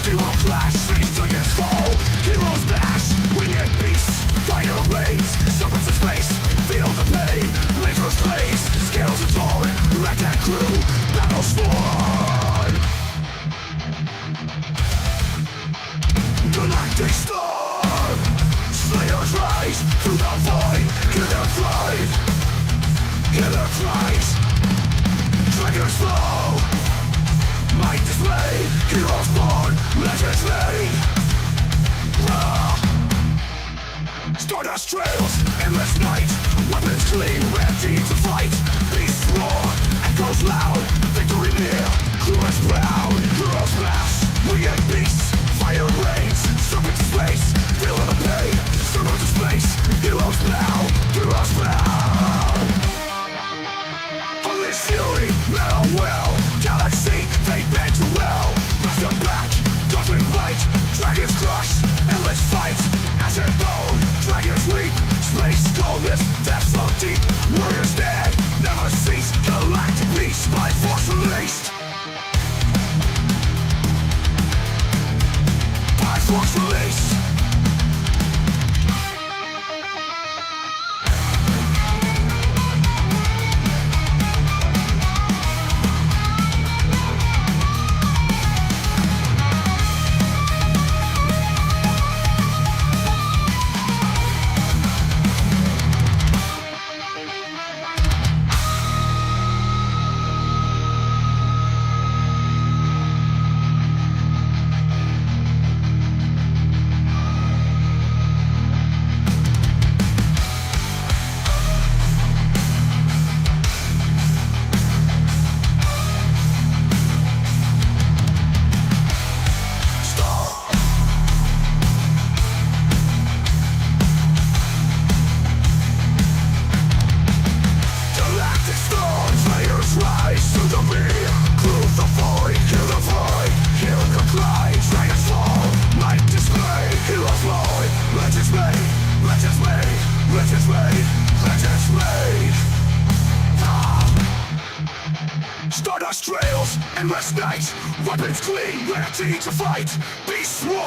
Hero clash, streets to its fall. Heroes bash, winged beasts, fire blades, serpents of space, feel the pain. Lasers blaze, scales are torn, ragtag crew, battle sworn. Galactic storm, slayers rise through the void. Hear their cries, hear their cries. Dragons flow, might display. Heroes born, legends made. Stardust trails, endless night. Weapons clean, ready to fight. Beasts roar, echoes loud. Victory near, crew is proud. Heroes mass, winged beasts. Fire rains, serpent space. Feel the pain, serpent space. Heroes now, heroes proud. Unleash fury, metal will. Galaxy, they bend to well. Master back, judgment light. Dragons crush, endless fight. Acid bone, dragons leap. Space coldness, depths so deep. Warriors dead, never cease. Galactic beast, by force released. By force released. Stardust trails, endless night. Weapons clean, ready to fight. Beasts roar,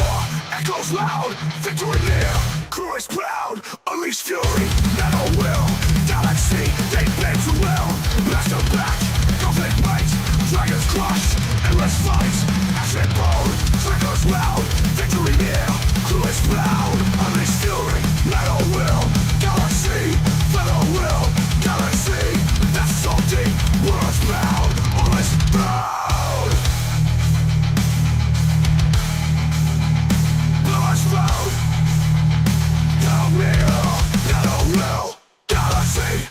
echoes loud. Victory near, crew is proud. Unleash fury, metal will. Galaxy, they bend to will. Master back, conflict might. Dragons crush, endless fight. Acid bone, triggers loud. Victory near, crew is proud. Unleash fury, metal will. Galaxy, metal will. Galaxy, that's so deep. World's bound, all is proud. Blood is proud. Now real, now real. Galaxy.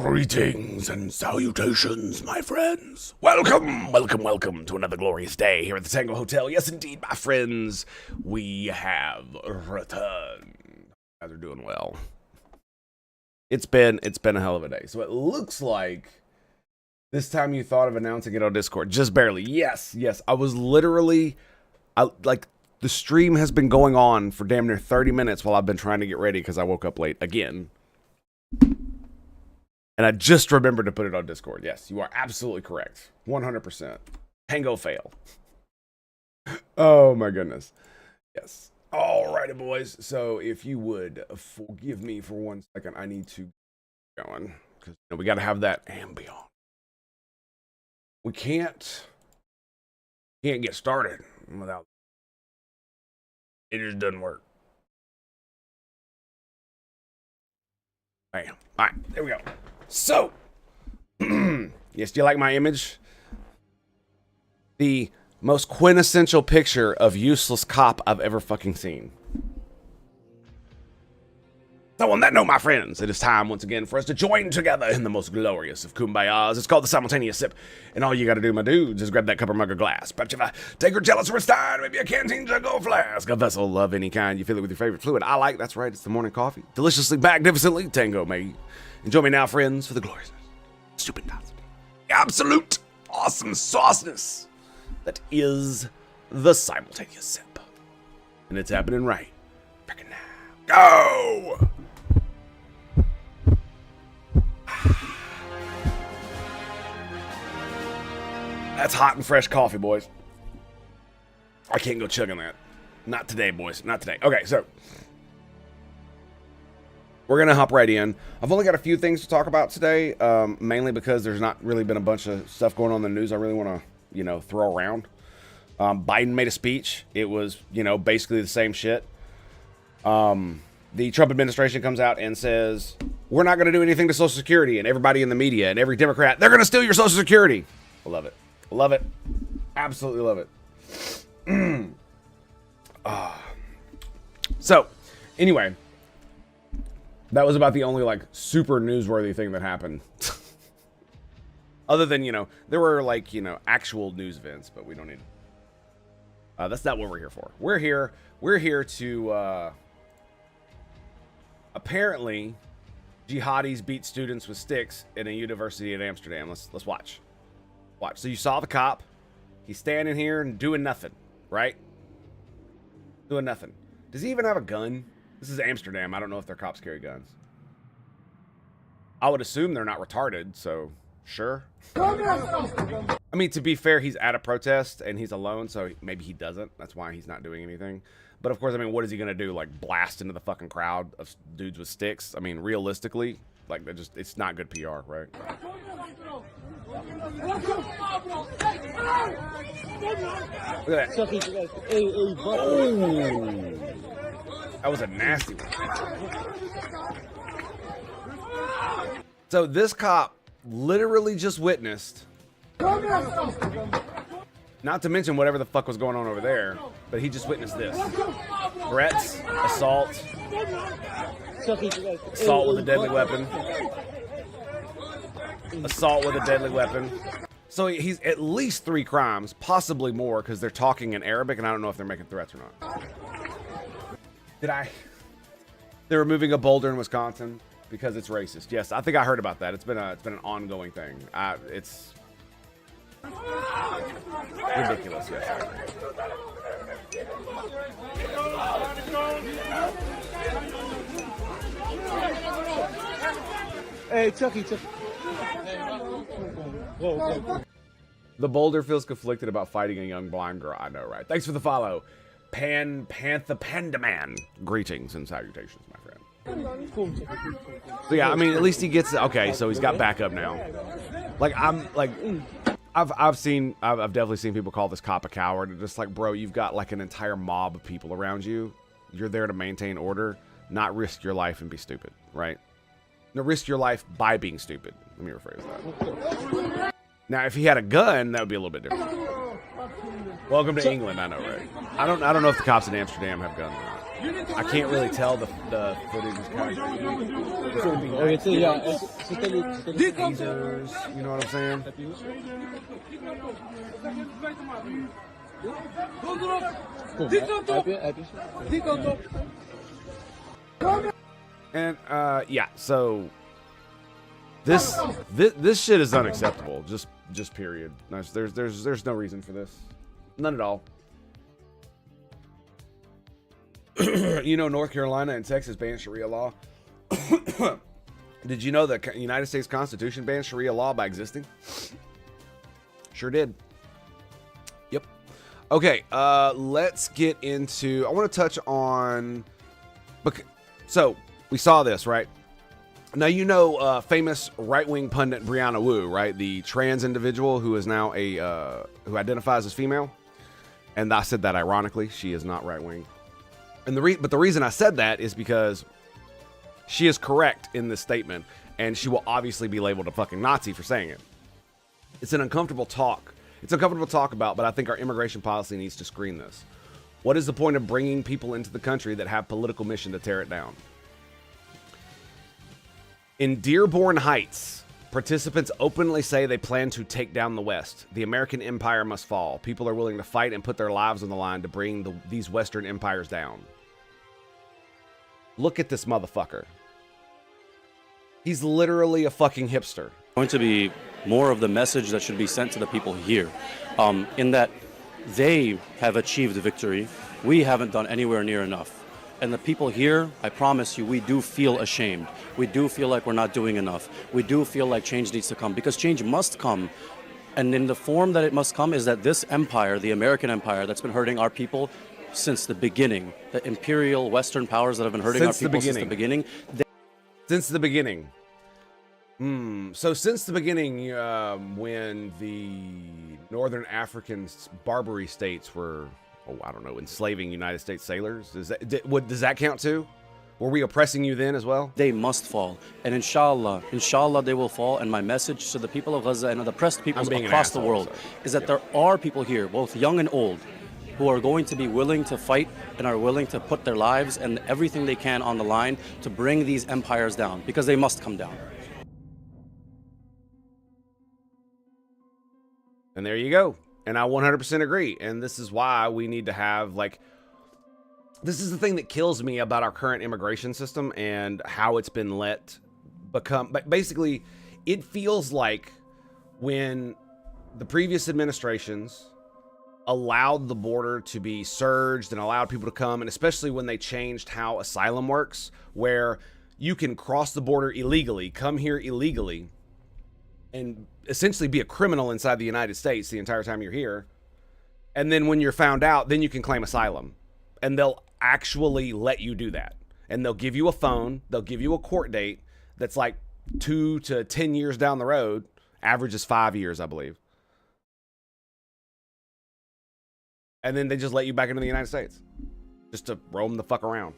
Greetings and salutations, my friends. Welcome, welcome, welcome to another glorious day here at the Tango Hotel. Yes, indeed, my friends, we have returned. You guys are doing well. It's been a hell of a day. So it looks like this time you thought of announcing it on Discord. Just barely. Yes. I was literally, the stream has been going on for damn near 30 minutes while I've been trying to get ready because I woke up late again. And I just remembered to put it on Discord. Yes, you are absolutely correct. 100%. Tango fail. Oh my goodness. Yes. Alrighty, boys. So if you would forgive me for 1 second, I need to get going. Because we got to have that ambiance. We can't get started without it. Just doesn't work. Bam. Alright, there we go. So, yes, do you like my image? The most quintessential picture of useless cop I've ever fucking seen. So on that note, my friends, it is time once again for us to join together in the most glorious of kumbayas. It's called the simultaneous sip. And all you gotta do, my dudes, is grab that cup or mug or glass. Perhaps if I take or jealous or a stein, maybe a canteen jug or flask, a vessel of any kind. You fill it with your favorite fluid. I like, that's right, it's the morning coffee. Deliciously, magnificently, Tango made. Enjoy me now, friends, for the gloriousness, stupendosity, absolute awesome sauceness that is the simultaneous sip. And it's happening right freaking now. Go! That's hot and fresh coffee, boys. I can't go chugging that. Not today, boys. Not today. Okay, so we're going to hop right in. I've only got a few things to talk about today, mainly because there's not really been a bunch of stuff going on in the news I really want to, throw around. Biden made a speech. It was, basically the same shit. The Trump administration comes out and says, we're not going to do anything to Social Security, and everybody in the media and every Democrat, they're going to steal your Social Security. I love it. Love it. Absolutely love it. So, anyway, that was about the only, super newsworthy thing that happened. Other than, there were, actual news events, but we don't need... that's not what we're here for. We're here to, apparently, jihadis beat students with sticks in a university in Amsterdam. Let's watch. Watch. So you saw the cop. He's standing here and doing nothing, right? Doing nothing. Does he even have a gun? This is Amsterdam. I don't know if their cops carry guns. I would assume they're not retarded, so sure. I mean, to be fair, he's at a protest and he's alone, so maybe he doesn't. That's why he's not doing anything. But of course, I mean, what is he going to do? Blast into the fucking crowd of dudes with sticks? I mean, realistically, it's not good PR, right? Look at that. Oh. That was a nasty one. So this cop literally just witnessed, not to mention whatever the fuck was going on over there, but he just witnessed this. Threats, assault with a deadly weapon. Assault with a deadly weapon. So he's at least 3 crimes, possibly more, because they're talking in Arabic, and I don't know if they're making threats or not. They're removing a boulder in Wisconsin because it's racist. Yes, I think I heard about that. It's been an ongoing thing. It's ridiculous. Yes. Hey, Chucky. Whoa. The boulder feels conflicted about fighting a young blind girl. I know, right? Thanks for the follow. Pandaman. Greetings and salutations, my friend. So yeah, I mean, at least he gets... Okay, so he's got backup now. I've definitely seen people call this cop a coward. It's just like, bro, you've got an entire mob of people around you. You're there to maintain order, not risk your life and be stupid, right? No, risk your life by being stupid. Let me rephrase that. Now, if he had a gun, that would be a little bit different. Welcome to England, I know, right? I don't know if the cops in Amsterdam have guns or not. I can't really tell the footage is kind of lasers, you know what I'm saying? And yeah, so this shit is unacceptable. Just period. There's no reason for this. None at all. You know, North Carolina and Texas ban Sharia law. Did you know the United States Constitution bans Sharia law by existing? Sure did. Yep. Okay, let's get into... I want to touch on... So, we saw this, right? Now, you know famous right-wing pundit Brianna Wu, right? The trans individual who is now a... who identifies as female. And I said that ironically. She is not right-wing. And but the reason I said that is because she is correct in this statement, and she will obviously be labeled a fucking Nazi for saying it. It's an uncomfortable talk. It's uncomfortable to talk about, but I think our immigration policy needs to screen this. What is the point of bringing people into the country that have political mission to tear it down? In Dearborn Heights, participants openly say they plan to take down the West. The American empire must fall. People are willing to fight and put their lives on the line to bring these Western empires down. Look at this motherfucker. He's literally a fucking hipster. Going to be more of the message that should be sent to the people here, in that they have achieved victory. We haven't done anywhere near enough. And the people here, I promise you, we do feel ashamed. We do feel like we're not doing enough. We do feel like change needs to come, because change must come. And in the form that it must come is that this empire, the American empire that's been hurting our people since the beginning, the imperial Western powers that have been hurting our people since the beginning. Since the beginning. So since the beginning, when the Northern African Barbary states were, I don't know, enslaving United States sailors, does that count too? Were we oppressing you then as well? They must fall, and inshallah they will fall. And my message to the people of Gaza and the oppressed peoples across the world is that there are people here, both young and old, who are going to be willing to fight and are willing to put their lives and everything they can on the line to bring these empires down, because they must come down. And there you go. And I 100% agree. And this is why we need to have, like, this is the thing that kills me about our current immigration system and how it's been let become. But basically, it feels like when the previous administrations allowed the border to be surged and allowed people to come, and especially when they changed how asylum works, where you can cross the border illegally, come here illegally, and essentially be a criminal inside the United States the entire time you're here. And then when you're found out, then you can claim asylum. And they'll actually let you do that. And they'll give you a phone, they'll give you a court date that's like 2 to 10 years down the road. Average is 5 years, I believe. And then they just let you back into the United States. Just to roam the fuck around.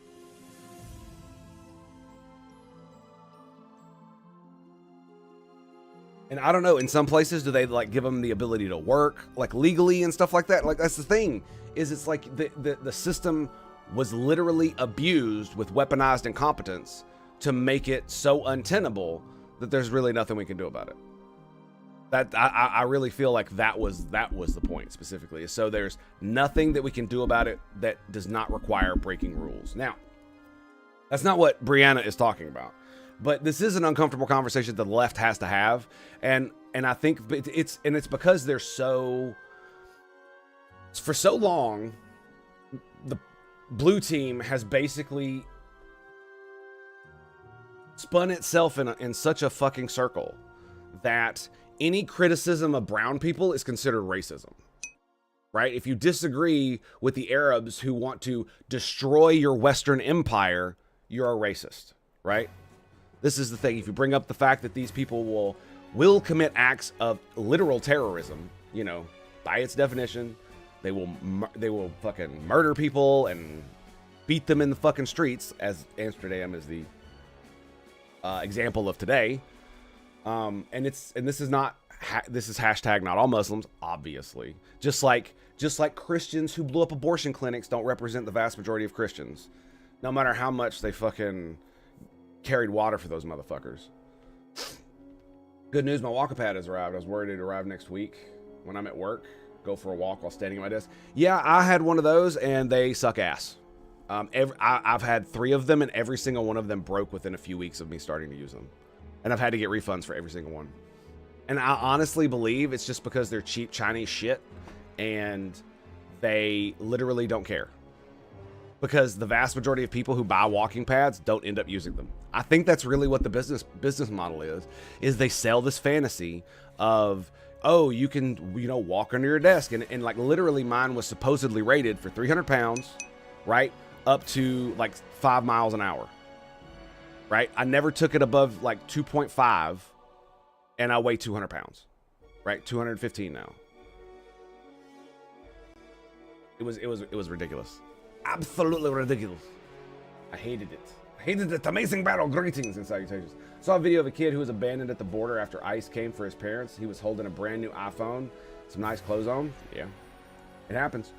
And I don't know, in some places, do they like give them the ability to work like legally and stuff like that? Like, that's the thing, is it's like the system was literally abused with weaponized incompetence to make it so untenable that there's really nothing we can do about it. That I really feel like that was the point specifically. So there's nothing that we can do about it that does not require breaking rules. Now, that's not what Brianna is talking about. But this is an uncomfortable conversation that the left has to have, and I think it's because they're so, for so long, the blue team has basically spun itself in such a fucking circle that any criticism of brown people is considered racism, right? If you disagree with the Arabs who want to destroy your Western empire, you're a racist, right? This is the thing. If you bring up the fact that these people will commit acts of literal terrorism, you know, by its definition, they will fucking murder people and beat them in the fucking streets, as Amsterdam is the example of today. And this is hashtag not all Muslims, obviously. Just like Christians who blew up abortion clinics don't represent the vast majority of Christians. No matter how much they fucking carried water for those motherfuckers. Good news, my walker pad has arrived. I was worried it'd arrive next week when I'm at work. Go for a walk while standing at my desk. Yeah, I had one of those, and they suck ass. I've had 3 of them, and every single one of them broke within a few weeks of me starting to use them. And I've had to get refunds for every single one. And I honestly believe it's just because they're cheap Chinese shit, and they literally don't care. Because the vast majority of people who buy walking pads don't end up using them. I think that's really what the business model is they sell this fantasy of, oh, you can, you know, walk under your desk. And like literally mine was supposedly rated for 300 pounds, right? Up to like 5 miles an hour, right? I never took it above like 2.5 and I weigh 200 pounds, right? 215 now. It was ridiculous. Absolutely ridiculous. I hated it. I hated it. Amazing battle. Greetings and salutations. Saw a video of a kid who was abandoned at the border after ICE came for his parents. He was holding a brand new iPhone, some nice clothes on. Yeah, it happens.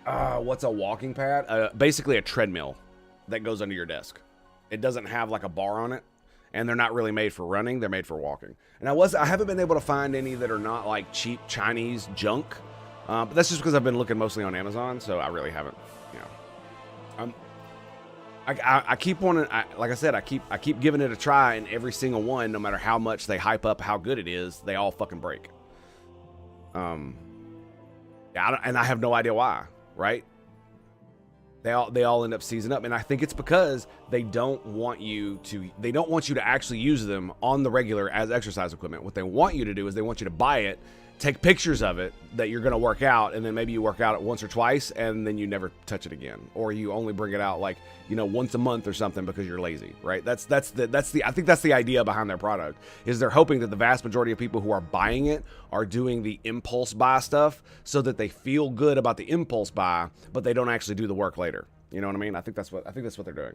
What's a walking pad? Basically a treadmill that goes under your desk. It doesn't have like a bar on it, and they're not really made for running. They're made for walking. And I haven't been able to find any that are not like cheap Chinese junk. But that's just because I've been looking mostly on Amazon, so I really haven't, you know. I keep wanting, like I said, I keep giving it a try, and every single one, no matter how much they hype up how good it is, they all fucking break. Yeah, and I have no idea why, right? They all end up seizing up, and I think it's because they don't want you to actually use them on the regular as exercise equipment. What they want you to do is they want you to buy it, take pictures of it that you're going to work out, and then maybe you work out it once or twice, and then you never touch it again, or you only bring it out like, you know, once a month or something because you're lazy, right? That's the I think that's the idea behind their product, is they're hoping that the vast majority of people who are buying it are doing the impulse buy stuff so that they feel good about the impulse buy, but they don't actually do the work later. You know what I mean? I think that's what they're doing.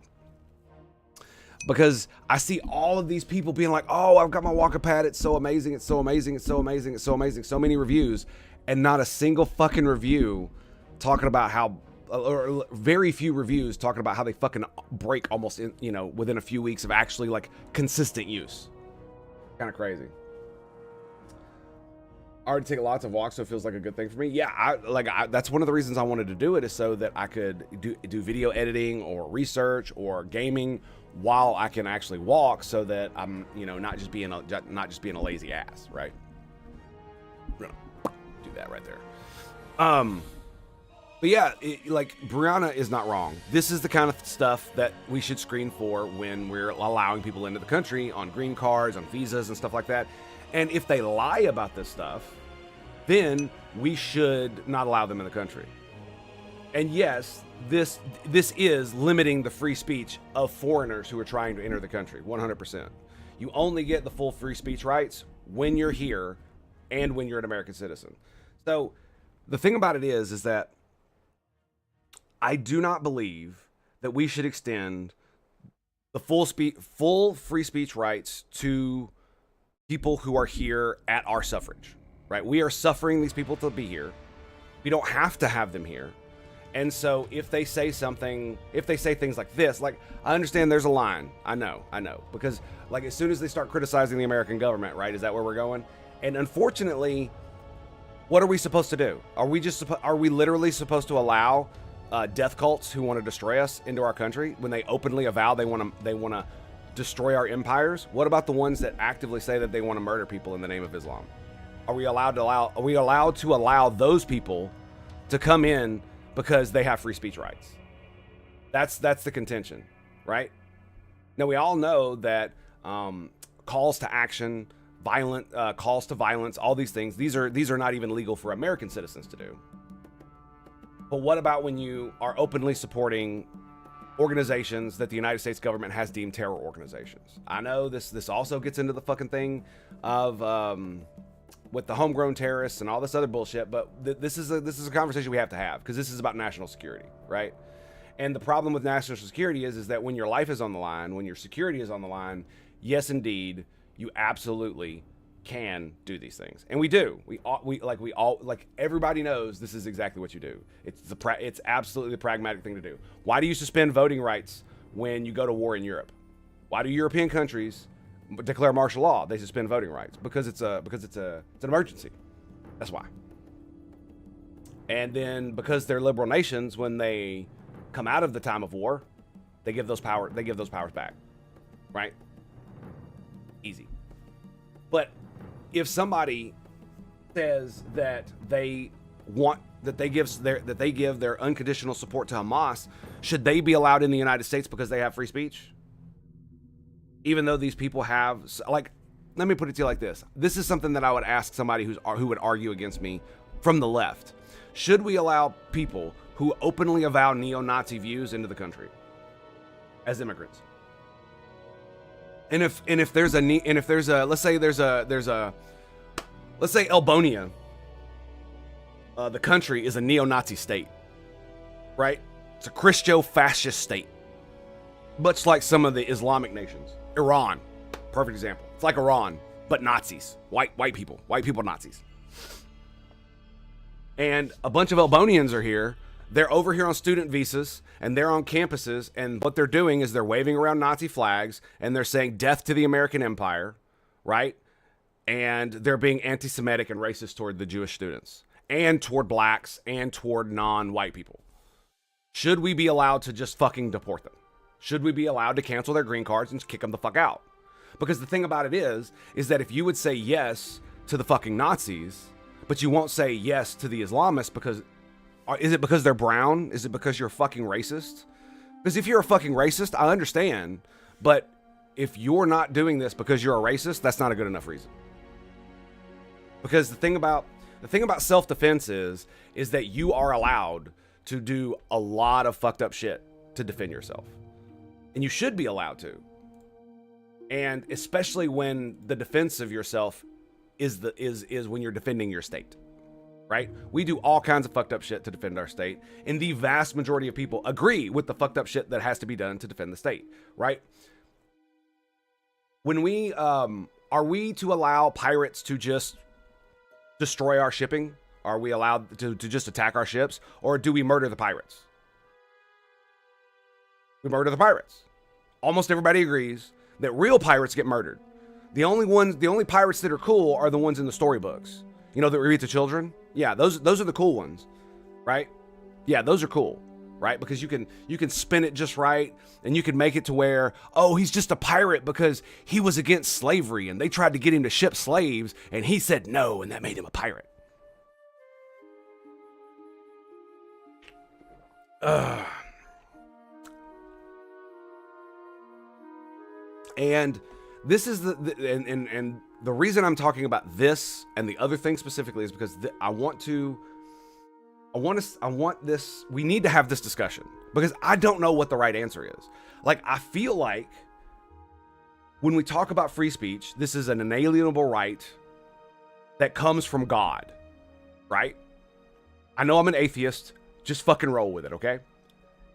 Because I see all of these people being like, oh, I've got my walker pad. It's so amazing. It's so amazing. It's so amazing. It's so amazing. So many reviews, and not a single fucking review talking about how, or very few reviews talking about how they fucking break almost in, you know, within a few weeks of actually like consistent use. Kind of crazy. I already take lots of walks, so it feels like a good thing for me. Yeah, that's one of the reasons I wanted to do it, is so that I could do video editing or research or gaming while I can actually walk, so that I'm, you know, not just being a lazy ass, right? I'm gonna do that right there. But yeah, like Brianna is not wrong. This is the kind of stuff that we should screen for when we're allowing people into the country on green cards, on visas and stuff like that. And if they lie about this stuff, then we should not allow them in the country. And yes, this is limiting the free speech of foreigners who are trying to enter the country, 100%. You only get the full free speech rights when you're here and when you're an American citizen. So the thing about it is that I do not believe that we should extend the full free speech rights to people who are here at our suffrage, right? We are suffering these people to be here. We don't have to have them here. And so if they say things like this, like, I understand there's a line. I know. Because like as soon as they start criticizing the American government, right? Is that where we're going? And unfortunately, what are we supposed to do? Are we literally supposed to allow death cults who want to destroy us into our country when they openly avow they want to destroy our empires? What about the ones that actively say that they want to murder people in the name of Islam? Are we allowed to allow those people to come in because they have free speech rights? That's the contention, right? Now we all know that calls to action, calls to violence, all these things, these are not even legal for American citizens to do. But what about when you are openly supporting organizations that the United States government has deemed terror organizations? I know this also gets into the fucking thing of with the homegrown terrorists and all this other bullshit, but this is a conversation we have to have, because this is about national security, right? And the problem with national security is that when your life is on the line, when your security is on the line, yes, indeed, you absolutely can do these things, and we do. We all everybody knows this is exactly what you do. It's absolutely the pragmatic thing to do. Why do you suspend voting rights when you go to war in Europe? Why do European countries declare martial law? They suspend voting rights because it's an emergency. That's why. And then because they're liberal nations, when they come out of the time of war, they give those powers back, right? Easy. But if somebody says that they give their unconditional support to Hamas, should they be allowed in the United States because they have free speech? Even though these people have, like, let me put it to you like this. This is something that I would ask somebody who would argue against me from the left. Should we allow people who openly avow neo-Nazi views into the country as immigrants? And if there's a let's say Albonia, the country is a neo-Nazi state, right? It's a Christo-fascist state, much like some of the Islamic nations. Iran, perfect example. It's like Iran, but Nazis, white people Nazis. And a bunch of Albanians are here. They're over here on student visas, and they're on campuses, and what they're doing is they're waving around Nazi flags, and they're saying death to the American Empire, right? And they're being anti-Semitic and racist toward the Jewish students, and toward blacks, and toward non-white people. Should we be allowed to just fucking deport them? Should we be allowed to cancel their green cards and kick them the fuck out? Because the thing about it is that if you would say yes to the fucking Nazis, but you won't say yes to the Islamists because... Is it because they're brown? Is it because you're fucking racist? Because if you're a fucking racist, I understand. But if you're not doing this because you're a racist, that's not a good enough reason. Because the thing about self-defense is that you are allowed to do a lot of fucked up shit to defend yourself. And you should be allowed to. And especially when the defense of yourself is when you're defending your state. Right? We do all kinds of fucked up shit to defend our state, and the vast majority of people agree with the fucked up shit that has to be done to defend the state, right? When we are we to allow pirates to just destroy our shipping? Are we allowed to just attack our ships, or do we murder the pirates? We murder the pirates. Almost everybody agrees that real pirates get murdered. The only pirates that are cool are the ones in the storybooks. You know, that we read to children? Yeah, those are the cool ones, right? Yeah, those are cool, right? Because you can spin it just right, and you can make it to where, oh, he's just a pirate because he was against slavery, and they tried to get him to ship slaves, and he said no, and that made him a pirate. And this is the reason I'm talking about this and the other thing specifically is because we need to have this discussion because I don't know what the right answer is. Like, I feel like when we talk about free speech, this is an inalienable right that comes from God, right? I know I'm an atheist, just fucking roll with it, okay?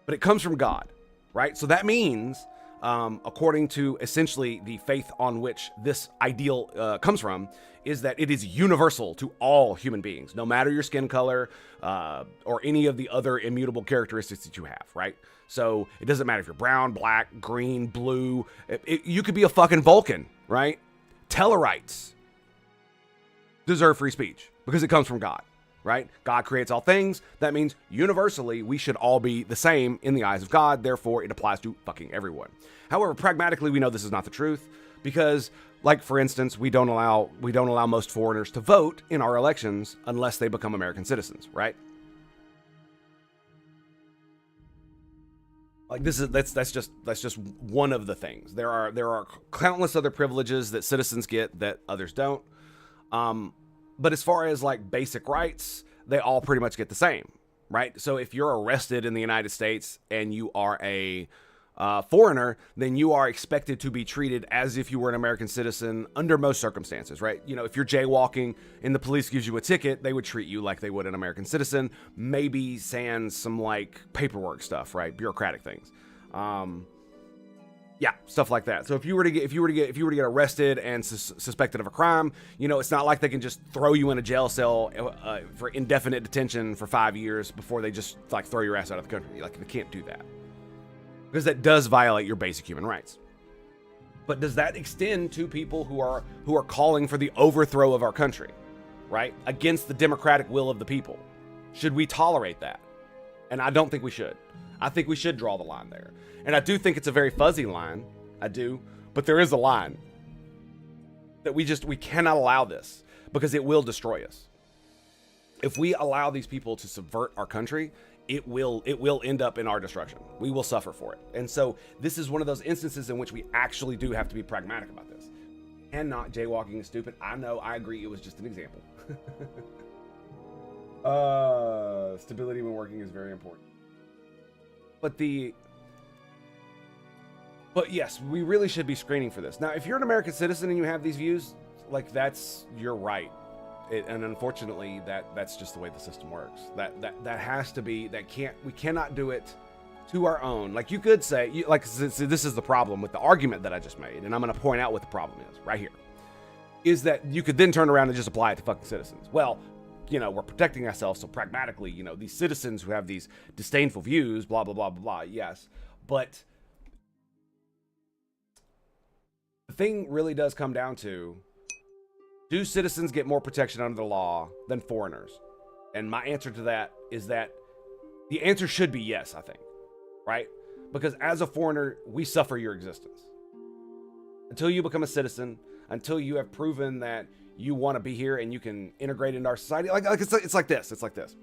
But it comes from God, right? So that means, according to essentially the faith on which this ideal comes from, is that it is universal to all human beings, no matter your skin color or any of the other immutable characteristics that you have, right? So it doesn't matter if you're brown, black, green, blue. You could be a fucking Vulcan, right? Tellarites deserve free speech because it comes from God, right? God creates all things. That means universally we should all be the same in the eyes of God. Therefore, it applies to fucking everyone. However, pragmatically, we know this is not the truth because, like, for instance, we don't allow most foreigners to vote in our elections unless they become American citizens, right? Like, that's just one of the things. There are countless other privileges that citizens get that others don't. But as far as like basic rights, they all pretty much get the same, right? So if you're arrested in the United States and you are a foreigner, then you are expected to be treated as if you were an American citizen under most circumstances, right? You know, if you're jaywalking and the police gives you a ticket, they would treat you like they would an American citizen, maybe sans some like paperwork stuff, right? Bureaucratic things. Yeah, stuff like that. So if you were to get arrested and suspected of a crime, you know, it's not like they can just throw you in a jail cell for indefinite detention for 5 years before they just like throw your ass out of the country. Like, they can't do that because that does violate your basic human rights. But does that extend to people who are calling for the overthrow of our country, right? Against the democratic will of the people? Should we tolerate that? And I don't think we should. I think we should draw the line there. And I do think it's a very fuzzy line. I do. But there is a line that we cannot allow this, because it will destroy us. If we allow these people to subvert our country, it will end up in our destruction. We will suffer for it. And so this is one of those instances in which we actually do have to be pragmatic about this. And not jaywalking is stupid. I know, I agree, it was just an example. Stability when working is very important. But yes, we really should be screening for this. Now, if you're an American citizen and you have these views, like, that's your right. And unfortunately, that's just the way the system works. That has to be, we cannot do it to our own. Like, you could say, this is the problem with the argument that I just made, and I'm going to point out what the problem is right here, is that you could then turn around and just apply it to fucking citizens. Well, you know, we're protecting ourselves, so pragmatically, you know, these citizens who have these disdainful views, blah, blah, blah, blah, blah, yes. But the thing really does come down to, do citizens get more protection under the law than foreigners? And my answer to that is that the answer should be yes, I think, right? Because as a foreigner, we suffer your existence. Until you become a citizen, until you have proven that you want to be here and you can integrate into our society, it's like this.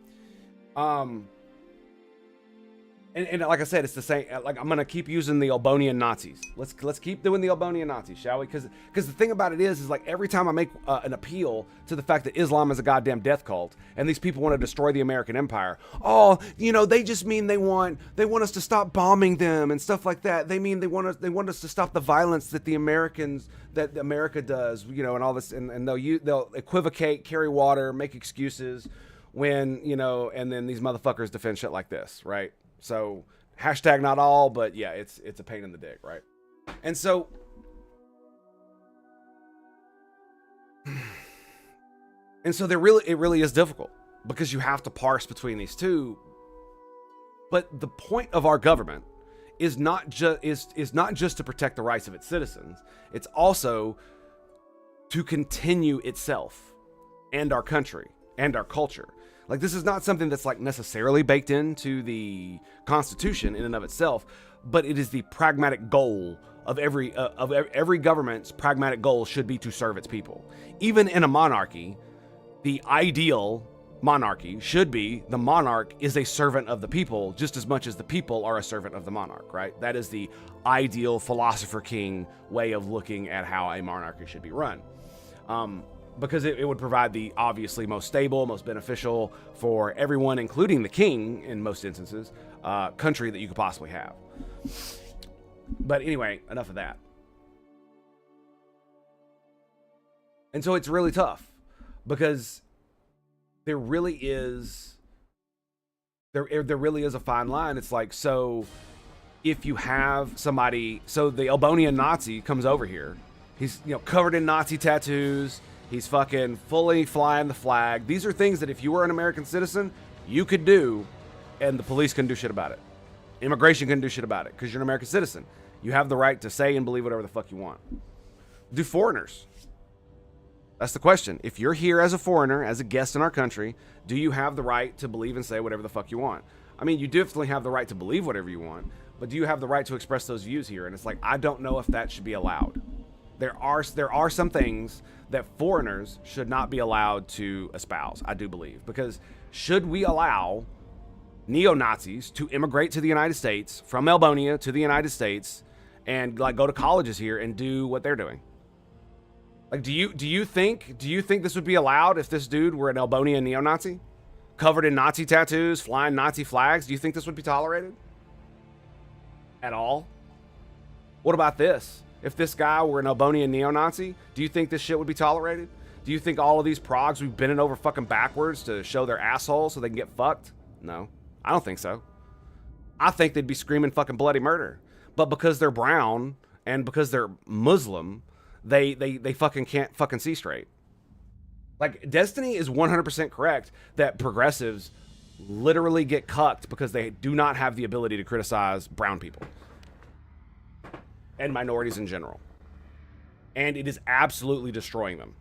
And like I said, it's the same. Like, I'm gonna keep using the Albanian Nazis. Let's keep doing the Albanian Nazis, shall we? Because the thing about it is like, every time I make an appeal to the fact that Islam is a goddamn death cult and these people want to destroy the American empire, oh, you know, they just mean they want us to stop bombing them and stuff like that. They mean they want us to stop the violence that that America does, you know, and all this, and they'll equivocate, carry water, make excuses when, you know, and then these motherfuckers defend shit like this, right? So, hashtag not all, but yeah, it's a pain in the dick, right? And so, it really is difficult, because you have to parse between these two. But the point of our government is not just to protect the rights of its citizens. It's also to continue itself and our country and our culture. Like, this is not something that's like necessarily baked into the Constitution in and of itself, but it is the pragmatic goal of every government's pragmatic goal should be to serve its people. Even in a monarchy, the ideal monarchy should be the monarch is a servant of the people just as much as the people are a servant of the monarch, right? That is the ideal philosopher king way of looking at how a monarchy should be run. Because it would provide the obviously most stable, most beneficial for everyone, including the king in most instances, country that you could possibly have. But anyway, enough of that. And so it's really tough, because there really is a fine line. It's like, so if you have somebody, so the Albanian Nazi comes over here, he's, you know, covered in Nazi tattoos, he's fucking fully flying the flag. These are things that if you were an American citizen, you could do, and the police couldn't do shit about it. Immigration couldn't do shit about it, because you're an American citizen. You have the right to say and believe whatever the fuck you want. Do foreigners? That's the question. If you're here as a foreigner, as a guest in our country, do you have the right to believe and say whatever the fuck you want? I mean, you definitely have the right to believe whatever you want, but do you have the right to express those views here? And it's like, I don't know if that should be allowed. There are some things that foreigners should not be allowed to espouse, I do believe. Because should we allow neo-Nazis to immigrate to the United States, from Albania to the United States, and like go to colleges here and do what they're doing? Like, do you think this would be allowed if this dude were an Albanian neo-Nazi? Covered in Nazi tattoos, flying Nazi flags? Do you think this would be tolerated? At all? What about this? If this guy were an Albanian neo-Nazi, do you think this shit would be tolerated? Do you think all of these progs we've bending over fucking backwards to show their assholes so they can get fucked? No, I don't think so. I think they'd be screaming fucking bloody murder. but because they're brown and because they're Muslim, they fucking can't fucking see straight. Like, Destiny is 100% correct that progressives literally get cucked because they do not have the ability to criticize brown people and minorities in general. And it is absolutely destroying them.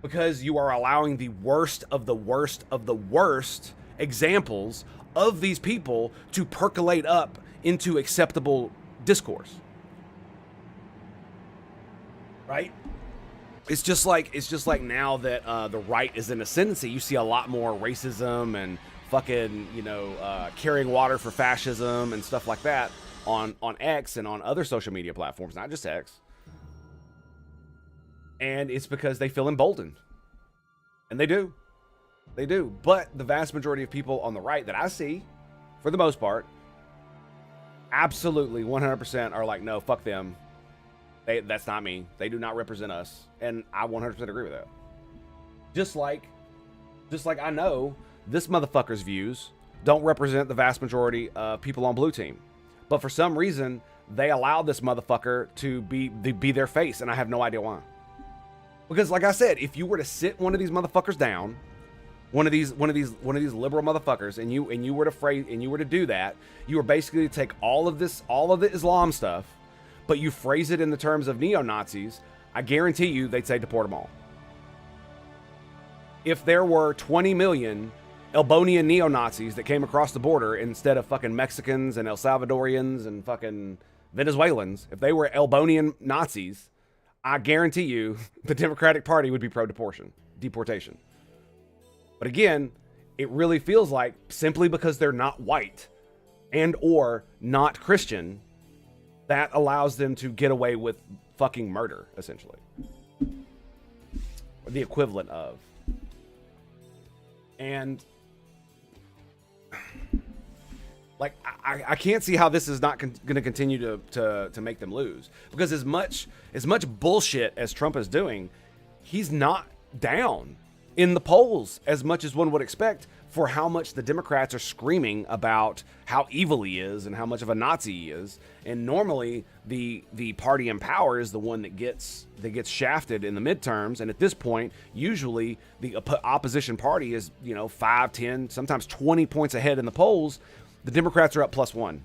Because you are allowing the worst of the worst of the worst examples of these people to percolate up into acceptable discourse. Right? It's just like now that the right is in ascendancy, you see a lot more racism and fucking, carrying water for fascism and stuff like that on X and on other social media platforms, not just X. And it's because they feel emboldened. And they do. They do. But the vast majority of people on the right that I see, for the most part, absolutely 100% are like, no, fuck them. That's not me. They do not represent us. And I 100% agree with that. Just like I know this motherfucker's views don't represent the vast majority of people on Blue Team. But for some reason, they allow this motherfucker to be their face, and I have no idea why. Because like I said, if you were to sit one of these motherfuckers down, one of these liberal motherfuckers, and you were to do that, you were basically to take all of the Islam stuff, but you phrase it in the terms of neo-Nazis, I guarantee you they'd say deport them all. If there were 20 million Albanian neo-Nazis that came across the border instead of fucking Mexicans and El Salvadorians and fucking Venezuelans, if they were Albanian Nazis, I guarantee you the Democratic Party would be pro-deportation. But again, it really feels like simply because they're not white and or not Christian, that allows them to get away with fucking murder, essentially. Or the equivalent of. And like, I can't see how this is not going to continue to make them lose. Because as much bullshit as Trump is doing, he's not down in the polls as much as one would expect for how much the Democrats are screaming about how evil he is and how much of a Nazi he is. And normally the party in power is the one that gets shafted in the midterms. And at this point, usually the opposition party is, 5, 10, sometimes 20 points ahead in the polls. The Democrats are up +1.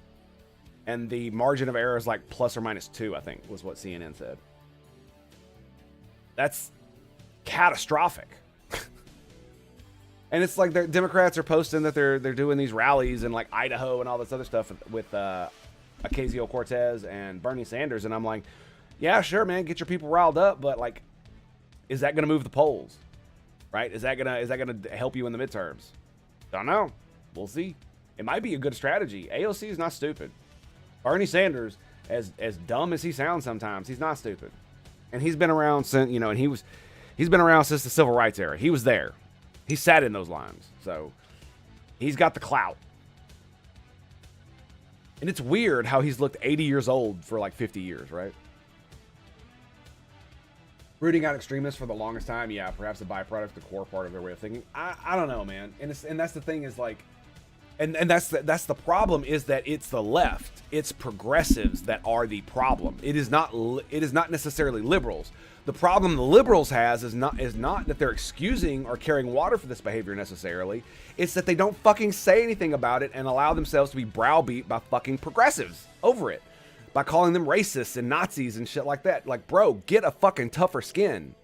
And the margin of error is like ±2, I think, was what CNN said. That's catastrophic. And it's like the Democrats are posting that they're doing these rallies in like Idaho and all this other stuff with Ocasio-Cortez and Bernie Sanders, and I'm like, yeah, sure, man, get your people riled up, but like, is that gonna move the polls? Right? Is that gonna help you in the midterms? Don't know. We'll see. It might be a good strategy. AOC is not stupid. Bernie Sanders, as dumb as he sounds sometimes, he's not stupid, and he's been around since and he's been around since the civil rights era. He was there. He sat in those lines, so he's got the clout. And it's weird how he's looked 80 years old for like 50 years, right? Rooting out extremists for the longest time, yeah, perhaps a byproduct, the core part of their way of thinking. I don't know, man. And that's the thing is like, and that's the problem is that it's the left, it's progressives that are the problem. It is not necessarily liberals. The problem the liberals has is not that they're excusing or carrying water for this behavior necessarily. It's that they don't fucking say anything about it and allow themselves to be browbeat by fucking progressives over it. By calling them racists and Nazis and shit like that. Like, bro, get a fucking tougher skin.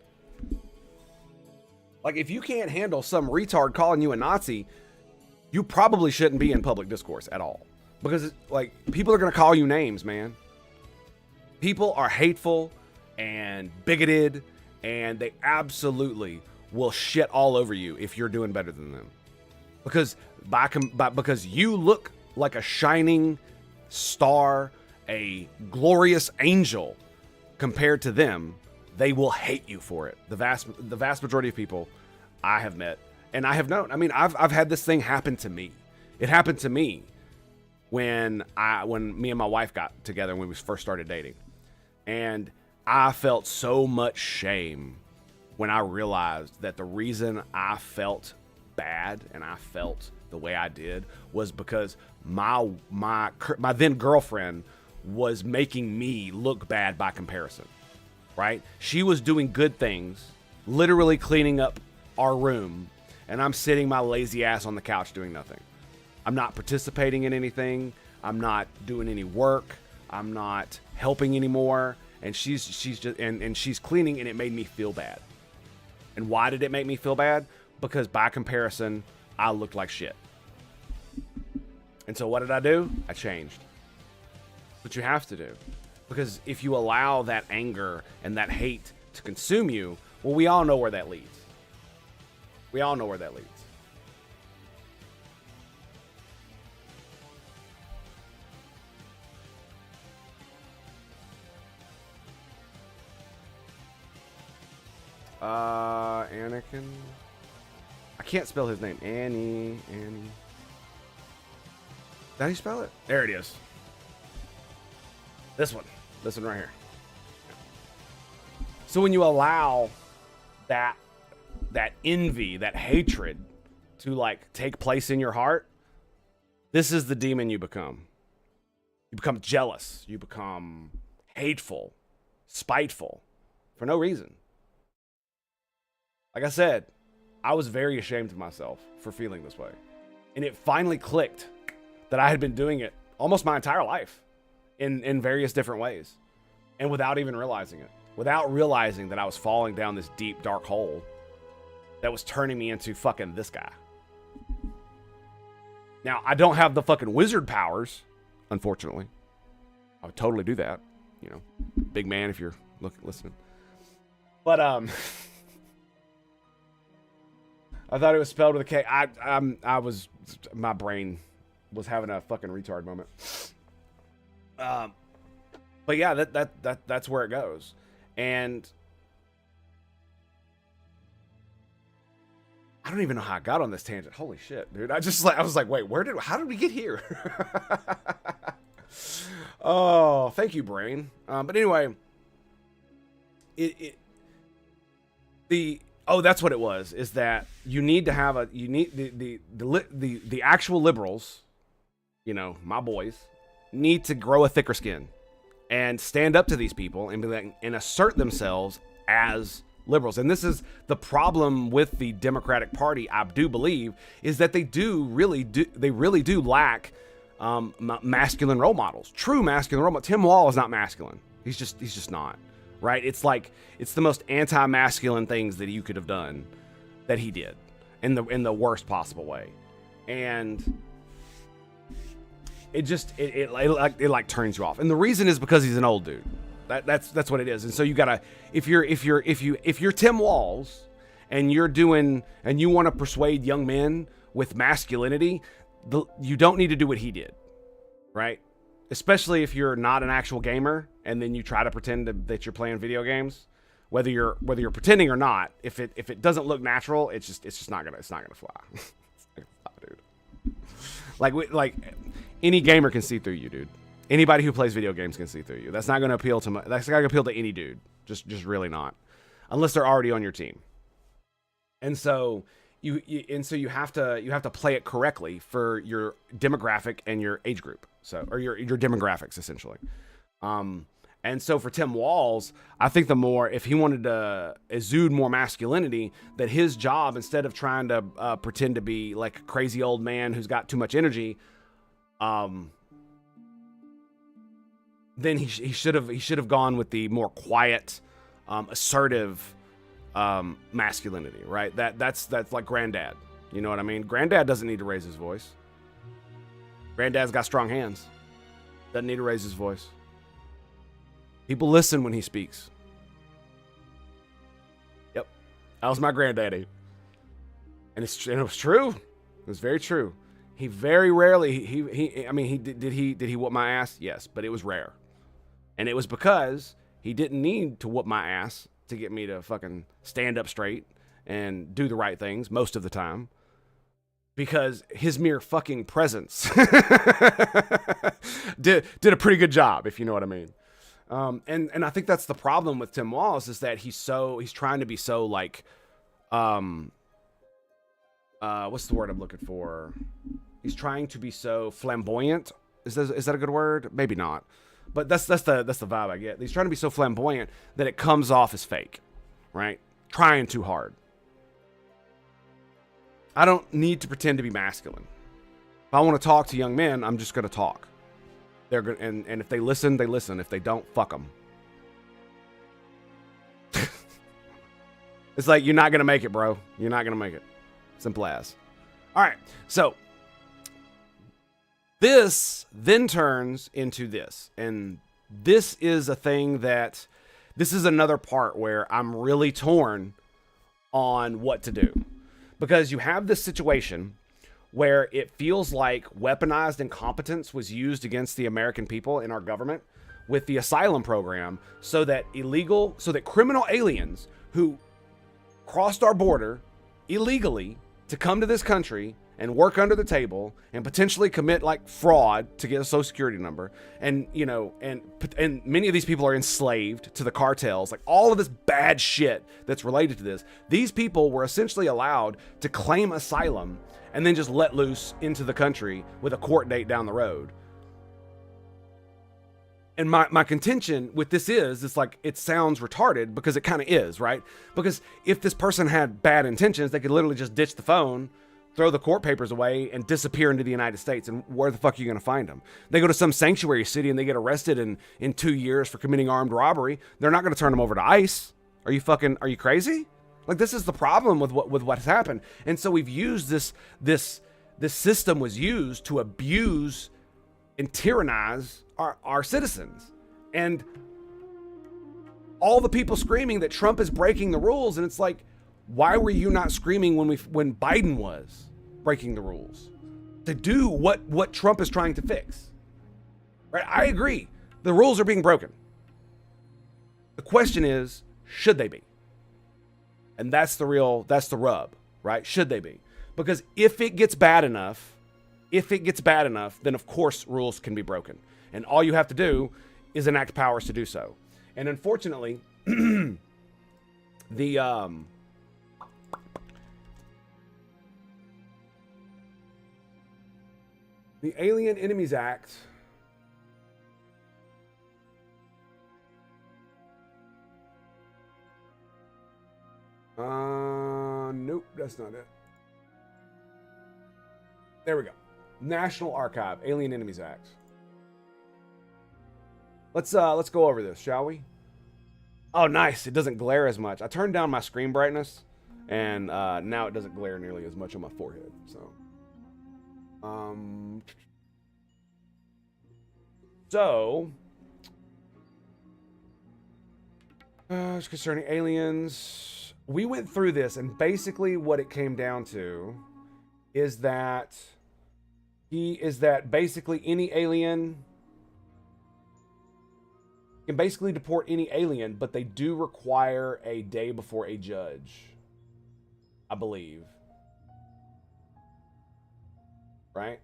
Like, if you can't handle some retard calling you a Nazi, you probably shouldn't be in public discourse at all. Because, like, people are going to call you names, man. People are hateful and bigoted, and they absolutely will shit all over you if you're doing better than them. Because because you look like a shining star, a glorious angel compared to them, they will hate you for it. The vast majority of people I have met and I have known. I mean, I've had this thing happen to me. It happened to me when me and my wife got together when we first started dating. And I felt so much shame when I realized that the reason I felt bad and I felt the way I did was because my then girlfriend was making me look bad by comparison, right? She was doing good things, literally cleaning up our room, and I'm sitting my lazy ass on the couch doing nothing. I'm not participating in anything. I'm not doing any work. I'm not helping anymore. And she's just and she's cleaning, and it made me feel bad. And why did it make me feel bad? Because by comparison, I looked like shit. And so what did I do? I changed. What you have to do. Because if you allow that anger and that hate to consume you, well, we all know where that leads. We all know where that leads. Anakin. I can't spell his name. Annie. Is that how you spell it? There it is. This one right here. So when you allow that envy, that hatred to like take place in your heart, this is the demon you become. You become jealous. You become hateful, spiteful for no reason. Like I said, I was very ashamed of myself for feeling this way. And it finally clicked that I had been doing it almost my entire life in various different ways. And without even realizing it. Without realizing that I was falling down this deep, dark hole that was turning me into fucking this guy. Now, I don't have the fucking wizard powers, unfortunately. I would totally do that. You know, big man if you're listening. But, I thought it was spelled with a K. My brain was having a fucking retard moment. But yeah, that's where it goes. And I don't even know how I got on this tangent. Holy shit, dude. I was like, wait, how did we get here? Oh, thank you, brain. But anyway, that's what it was, is that you need to have the actual liberals, you know, my boys, need to grow a thicker skin and stand up to these people and be like, and assert themselves as liberals. And this is the problem with the Democratic Party, I do believe, is that they really do lack masculine role models. True masculine role models. Tim Wall is not masculine. He's just not. Right? It's like, it's the most anti-masculine things that you could have done that he did in the worst possible way. And it like turns you off. And the reason is because he's an old dude. That's what it is. And so you gotta, if you're Tim Walls and you're doing, and you want to persuade young men with masculinity, you don't need to do what he did. Right? Especially if you're not an actual gamer and then you try to pretend that you're playing video games, whether you're pretending or not, if it doesn't look natural, it's just not gonna fly. It's not gonna fly, dude. Like any gamer can see through you, dude. Anybody who plays video games can see through you. That's not gonna appeal to that's not gonna appeal to any dude. Just really not, unless they're already on your team. And so you have to play it correctly for your demographic and your age group. So, or your demographics, essentially. And so for Tim Walls, I think if he wanted to exude more masculinity, that his job, instead of trying to pretend to be like a crazy old man who's got too much energy, then he should have gone with the more quiet, assertive masculinity, right? That's like Granddad. You know what I mean? Granddad doesn't need to raise his voice. Granddad's got strong hands. Doesn't need to raise his voice. People listen when he speaks. Yep. That was my granddaddy. And it was true. It was very true. He very rarely, did he whoop my ass? Yes, but it was rare. And it was because he didn't need to whoop my ass to get me to fucking stand up straight and do the right things most of the time. Because his mere fucking presence did a pretty good job, if you know what I mean. And I think that's the problem with Tim Walls, is that he's trying to be so like, what's the word I'm looking for? He's trying to be so flamboyant. Is that a good word? Maybe not. But that's the vibe I get. He's trying to be so flamboyant that it comes off as fake, right? Trying too hard. I don't need to pretend to be masculine. If I want to talk to young men, I'm just going to talk. They're going and if they listen, they listen. If they don't, fuck them. It's like, you're not going to make it, bro. You're not going to make it. Simple as. All right. So this then turns into this. And this is a thing that, this is another part where I'm really torn on what to do. Because you have this situation where it feels like weaponized incompetence was used against the American people in our government with the asylum program, so that criminal aliens who crossed our border illegally to come to this country and work under the table and potentially commit like fraud to get a social security number. And, you know, and many of these people are enslaved to the cartels, like all of this bad shit that's related to this. These people were essentially allowed to claim asylum and then just let loose into the country with a court date down the road. And my contention with this is, it's like, it sounds retarded because it kind of is, right? Because if this person had bad intentions, they could literally just ditch the phone, throw the court papers away, and disappear into the United States. And where the fuck are you going to find them? They go to some sanctuary city and they get arrested in 2 years for committing armed robbery. They're not going to turn them over to ICE. Are you crazy? Like, this is the problem with what's happened. And so we've used this system was used to abuse and tyrannize our citizens. And all the people screaming that Trump is breaking the rules, and it's like, why were you not screaming when Biden was breaking the rules to do what Trump is trying to fix? Right? I agree. The rules are being broken. The question is, should they be? And that's the rub, right? Should they be? Because if it gets bad enough, then of course rules can be broken. And all you have to do is enact powers to do so. And unfortunately, the Alien Enemies Act nope, that's not it. There we go. National Archive, Alien Enemies Act. Let's go over this, shall we? Oh, nice. It doesn't glare as much. I turned down my screen brightness, and now it doesn't glare nearly as much on my forehead. It's concerning aliens. We went through this, and basically what it came down to is that basically any alien can basically deport any alien, but they do require a day before a judge, I believe. Right?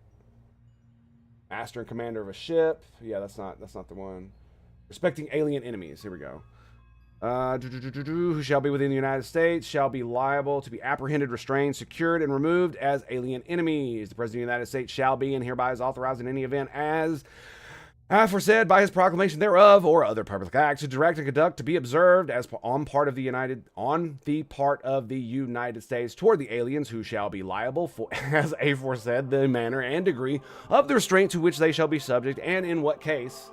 Master and commander of a ship. Yeah, that's not the one. Respecting alien enemies. Here we go. Who shall be within the United States shall be liable to be apprehended, restrained, secured, and removed as alien enemies. The President of the United States shall be and hereby is authorized in any event as aforesaid by his proclamation thereof or other public act to direct and conduct to be observed as on the part of the United States toward the aliens who shall be liable for as aforesaid the manner and degree of the restraint to which they shall be subject, and in what case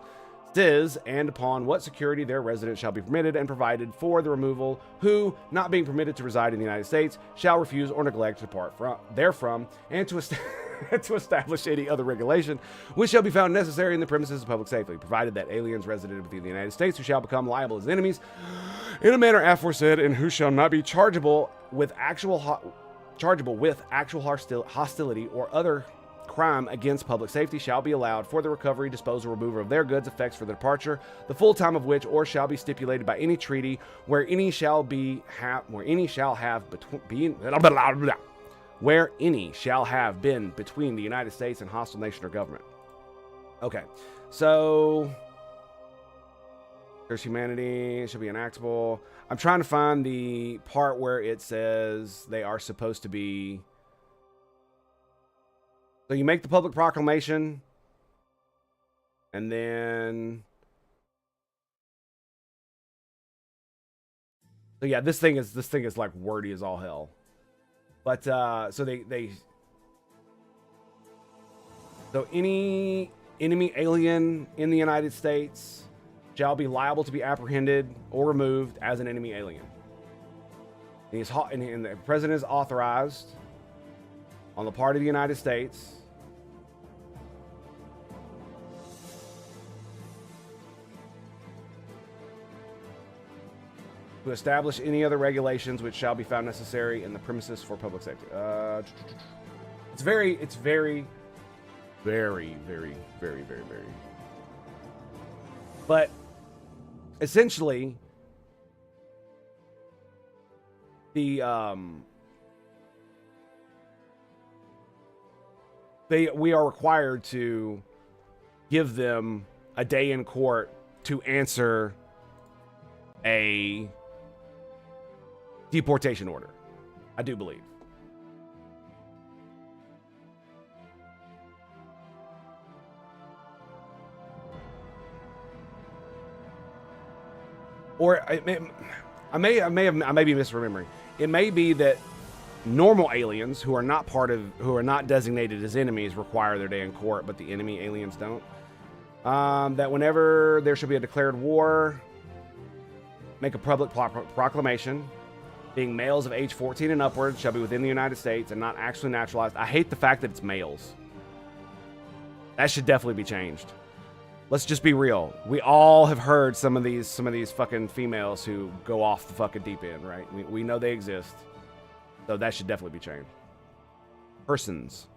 is, and upon what security their residence shall be permitted and provided for the removal, who, not being permitted to reside in the United States, shall refuse or neglect to depart therefrom, and to establish any other regulation which shall be found necessary in the premises of public safety, provided that aliens resident within the United States who shall become liable as enemies in a manner aforesaid, and who shall not be chargeable with actual hostility or other crime against public safety, shall be allowed for the recovery, disposal, removal of their goods, effects for the departure, the full time of which, or shall be stipulated by any treaty where any shall have been between the United States and hostile nation or government. Okay, so there's humanity shall be enactable. I'm trying to find the part where it says they are supposed to be. So you make the public proclamation, and then So yeah, this thing is like wordy as all hell. But so so any enemy alien in the United States shall be liable to be apprehended or removed as an enemy alien. And the president is authorized on the part of the United States to establish any other regulations which shall be found necessary in the premises for public safety. It's very, very. But essentially, we are required to give them a day in court to answer a deportation order. I do believe. Or I may be misremembering. It may be that normal aliens who are not designated as enemies require their day in court, but the enemy aliens don't. That whenever there shall be a declared war, make a public proclamation, being males of age 14 and upward shall be within the United States and not actually naturalized. I hate the fact that it's males. That should definitely be changed. Let's just be real. We all have heard some of these fucking females who go off the fucking deep end, right? We know they exist. So that should definitely be changed. Persons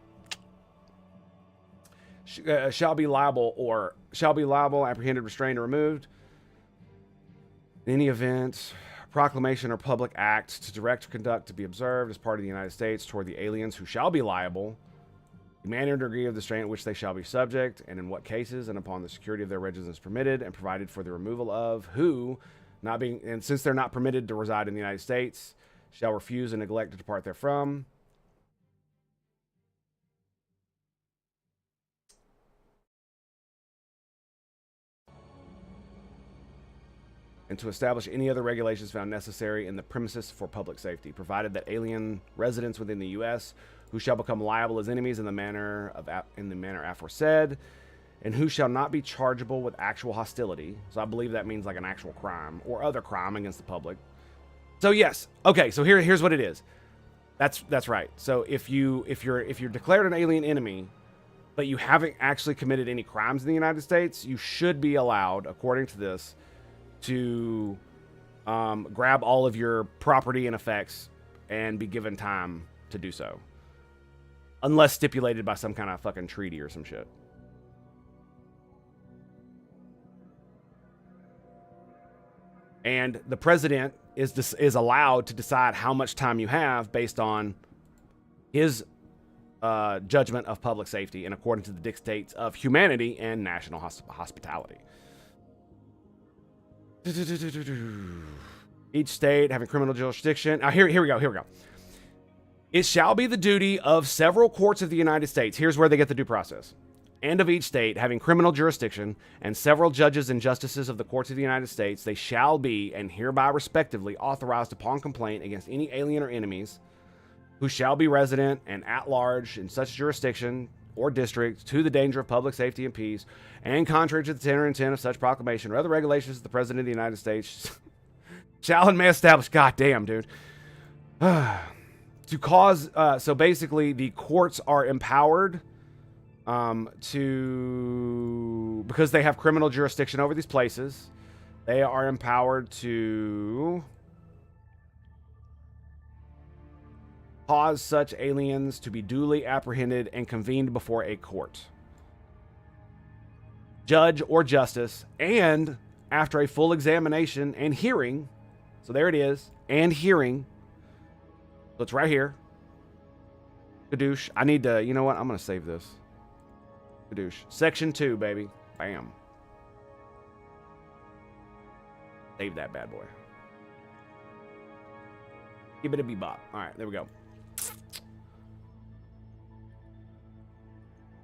shall be liable, apprehended, restrained, or removed in any event, proclamation or public act to direct or conduct to be observed as part of the United States toward the aliens who shall be liable, the manner and degree of the strain at which they shall be subject, and in what cases, and upon the security of their residence permitted, and provided for the removal of who, not being, and since they're not permitted to reside in the United States, shall refuse and neglect to depart therefrom. And to establish any other regulations found necessary in the premises for public safety, provided that alien residents within the U.S. who shall become liable as enemies in the manner aforesaid, and who shall not be chargeable with actual hostility. So I believe that means like an actual crime or other crime against the public. So yes, okay. So here's what it is. That's right. So if you're declared an alien enemy, but you haven't actually committed any crimes in the United States, you should be allowed, according to this, to grab all of your property and effects and be given time to do so. Unless stipulated by some kind of fucking treaty or some shit. And the president is allowed to decide how much time you have based on his judgment of public safety and according to the dictates of humanity and national hospitality. Each state having criminal jurisdiction. Here we go. It shall be the duty of several courts of the United States. Here's where they get the due process. And of each state having criminal jurisdiction, and several judges and justices of the courts of the United States, they shall be, and hereby respectively, authorized upon complaint against any alien or enemies who shall be resident and at large in such jurisdiction or district to the danger of public safety and peace, and contrary to the tenor and intent of such proclamation or other regulations of the President of the United States, shall and may establish. God damn, dude. To cause, so basically the courts are empowered because they have criminal jurisdiction over these places, they are empowered to cause such aliens to be duly apprehended and convened before a court, judge, or justice, and after a full examination and hearing, so there it is, and hearing. So it's right here. Kadoosh. I need to, you know what? I'm going to save this. Kadoosh. Section 2, baby. Bam. Save that bad boy. Give it a bebop. All right, there we go.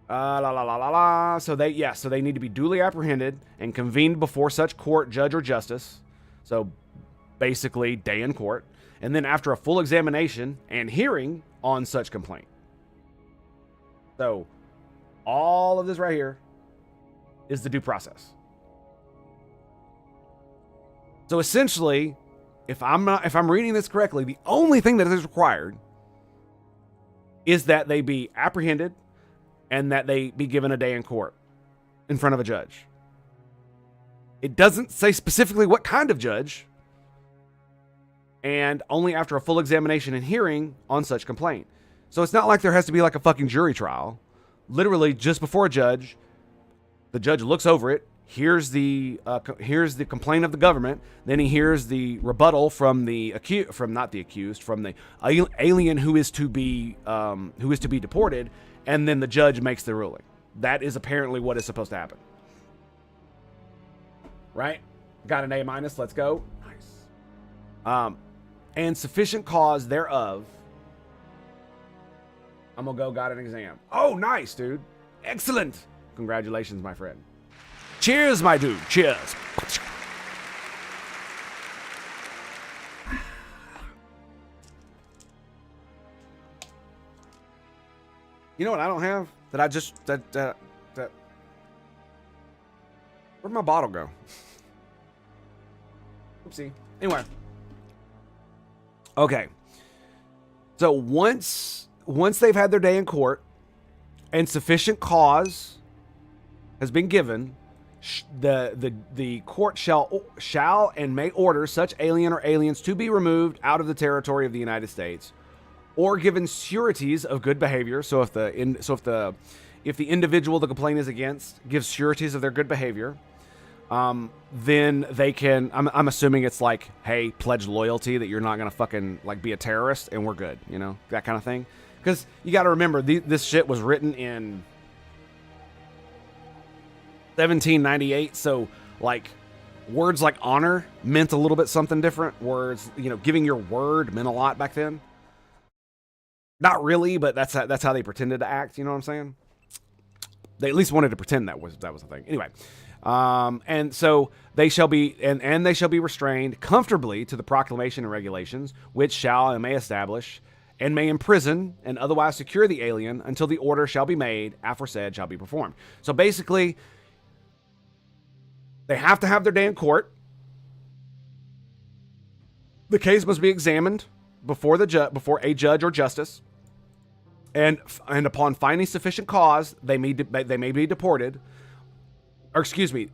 So they need to be duly apprehended and convened before such court, judge, or justice. So basically day in court, and then after a full examination and hearing on such complaint. So all of this right here is the due process. So essentially, if I'm reading this correctly, the only thing that is required is that they be apprehended and that they be given a day in court in front of a judge. It doesn't say specifically what kind of judge, and only after a full examination and hearing on such complaint. So it's not like there has to be like a fucking jury trial. Literally, just before a judge, the judge looks over it, here's the complaint of the government, then he hears the rebuttal from the from the alien who is to be deported, and then the judge makes the ruling. That is apparently what is supposed to happen. Right? Got an A-. Let's go. Nice. And sufficient cause thereof. I'm gonna go. Got an exam. Oh, nice, dude. Excellent. Congratulations, my friend. Cheers, my dude. Cheers. You know what I don't have? Where'd my bottle go? Oopsie. Anyway. Okay. So once they've had their day in court and sufficient cause has been given, the court shall and may order such alien or aliens to be removed out of the territory of the United States, or given sureties of good behavior. So if the individual the complaint is against gives sureties of their good behavior, then they can. I'm assuming it's like, hey, pledge loyalty that you're not gonna fucking like be a terrorist, and we're good. You know, that kind of thing. Because you got to remember, this shit was written in 1798, so like words like honor meant a little bit something different. Words, you know, giving your word meant a lot back then. Not really, but that's how they pretended to act. You know what I'm saying? They at least wanted to pretend that was the thing. Anyway, and so they shall be and they shall be restrained comfortably to the proclamation and regulations, which shall and may establish and may imprison and otherwise secure the alien until the order shall be made, aforesaid shall be performed. So basically, they have to have their day in court. The case must be examined before a judge or justice, and upon finding sufficient cause, they may be deported. Or excuse me,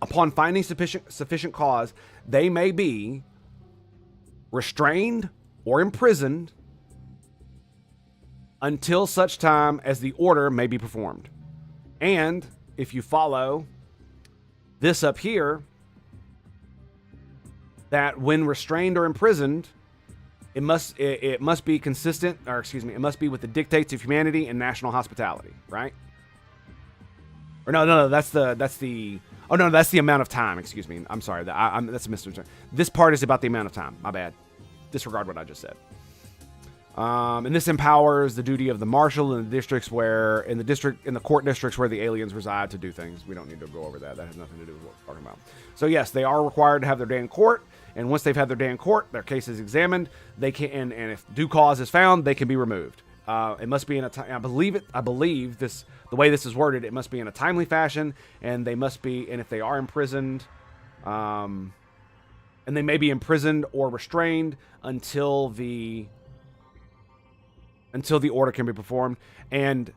upon finding sufficient cause, they may be restrained or imprisoned until such time as the order may be performed. And if you follow this up here, that when restrained or imprisoned, it must be consistent, or excuse me, it must be with the dictates of humanity and national hospitality, right? Or no, that's the amount of time. Excuse me, I'm sorry, that's a misunderstanding. This part is about the amount of time. My bad. Disregard what I just said. And this empowers the duty of the marshal in the court districts where the aliens reside to do things. We don't need to go over that. That has nothing to do with what we're talking about. So yes, they are required to have their day in court, and once they've had their day in court, their case is examined. They can, and if due cause is found, they can be removed. It must be in I believe this, the way this is worded, it must be in a timely fashion, and they must be, and if they are imprisoned, and they may be imprisoned or restrained until the order can be performed. And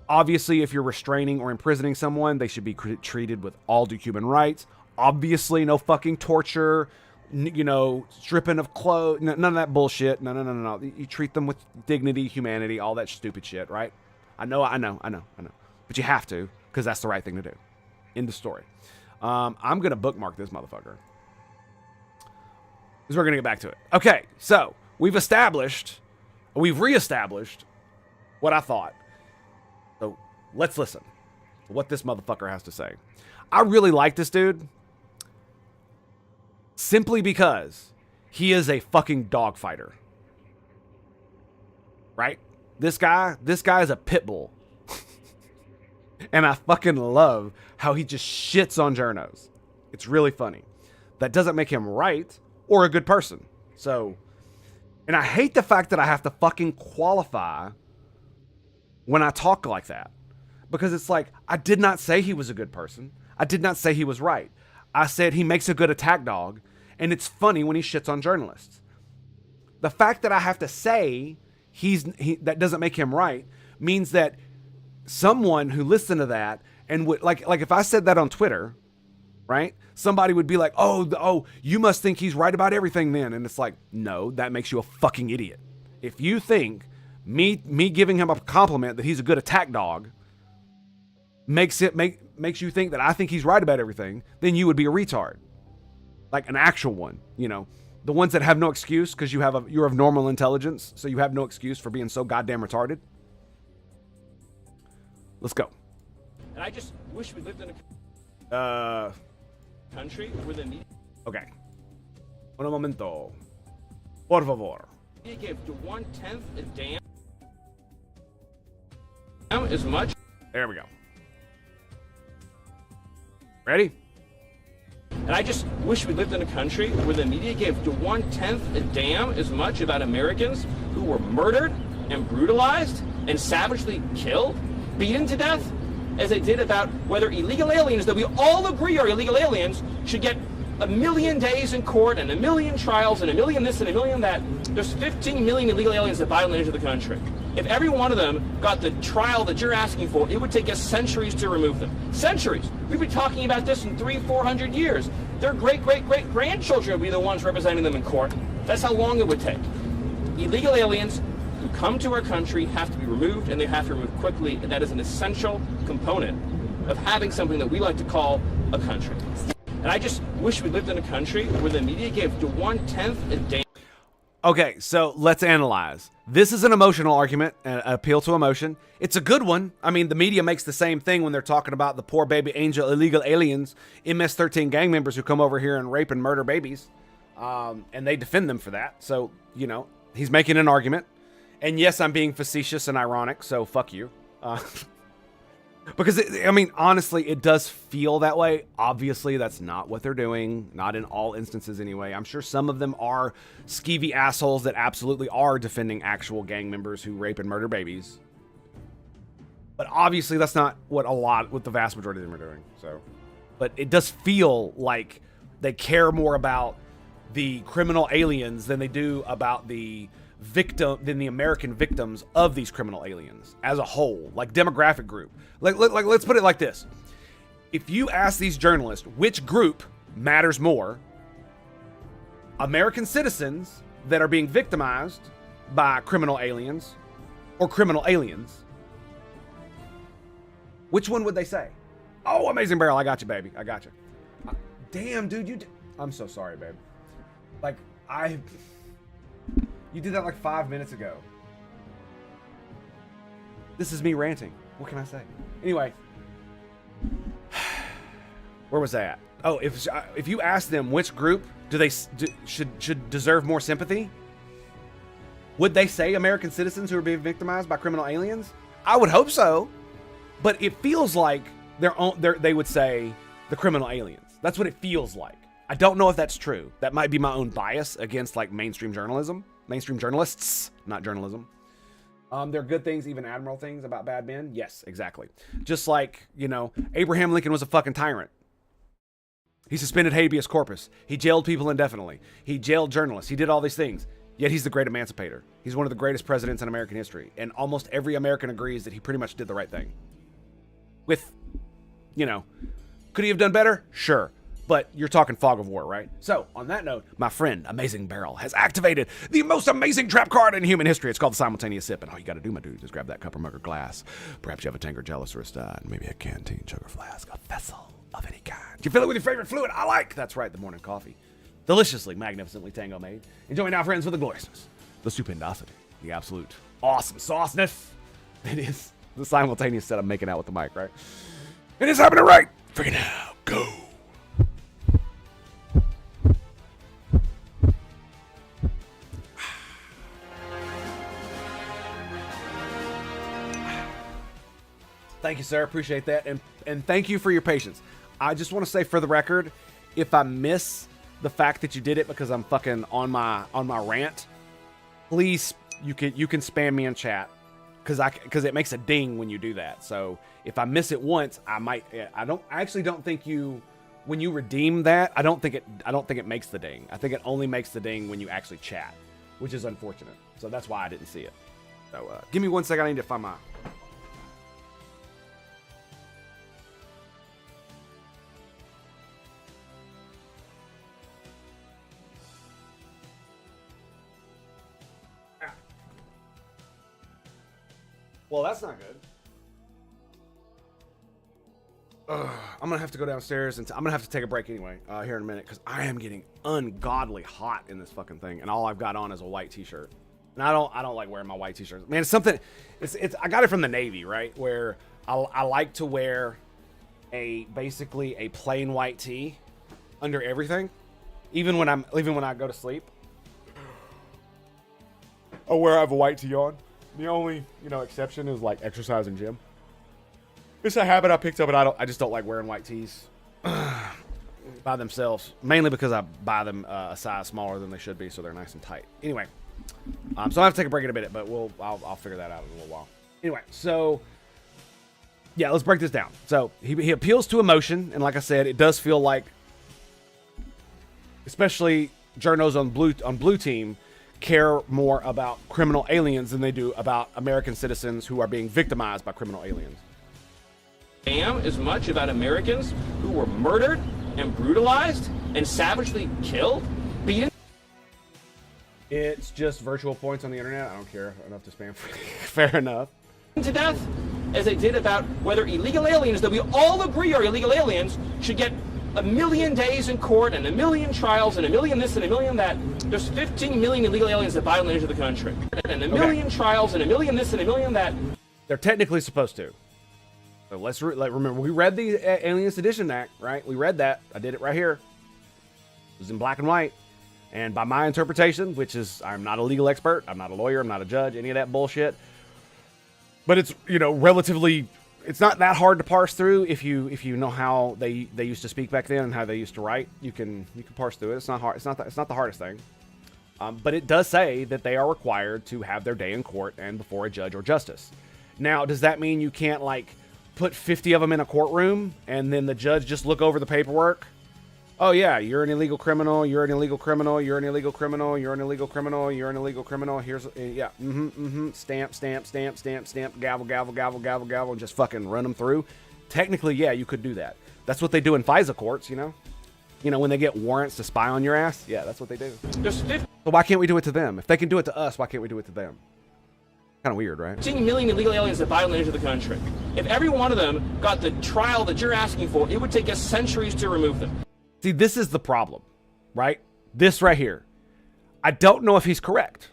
obviously, if you're restraining or imprisoning someone, they should be treated with all due human rights. Obviously, no fucking torture, stripping of clothes, none of that bullshit. No. You treat them with dignity, humanity, all that stupid shit, right? I know. But you have to, because that's the right thing to do. End of story. I'm going to bookmark this motherfucker, because we're going to get back to it. Okay, so we've reestablished what I thought. So let's listen to what this motherfucker has to say. I really like this dude simply because he is a fucking dog fighter. Right? This guy is a pit bull. And I fucking love how he just shits on journos. It's really funny. That doesn't make him right or a good person. So, and I hate the fact that I have to fucking qualify when I talk like that. Because it's like, I did not say he was a good person. I did not say he was right. I said he makes a good attack dog, and it's funny when he shits on journalists. The fact that I have to say that doesn't make him right means that someone who listened to that and would like if I said that on Twitter, right? Somebody would be like, "Oh, you must think he's right about everything then." And it's like, "No, that makes you a fucking idiot. If you think me giving him a compliment that he's a good attack dog makes you think that I think he's right about everything, then you would be a retard. Like an actual one, you know. The ones that have no excuse because you're of normal intelligence, so you have no excuse for being so goddamn retarded. Let's go. And I just wish we lived in a country where the media Okay. Un momento. Por favor. gave to 1/10 a damn as much. There we go. Ready? And I just wish we lived in a country where the media gave to 1/10 a damn as much about Americans who were murdered and brutalized and savagely killed, beaten to death, as they did about whether illegal aliens that we all agree are illegal aliens should get a million days in court and a million trials and a million this and a million that. There's 15 million illegal aliens that violently enter the country. If every one of them got the trial that you're asking for, it would take us centuries to remove them. Centuries. We'd be talking about this in 300-400 years. Their great-great-great-grandchildren would be the ones representing them in court. That's how long it would take. Illegal aliens who come to our country have to be removed, and they have to be removed quickly, and that is an essential component of having something that we like to call a country. And I just wish we lived in a country where the media gave to 1/10 a damn. Okay, so let's analyze. This is an emotional argument, an appeal to emotion. It's a good one. I mean, the media makes the same thing when they're talking about the poor baby angel illegal aliens, MS-13 gang members who come over here and rape and murder babies. And they defend them for that. So, you know, he's making an argument. And yes, I'm being facetious and ironic, so fuck you. Because, I mean, honestly, it does feel that way. Obviously, that's not what they're doing. Not in all instances, anyway. I'm sure some of them are skeevy assholes that absolutely are defending actual gang members who rape and murder babies. But obviously, that's not what the vast majority of them are doing. So, but it does feel like they care more about the criminal aliens than they do about the American victims of these criminal aliens as a whole, like demographic group. Like let's put it like this. If you ask these journalists which group matters more, American citizens that are being victimized by criminal aliens or criminal aliens, which one would they say? Oh, Amazing Barrel, I got you, baby. I got you. Damn, dude, I'm so sorry, babe. Like, you did that like 5 minutes ago. This is me ranting. What can I say? Anyway, where was I at? Oh, if you ask them which group should deserve more sympathy, would they say American citizens who are being victimized by criminal aliens? I would hope so, but it feels like they would say the criminal aliens. That's what it feels like. I don't know if that's true. That might be my own bias against like mainstream journalists, not journalism. There are good things, even admirable things about bad men. Yes, exactly. Just like, you know, Abraham Lincoln was a fucking tyrant. He suspended habeas corpus. He jailed people indefinitely. He jailed journalists. He did all these things. Yet he's the great emancipator. He's one of the greatest presidents in American history. And almost every American agrees that he pretty much did the right thing. With, you know, could he have done better? Sure. But you're talking fog of war, right? So, on that note, my friend, Amazing Barrel, has activated the most amazing trap card in human history. It's called the Simultaneous Sip. And all you got to do, my dude, is grab that cup or mug or glass. Perhaps you have a tankard, chalice, or a stein. Maybe a canteen, jug, or flask. A vessel of any kind. You fill it with your favorite fluid. I like. That's right, the morning coffee. Deliciously, magnificently Tango made. Enjoy now, friends, with the gloriousness, the stupendosity, the absolute awesome sauceness. It is the simultaneous set. I'm making out with the mic, right? It is happening right. Freaking out. Go. Thank you, sir. Appreciate that. And thank you for your patience. I just want to say for the record, if I miss the fact that you did it because I'm fucking on my rant, please, you can spam me in chat because it makes a ding when you do that. So if I miss it once, I actually don't think when you redeem that, I don't think it makes the ding. I think it only makes the ding when you actually chat, which is unfortunate. So that's why I didn't see it. So give me 1 second. I need to find my. Well, that's not good. I'm gonna have to go downstairs and I'm gonna have to take a break anyway here in a minute because I am getting ungodly hot in this fucking thing, and all I've got on is a white t-shirt. And I don't like wearing my white t-shirts. Man, it's something. It's I got it from the Navy, right? Where I like to wear basically a plain white tee under everything, even when I go to sleep. Oh, where I have a white tee on. The only, exception is like exercise and gym. It's a habit I picked up, and I just don't like wearing white tees by themselves. Mainly because I buy them a size smaller than they should be, so they're nice and tight. Anyway, so I have to take a break in a minute, but I'll figure that out in a little while. Anyway, so yeah, let's break this down. So he appeals to emotion, and like I said, it does feel like, especially journos on blue team, care more about criminal aliens than they do about American citizens who are being victimized by criminal aliens. Damn as much about Americans who were murdered and brutalized and savagely killed, beaten. It's just virtual points on the internet. I don't care enough to spam. Fair enough. To death, as they did about whether illegal aliens that we all agree are illegal aliens should get 1 million days in court and 1 million trials and 1 million this and 1 million that. There's 15 million illegal aliens that violently enter the country. And 1 million trials and 1 million this and 1 million that. They're technically supposed to. So let's remember, we read the Alien Sedition Act, right? We read that. I did it right here. It was in black and white. And by my interpretation, which is, I'm not a legal expert, I'm not a lawyer, I'm not a judge, any of that bullshit. But it's, relatively, it's not that hard to parse through if you know how they used to speak back then and how they used to write. You can parse through it. It's not hard. It's not the hardest thing. But it does say that they are required to have their day in court and before a judge or justice. Now, does that mean you can't put 50 of them in a courtroom and then the judge just look over the paperwork? Oh yeah, you're an illegal criminal. You're an illegal criminal. You're an illegal criminal. You're an illegal criminal. You're an illegal criminal. Here's yeah. Stamp, stamp, stamp, stamp, stamp. Gavel, gavel, gavel, gavel, gavel, and just fucking run them through. Technically, yeah, you could do that. That's what they do in FISA courts. When they get warrants to spy on your ass. Yeah, that's what they do. So why can't we do it to them? If they can do it to us, why can't we do it to them? Kind of weird, right? 15 million illegal aliens that violently enter the country. If every one of them got the trial that you're asking for, it would take us centuries to remove them. See, this is the problem, right? This right here. I don't know if he's correct,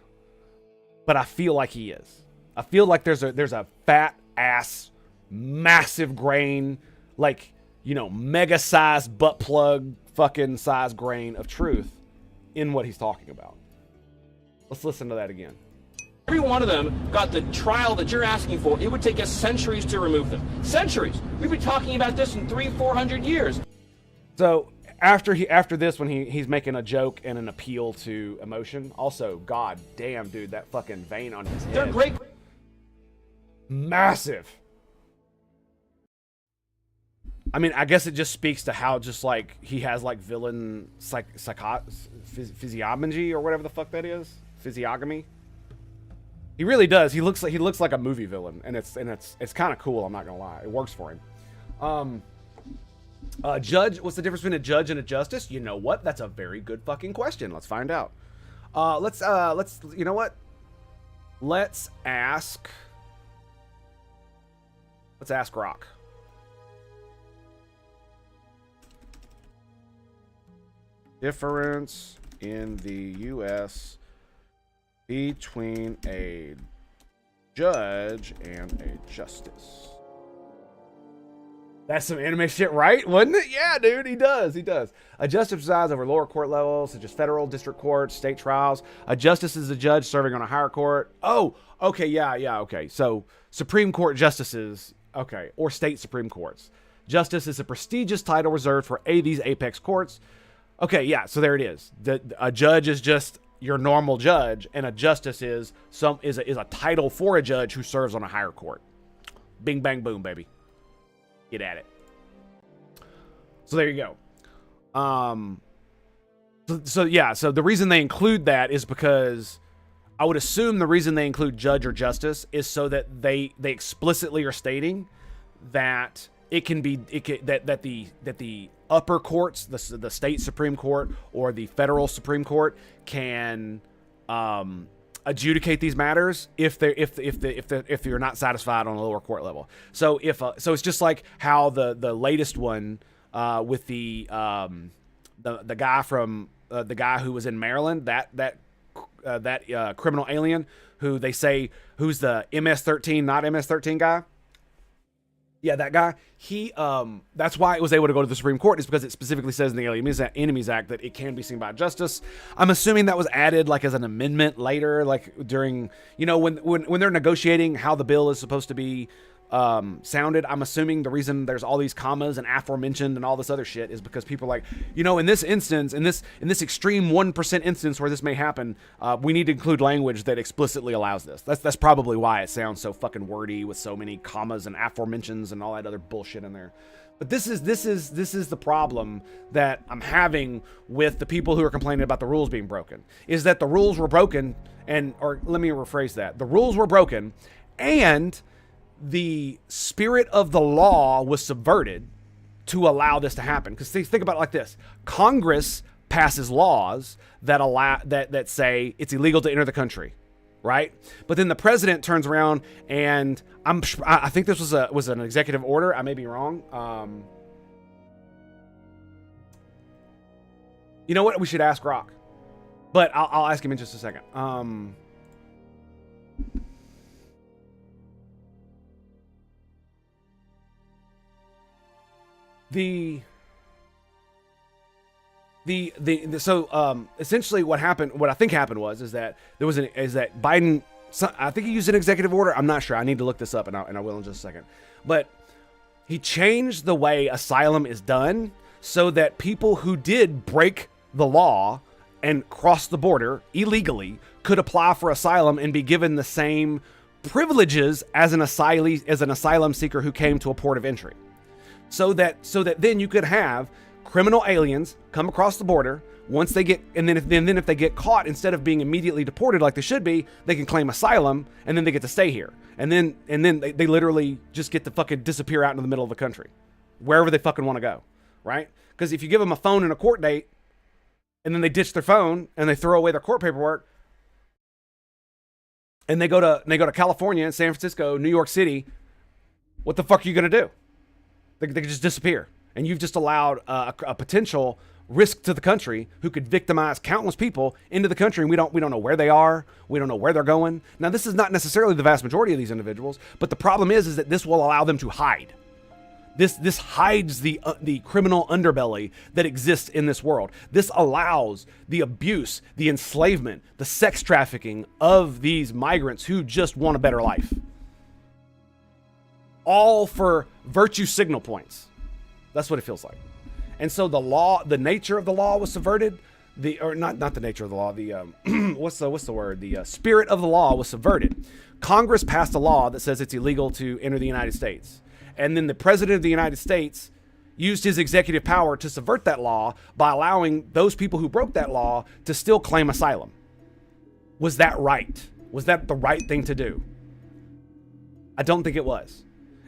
but I feel like he is. I feel like there's a fat ass, massive grain, mega sized butt plug fucking size grain of truth in what he's talking about. Let's listen to that again. Every one of them got the trial that you're asking for, it would take us centuries to remove them. Centuries. We've been talking about this in 300-400 years. So after this, when he's making a joke and an appeal to emotion, also, god damn, dude, that fucking vein on his head. They're great. Massive. I mean, I guess it just speaks to how just he has villain physiognomy or whatever the fuck that is. Physiognomy. He really does. He looks like a movie villain, and it's kind of cool. I'm not gonna lie, it works for him. Judge, what's the difference between a judge and a justice? You know what? That's a very good fucking question. Let's find out. Let's you know what? Let's ask Rock. Difference in the U.S. between a judge and a justice. That's some anime shit, right? Wasn't it? Yeah, dude, he does. A justice presides over lower court levels, such as federal, district courts, state trials. A justice is a judge serving on a higher court. Oh, okay, yeah, okay. So, Supreme Court justices, okay, or state Supreme Courts. Justice is a prestigious title reserved for these apex courts. Okay, yeah, so there it is. A judge is just your normal judge, and a justice is a title for a judge who serves on a higher court. Bing, bang, boom, baby. Get at it. So there you go. So the reason they include that is because I would assume the reason they include judge or justice is so that they explicitly are stating that that the upper courts, the state Supreme Court or the federal Supreme Court can adjudicate these matters if you're not satisfied on a lower court level. So it's just like how the latest one with the guy from the guy who was in Maryland, that criminal alien who they say who's the MS-13 not MS-13 guy. Yeah, that guy. He that's why it was able to go to the Supreme Court, is because it specifically says in the Alien Enemies Act that it can be seen by justice. I'm assuming that was added like as an amendment later, like during, you know, when they're negotiating how the bill is supposed to be sounded. I'm assuming the reason there's all these commas and aforementioned and all this other shit is because people are like, you know, in this instance, in this extreme 1% instance where this may happen, we need to include language that explicitly allows this. That's probably why it sounds so fucking wordy with so many commas and aforementions and all that other bullshit in there. But this is the problem that I'm having with the people who are complaining about the rules being broken, is that the rules were broken, or let me rephrase that. The rules were broken, and the spirit of the law was subverted to allow this to happen. Because think about it like this: Congress passes laws that allow that say it's illegal to enter the country, right? But then the president turns around and I think this was an executive order. I may be wrong. You know what? We should ask Rock, but I'll ask him in just a second. Essentially what I think happened is that Biden, I think he used an executive order. I'm not sure. I need to look this up, and I will in just a second. But he changed the way asylum is done so that people who did break the law and cross the border illegally could apply for asylum and be given the same privileges as an asylum seeker who came to a port of entry. So that then you could have criminal aliens come across the border once they get, and then if they get caught, instead of being immediately deported like they should be, they can claim asylum, and then they get to stay here, and then they literally just get to fucking disappear out into the middle of the country, wherever they fucking want to go, right? Because if you give them a phone and a court date, and then they ditch their phone and they throw away their court paperwork, and they go to California, San Francisco, New York City, what the fuck are you gonna do? They could just disappear. And you've just allowed a potential risk to the country who could victimize countless people into the country, and we don't know where they are. We don't know where they're going. Now, this is not necessarily the vast majority of these individuals, but the problem is that this will allow them to hide. This hides the criminal underbelly that exists in this world. This allows the abuse, the enslavement, the sex trafficking of these migrants who just want a better life. All for virtue signal points. That's what it feels like. And so the nature of the law was subverted. Not the nature of the law. What's the word? The spirit of the law was subverted. Congress passed a law that says it's illegal to enter the United States. And then the president of the United States used his executive power to subvert that law by allowing those people who broke that law to still claim asylum. Was that right? Was that the right thing to do? I don't think it was.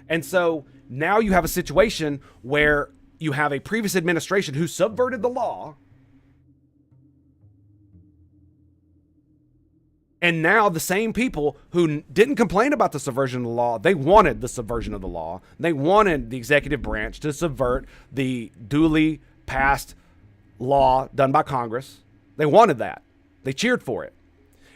And so now you have a situation where you have a previous administration who subverted the law. And now the same people who didn't complain about the subversion of the law, they wanted the subversion of the law. They wanted the executive branch to subvert the duly passed law done by Congress. They wanted that. They cheered for it.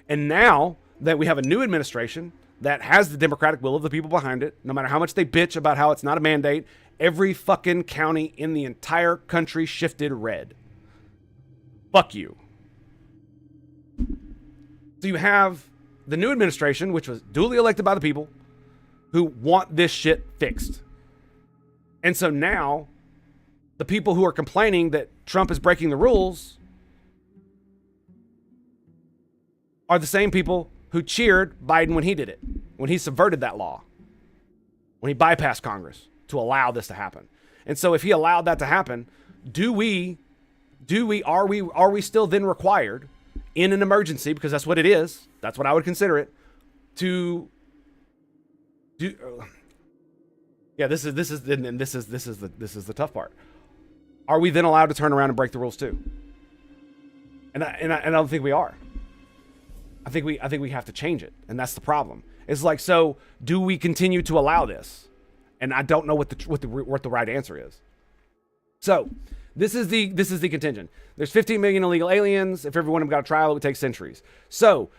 And now that we have a new administration that has the democratic will of the people behind it, no matter how much they bitch about how it's not a mandate, every fucking county in the entire country shifted red. Fuck you. So you have the new administration, which was duly elected by the people, who want this shit fixed. And so now the people who are complaining that Trump is breaking the rules are the same people who cheered Biden when he did it, when he subverted that law, when he bypassed Congress to allow this to happen. And so if he allowed that to happen, are we still then required in an emergency, because that's what it is, that's what I would consider it, to do this is the tough part. Are we then allowed to turn around and break the rules too? And I don't think we are. I think we have to change it, and that's the problem. It's like, so do we continue to allow this? And I don't know what the right answer is. So this is the contingent. There's 15 million illegal aliens. If every one of them got a trial, it would take centuries. So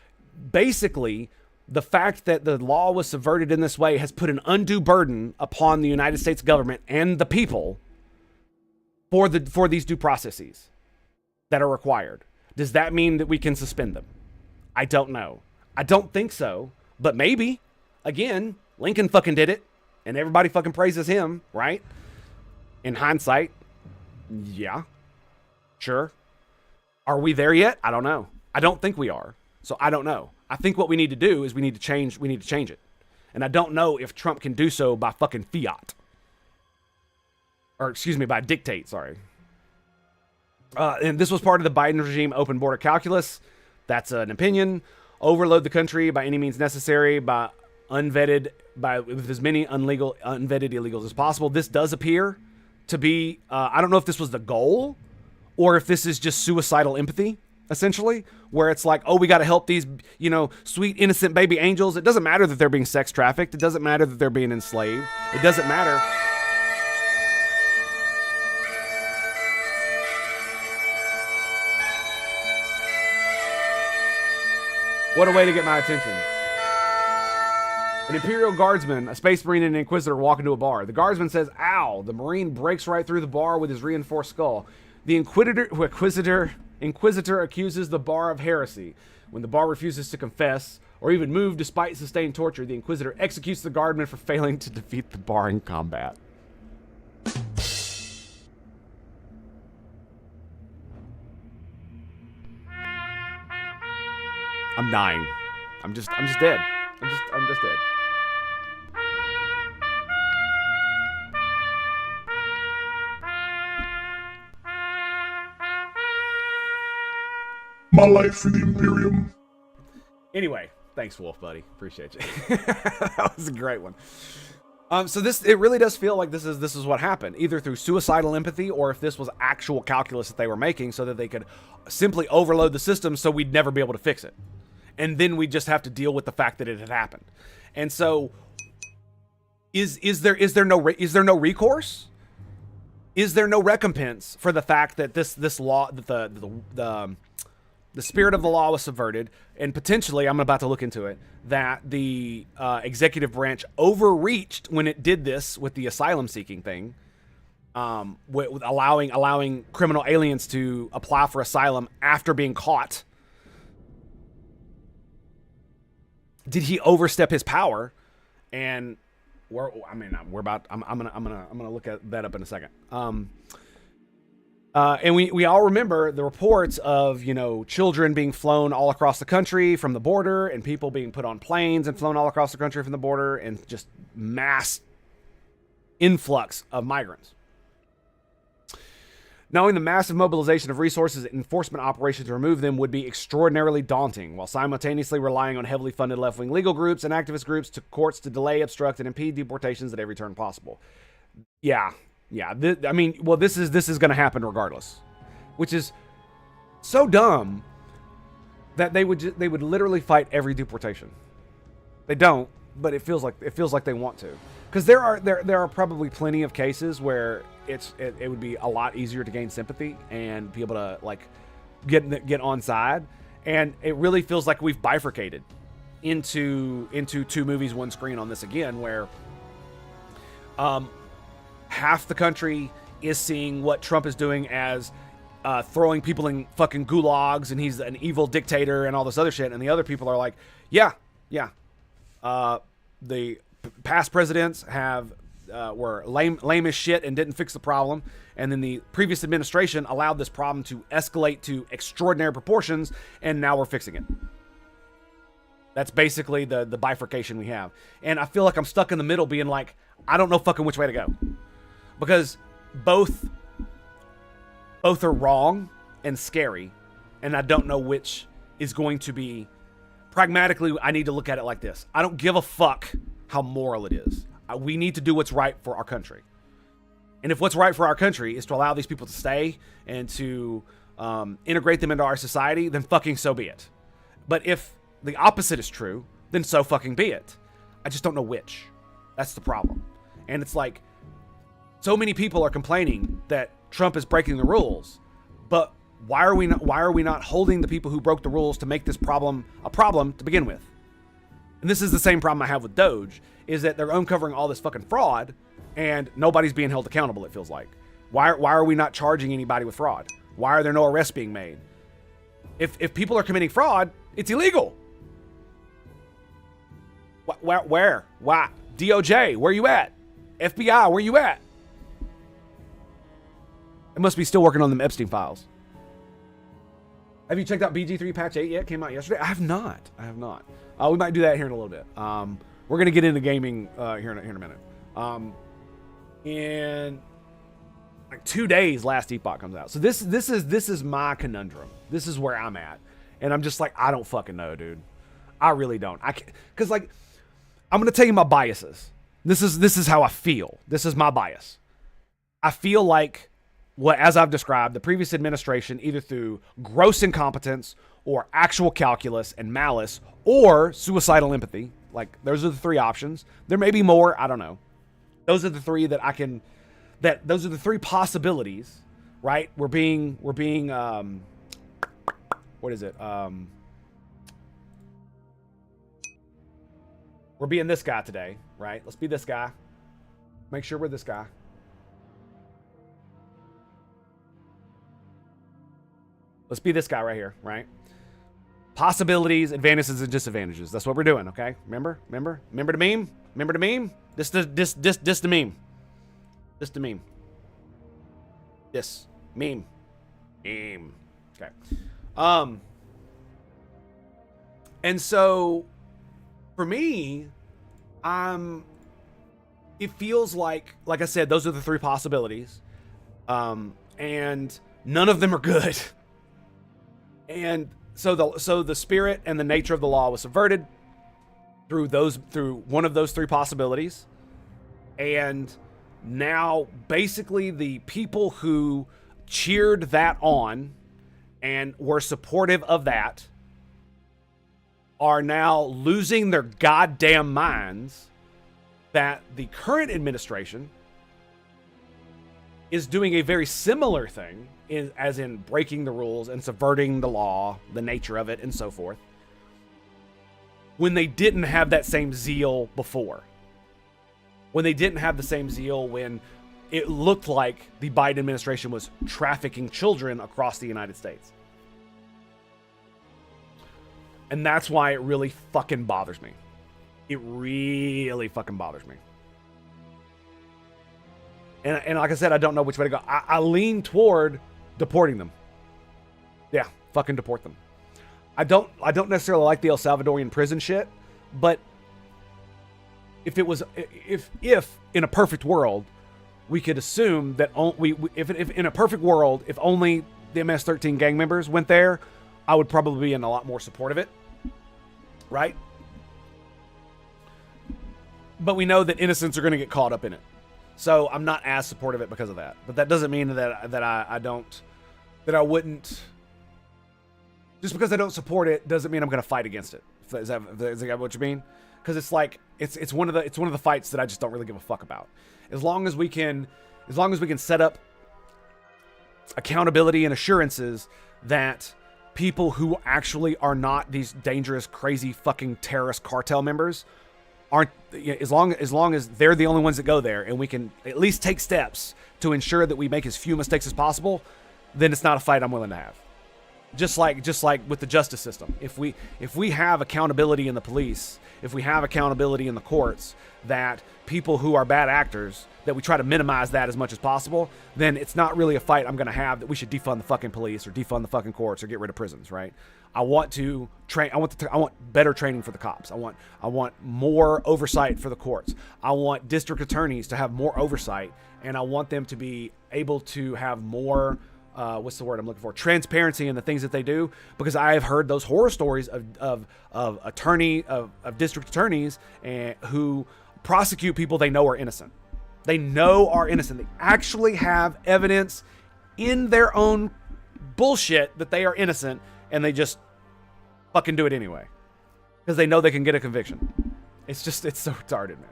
basically, the fact that the law was subverted in this way has put an undue burden upon the United States government and the people for these due processes that are required. Does that mean that we can suspend them? I don't know. I don't think so, but maybe. Again, Lincoln fucking did it, and everybody fucking praises him, right? In hindsight, yeah, sure. Are we there yet? I don't know. I don't think we are. So I don't know. I think what we need to do is we need to change it. And I don't know if Trump can do so by fucking fiat. Or excuse me, by dictate, sorry. And this was part of the Biden regime open border calculus. That's an opinion. Overload the country by any means necessary with as many unvetted illegals as possible. This does appear to be, I don't know if this was the goal or if this is just suicidal empathy, essentially, where it's like, oh, we got to help these, sweet, innocent baby angels. It doesn't matter that they're being sex trafficked. It doesn't matter that they're being enslaved. It doesn't matter. What a way to get my attention. An Imperial Guardsman, a Space Marine, and an Inquisitor walk into a bar. The Guardsman says, ow. The Marine breaks right through the bar with his reinforced skull. The Inquisitor accuses the bar of heresy. When the bar refuses to confess or even move despite sustained torture, the Inquisitor executes the Guardman for failing to defeat the bar in combat. I'm dying. I'm just dead. I'm just dead. My life for the Imperium. Anyway, thanks, Wolf, buddy. Appreciate you. That was a great one. So it really does feel like this is what happened, either through suicidal empathy or if this was actual calculus that they were making so that they could simply overload the system so we'd never be able to fix it. And then we just have to deal with the fact that it had happened. And so is there no recourse? Is there no recompense for the fact that this law, that the spirit of the law was subverted, and potentially, I'm about to look into it, that the executive branch overreached when it did this with the asylum seeking thing, with allowing criminal aliens to apply for asylum after being caught? Did he overstep his power? And I'm gonna look at that up in a second. And we all remember the reports of, children being flown all across the country from the border and people being put on planes and flown all across the country from the border and just mass influx of migrants. Knowing the massive mobilization of resources and enforcement operations to remove them would be extraordinarily daunting, while simultaneously relying on heavily funded left-wing legal groups and activist groups to courts to delay, obstruct, and impede deportations at every turn possible. Yeah. This is going to happen regardless, which is so dumb that they would literally fight every deportation. They don't, but it feels like they want to, because there are probably plenty of cases where it would be a lot easier to gain sympathy and be able to get on side, and it really feels like we've bifurcated into two movies, one screen on this again, where half the country is seeing what Trump is doing as throwing people in fucking gulags and he's an evil dictator and all this other shit, and the other people are like, the past presidents have were lame as shit and didn't fix the problem. And then the previous administration allowed this problem to escalate to extraordinary proportions, and now we're fixing it. That's basically the bifurcation we have. And I feel like I'm stuck in the middle being like, I don't know fucking which way to go. Because both are wrong and scary, and I don't know which is going to be. Pragmatically, I need to look at it like this. I don't give a fuck how moral it is. We need to do what's right for our country. And if what's right for our country is to allow these people to stay and to integrate them into our society, then fucking so be it. But if the opposite is true, then so fucking be it. I just don't know which. That's the problem. And it's like, so many people are complaining that Trump is breaking the rules, but why are we not holding the people who broke the rules to make this problem a problem to begin with? And this is the same problem I have with Doge, is that they're uncovering all this fucking fraud and nobody's being held accountable, it feels like. Why are we not charging anybody with fraud? Why are there no arrests being made? If people are committing fraud, it's illegal. Where? Why? DOJ, where you at? FBI, where you at? It must be still working on them Epstein files. Have you checked out BG3 patch 8 yet? Came out yesterday. I have not. We might do that here in a little bit. We're gonna get into gaming here in a minute. In like 2 days, Last Epoch comes out. So this is my conundrum. This is where I'm at, and I'm just like, I don't fucking know, dude. I really don't. Because like, I'm gonna tell you my biases. This is how I feel. This is my bias. I feel like, as I've described, the previous administration, either through gross incompetence or actual calculus and malice or suicidal empathy, like those are the three options. There may be more, I don't know. Those are the three those are the three possibilities, right? We're being what is it? We're being this guy today, right? Let's be this guy. Make sure we're this guy. Let's be this guy right here, right? Possibilities, advantages, and disadvantages. That's what we're doing, okay? Remember the meme? Remember the meme? This the meme. This the meme. This meme. Meme. Okay. And so for me, it feels like I said, those are the three possibilities. And none of them are good. And so the spirit and the nature of the law was subverted through one of those three possibilities. And now basically the people who cheered that on and were supportive of that are now losing their goddamn minds that the current administration is doing a very similar thing, as in breaking the rules and subverting the law, the nature of it, and so forth, when they didn't have that same zeal before. When they didn't have the same zeal when it looked like the Biden administration was trafficking children across the United States. And that's why it really fucking bothers me. It really fucking bothers me. And like I said, I don't know which way to go. I lean toward deporting them. Yeah, fucking deport them. I don't necessarily like the El Salvadorian prison shit, but if in a perfect world, we could assume that if in a perfect world, if only the MS-13 gang members went there, I would probably be in a lot more support of it, right? But we know that innocents are going to get caught up in it. So I'm not as supportive of it because of that. But that doesn't mean that I wouldn't. Just because I don't support it doesn't mean I'm going to fight against it. Is that what you mean? Because it's like it's one of the fights that I just don't really give a fuck about. As long as we can set up accountability and assurances that people who actually are not these dangerous, crazy, fucking terrorist cartel members aren't, as long as they're the only ones that go there, and we can at least take steps to ensure that we make as few mistakes as possible, then it's not a fight I'm willing to have. Just like with the justice system. If we have accountability in the police, if we have accountability in the courts, that people who are bad actors, that we try to minimize that as much as possible, then it's not really a fight I'm going to have that we should defund the fucking police or defund the fucking courts or get rid of prisons, right? I want to train. I want better training for the cops. I want more oversight for the courts. I want district attorneys to have more oversight, and I want them to be able to have more what's the word I'm looking for? Transparency in the things that they do, because I have heard those horror stories of district attorneys who prosecute people they know are innocent. They know are innocent. They actually have evidence in their own bullshit that they are innocent, and they just fucking do it anyway because they know they can get a conviction. It's so retarded, man.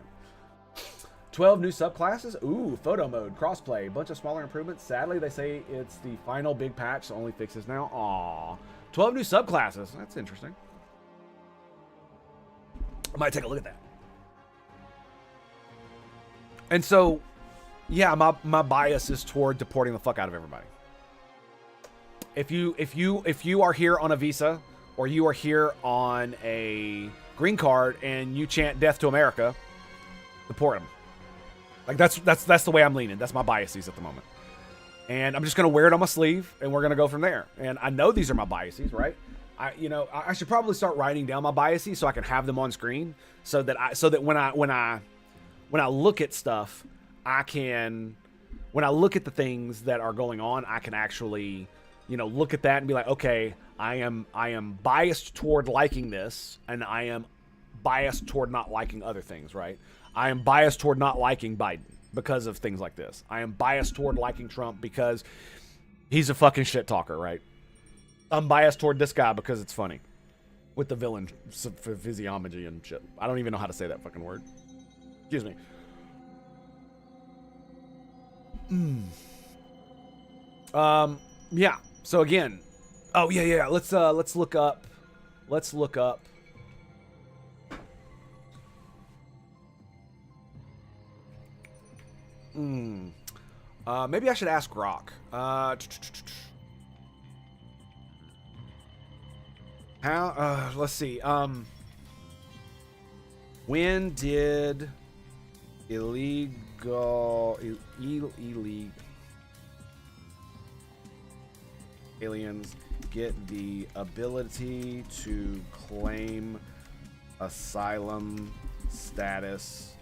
12 new subclasses. Ooh, photo mode, crossplay, bunch of smaller improvements. Sadly, they say it's the final big patch, so only fixes now. Aww. 12 new subclasses. That's interesting. I might take a look at that. And so, yeah, my bias is toward deporting the fuck out of everybody. If you are here on a visa or you are here on a green card and you chant "Death to America," deport them. Like that's the way I'm leaning. That's my biases at the moment. And I'm just gonna wear it on my sleeve, and we're gonna go from there. And I know these are my biases, right? I should probably start writing down my biases so I can have them on screen, so that when I look at stuff, when I look at the things that are going on, I can actually, look at that and be like, okay, I am biased toward liking this, and I am biased toward not liking other things, right? I am biased toward not liking Biden because of things like this. I am biased toward liking Trump because he's a fucking shit talker, right? I'm biased toward this guy because it's funny with the villain physiology and shit. I don't even know how to say that fucking word. Excuse me. Yeah. So again, oh yeah. Let's look up. Maybe I should ask Grok. Let's see. When did illegal aliens get the ability to claim asylum status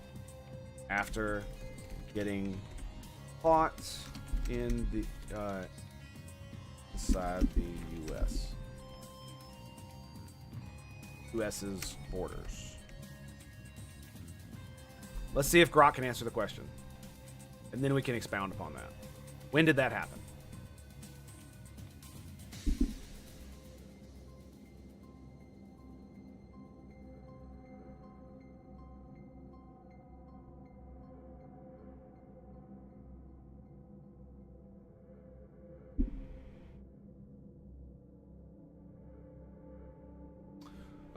after getting caught in the inside the U.S.'s borders? Let's see if Grok can answer the question, and then we can expound upon that. When did that happen?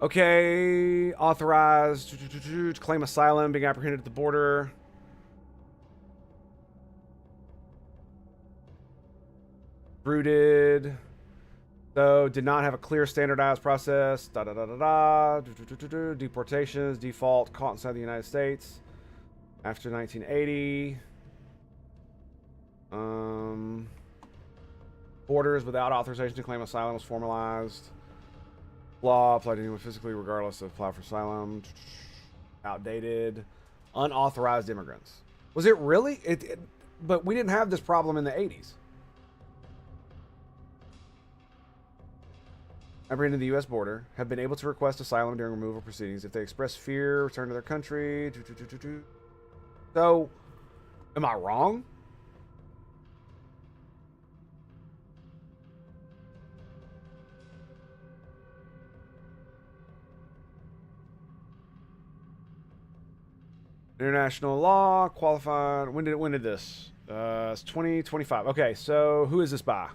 Okay, authorized to claim asylum, being apprehended at the border. Rooted. So, did not have a clear standardized process. Deportations, default, caught inside the United States. After 1980. Borders without authorization to claim asylum was formalized. Law applied to anyone physically, regardless of apply for asylum. Outdated. Unauthorized immigrants. Was it really? But we didn't have this problem in the 80s. Apprehended at the U.S. border, have been able to request asylum during removal proceedings if they express fear, return to their country. So, am I wrong? International law, qualified. When did this? It's 2025. Okay, so who is this by?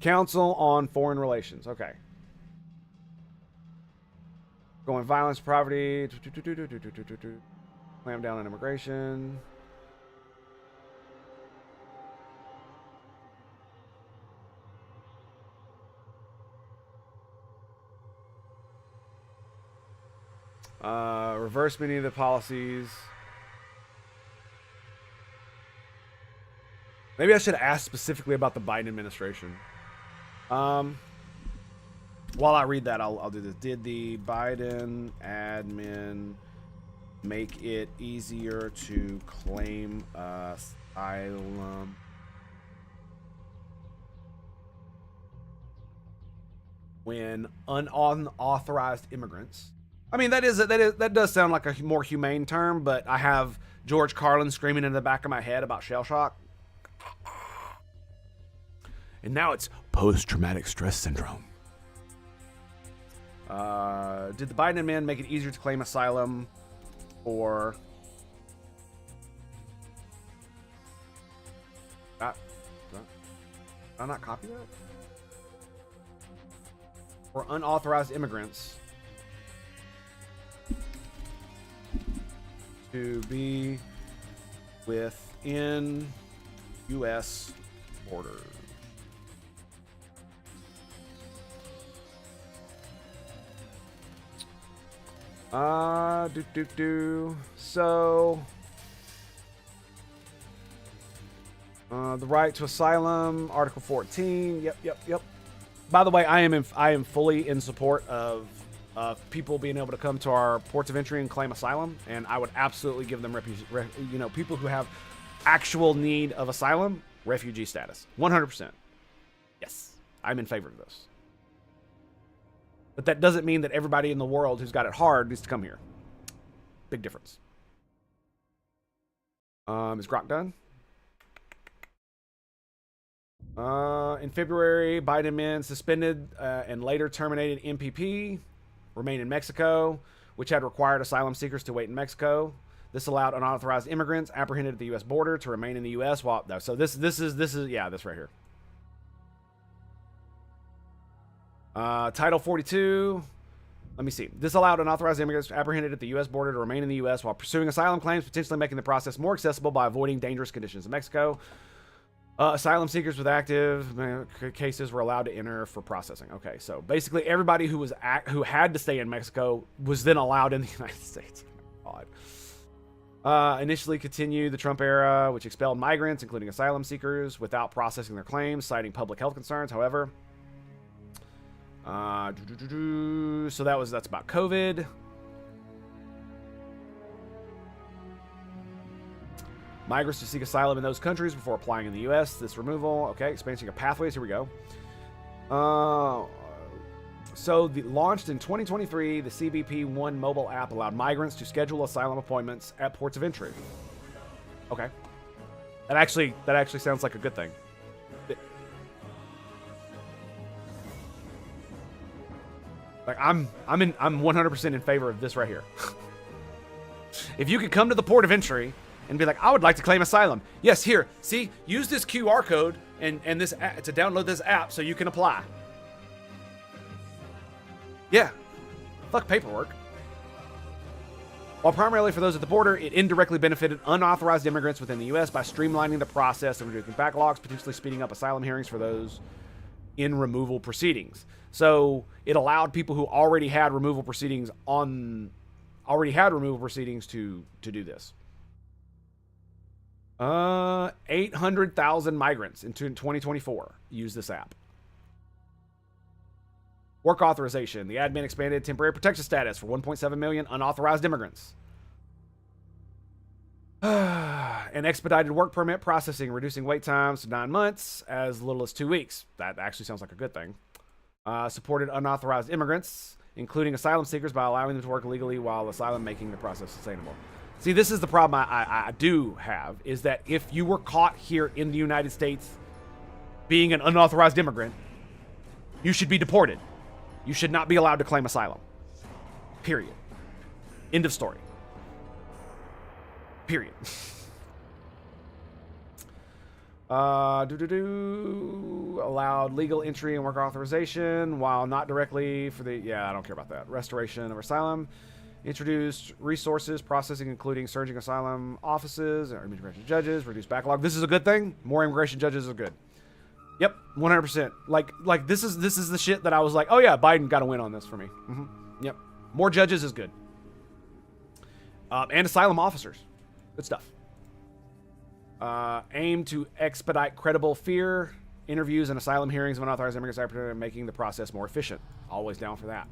Council on Foreign Relations. Okay. Going violence, poverty. Clamp down on immigration. Reverse many of the policies. Maybe I should ask specifically about the Biden administration. While I read that, I'll do this. Did the Biden admin make it easier to claim asylum when unauthorized immigrants? I mean, that does sound like a more humane term, but I have George Carlin screaming in the back of my head about shell shock. And now it's post-traumatic stress syndrome. Did the Biden admin make it easier to claim asylum for... Did I not copy that? For unauthorized immigrants to be within U.S. borders. So, the right to asylum, Article 14. Yep. By the way, I am fully in support of people being able to come to our ports of entry and claim asylum, and I would absolutely give them people who have actual need of asylum, refugee status. 100%. Yes, I'm in favor of this. But that doesn't mean that everybody in the world who's got it hard needs to come here. Big difference. Is Grok done? In February, Biden admin suspended and later terminated MPP, remain in Mexico, which had required asylum seekers to wait in Mexico. This allowed unauthorized immigrants apprehended at the U.S. border to remain in the U.S. while... So this is this right here. Title 42. Let me see. This allowed unauthorized immigrants apprehended at the U.S. border to remain in the U.S. while pursuing asylum claims, potentially making the process more accessible by avoiding dangerous conditions in Mexico. Asylum seekers with active cases were allowed to enter for processing. Okay, so basically everybody who had to stay in Mexico was then allowed in the United States. Odd. Initially continued the Trump era, which expelled migrants, including asylum seekers, without processing their claims, citing public health concerns. However, so that's about COVID. Migrants to seek asylum in those countries before applying in the U.S. This removal, okay, expansion of pathways. Here we go. Launched in 2023, the CBP One mobile app allowed migrants to schedule asylum appointments at ports of entry. Okay, that actually sounds like a good thing. Like I'm 100% in favor of this right here. If you could come to the port of entry and be like, I would like to claim asylum. Yes, here, see, use this QR code and this to download this app so you can apply. Yeah, fuck paperwork. While primarily for those at the border, it indirectly benefited unauthorized immigrants within the U.S. by streamlining the process and reducing backlogs, potentially speeding up asylum hearings for those in removal proceedings. So it allowed people who already had removal proceedings to do this. 800,000 migrants in 2024 use this app. Work authorization. The admin expanded temporary protection status for 1.7 million unauthorized immigrants. And expedited work permit processing, reducing wait times to 9 months as little as 2 weeks. That actually sounds like a good thing. Supported unauthorized immigrants, including asylum seekers, by allowing them to work legally while asylum making the process sustainable. See, this is the problem I do have, is that if you were caught here in the United States being an unauthorized immigrant, you should be deported. You should not be allowed to claim asylum. Period. End of story. Period. Allowed legal entry and work authorization while not directly for the... Yeah, I don't care about that. Restoration of asylum. Introduced resources, processing, including surging asylum offices, or immigration judges, reduced backlog. This is a good thing. More immigration judges are good. Yep, 100%. Like this is the shit that I was like, oh yeah, Biden got a win on this for me. Yep, more judges is good. And asylum officers. Good stuff. Aim to expedite credible fear interviews and asylum hearings of unauthorized immigrants, making the process more efficient. Always down for that.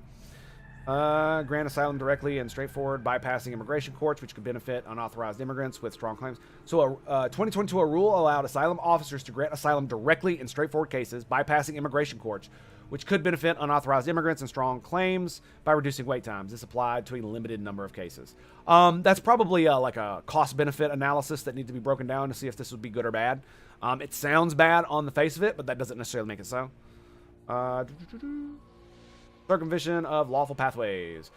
Grant asylum directly and straightforward, bypassing immigration courts, which could benefit unauthorized immigrants with strong claims. So, 2022, a rule allowed asylum officers to grant asylum directly in straightforward cases, bypassing immigration courts, which could benefit unauthorized immigrants and strong claims by reducing wait times. This applied to a limited number of cases. That's probably like a cost-benefit analysis that needs to be broken down to see if this would be good or bad. It sounds bad on the face of it, but that doesn't necessarily make it so. Circumvention of lawful pathways.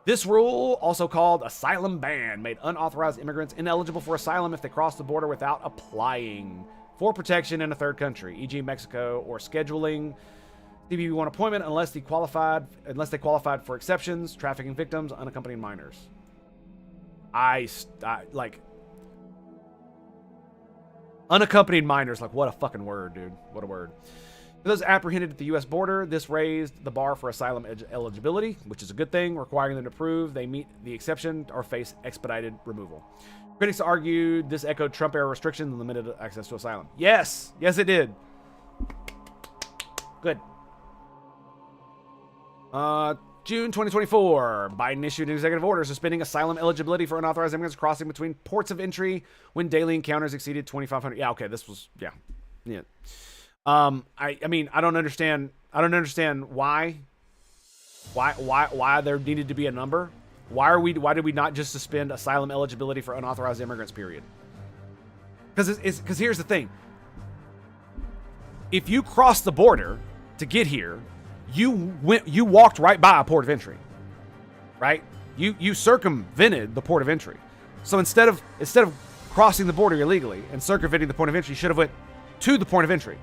This rule, also called asylum ban, made unauthorized immigrants ineligible for asylum if they cross the border without applying for protection in a third country, e.g. Mexico, or scheduling CBP1 appointment unless they qualified for exceptions, trafficking victims, unaccompanied minors. Like unaccompanied minors, like what a fucking word, dude. What a word. For those apprehended at the U.S. border, this raised the bar for asylum eligibility, which is a good thing, requiring them to prove they meet the exception or face expedited removal. Critics argued this echoed Trump-era restrictions and limited access to asylum. Yes! Yes, it did. Good. June 2024, Biden issued an executive order suspending asylum eligibility for unauthorized immigrants crossing between ports of entry when daily encounters exceeded 2,500. Yeah, okay, this was, yeah. I mean, I don't understand why there needed to be a number. Why did we not just suspend asylum eligibility for unauthorized immigrants, period? Because here's the thing. If you cross the border to get here, you walked right by a port of entry, right? You circumvented the port of entry. So instead of crossing the border illegally and circumventing the point of entry, you should have went to the point of entry.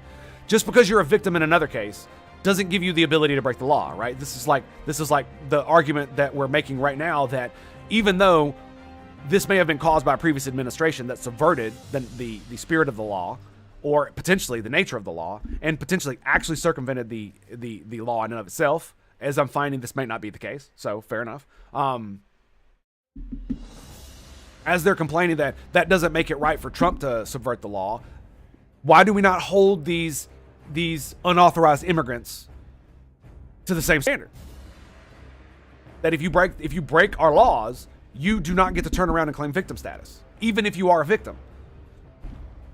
Just because you're a victim in another case doesn't give you the ability to break the law, right? This is like the argument that we're making right now, that even though this may have been caused by a previous administration that subverted the spirit of the law, or potentially the nature of the law, and potentially actually circumvented the law in and of itself, as I'm finding this might not be the case, so fair enough. As they're complaining that doesn't make it right for Trump to subvert the law, why do we not hold these unauthorized immigrants to the same standard? That if you break our laws, you do not get to turn around and claim victim status, even if you are a victim,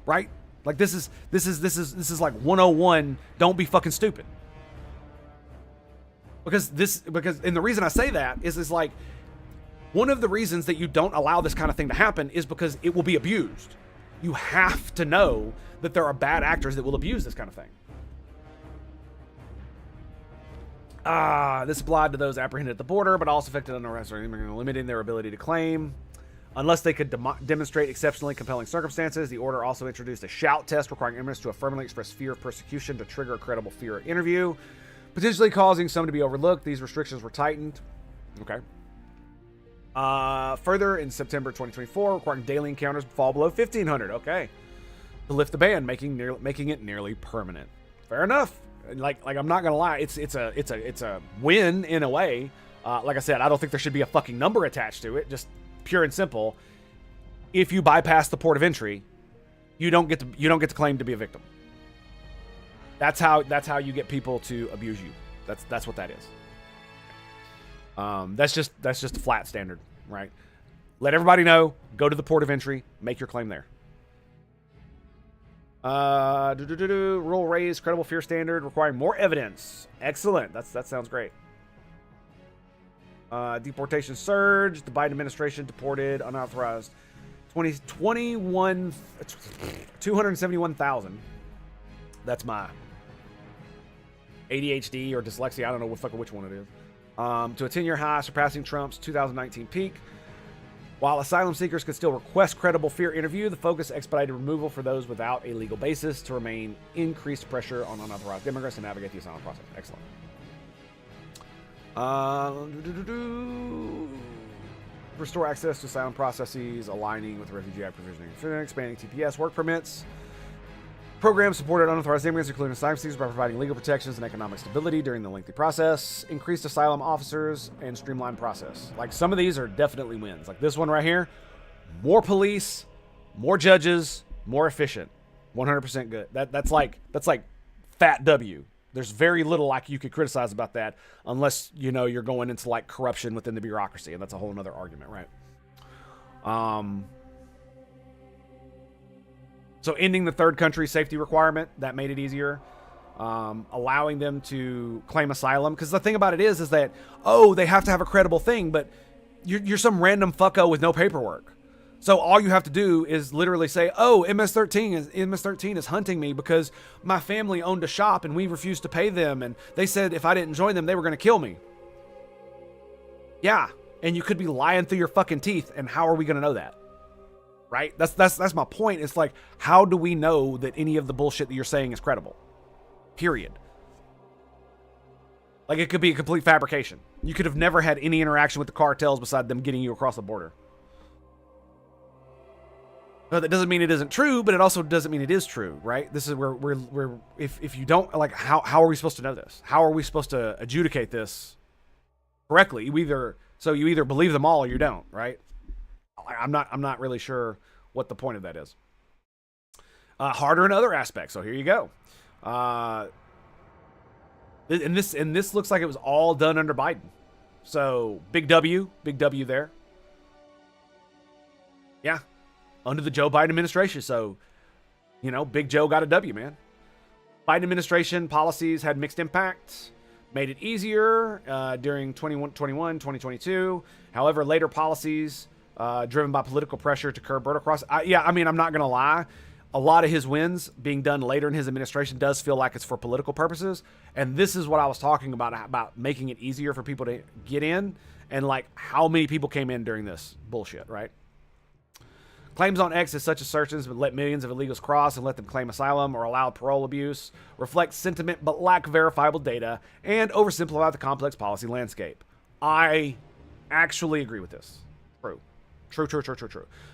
right? Like this is like 101. Don't be fucking stupid. Because and the reason I say that is like one of the reasons that you don't allow this kind of thing to happen is because it will be abused. You have to know that there are bad actors that will abuse this kind of thing. This applied to those apprehended at the border, but also affected unarrested immigrants, limiting their ability to claim. Unless they could demonstrate exceptionally compelling circumstances, the order also introduced a shout test requiring immigrants to affirmatively express fear of persecution to trigger a credible fear interview, potentially causing some to be overlooked. These restrictions were tightened. Okay. Further, in September 2024, requiring daily encounters fall below 1,500. Okay. To lift the ban, making it nearly permanent. Fair enough. Like I'm not gonna lie, it's a win in a way. Like I said, I don't think there should be a fucking number attached to it. Just pure and simple. If you bypass the port of entry, you don't get to claim to be a victim. That's how you get people to abuse you. That's what that is. That's just a flat standard, right? Let everybody know. Go to the port of entry. Make your claim there. Rule raised credible fear standard requiring more evidence. Excellent. That sounds great. Deportation surge. The Biden administration deported unauthorized 271,000. That's my ADHD or dyslexia. I don't know which one it is. To a 10-year high, surpassing Trump's 2019 peak. While asylum seekers could still request credible fear interview, the focus expedited removal for those without a legal basis to remain increased pressure on unauthorized immigrants to navigate the asylum process. Excellent. Restore access to asylum processes, aligning with the Refugee Act provisioning, expanding TPS work permits. Programs supported unauthorized immigrants, including asylum seekers, by providing legal protections and economic stability during the lengthy process, increased asylum officers, and streamlined process. Like, some of these are definitely wins. Like this one right here, more police, more judges, more efficient. 100% good. That's like fat W. There's very little like you could criticize about that, unless you know you're going into like corruption within the bureaucracy, and that's a whole nother argument, right? So ending the third country safety requirement, that made it easier. Allowing them to claim asylum, because the thing about it is that, oh, they have to have a credible thing, but you're some random fucko with no paperwork. So all you have to do is literally say, oh, MS-13 is hunting me because my family owned a shop and we refused to pay them, and they said if I didn't join them, they were going to kill me. Yeah, and you could be lying through your fucking teeth, and how are we going to know that? Right? That's my point. It's like, how do we know that any of the bullshit that you're saying is credible? Period. Like, it could be a complete fabrication. You could have never had any interaction with the cartels beside them getting you across the border. But that doesn't mean it isn't true, but it also doesn't mean it is true, right? This is where if you don't, like, how are we supposed to know this? How are we supposed to adjudicate this correctly? You either believe them all or you don't, right? I'm not really sure what the point of that is. Harder in other aspects. So here you go. And this looks like it was all done under Biden. So big W there. Yeah. Under the Joe Biden administration. So, you know, Big Joe got a W, man. Biden administration policies had mixed impact, made it easier during 2021, 2022. However, later policies driven by political pressure to curb border crossing. I'm not going to lie. A lot of his wins being done later in his administration does feel like it's for political purposes. And this is what I was talking about making it easier for people to get in, and like how many people came in during this bullshit, right? Claims on X as such assertions would let millions of illegals cross and let them claim asylum or allow parole abuse, reflect sentiment but lack verifiable data, and oversimplify the complex policy landscape. I actually agree with this. True.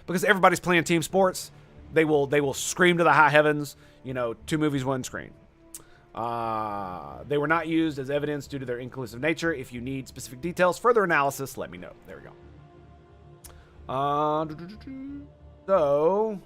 Because everybody's playing team sports. They will scream to the high heavens, 2 movies, 1 screen. They were not used as evidence due to their inconclusive nature. If you need specific details, further analysis, let me know. There we go. So,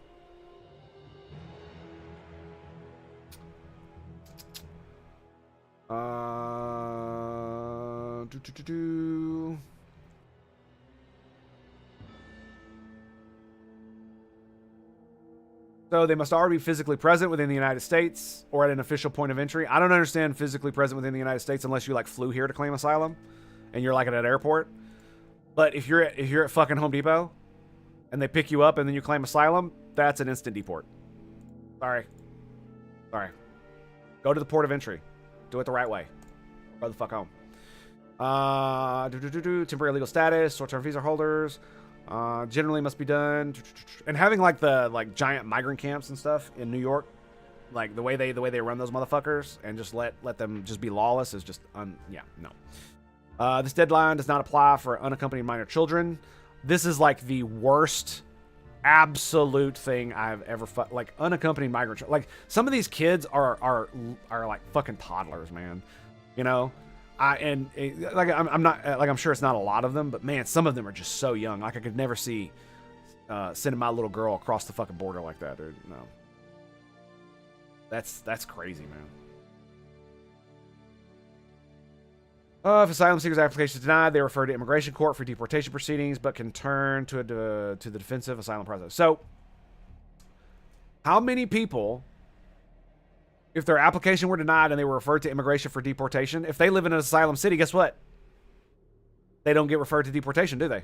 So they must already be physically present within the United States or at an official point of entry. I don't understand physically present within the United States unless you like flew here to claim asylum and you're like at an airport. But if you're at fucking Home Depot and they pick you up and then you claim asylum, that's an instant deport. Sorry. Go to the port of entry. Do it the right way. Go the fuck home. Temporary legal status, short-term visa holders. Generally must be done. And having like the giant migrant camps and stuff in New York, like the way they run those motherfuckers and just let them just be lawless is just no. This deadline does not apply for unaccompanied minor children. This is like the worst absolute thing I've ever like unaccompanied migrant. Like some of these kids are like fucking toddlers, man. I'm sure it's not a lot of them, but man, some of them are just so young. Like I could never see sending my little girl across the fucking border like that, dude. No. That's crazy, man. If asylum seekers' application is denied, they refer to immigration court for deportation proceedings, but can turn to the defensive asylum process. So, how many people, if their application were denied and they were referred to immigration for deportation, if they live in an asylum city, guess what? They don't get referred to deportation, do they?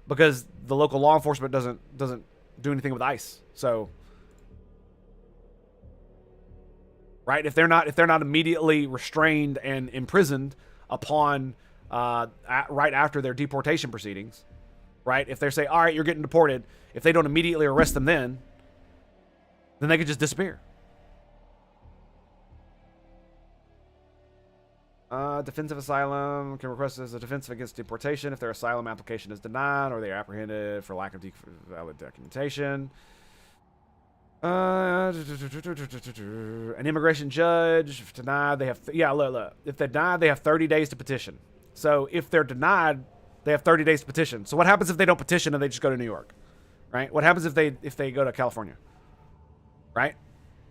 Because the local law enforcement doesn't do anything with ICE. So, right? If they're not immediately restrained and imprisoned upon right after their deportation proceedings, right? If they say, all right, you're getting deported, if they don't immediately arrest them then they could just disappear. Defensive asylum can request as a defense against deportation if their asylum application is denied or they are apprehended for lack of valid documentation. An immigration judge, if denied, they have, look. If they're denied, they have 30 days to petition. So if they're denied, they have 30 days to petition. So what happens if they don't petition and they just go to New York? Right? What happens if they go to California? Right?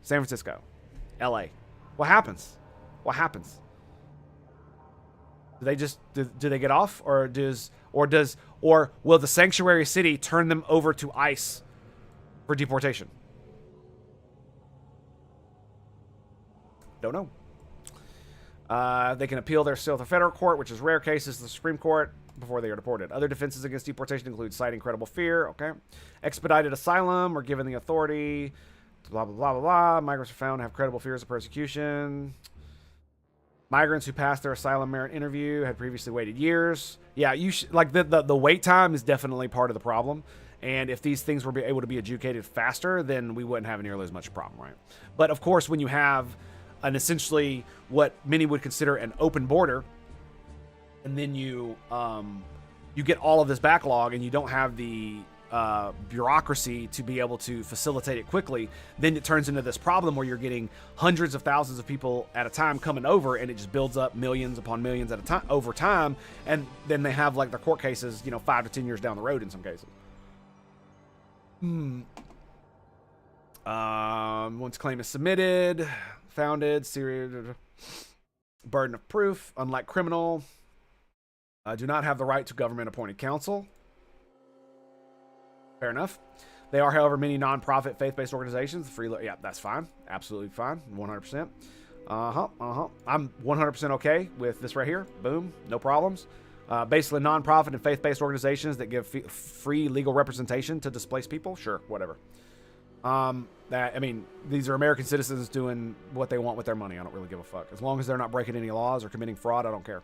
San Francisco, LA. What happens? What happens? Do they just do they get off, or will the sanctuary city turn them over to ICE for deportation? Don't know. They can appeal their sale to federal court, which is rare cases to the Supreme Court, before they are deported. Other defenses against deportation include citing credible fear. Okay. Expedited asylum or given the authority. Blah, blah, blah, blah, blah. Migrants are found to have credible fears of persecution. Migrants who passed their asylum merit interview had previously waited years. Yeah, the wait time is definitely part of the problem. And if these things were able to be adjudicated faster, then we wouldn't have nearly as much problem, right? But of course, when you have an essentially what many would consider an open border, and then you get all of this backlog, and you don't have the bureaucracy to be able to facilitate it quickly, then it turns into this problem where you're getting hundreds of thousands of people at a time coming over, and it just builds up millions upon millions at a time over time, and then they have like their court cases, 5 to 10 years down the road in some cases. Once claim is submitted, founded, serious burden of proof, unlike criminal, do not have the right to government-appointed counsel. Fair enough. They are, however, many non-profit faith-based organizations. Yeah, that's fine. Absolutely fine. 100%. I'm 100% okay with this right here. Boom. No problems. Basically, non-profit and faith-based organizations that give free legal representation to displaced people. Sure, whatever. These are American citizens doing what they want with their money. I don't really give a fuck. As long as they're not breaking any laws or committing fraud, I don't care.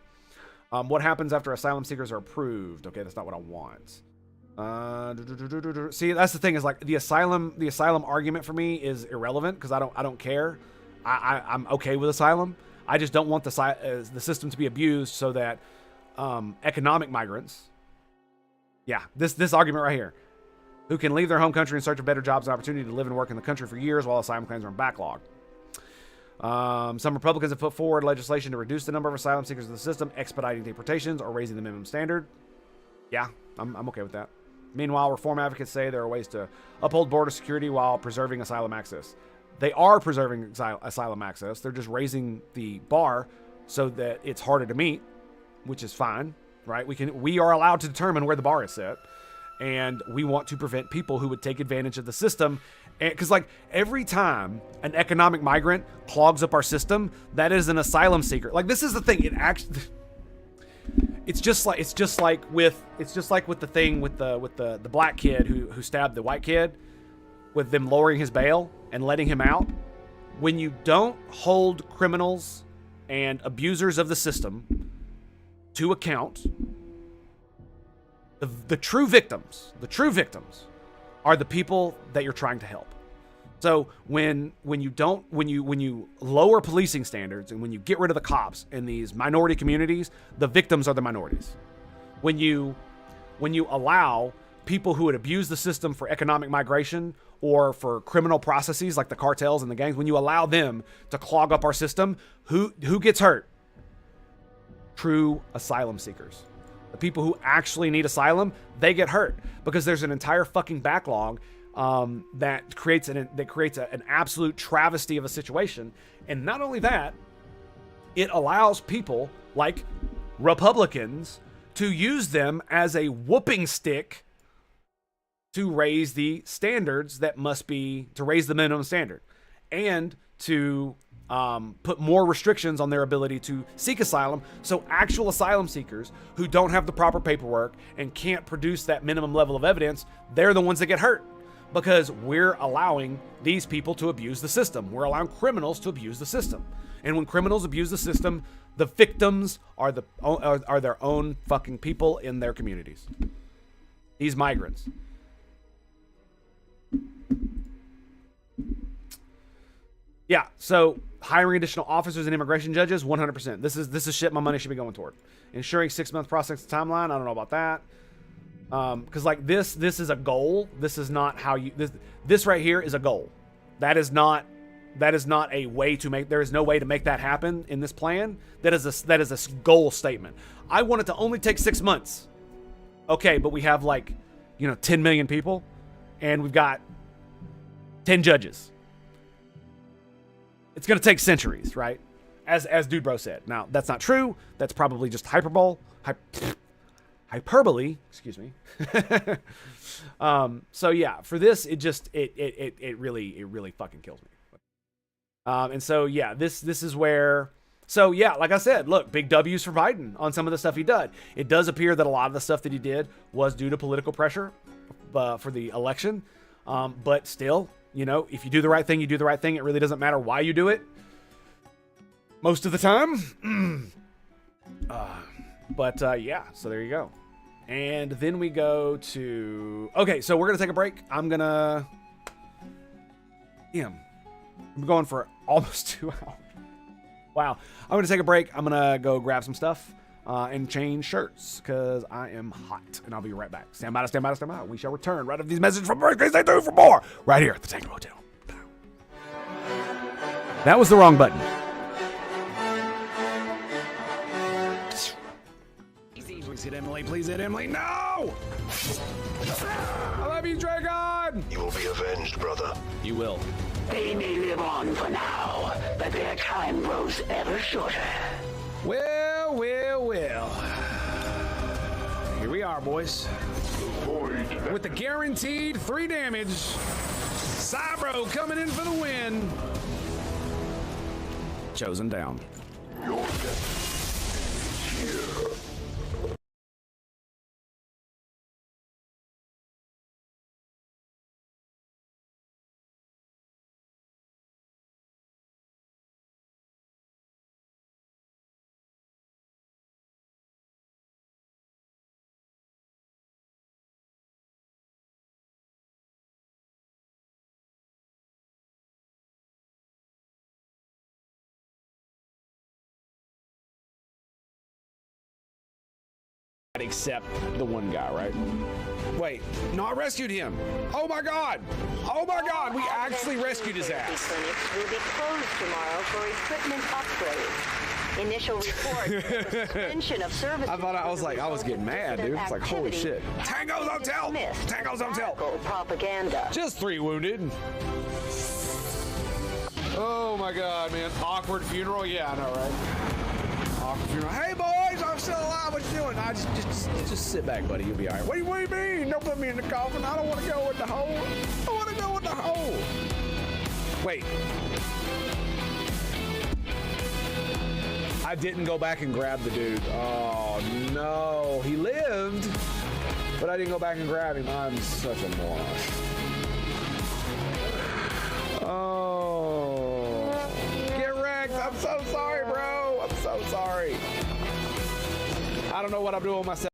What happens after asylum seekers are approved? Okay, that's not what I want. See, that's the thing, is like the asylum argument for me is irrelevant, because I don't care. I'm okay with asylum. I just don't want the system to be abused so that economic migrants, this argument right here, who can leave their home country in search of better jobs and opportunity to live and work in the country for years while asylum claims are in backlog. Some Republicans have put forward legislation to reduce the number of asylum seekers in the system, expediting deportations or raising the minimum standard. Yeah, I'm okay with that. Meanwhile, reform advocates say there are ways to uphold border security while preserving asylum access. They are preserving asylum access. They're just raising the bar so that it's harder to meet, which is fine, right? We are allowed to determine where the bar is set, and we want to prevent people who would take advantage of the system. Because like every time an economic migrant clogs up our system, that is an asylum seeker. Like, this is the thing. It's just like with the thing with the black kid who stabbed the white kid, with them lowering his bail and letting him out. When you don't hold criminals and abusers of the system to account, the true victims are the people that you're trying to help. So when you lower policing standards, and when you get rid of the cops in these minority communities, the victims are the minorities. When you allow people who would abuse the system for economic migration or for criminal processes like the cartels and the gangs, when you allow them to clog up our system, who gets hurt? True asylum seekers. The people who actually need asylum, they get hurt because there's an entire fucking backlog that creates an absolute travesty of a situation. And not only that, it allows people like Republicans to use them as a whooping stick to raise the standards that must be, to raise the minimum standard, and to put more restrictions on their ability to seek asylum. So actual asylum seekers who don't have the proper paperwork and can't produce that minimum level of evidence, they're the ones that get hurt, because we're allowing these people to abuse the system. We're allowing criminals to abuse the system. And when criminals abuse the system, the victims are their own fucking people in their communities. These migrants. Yeah, so hiring additional officers and immigration judges, 100%. This is shit my money should be going toward. Ensuring 6-month processing timeline, I don't know about that. Because like this is a goal. This is not how you, this right here is a goal. That is not a way to make. There is no way to make that happen in this plan. That is a goal statement. I want it to only take 6 months. Okay, but we have 10 million people, and we've got 10 judges. It's gonna take centuries, right? As Dude Bro said. Now that's not true. That's probably just hyperbole. Hyperbole. Excuse me. So yeah, for this, it really fucking kills me. And so yeah, this is where. So yeah, like I said, look, big W's for Biden on some of the stuff he did. It does appear that a lot of the stuff that he did was due to political pressure for the election. But still, if you do the right thing, you do the right thing. It really doesn't matter why you do it. Most of the time. Yeah, so there you go. And then we go to... Okay, so we're going to take a break. I'm going going for almost 2 hours. Wow. I'm going to take a break. I'm going to go grab some stuff and change shirts because I am hot. And I'll be right back. Stand by, stand by, stand by. We shall return right after these messages from birthdays they do for more. Right here at the Tango Hotel. That was the wrong button. Please hit Emily. Please hit Emily. No! I love you, Dragon! You will be avenged, brother. You will. They may live on for now, but their time grows ever shorter. Well. Here we are, boys. With the guaranteed 3 damage. Cybro coming in for the win. Chosen down. Your death is here. Except the one guy, right? Wait, no, I rescued him. Oh my god! Oh my god, we actually rescued his ass. Clinics will be closed tomorrow for equipment upgrades. Initial report suspension of services. I was getting mad, dude. It's like, holy shit. Tango's Hotel! Tango's Hotel! Propaganda. Just 3 wounded. Oh my god, man. Awkward funeral? Yeah, I know, right? Awkward funeral. Hey boys, I'm still alive. What you doing? I just sit back, buddy. You'll be alright. What do you mean? Don't put me in the coffin. I don't want to go in the hole. I want to go in the hole. Wait. I didn't go back and grab the dude. Oh no. He lived, but I didn't go back and grab him. I'm such a moron. Oh. Get wrecked. I'm so sorry, bro. I'm so sorry. I don't know what I'm doing with myself.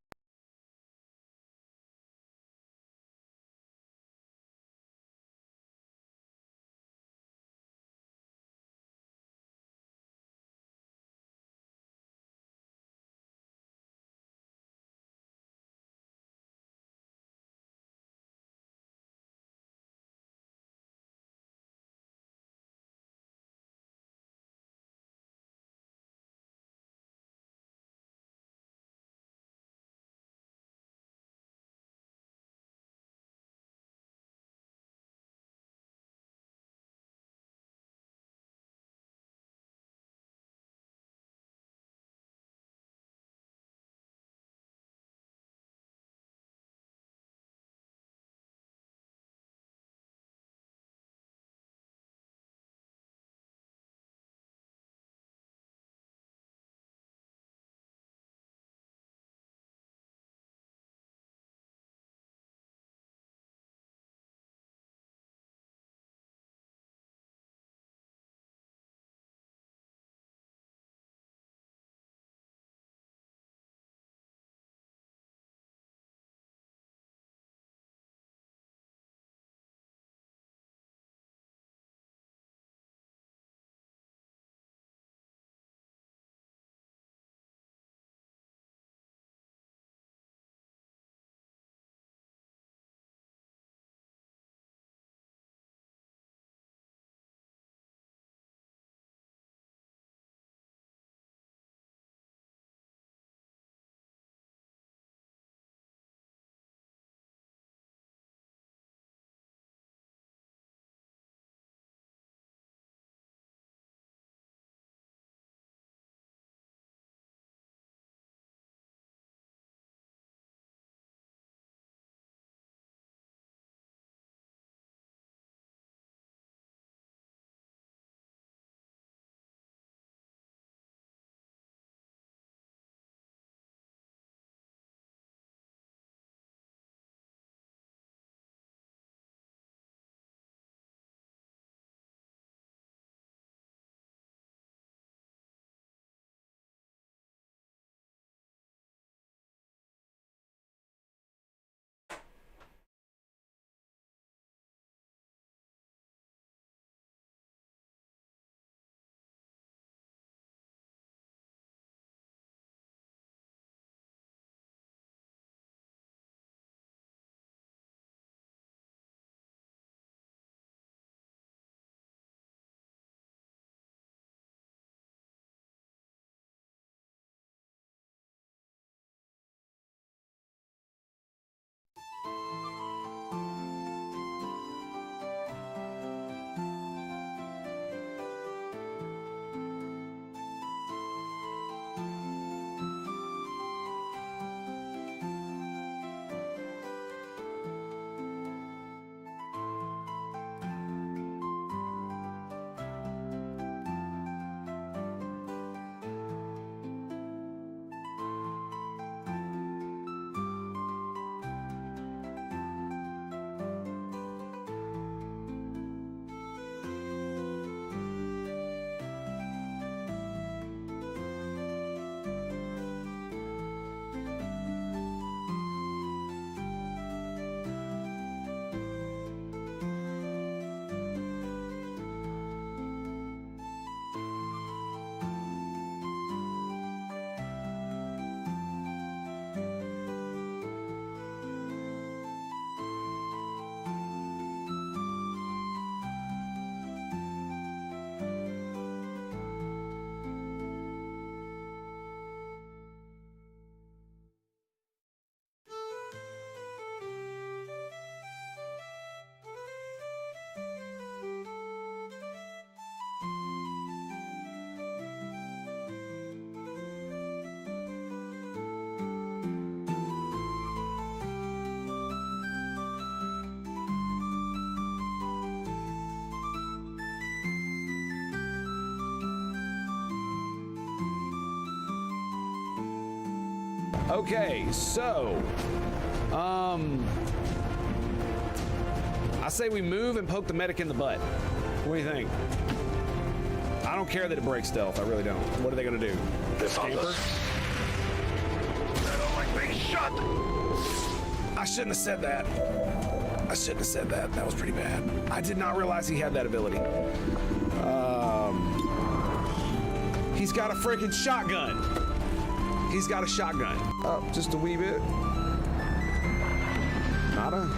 Okay, so, I say we move and poke the medic in the butt. What do you think? I don't care that it breaks stealth. I really don't. What are they gonna do? Scamper? I don't like being shot. I shouldn't have said that. I shouldn't have said that. That was pretty bad. I did not realize he had that ability. He's got a freaking shotgun. He's got a shotgun. Oh, just a wee bit. Nada.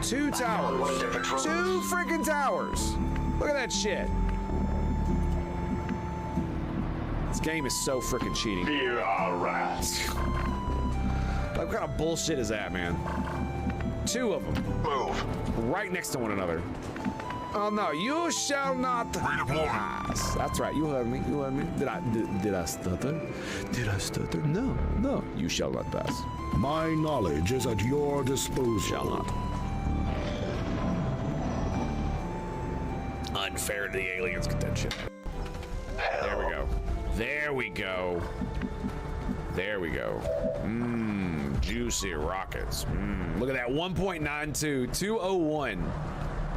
2 towers. 2 freaking towers. Look at that shit. This game is so freaking cheating. Here are rats. Like, what kind of bullshit is that, man? 2 of them. Move. Right next to one another. Oh no, you shall not pass. That's right, you heard me, you heard me. Did I stutter? Did I stutter? No, no, you shall not pass. My knowledge is at your disposal. Shall not. Unfair to the aliens, get that shit. There we go. There we go. There we go. Mmm, juicy rockets. Mmm, look at that, 1.92, 201.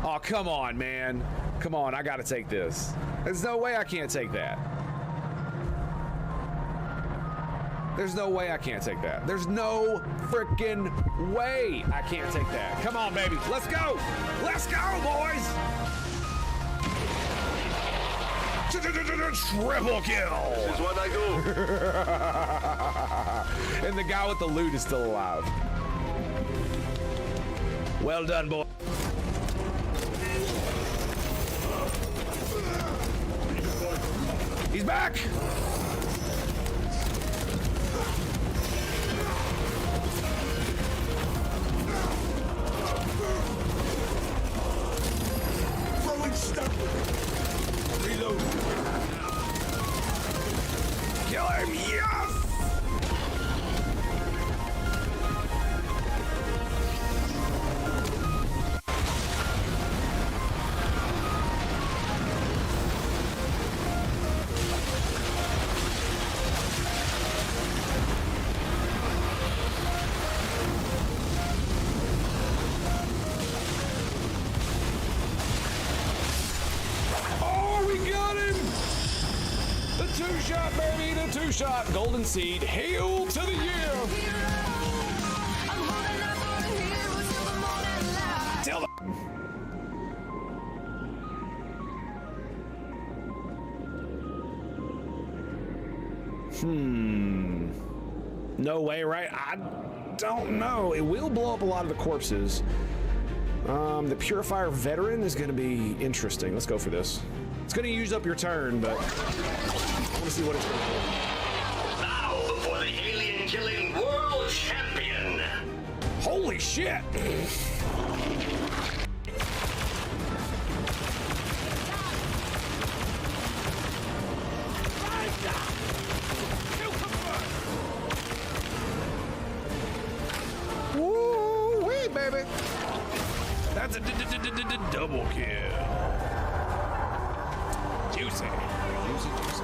Oh, come on, man. Come on, I gotta take this. There's no way I can't take that. There's no way I can't take that. There's no freaking way I can't take that. Come on, baby. Let's go. Let's go, boys. Triple kill. This is what I do. And the guy with the loot is still alive. Well done, boy. He's back! Throwing stuff. Reload. Kill him! Yes! Two-shot, baby, the two-shot. Golden Seed, hail to the year. Tell them. No way, right? I don't know. It will blow up a lot of the corpses. The Purifier Veteran is going to be interesting. Let's go for this. It's going to use up your turn, but I want to see what it's going to do. Now for the alien-killing world champion. Holy shit! Woo-wee, baby! That's a double kill. Juicy. Juicy, juicy.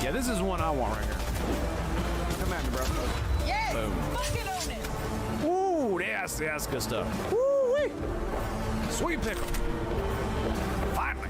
Yeah, this is one I want right here. Come at me, bro. Yes! Boom. Fucking own it! Ooh, yes, that's good stuff. Woo-wee. Sweet pickle. Finally.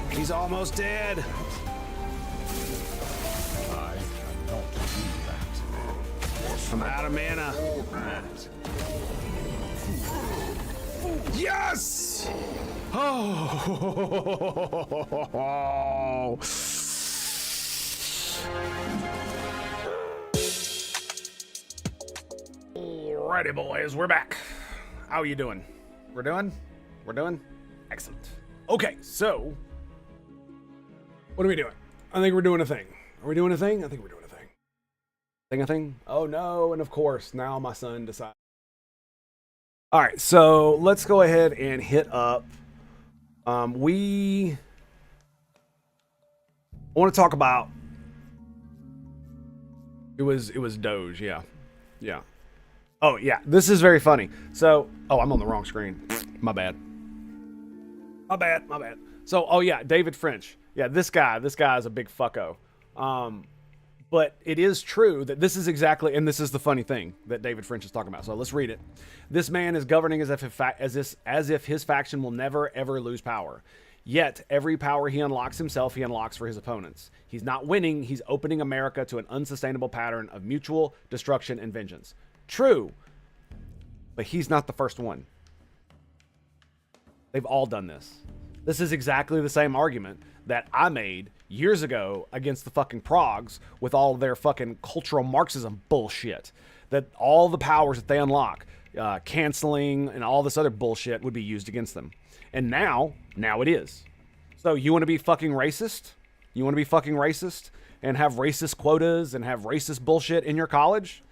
He's almost dead. I cannot do that. I'm out of mana. Yes! Oh! Alrighty, boys, we're back. How are you doing? We're doing? Excellent. Okay, so what are we doing? I think we're doing a thing. Are we doing a thing? I think we're doing a thing. A thing? Oh no, and of course, now my son decides. All right, so let's go ahead and hit up. I want to talk about. It was Doge, yeah. Oh yeah, this is very funny. So, I'm on the wrong screen. My bad. So, oh yeah, David French. Yeah, this guy is a big fucko. But it is true that this is exactly, and this is the funny thing that David French is talking about. So let's read it. This man is governing as if his faction will never ever lose power. Yet every power he unlocks himself, he unlocks for his opponents. He's not winning. He's opening America to an unsustainable pattern of mutual destruction and vengeance. True, but he's not the first one. They've all done this. This is exactly the same argument that I made years ago against the fucking Progs with all their fucking cultural Marxism bullshit. That all the powers that they unlock, canceling and all this other bullshit would be used against them. And now it is. So you want to be fucking racist? You want to be fucking racist and have racist quotas and have racist bullshit in your college?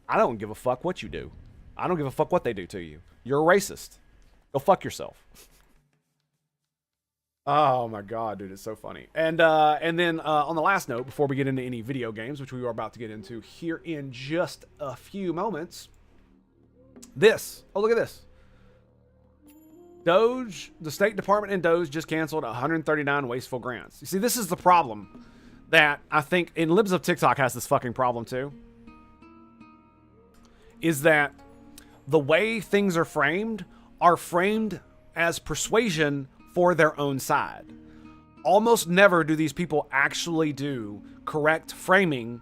I don't give a fuck what you do. I don't give a fuck what they do to you. You're a racist. Go fuck yourself. Oh my god, dude, it's so funny. And then on the last note, before we get into any video games, which we are about to get into here in just a few moments, this. Oh, look at this. Doge, the State Department and Doge just canceled 139 wasteful grants. You see, this is the problem that I think, and Libs of TikTok has this fucking problem too, is that the way things are framed as persuasion for their own side. Almost never do these people actually do correct framing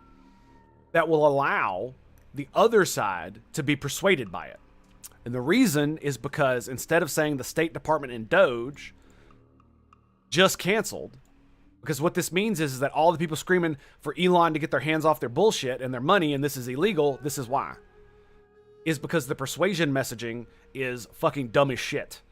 that will allow the other side to be persuaded by it. And the reason is because instead of saying the State Department and Doge just canceled, because what this means is that all the people screaming for Elon to get their hands off their bullshit and their money and this is illegal, this is why. Is because the persuasion messaging is fucking dumb as shit.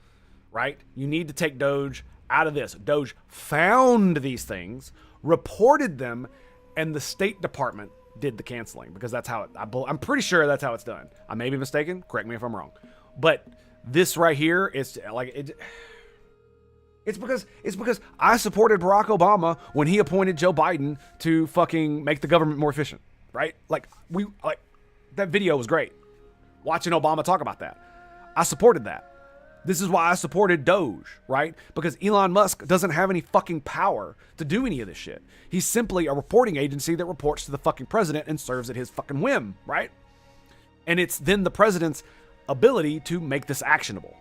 Right? You need to take Doge out of this. Doge found these things, reported them, and the State Department did the canceling because that's how I'm pretty sure that's how it's done. I may be mistaken. Correct me if I'm wrong. But this right here is like it. It's because I supported Barack Obama when he appointed Joe Biden to fucking make the government more efficient. Right? Like that video was great. Watching Obama talk about that, I supported that. This is why I supported Doge, right? Because Elon Musk doesn't have any fucking power to do any of this shit. He's simply a reporting agency that reports to the fucking president and serves at his fucking whim, right? And it's then the president's ability to make this actionable.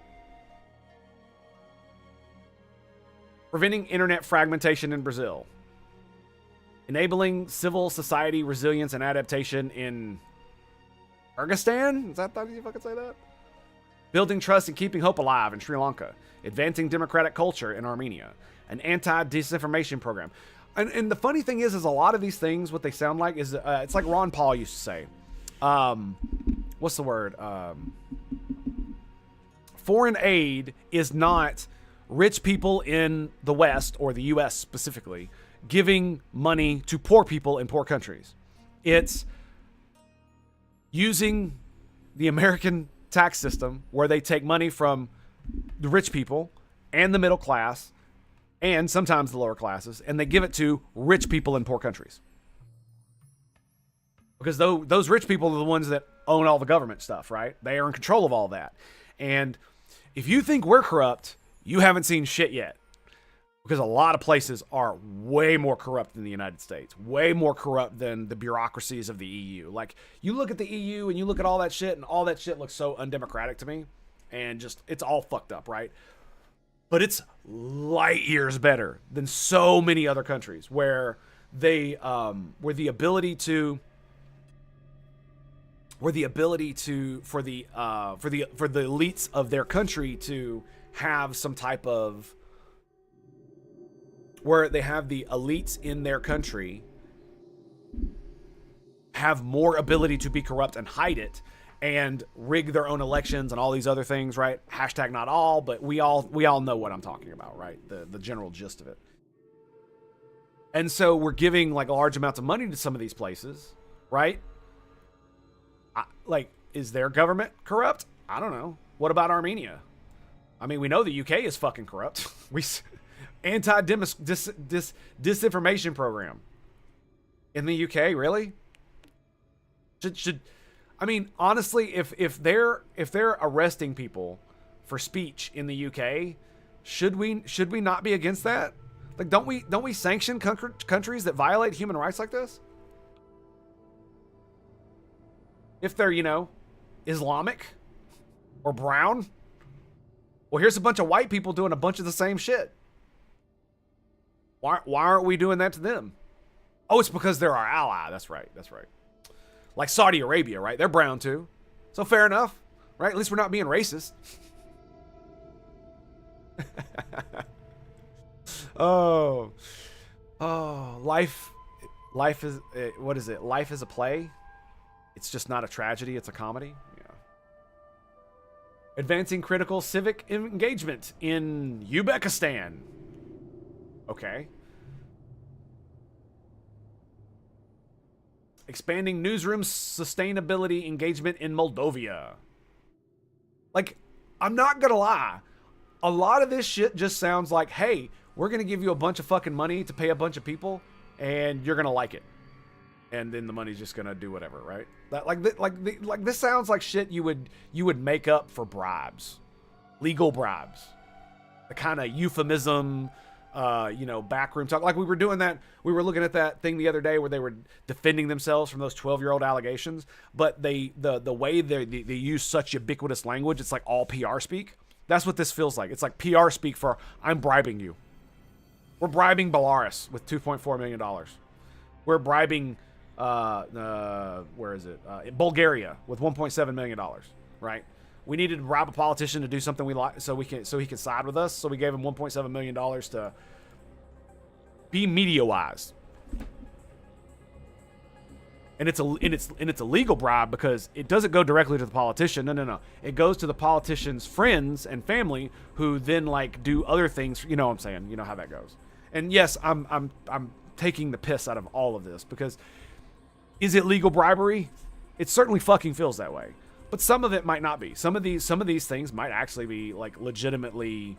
Preventing internet fragmentation in Brazil. Enabling civil society resilience and adaptation in Kyrgyzstan? Is that how you fucking say that? Building trust and keeping hope alive in Sri Lanka. Advancing democratic culture in Armenia. An anti-disinformation program. And the funny thing is a lot of these things, what they sound like is, it's like Ron Paul used to say. What's the word? foreign aid is not rich people in the West, or the US specifically, giving money to poor people in poor countries. It's using the American tax system where they take money from the rich people and the middle class and sometimes the lower classes, and they give it to rich people in poor countries. Because those rich people are the ones that own all the government stuff, right? They are in control of all that. And if you think we're corrupt, you haven't seen shit yet. Because a lot of places are way more corrupt than the United States. Way more corrupt than the bureaucracies of the EU. Like, you look at the EU and you look at all that shit, and all that shit looks so undemocratic to me. And just, it's all fucked up, right? But it's light years better than so many other countries where they, where the ability to, for the elites of their country to have some type of, where they have the elites in their country have more ability to be corrupt and hide it and rig their own elections and all these other things, right? Hashtag not all, but we all know what I'm talking about, right? The general gist of it. And so we're giving like large amounts of money to some of these places, right? Like, is their government corrupt? I don't know. What about Armenia? I mean, we know the UK is fucking corrupt. Disinformation program in the UK, really? Should I mean, honestly, if they're arresting people for speech in the UK, should we not be against that? Like, don't we sanction countries that violate human rights like this? If they're, you know, Islamic or brown? Well, here's a bunch of white people doing a bunch of the same shit. Why aren't we doing that to them? Oh, it's because they're our ally. That's right. Like Saudi Arabia, right? They're brown too. So fair enough, right? At least we're not being racist. Oh, life is, what is it? Life is a play. It's just not a tragedy. It's a comedy. Yeah. Advancing critical civic engagement in Uzbekistan. Okay. Expanding newsroom sustainability engagement in Moldova. Like, I'm not gonna lie. A lot of this shit just sounds like, hey, we're gonna give you a bunch of fucking money to pay a bunch of people, and you're gonna like it. And then the money's just gonna do whatever, right? Like this sounds like shit you would make up for bribes. Legal bribes. The kind of euphemism, you know, backroom talk. Like we were looking at that thing the other day where they were defending themselves from those 12-year-old allegations, but the way they use such ubiquitous language, it's like all PR speak. That's what this feels like. It's like PR speak for, I'm bribing you. We're bribing Belarus with $2.4 million. We're bribing, where is it? Bulgaria with $1.7 million, right? We needed to bribe a politician to do something we like, so he can side with us. So we gave him $1.7 million to be media-wise. And it's a legal bribe because it doesn't go directly to the politician. No. It goes to the politician's friends and family who then like do other things. You know what I'm saying? You know how that goes. And yes, I'm taking the piss out of all of this because is it legal bribery? It certainly fucking feels that way. But some of it might not be. Some of these things might actually be like legitimately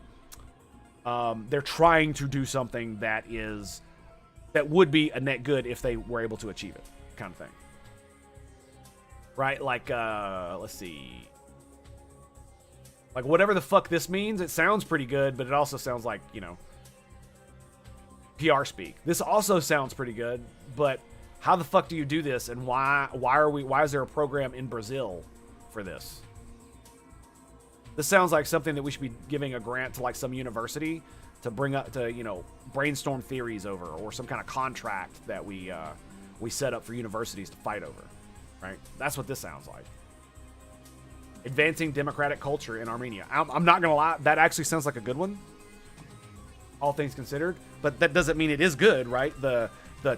they're trying to do something that would be a net good if they were able to achieve it, kind of thing. Right? Like let's see. Like whatever the fuck this means, it sounds pretty good, but it also sounds like, you know, PR speak. This also sounds pretty good, but how the fuck do you do this, and why is there a program in Brazil for this? This sounds like something that we should be giving a grant to like some university to bring up to, you know, brainstorm theories over, or some kind of contract that we set up for universities to fight over, right? That's what this sounds like. Advancing democratic culture in Armenia. I'm not gonna lie, that actually sounds like a good one, all things considered, but that doesn't mean it is good, right? The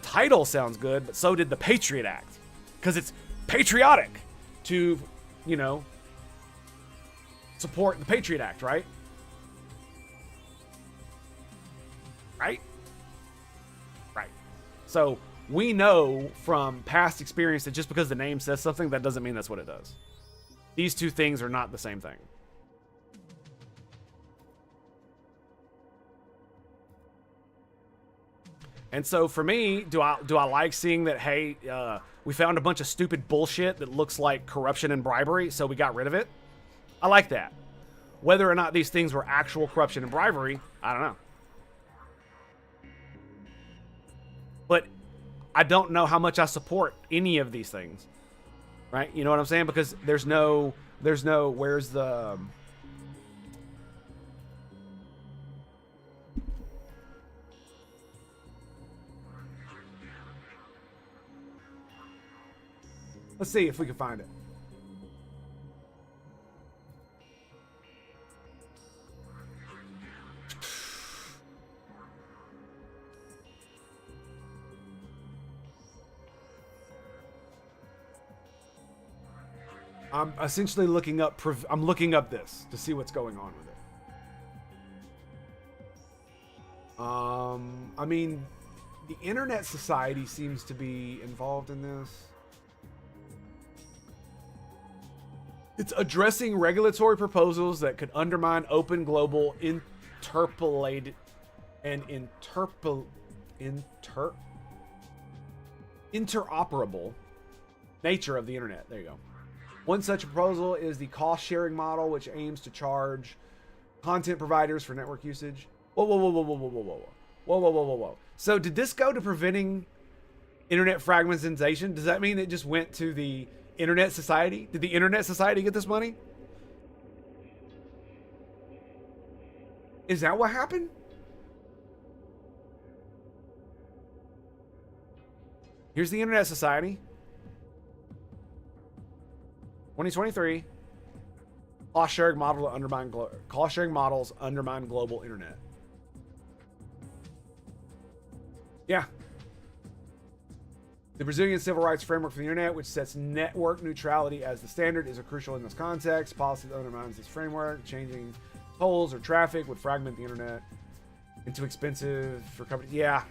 title sounds good, but so did the Patriot Act, because it's patriotic to, you know, support the Patriot Act, right? Right? Right. So we know from past experience that just because the name says something, that doesn't mean that's what it does. These two things are not the same thing. And so for me, do I like seeing that, hey, we found a bunch of stupid bullshit that looks like corruption and bribery, so we got rid of it? I like that. Whether or not these things were actual corruption and bribery, I don't know. But I don't know how much I support any of these things. Right? You know what I'm saying? Because there's no, where's the... Let's see if we can find it. I'm essentially looking up. I'm looking up this to see what's going on with it. I mean, the Internet Society seems to be involved in this. It's addressing regulatory proposals that could undermine open global interoperable nature of the internet. There you go. One such proposal is the cost-sharing model, which aims to charge content providers for network usage. Whoa. So did this go to preventing internet fragmentation? Does that mean it just went to the Internet Society? Did the Internet Society get this money? Is that what happened? Here's the Internet Society. 2023. Cost-sharing model to undermine cost-sharing models undermine global internet. Yeah. The Brazilian civil rights framework for the internet, which sets network neutrality as the standard, is crucial in this context. Policy that undermines this framework, changing tolls or traffic, would fragment the internet into expensive for companies. Yeah.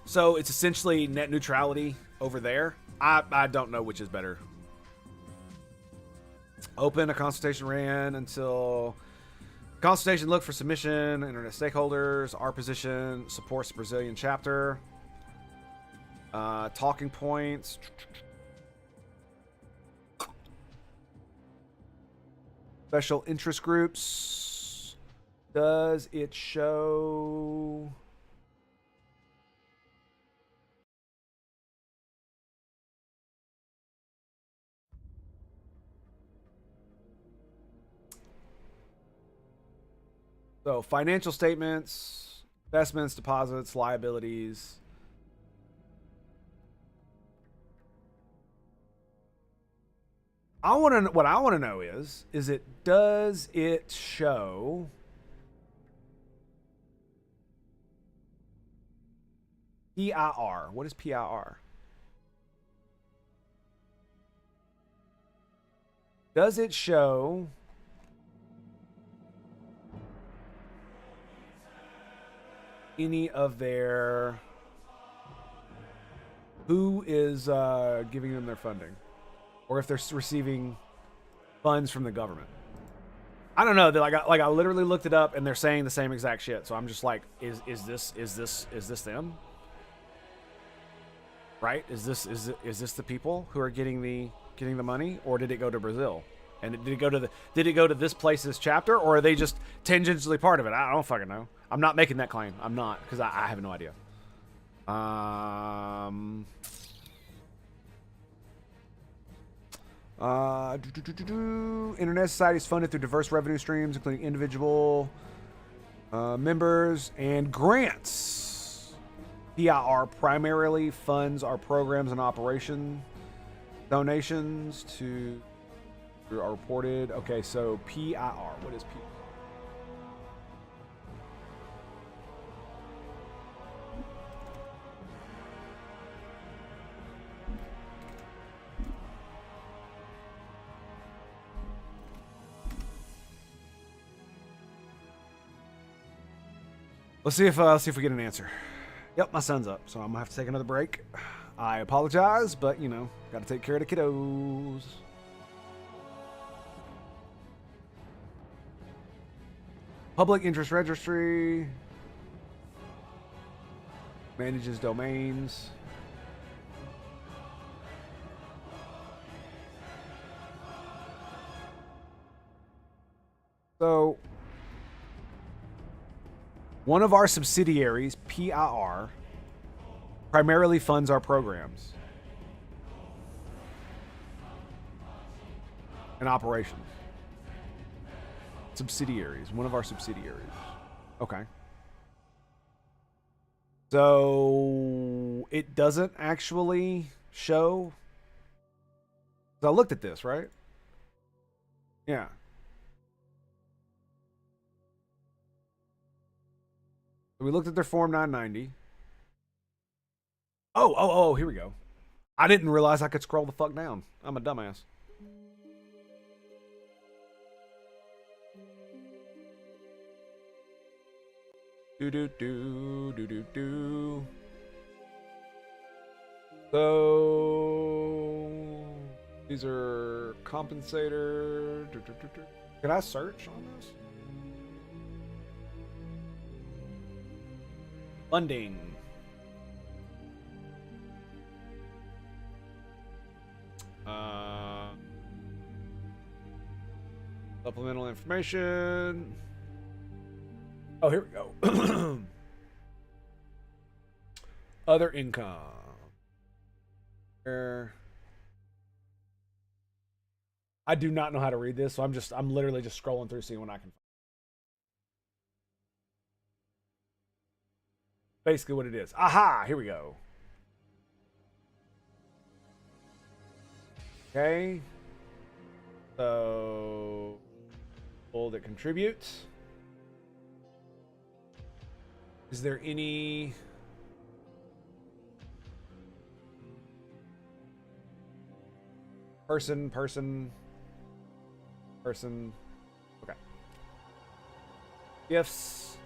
So it's essentially net neutrality over there. I don't know which is better. Open, a consultation ran until consultation looked for submission, internet stakeholders, our position, supports the Brazilian chapter. Talking points. Special interest groups. Does it show... So financial statements, investments, deposits, liabilities. What I want to know is does it show PIR? What is PIR? Does it show any of their, who is giving them their funding, or if they're receiving funds from the government? I don't know. I literally looked it up, and they're saying the same exact shit. So I'm just like, is this them? Right? Is this the people who are getting the money, or did it go to Brazil? And did it go to this place's chapter, or are they just tangentially part of it? I don't fucking know. I'm not making that claim. I'm not, because I have no idea. Internet Society is funded through diverse revenue streams, including individual members and grants. PIR primarily funds our programs and operation. Donations to are reported. Okay, so PIR. What is PIR? Let's see if we get an answer. Yep, my son's up, so I'm gonna have to take another break. I apologize, but you know, gotta take care of the kiddos. Public interest registry manages domains. So one of our subsidiaries, PIR, primarily funds our programs and operations. Subsidiaries, one of our subsidiaries. Okay. So it doesn't actually show. So I looked at this, right? Yeah. We looked at their Form 990. Oh, here we go. I didn't realize I could scroll the fuck down. I'm a dumbass. Do. So these are compensator. Can I search on this? Funding. Supplemental information. Oh, here we go. Other income. Here. I do not know how to read this, so I'm literally just scrolling through seeing what I can find. Basically what it is. Aha, here we go. Okay. So people that contribute. Is there any person? Okay. Gifts.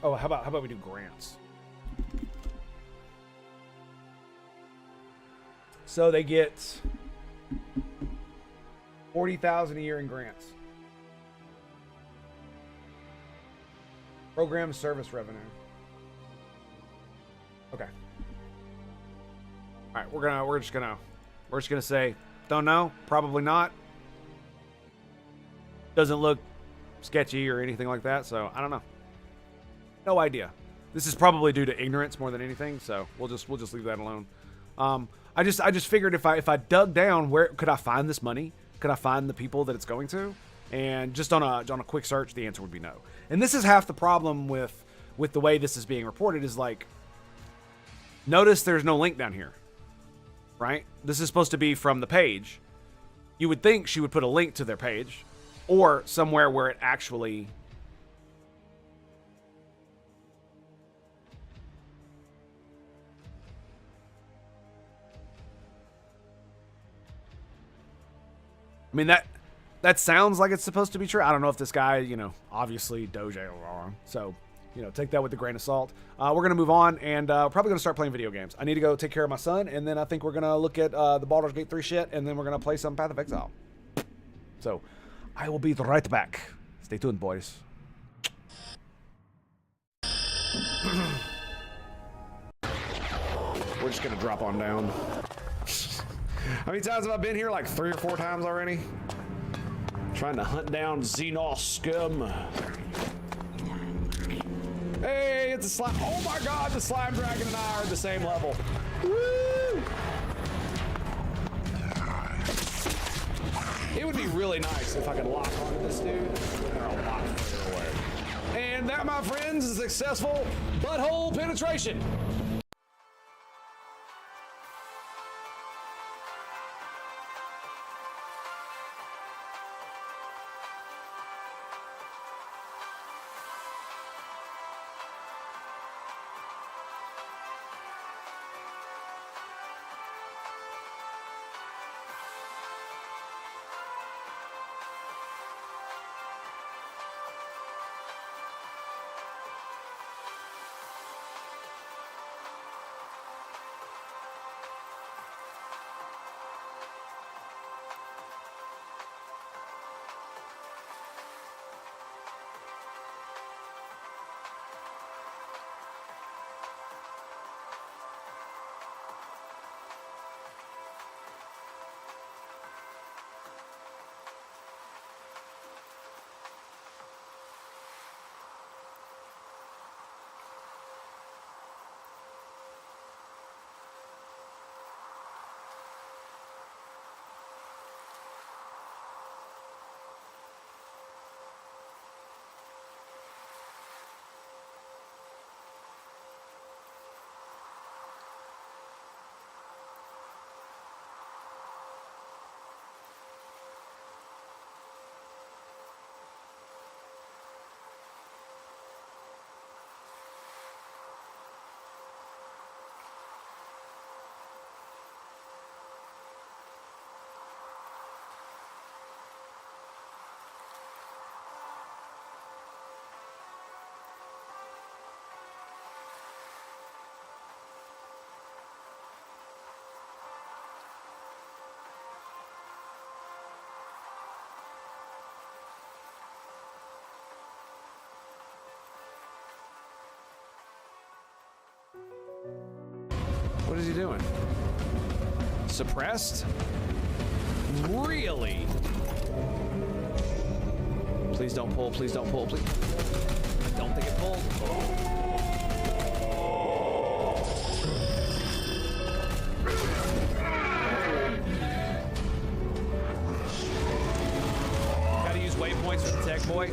Oh, how about we do grants? So they get 40,000 a year in grants. Program service revenue. Okay. All right, we're just gonna say don't know, probably not. Doesn't look sketchy or anything like that, so I don't know. No idea. This is probably due to ignorance more than anything, so we'll just leave that alone. I just figured if I dug down, where could I find this money? Could I find the people that it's going to? And just on a quick search, the answer would be no. And this is half the problem with the way this is being reported is like, notice there's no link down here, right? This is supposed to be from the page. You would think she would put a link to their page or somewhere where it actually I mean, that sounds like it's supposed to be true. I don't know if this guy, you know, obviously Doge wrong. So, you know, take that with a grain of salt. We're going to move on and probably going to start playing video games. I need to go take care of my son. And then I think we're going to look at the Baldur's Gate 3 shit. And then we're going to play some Path of Exile. So I will be right back. Stay tuned, boys. We're just going to drop on down. How many times have I been here? Like 3 or 4 times already? Trying to hunt down Xenos scum. Hey, it's a slime. Oh my god, the slime dragon and I are at the same level. Woo! It would be really nice if I could lock onto this dude. Or a lot further away. And that, my friends, is successful butthole penetration. is he doing? Suppressed? Really? Please don't pull, please don't pull, please. I don't think it pulled. Gotta use waypoints for the tech boy.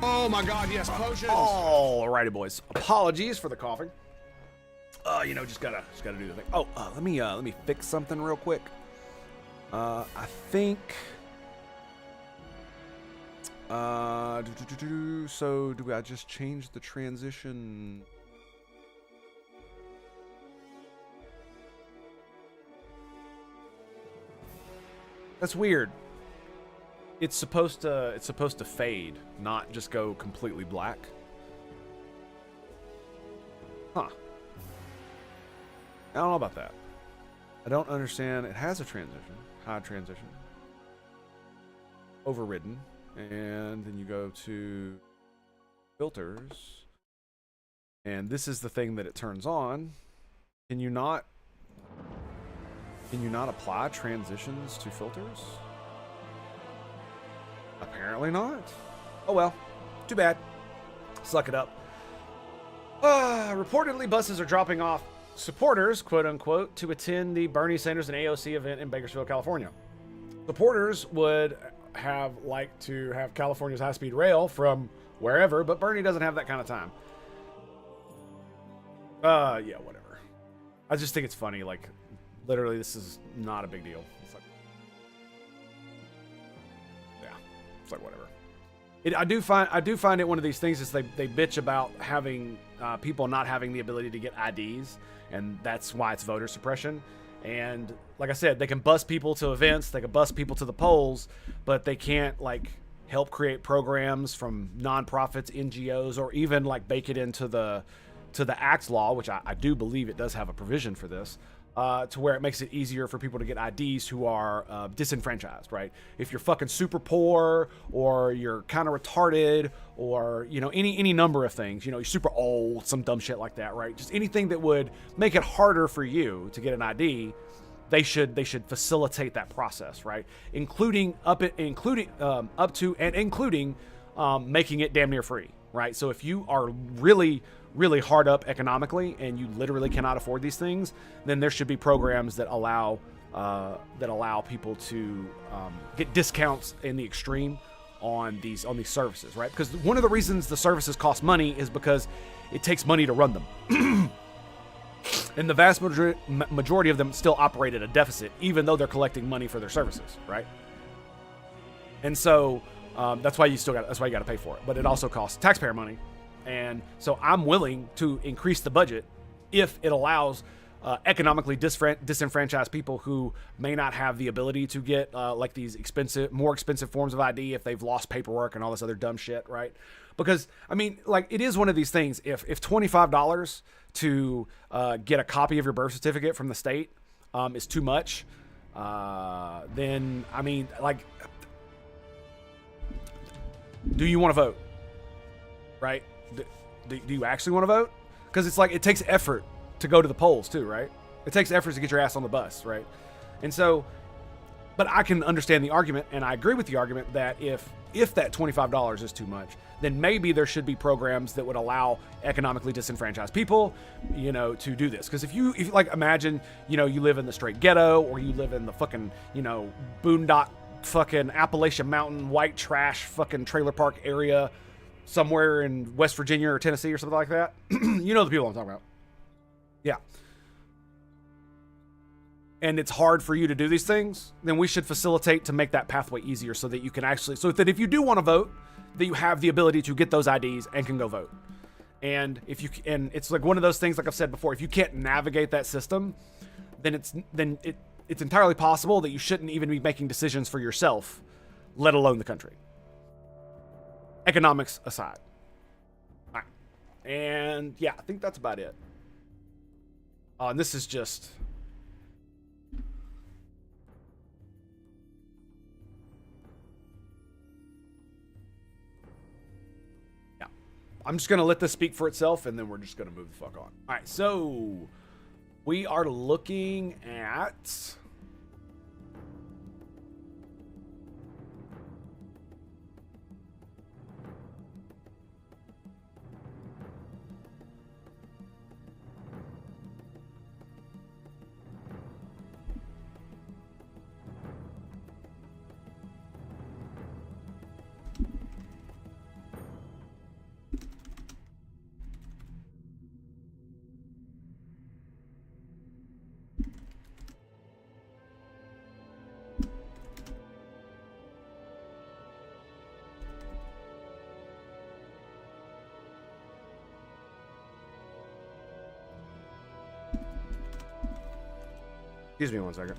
Oh my god, yes, potions! Alrighty, boys. Apologies for the coughing. you know, just gotta do the thing. Oh, let me fix something real quick. I think. So do I just change the transition? That's weird. It's supposed to fade, not just go completely black. Huh. I don't know about that. I don't understand. It has a transition. High transition. Overridden. And then you go to filters. And this is the thing that it turns on. Can you not apply transitions to filters? Apparently not. Oh well. Too bad. Suck it up. Reportedly, buses are dropping off supporters, quote unquote, to attend the Bernie Sanders and AOC event in Bakersfield, California. Supporters would have liked to have California's high-speed rail from wherever, but Bernie doesn't have that kind of time. Yeah, whatever. I just think it's funny. Like, literally, this is not a big deal. It's like, yeah, it's like whatever. I do find it one of these things is they bitch about having people not having the ability to get IDs, and that's why it's voter suppression. And like I said, they can bus people to events, they can bus people to the polls, but they can't like help create programs from nonprofits, NGOs, or even like bake it into the Acts law, which I do believe it does have a provision for this. To where it makes it easier for people to get IDs who are disenfranchised, right? If you're fucking super poor, or you're kind of retarded, or, you know, any number of things, you know, you're super old, some dumb shit like that, right? Just anything that would make it harder for you to get an ID, they should facilitate that process, right? Including making it damn near free, right? So if you are really hard up economically and you literally cannot afford these things, then there should be programs that allow people to get discounts in the extreme on these services, right? Because one of the reasons the services cost money is because it takes money to run them. And the vast majority of them still operate at a deficit, even though they're collecting money for their services, right? And so that's why you got to pay for it. But it also costs taxpayer money. And so I'm willing to increase the budget if it allows economically disenfranchised people who may not have the ability to get like these more expensive forms of ID if they've lost paperwork and all this other dumb shit, right? Because, I mean, like, it is one of these things. If $25 to get a copy of your birth certificate from the state is too much, then, I mean, like, do you want to vote? Right? Do you actually want to vote? Because it's like, it takes effort to go to the polls too, right? It takes effort to get your ass on the bus, right? And so, but I can understand the argument, and I agree with the argument that if that $25 is too much, then maybe there should be programs that would allow economically disenfranchised people, you know, to do this. Because if you like, imagine, you know, you live in the straight ghetto, or you live in the fucking, you know, boondock fucking Appalachian Mountain white trash fucking trailer park area somewhere in West Virginia or Tennessee or something like that. You know the people I'm talking about. Yeah. And it's hard for you to do these things, then we should facilitate to make that pathway easier so that you can actually, so that if you do want to vote, that you have the ability to get those IDs and can go vote. And if you, and it's like one of those things, like I've said before, if you can't navigate that system, then it's entirely possible that you shouldn't even be making decisions for yourself, let alone the country. Economics aside. All right. And yeah, I think that's about it. And this is just... yeah. I'm just going to let this speak for itself, and then we're just going to move the fuck on. All right, so we are looking at... Excuse me one second.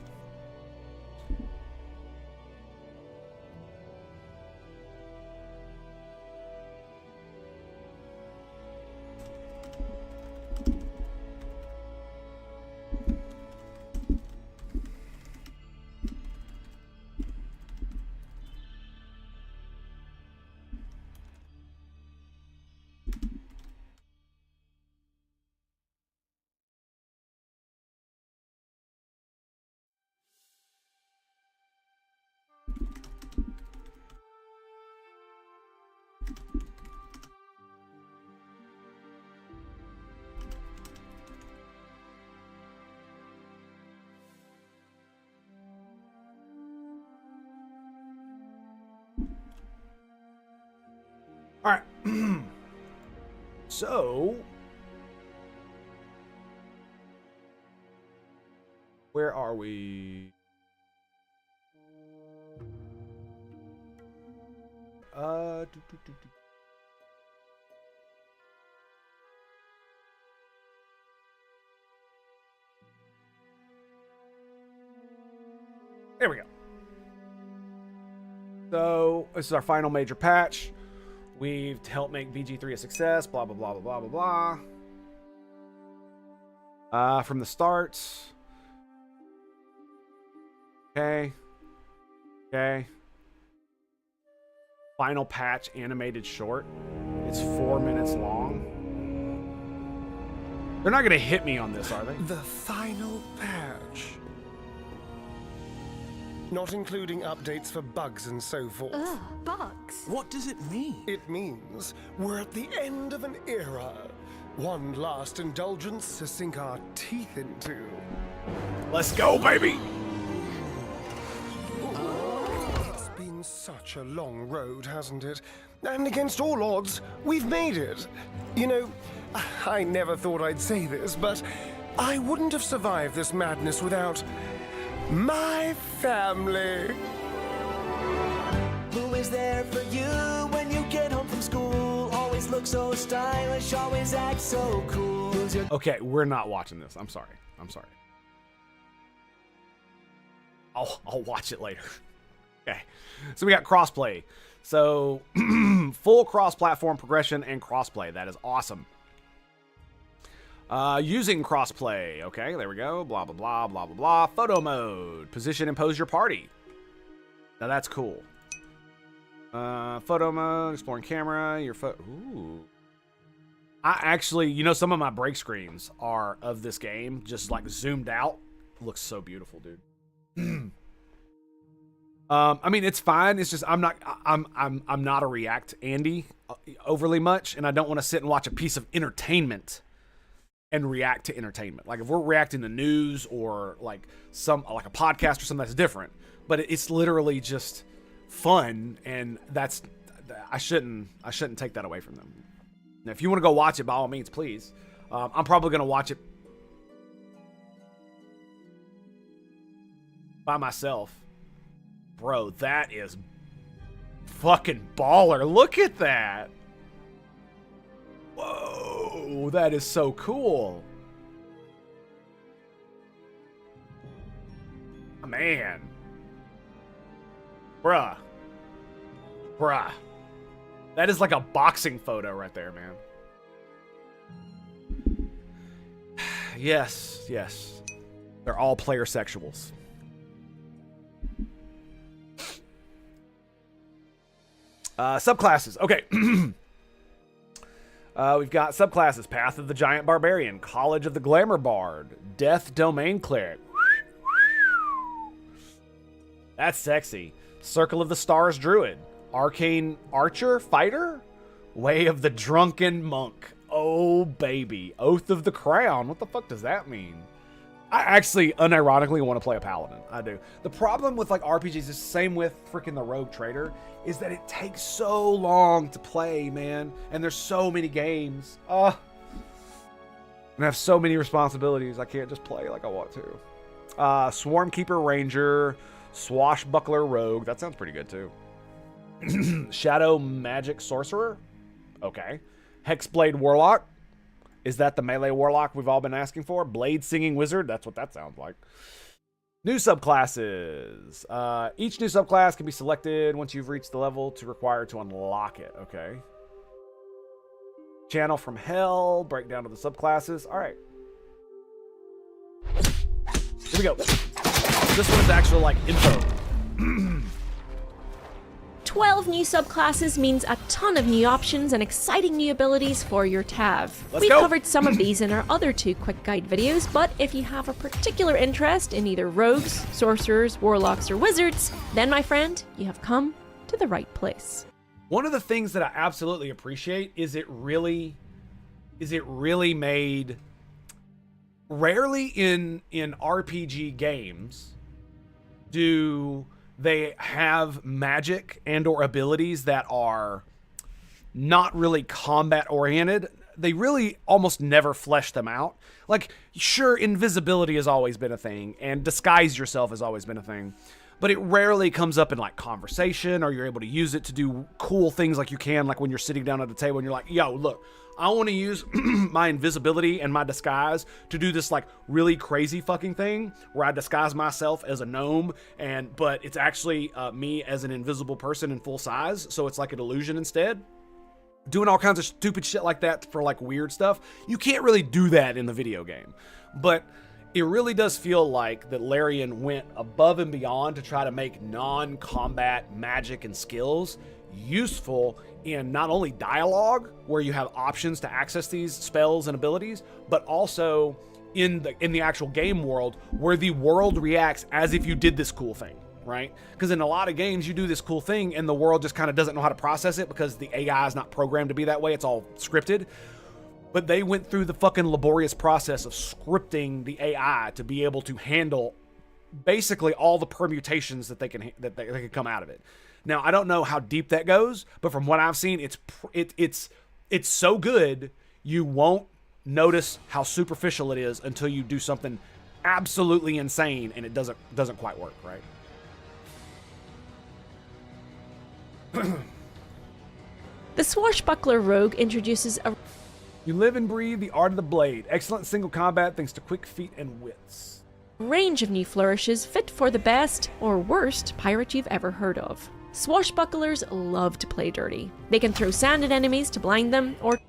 All right. So, where are we? There we go. So, this is our final major patch. We've helped make VG3 a success, blah, blah, blah, blah, blah, blah, blah. From the start. Okay. Okay. Final patch animated short. It's 4 minutes long. They're not going to hit me on this, are they? The final patch. Not including updates for bugs and so forth. Ugh, bugs. What does it mean? It means we're at the end of an era. One last indulgence to sink our teeth into. Let's go, baby! It's been such a long road, hasn't it? And against all odds, we've made it. You know, I never thought I'd say this, but I wouldn't have survived this madness without my family. Who is there for you when you get home from school? Always look so stylish, always act so cool. Okay, we're not watching this. I'm sorry. I'm sorry. I'll watch it later. Okay. So we got crossplay. So full cross-platform progression and crossplay. That is awesome. Using crossplay. Okay, there we go. Blah, blah, blah, blah, blah, blah. Photo mode. Position and pose your party. Now that's cool. Photo mode, exploring camera, your photo. Ooh. I actually, you know, some of my break screens are of this game, just like zoomed out. Looks so beautiful, dude. I mean, it's fine. It's just I'm not a React Andy overly much, and I don't want to sit and watch a piece of entertainment and react to entertainment. Like if we're reacting to news or like a podcast or something, that's different. But it's literally just fun, and that's I shouldn't take that away from them. Now, if you want to go watch it, by all means, please. I'm probably gonna watch it by myself. Bro, that is fucking baller. Look at that. Whoa, that is so cool. Man. Bruh. That is like a boxing photo right there, man. Yes. They're all player sexuals. Subclasses. Okay. We've got subclasses. Path of the Giant Barbarian. College of the Glamour Bard. Death Domain Cleric. That's sexy. Circle of the Stars Druid. Arcane Archer Fighter. Way of the Drunken Monk. Oh, baby. Oath of the Crown. What the fuck does that mean? I actually, unironically, want to play a Paladin. I do. The problem with, like, RPGs is the same with freaking the Rogue Trader, is that it takes so long to play, man. And there's so many games. And I have so many responsibilities. I can't just play like I want to. Swarmkeeper Ranger. Swashbuckler Rogue. That sounds pretty good, too. Shadow Magic Sorcerer. Okay. Hexblade Warlock. Is that the melee warlock we've all been asking for? Blade Singing Wizard. That's what that sounds like. New subclasses. Each new subclass can be selected once you've reached the level required to unlock it. Okay. Channel from Hell. Breakdown of the subclasses. All right. Here we go. This one is actual like info. 12 new subclasses means a ton of new options and exciting new abilities for your TAV. Let's We've go. covered some of these in our other 2 quick guide videos, but if you have a particular interest in either rogues, sorcerers, warlocks, or wizards, then my friend, you have come to the right place. One of the things that I absolutely appreciate is it really made, rarely in RPG games do they have magic and or abilities that are not really combat oriented. They really almost never flesh them out. Like, sure, invisibility has always been a thing, and disguise yourself has always been a thing, but it rarely comes up in like conversation, or you're able to use it to do cool things like you can, like when you're sitting down at the table and you're like, yo, look, I want to use my invisibility and my disguise to do this like really crazy fucking thing where I disguise myself as a gnome, but it's actually me as an invisible person in full size, so it's like an illusion instead. Doing all kinds of stupid shit like that for like weird stuff. You can't really do that in the video game, but it really does feel like that Larian went above and beyond to try to make non-combat magic and skills useful in not only dialogue, where you have options to access these spells and abilities, but also in the actual game world, where the world reacts as if you did this cool thing, right? Because in a lot of games, you do this cool thing and the world just kind of doesn't know how to process it because the AI is not programmed to be that way. It's all scripted. But they went through the fucking laborious process of scripting the AI to be able to handle basically all the permutations that they can come out of it. Now, I don't know how deep that goes, but from what I've seen, it's so good you won't notice how superficial it is until you do something absolutely insane and it doesn't quite work, right? The Swashbuckler Rogue introduces a You live and breathe the art of the blade. Excellent single combat thanks to quick feet and wits. range of new flourishes fit for the best or worst pirate you've ever heard of. Swashbucklers love to play dirty. They can throw sand at enemies to blind them, or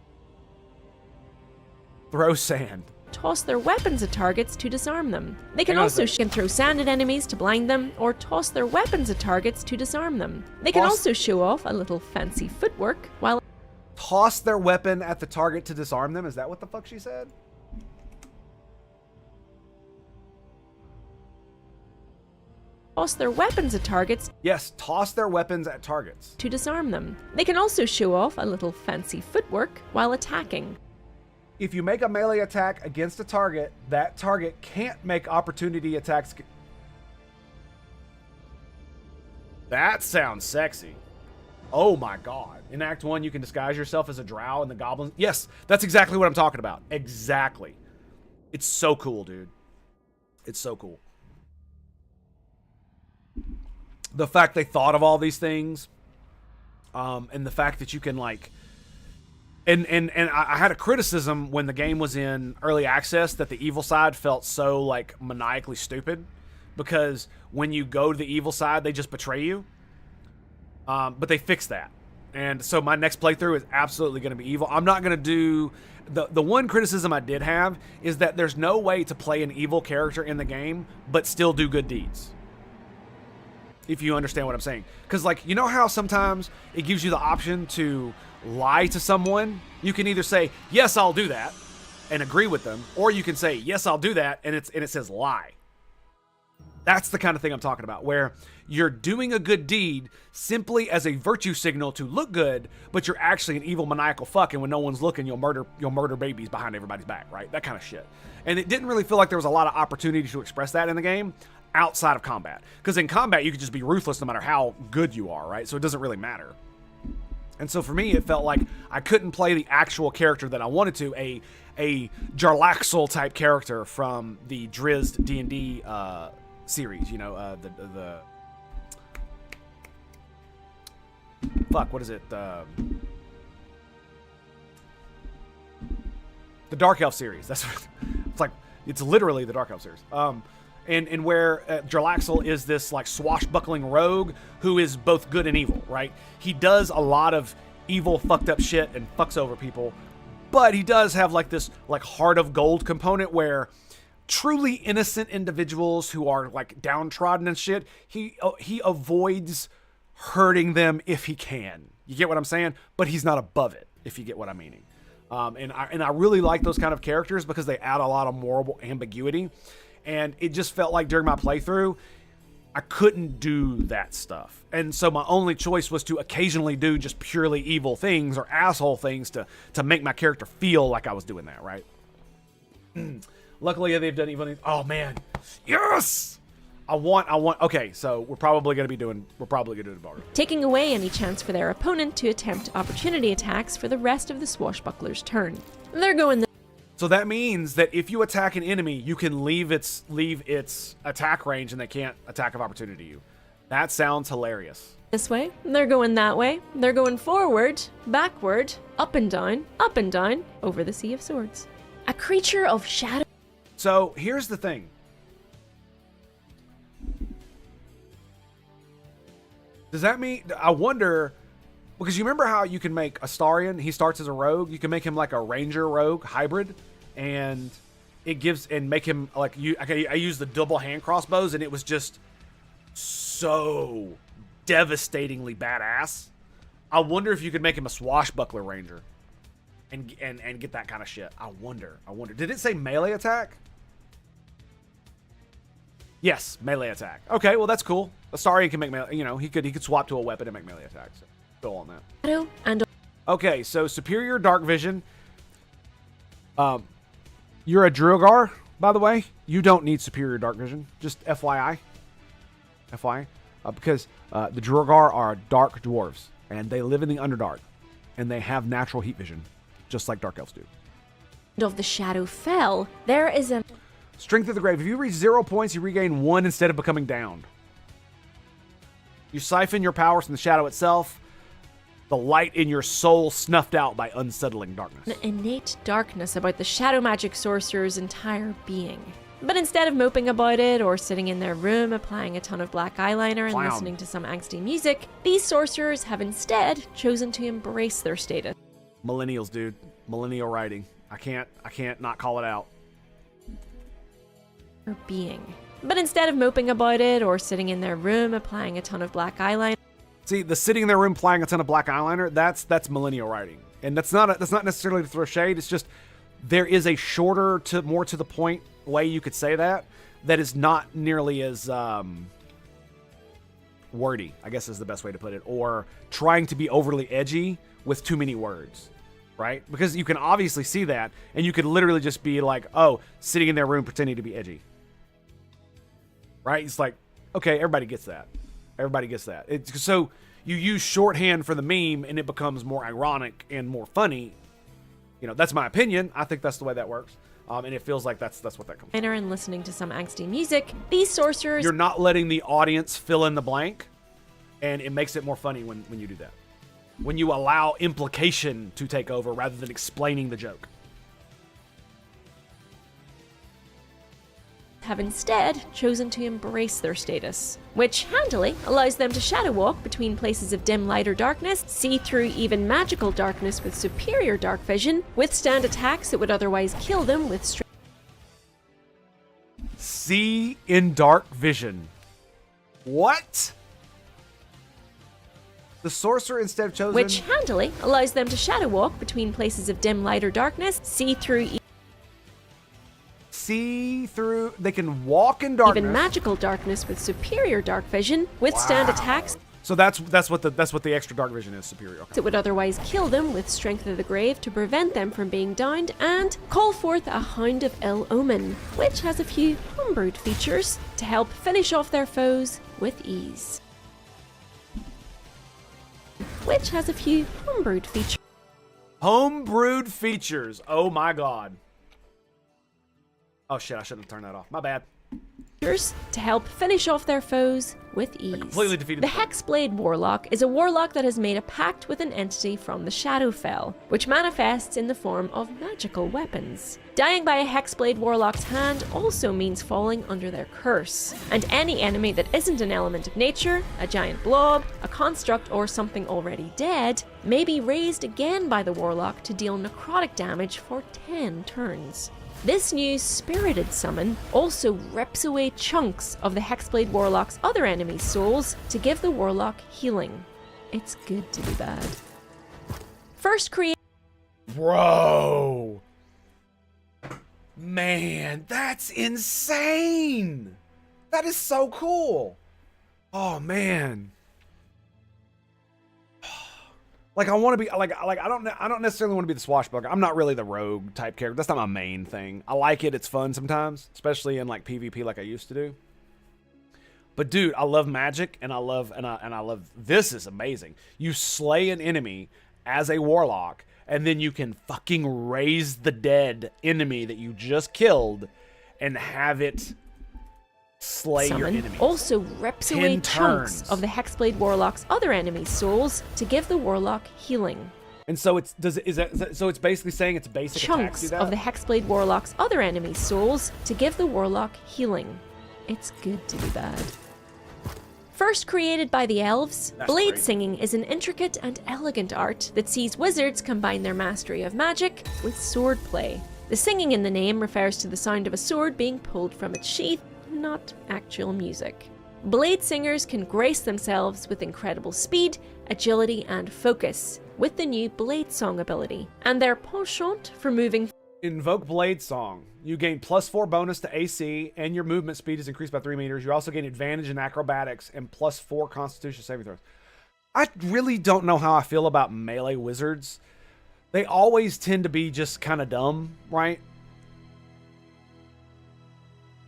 Throw sand. toss their weapons at targets to disarm them. They can Hang on a also sec. can throw sand at enemies to blind them, or toss their weapons at targets to disarm them. They can Toss- also show off a little fancy footwork while Toss their weapon at the target to disarm them? Is that what the fuck she said? toss their weapons at targets Yes, toss their weapons at targets. to disarm them. They can also show off a little fancy footwork while attacking. If you make a melee attack against a target, that target can't make opportunity attacks. That sounds sexy. Oh my god. In Act 1, you can disguise yourself as a drow and the goblins. Yes, that's exactly what I'm talking about. Exactly. It's so cool, dude. It's so cool. The fact they thought of all these things, and the fact that you can like, and I had a criticism when the game was in early access that the evil side felt so like maniacally stupid, because when you go to the evil side, they just betray you. But they fixed that, and so my next playthrough is absolutely going to be evil. I'm not going to do the one criticism I did have is that there's no way to play an evil character in the game but still do good deeds. If you understand what I'm saying. Because, like, you know how sometimes it gives you the option to lie to someone? You can either say, yes, I'll do that, and agree with them, or you can say, yes, I'll do that, and it says lie. That's the kind of thing I'm talking about, where you're doing a good deed simply as a virtue signal to look good, but you're actually an evil maniacal fuck, and when no one's looking, you'll murder babies behind everybody's back, right? That kind of shit. And it didn't really feel like there was a lot of opportunity to express that in the game outside of combat. Because in combat, you could just be ruthless no matter how good you are, right? So it doesn't really matter. And so for me, it felt like I couldn't play the actual character that I wanted to, a Jarlaxle type character from the Drizzt D&D series, you know, the fuck, what is it? The Dark Elf series. That's what it's like. It's literally the Dark Elf series. and where Jarlaxle is this like swashbuckling rogue who is both good and evil, right? He does a lot of evil, fucked up shit and fucks over people, but he does have like this like heart of gold component where truly innocent individuals who are like downtrodden and shit, he avoids hurting them if he can. You get what I'm saying? But he's not above it, if you get what I'm meaning. And I really like those kind of characters because they add a lot of moral ambiguity. And it just felt like during my playthrough, I couldn't do that stuff. And so my only choice was to occasionally do just purely evil things or asshole things to make my character feel like I was doing that, right? Luckily, they've done even... Oh, man. Yes! I want... Okay, so we're probably going to do a bar. Taking away any chance for their opponent to attempt opportunity attacks for the rest of the swashbuckler's turn. They're going So that means that if you attack an enemy, you can leave its attack range and they can't attack of opportunity you. That sounds hilarious. this way, they're going that way, they're going forward, backward, up and down, over the Sea of Swords. A creature of shadow. So here's the thing. Does that mean, I wonder, because you remember how you can make Astarion, he starts as a rogue, you can make him like a ranger rogue hybrid, and it gives, and make him like, I used the double hand crossbows, and it was just so devastatingly badass. I wonder if you could make him a swashbuckler ranger and get that kind of shit. I wonder. Did it say melee attack? Yes, melee attack. Okay, well that's cool. Astarion can make melee, you know, he could swap to a weapon and make melee attacks. So go on that. And okay, so superior dark vision. You're a Druagar, by the way. You don't need superior dark vision. Just FYI. Because the Druagar are dark dwarves, and they live in the Underdark, and they have natural heat vision, just like dark elves do. of the Shadow Fell, there is a Strength of the Grave. If you reach 0 points, you regain 1 instead of becoming downed. You siphon your powers from the shadow itself. The light in your soul snuffed out by unsettling darkness. an innate darkness about the shadow magic sorcerer's entire being. But instead of moping about it or sitting in their room applying a ton of black eyeliner and Clown. listening to some angsty music, these sorcerers have instead chosen to embrace their status. Millennials, dude. Millennial writing. I can't not call it out. Or being. But instead of moping about it or sitting in their room applying a ton of black eyeliner, See, the sitting in their room applying a ton of black eyeliner, that's millennial writing. And that's not necessarily to throw shade, it's just there is a shorter to more to the point way you could say that is not nearly as wordy, I guess is the best way to put it, or trying to be overly edgy with too many words, right? Because you can obviously see that, and you could literally just be like, oh, sitting in their room pretending to be edgy. Right? It's like, okay, everybody gets that. It's so you use shorthand for the meme and it becomes more ironic and more funny. You know, that's my opinion. I think that's the way that works. And it feels like that's what that comes from. and listening to some angsty music, these sorcerers You're not letting the audience fill in the blank, and it makes it more funny when you do that. When you allow implication to take over rather than explaining the joke. have instead chosen to embrace their status, which handily allows them to shadow walk between places of dim light or darkness, see through even magical darkness with superior dark vision, withstand attacks that would otherwise kill them with See in dark vision. What? The sorcerer instead of chosen... which handily allows them to shadow walk between places of dim light or darkness, see through They can walk in darkness. even magical darkness with superior dark vision, withstand attacks So that's what the extra dark vision is, superior. Okay. that would otherwise kill them with strength of the grave to prevent them from being downed, and call forth a Hound of Ill Omen, which has a few homebrewed features to help finish off their foes with ease. Homebrewed features. Oh my god. Oh shit, I shouldn't have turned that off. My bad. to help finish off their foes with ease. completely defeated The the foe. Hexblade Warlock is a warlock that has made a pact with an entity from the Shadowfell, which manifests in the form of magical weapons. Dying by a Hexblade Warlock's hand also means falling under their curse, and any enemy that isn't an element of nature, a giant blob, a construct, or something already dead, may be raised again by the Warlock to deal necrotic damage for 10 turns. This new spirited summon also rips away chunks of the Hexblade Warlock's other enemies' souls to give the Warlock healing. It's good to be bad. First create. Bro. Man, that's insane. That is so cool. Oh man. Like I want to be like I don't necessarily want to be the swashbuckler. I'm not really the rogue type character. That's not my main thing. I like it. It's fun sometimes, especially in like PvP like I used to do. But dude, I love magic and I love this is amazing. You slay an enemy as a warlock and then you can fucking raise the dead enemy that you just killed and have it slay your Summon enemies. also rips away 10 chunks turns. of the Hexblade Warlock's other enemies' souls to give the Warlock healing. And so it's so it's basically saying it's basic attacks do Chunks that? of the Hexblade Warlock's other enemies' souls to give the Warlock healing. It's good to be bad. First created by the elves, That's blade great. singing is an intricate and elegant art that sees wizards combine their mastery of magic with swordplay. The singing in the name refers to the sound of a sword being pulled from its sheath, not actual music. Blade singers can grace themselves with incredible speed, agility, and focus with the new Blade Song ability, and their penchant for moving. Invoke Blade Song. You gain +4 bonus to AC, and your movement speed is increased by 3 meters. You also gain advantage in acrobatics and +4 Constitution saving throws. I really don't know how I feel about melee wizards. They always tend to be just kind of dumb, right?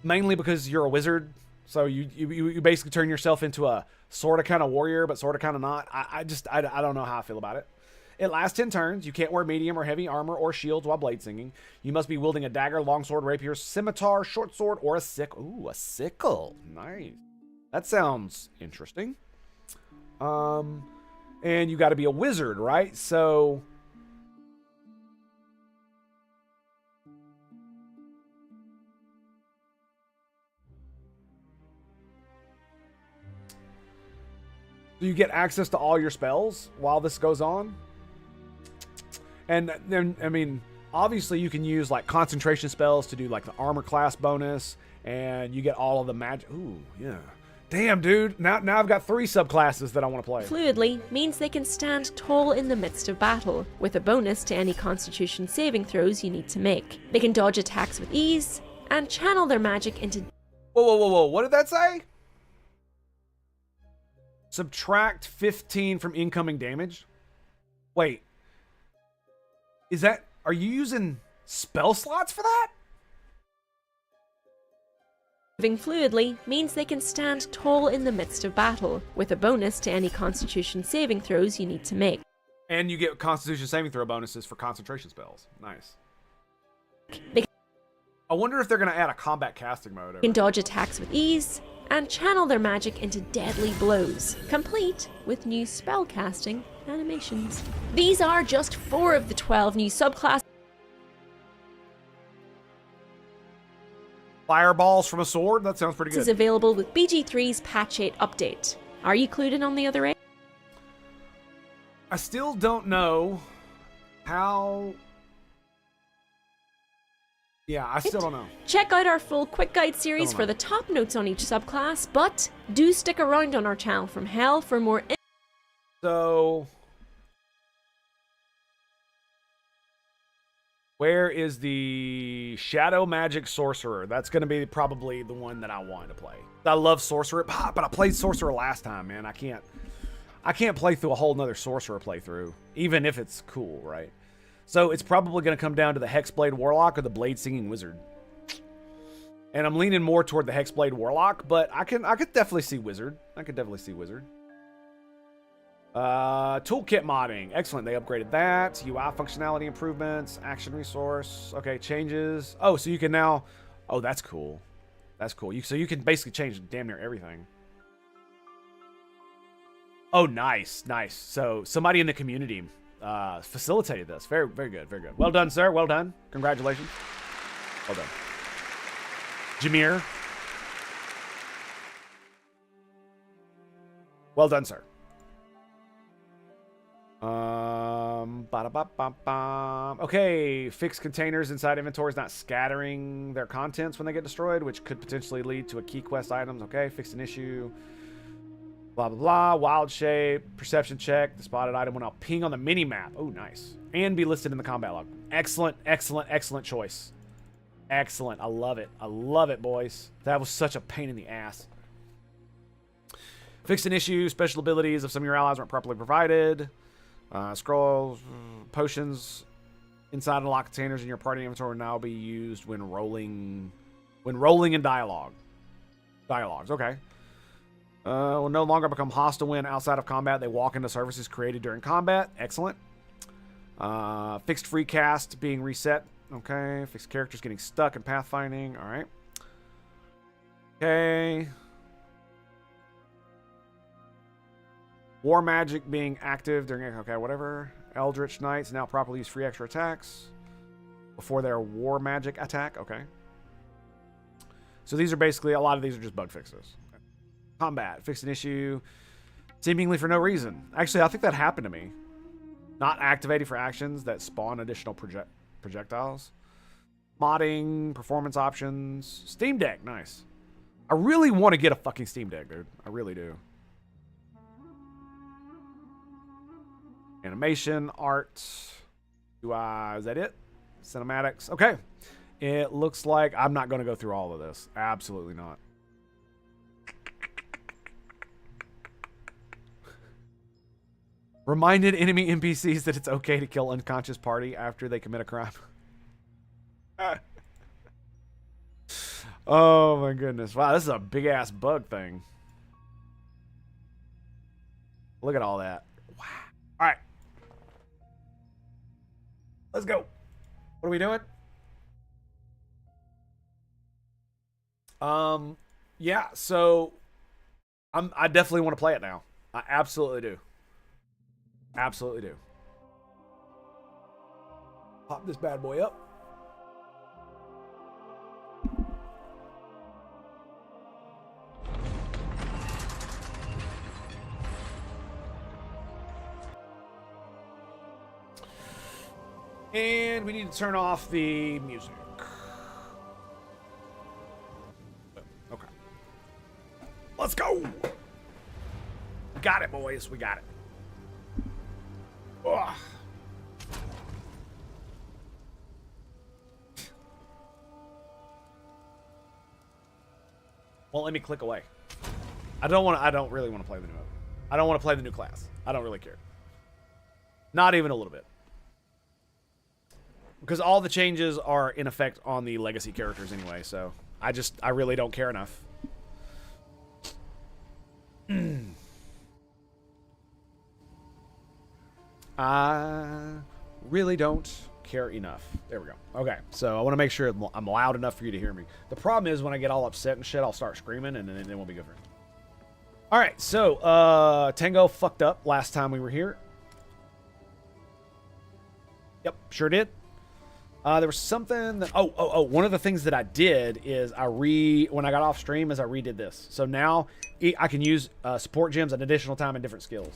Mainly because you're a wizard, so you basically turn yourself into a sort of kind of warrior, but sort of kind of not. I don't know how I feel about it. It lasts 10 turns. You can't wear medium or heavy armor or shields while blade singing. You must be wielding a dagger, longsword, rapier, scimitar, short sword, or a sickle. Ooh, a sickle. Nice. That sounds interesting. And you got to be a wizard, right? So do you get access to all your spells while this goes on? And then, I mean, obviously you can use like concentration spells to do like the armor class bonus, and you get all of the magic. Ooh, yeah. Damn, dude. Now I've got 3 subclasses that I want to play. Fluidly means they can stand tall in the midst of battle, with a bonus to any Constitution saving throws you need to make. They can dodge attacks with ease, and channel their magic into. Whoa. What did that say? Subtract 15 from incoming damage? Wait. Are you using spell slots for that? Moving fluidly means they can stand tall in the midst of battle, with a bonus to any Constitution saving throws you need to make. And you get Constitution saving throw bonuses for concentration spells. Nice. I wonder if they're going to add a combat casting mode. They can dodge attacks with ease, and channel their magic into deadly blows, complete with new spellcasting animations. These are just 4 of the 12 new subclasses. Fireballs from a sword? That sounds pretty good. Available with BG3's Patch 8 update. Are you clued in on the other 8? I still don't know how... Yeah, I still don't know. Check out our full quick guide series for the top notes on each subclass, but do stick around on our channel from hell for more. So, where is the Shadow Magic Sorcerer? That's going to be probably the one that I want to play. I love Sorcerer, but I played Sorcerer last time, man. I can't play through a whole nother Sorcerer playthrough, even if it's cool, right? So it's probably going to come down to the Hexblade Warlock or the Blade Singing Wizard. And I'm leaning more toward the Hexblade Warlock, but I could definitely see Wizard. Toolkit modding. Excellent. They upgraded that. UI functionality improvements. Action resource. Okay, changes. Oh, so you can now... Oh, that's cool. That's cool. So you can basically change damn near everything. Oh, nice. Nice. So somebody in the community facilitated this. Very, very good. Very good. Well done, sir. Well done. Congratulations. Well done. Jameer. Well done, sir. Okay, fix containers inside inventories not scattering their contents when they get destroyed, which could potentially lead to a key quest items. Okay, fix an issue. Blah, blah, blah. Wild shape. Perception check. The spotted item will now ping on the mini-map. Oh, nice. And be listed in the combat log. Excellent, excellent, excellent choice. Excellent. I love it. I love it, boys. That was such a pain in the ass. Fix an issue. Special abilities if some of your allies weren't properly provided. Scrolls, potions inside unlocked containers in your party inventory will now be used when rolling in dialogue. Dialogues, okay. Will no longer become hostile when outside of combat they walk into services created during combat. Excellent. Fixed free cast being reset. Okay. Fixed characters getting stuck in pathfinding. All right. Okay. War magic being active during... Okay, whatever. Eldritch Knights now properly use free extra attacks before their war magic attack. Okay. So these are basically... A lot of these are just bug fixes. Combat. Fix an issue seemingly for no reason. Actually, I think that happened to me. Not activated for actions that spawn additional projectiles. Modding. Performance options. Steam Deck. Nice. I really want to get a fucking Steam Deck, dude. I really do. Animation, art, UI, is that it? Cinematics. Okay. It looks like I'm not going to go through all of this. Absolutely not. Reminded enemy NPCs that it's okay to kill unconscious party after they commit a crime. Oh my goodness. Wow, this is a big ass bug thing. Look at all that. Wow. All right. Let's go. What are we doing? Yeah, so I definitely want to play it now. I absolutely do. Absolutely do. Pop this bad boy up. And we need to turn off the music. Okay. Let's go. We got it, boys. We got it. Ugh. Well, let me click away. I don't really want to play the new mode. I don't want to play the new class. I don't really care. Not even a little bit. Because all the changes are in effect on the legacy characters anyway, so I really don't care enough. I really don't care enough. There we go. Okay, so I want to make sure I'm loud enough for you to hear me. The problem is when I get all upset and shit, I'll start screaming, and then it won't be good for me. All right, so Tango fucked up last time we were here. Yep, sure did. There was something that... Oh, one of the things that I did is when I got off stream is I redid this. So now I can use support gems an additional time in different skills.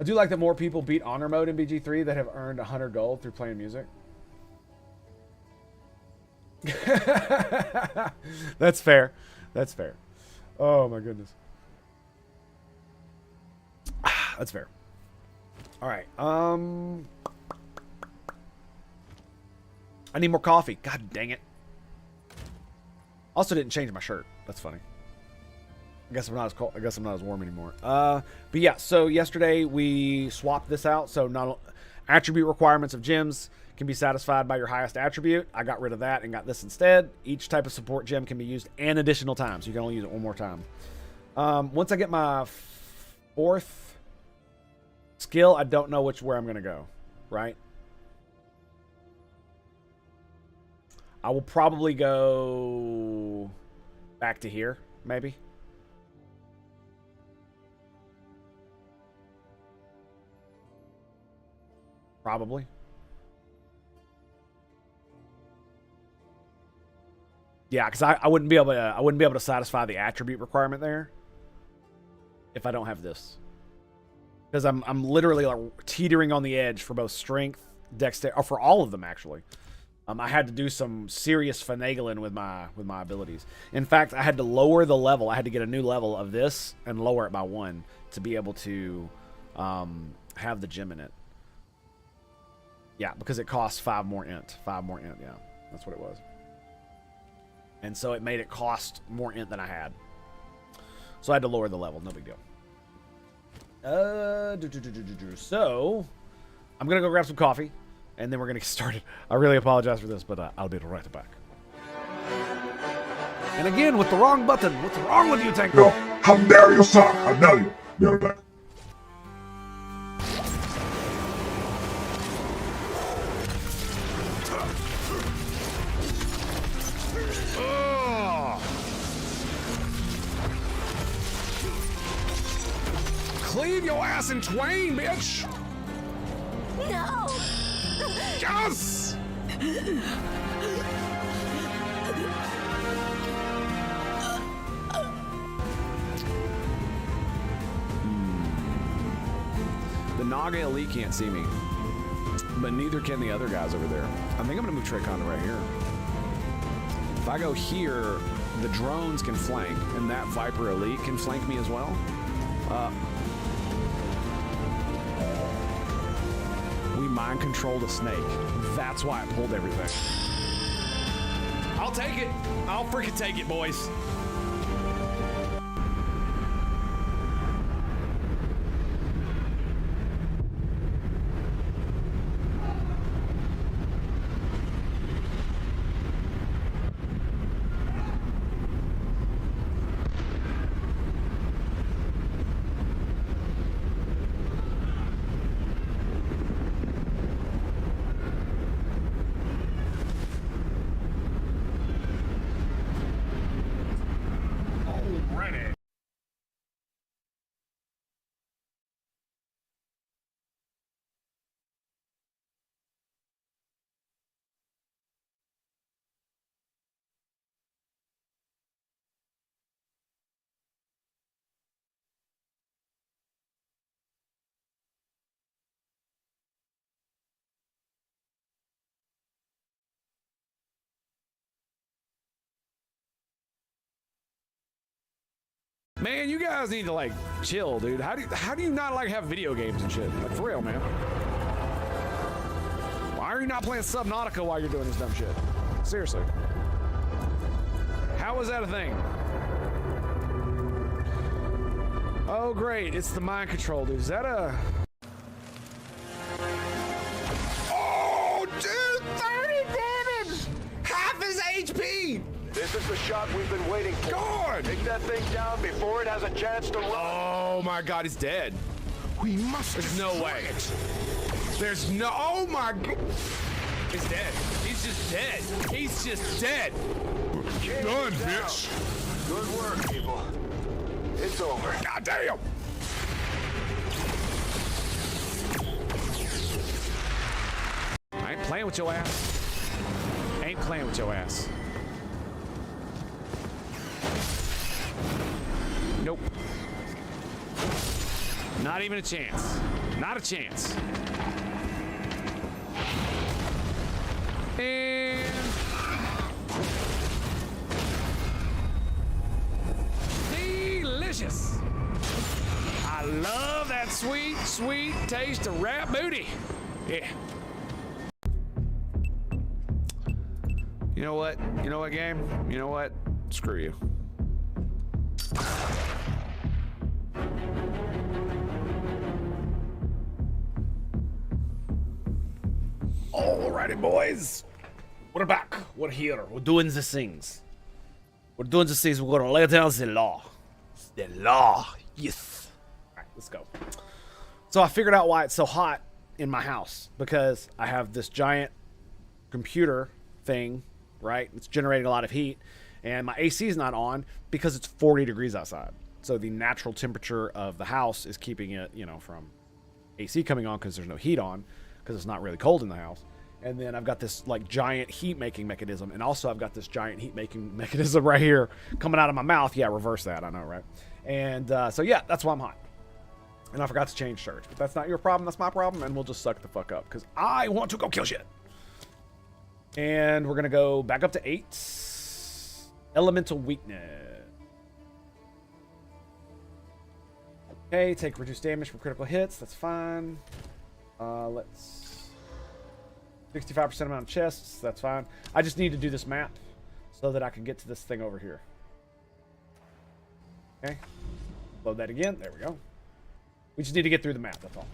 I do like that more people beat honor mode in BG3 that have earned 100 gold through playing music. That's fair. That's fair. Oh my goodness. That's fair. All right. I need more coffee. God dang it. Also didn't change my shirt. That's funny. I guess I'm not as cold. I guess I'm not as warm anymore. But yeah, so yesterday we swapped this out. So not attribute requirements of gems can be satisfied by your highest attribute. I got rid of that and got this instead. Each type of support gem can be used an additional time. So you can only use it one more time. Once I get my fourth skill, I don't know where I'm going to go. Right? I will probably go back to here, maybe. Probably. Yeah, because I wouldn't be able to satisfy the attribute requirement there if I don't have this. Because I'm literally like teetering on the edge for both strength, dexterity, or for all of them actually. I had to do some serious finagling with my abilities. In fact, I had to lower the level. I had to get a new level of this and lower it by 1 to be able to have the gem in it. Yeah, because it costs 5 more int. 5 more int, yeah. That's what it was. And so it made it cost more int than I had. So I had to lower the level. No big deal. So, I'm going to go grab some coffee, and then we're going to get started. I really apologize for this, but I'll be right back. And again, with the wrong button. What's wrong with you, Tango? No, how dare you, sir? How dare you? Be right back. Cleave your ass in twain, bitch! No! Yes! The Naga Elite can't see me, but neither can the other guys over there. I think I'm gonna move Traycon to right here. If I go here, the drones can flank, and that Viper Elite can flank me as well. We mind controlled a snake. That's why it pulled everything. I'll take it. I'll freaking take it, boys. Man, you guys need to like chill, dude. How do you not like have video games and shit? Like for real, man. Why are you not playing Subnautica while you're doing this dumb shit? Seriously. How is that a thing? Oh great, it's the mind control, dude. Is that a... Oh, dude, 30 damage! Half his HP! This is the shot we've been waiting for. God! Take that thing down before it has a chance to run. Oh my God, he's dead. We must. There's no way. There's no. Oh my God. He's dead. He's just dead. He's just dead. Done, bitch. Good work, people. It's over. God damn. I ain't playing with your ass. Ain't playing with your ass. Nope. Not even a chance. Not a chance. And delicious. I love that sweet, sweet taste of rat booty. Yeah. You know what? You know what, game? You know what? Screw you. Alrighty, boys. We're back. We're here. We're doing the things. We're doing the things. We're gonna lay down the law. The law. Yes. Alright, let's go. So I figured out why it's so hot in my house. Because I have this giant computer thing, right? It's generating a lot of heat. And my AC is not on because it's 40 degrees outside. So the natural temperature of the house is keeping it, you know, from AC coming on because there's no heat on, because it's not really cold in the house. And then I've got this like giant heat making mechanism, and also I've got this giant heat making mechanism right here coming out of my mouth. Yeah, reverse that, I know, right? And so yeah, that's why I'm hot. And I forgot to change shirts, but that's not your problem, that's my problem, and we'll just suck the fuck up because I want to go kill shit. And we're gonna go back up to 8. Elemental weakness. Okay, take reduced damage from critical hits. That's fine. Let's 65% amount of chests. That's fine. I just need to do this map so that I can get to this thing over here. Okay. Load that again. There we go. We just need to get through the map. That's all.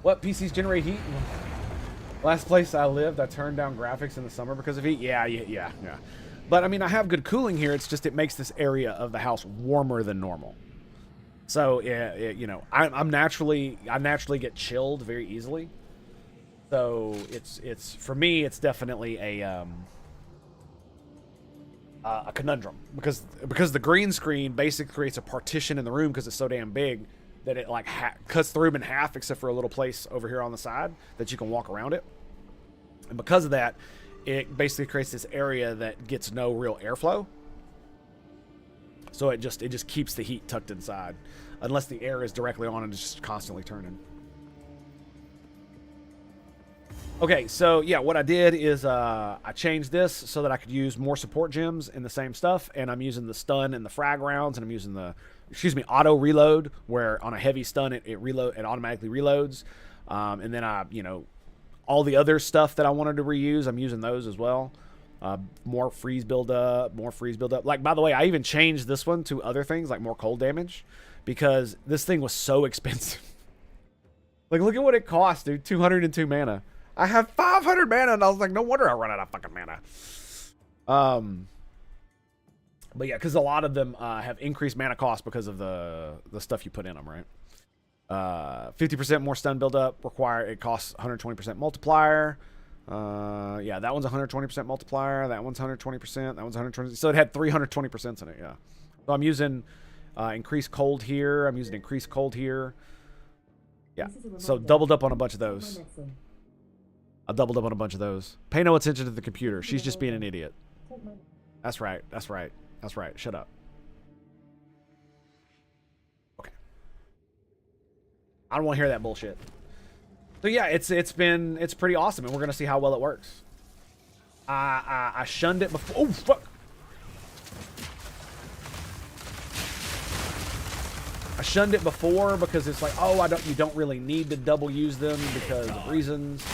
What PCs generate heat? Last place I lived, I turned down graphics in the summer because of heat. Yeah. But I mean, I have good cooling here. It's just it makes this area of the house warmer than normal. So yeah, you know, I naturally get chilled very easily. So it's for me, it's definitely a conundrum because the green screen basically creates a partition in the room because it's so damn big that it like cuts the room in half except for a little place over here on the side that you can walk around it. And because of that, it basically creates this area that gets no real airflow. So it just keeps the heat tucked inside unless the air is directly on and it's just constantly turning. Okay, so yeah, what I did is I changed this so that I could use more support gems in the same stuff, and I'm using the stun and the frag rounds, and I'm using the auto reload, where on a heavy stun it automatically reloads. And then all the other stuff that I wanted to reuse, I'm using those as well. More freeze buildup. Like, by the way, I even changed this one to other things like more cold damage because this thing was so expensive. Like, look at what it cost, dude. 202 mana. I have 500 mana, and I was like, no wonder I run out of fucking mana. But yeah, because a lot of them have increased mana cost because of the stuff you put in them, right? 50% more stun buildup it costs 120% multiplier. Yeah, that one's 120% multiplier. That one's 120%. That one's 120. So it had 320% in it. Yeah. So I'm using increased cold here. I'm using increased cold here. Yeah. So doubled up on a bunch of those. I doubled up on a bunch of those. Pay no attention to the computer. She's just being an idiot. That's right. Shut up. Okay. I don't want to hear that bullshit. So yeah, it's pretty awesome, and we're gonna see how well it works. I shunned it before. Oh fuck! I shunned it before because it's like, oh, you don't really need to double use them because of reasons.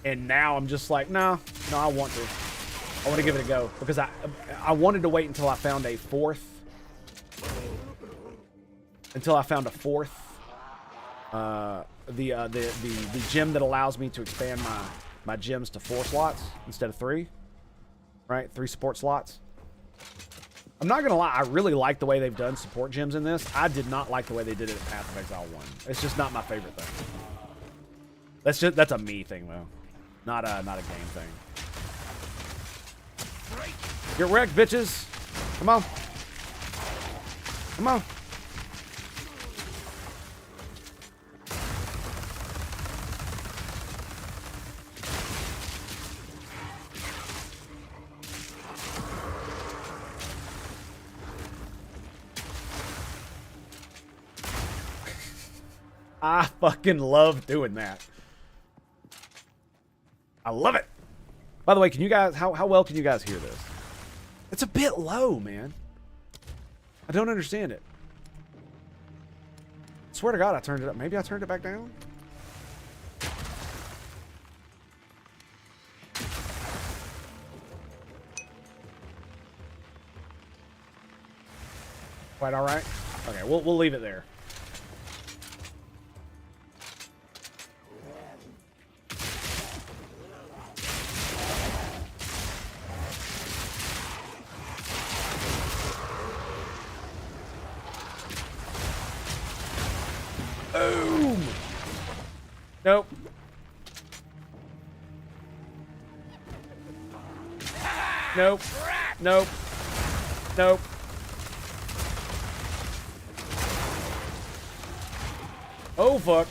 And now I'm just like, no, I want to give it a go because I wanted to wait until I found a fourth. The gem that allows me to expand my gems to 4 slots instead of 3. Right? 3 support slots. I'm not gonna lie, I really like the way they've done support gems in this. I did not like the way they did it in Path of Exile 1. It's just not my favorite thing. That's a me thing though. Not a game thing. Get wrecked, bitches. Come on. Come on. I fucking love doing that. I love it. By the way, can you guys, how well can you guys hear this? It's a bit low, man. I don't understand it. I swear to God, I turned it up. Maybe I turned it back down? Quite all right? Okay, we'll leave it there. Boom! Nope. Nope. Nope. Nope. Oh, fuck.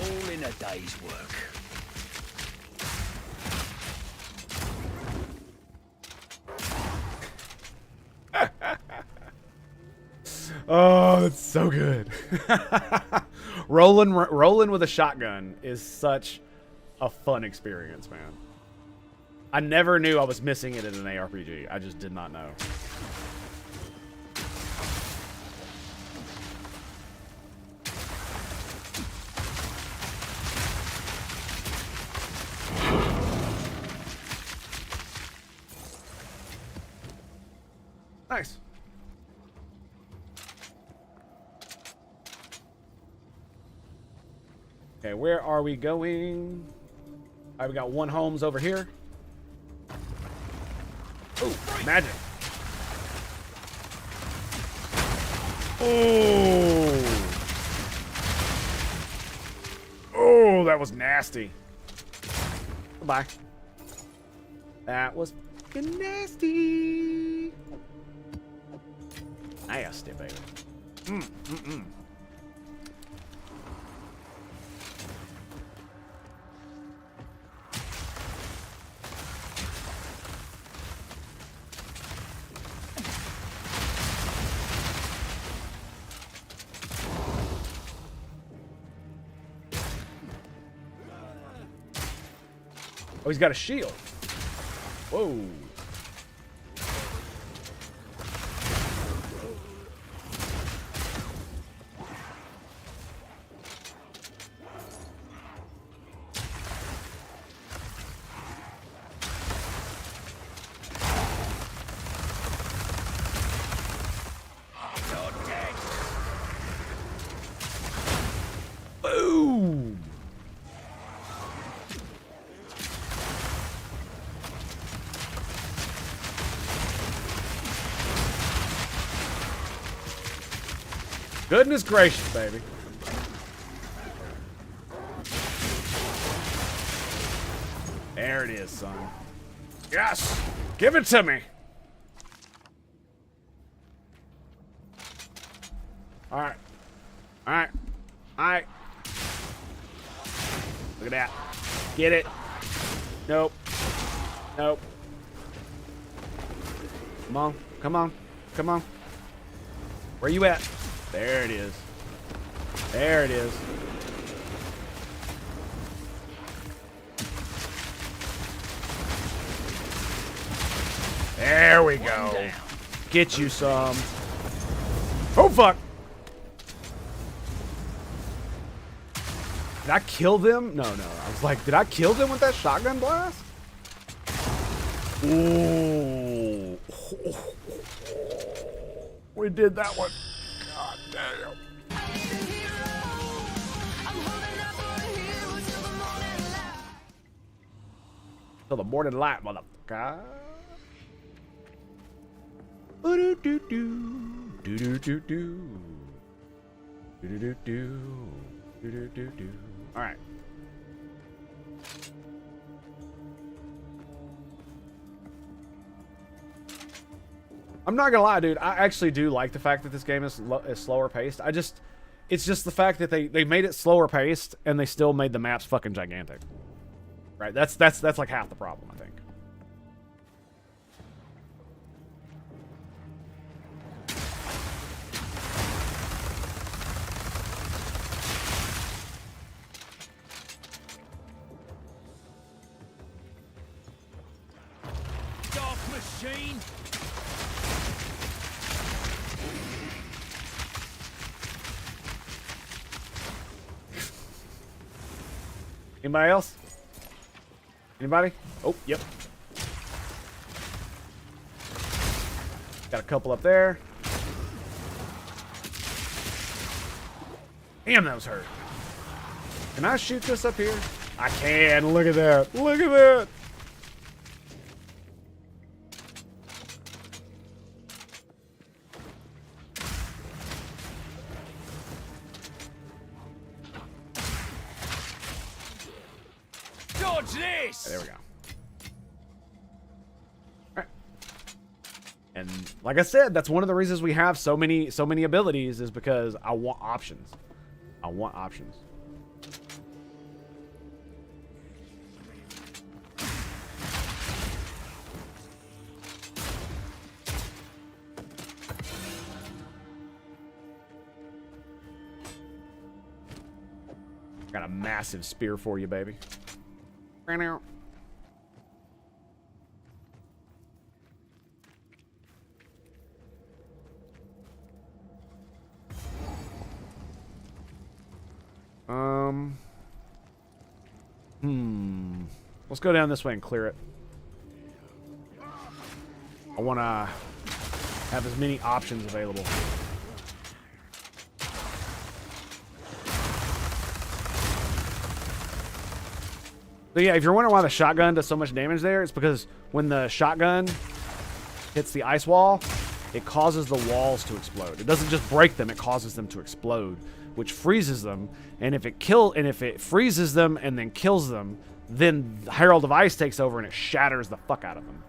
All in a day's work. Oh, that's so good. Rolling with a shotgun is such a fun experience, man. I never knew I was missing it in an ARPG. I just did not know. Nice. Okay, where are we going? All right, we got one homes over here. Oh, magic. Oh. Oh, that was nasty. Goodbye. That was fucking nasty. Nasty, baby. Oh, he's got a shield. Whoa. Boom. Goodness gracious, baby. There it is, son. Yes! Give it to me! Alright. Alright. Alright. Look at that. Get it. Nope. Nope. Come on. Come on. Come on. Where you at? There it is. There it is. There we go. Get you some. Oh, fuck. Did I kill them? No. I was like, did I kill them with that shotgun blast? Ooh. We did that one. God damn. Till the morning light, motherfucker. All right. I'm not gonna lie, dude. I actually do like the fact that this game is slower paced. It's just the fact that they made it slower paced and they still made the maps fucking gigantic. Right? That's like half the problem, I think. Dark machine. Anybody else? Anybody? Oh, yep. Got a couple up there. Damn, that was hurt. Can I shoot this up here? I can. Look at that. Look at that. this! There we go. Alright. And like I said, that's one of the reasons we have so many abilities is because I want options. I want options. Got a massive spear for you, baby. Let's go down this way and clear it. I want to have as many options available. So yeah, if you're wondering why the shotgun does so much damage there, it's because when the shotgun hits the ice wall, it causes the walls to explode. It doesn't just break them, it causes them to explode, which freezes them. And if it freezes them and then kills them, then Herald of Ice takes over and it shatters the fuck out of them.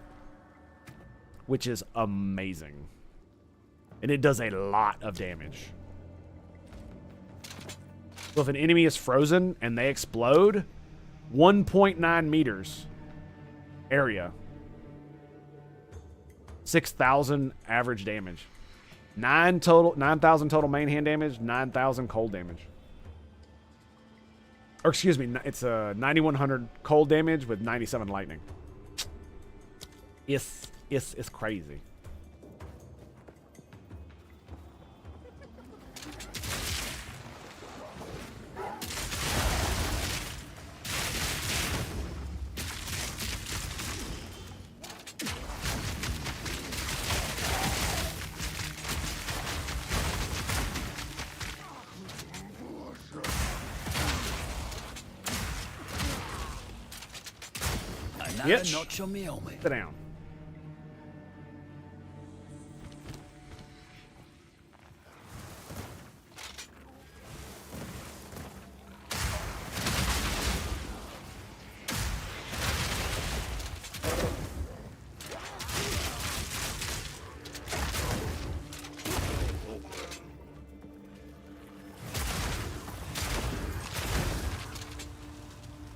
Which is amazing. And it does a lot of damage. So if an enemy is frozen and they explode, 1.9 meters area. 6,000 average damage. 9,000 total main hand damage, 9,000 cold damage. Or excuse me, it's 9,100 cold damage with 97 lightning. It's crazy. Notch on my helmet. Sit down.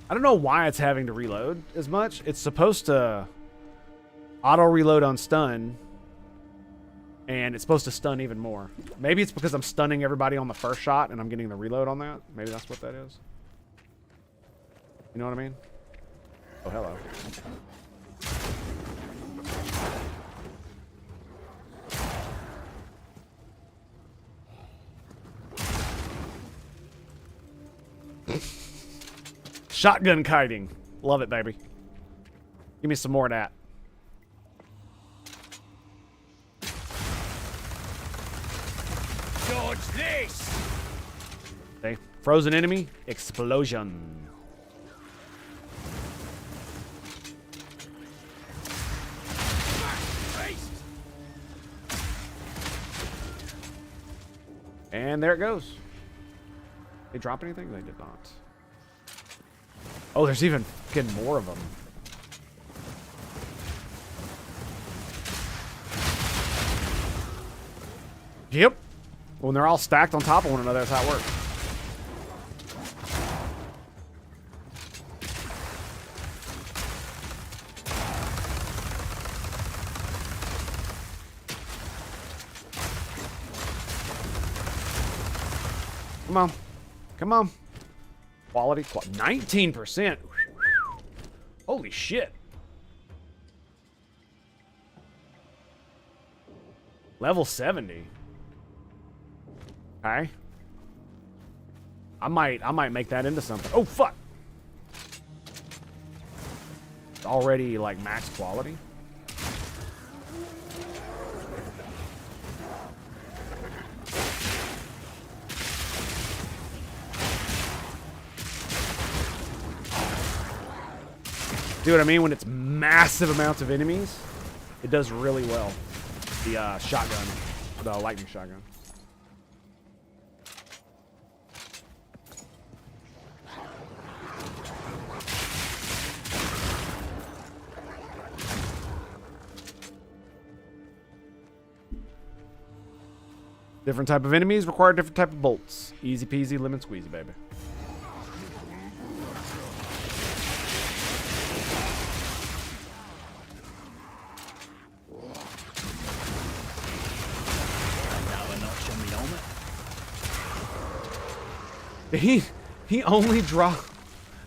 I don't know why it's having to reload as much. It's supposed to auto reload on stun, and it's supposed to stun even more. Maybe it's because I'm stunning everybody on the first shot and I'm getting the reload on that. Maybe that's what that is. You know what I mean? Oh, hello. Shotgun kiting. Love it, baby. Give me some more of that. Dodge this! Okay. Frozen enemy. Explosion. And there it goes. They drop anything? They did not. Oh, there's even fucking more of them. Yep. When they're all stacked on top of one another, that's how it works. Come on. Come on. Quality. 19%. Holy shit. Level 70. Okay. I might make that into something. Oh, fuck. It's already, like, max quality. See what I mean? When it's massive amounts of enemies, it does really well. The shotgun, the lightning shotgun. Different type of enemies require different type of bolts. Easy peasy, lemon squeezy, baby. He only dropped.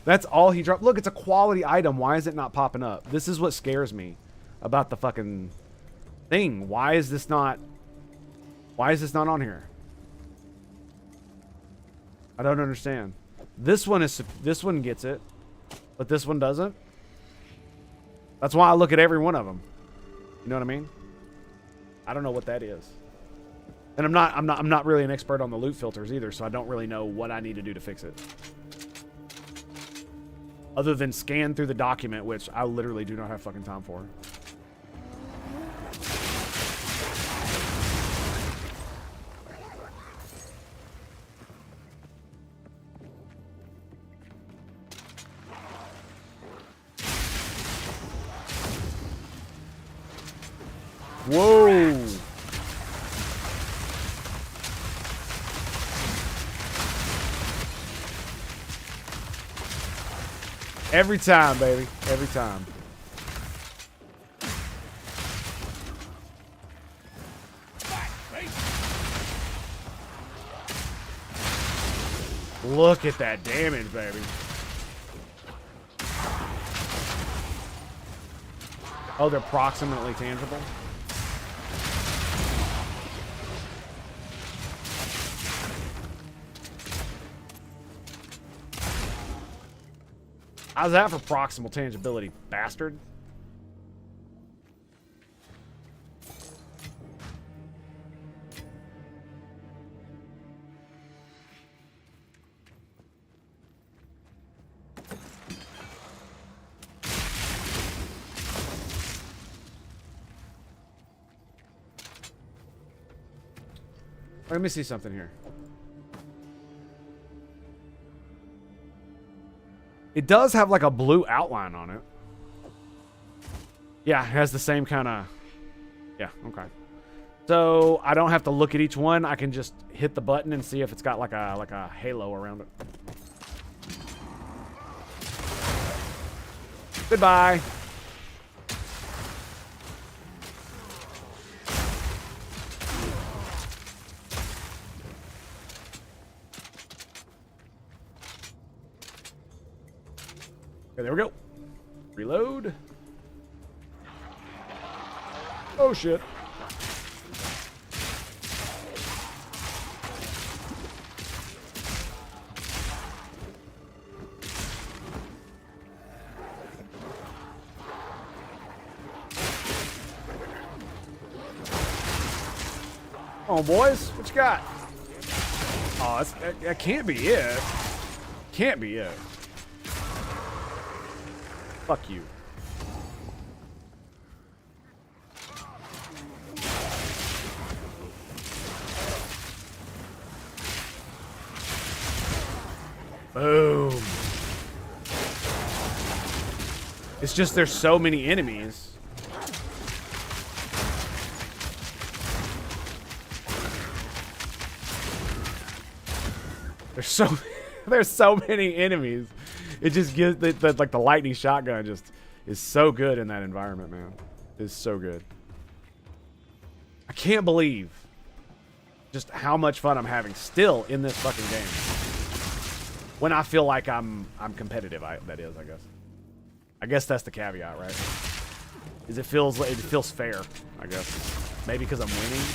That's all he dropped. Look, it's a quality item. Why is it not popping up? This is what scares me about the fucking thing. Why is this not on here? I don't understand. This one gets it, but this one doesn't. That's why I look at every one of them. You know what I mean? I don't know what that is. And I'm not really an expert on the loot filters either, so I don't really know what I need to do to fix it. Other than scan through the document, which I literally do not have fucking time for. Whoa! Every time, baby. Every time. Look at that damage, baby. Oh, they're proximately tangible. How's that for proximal tangibility, bastard? Let me see something here. It does have like a blue outline on it. Yeah, it has the same kind of... Yeah, okay. So I don't have to look at each one. I can just hit the button and see if it's got like a halo around it. Goodbye. Okay, there we go. Reload. Oh, shit. Come on, boys. What you got? Oh, that can't be it. Can't be it. Fuck you. Boom. It's just there's so many enemies. There's so many enemies. It just gives like the lightning shotgun just is so good in that environment, man. It's so good. I can't believe just how much fun I'm having still in this fucking game. When I feel like I'm competitive, that is, I guess. I guess that's the caveat, right? Is it feels fair, I guess. Maybe because I'm winning.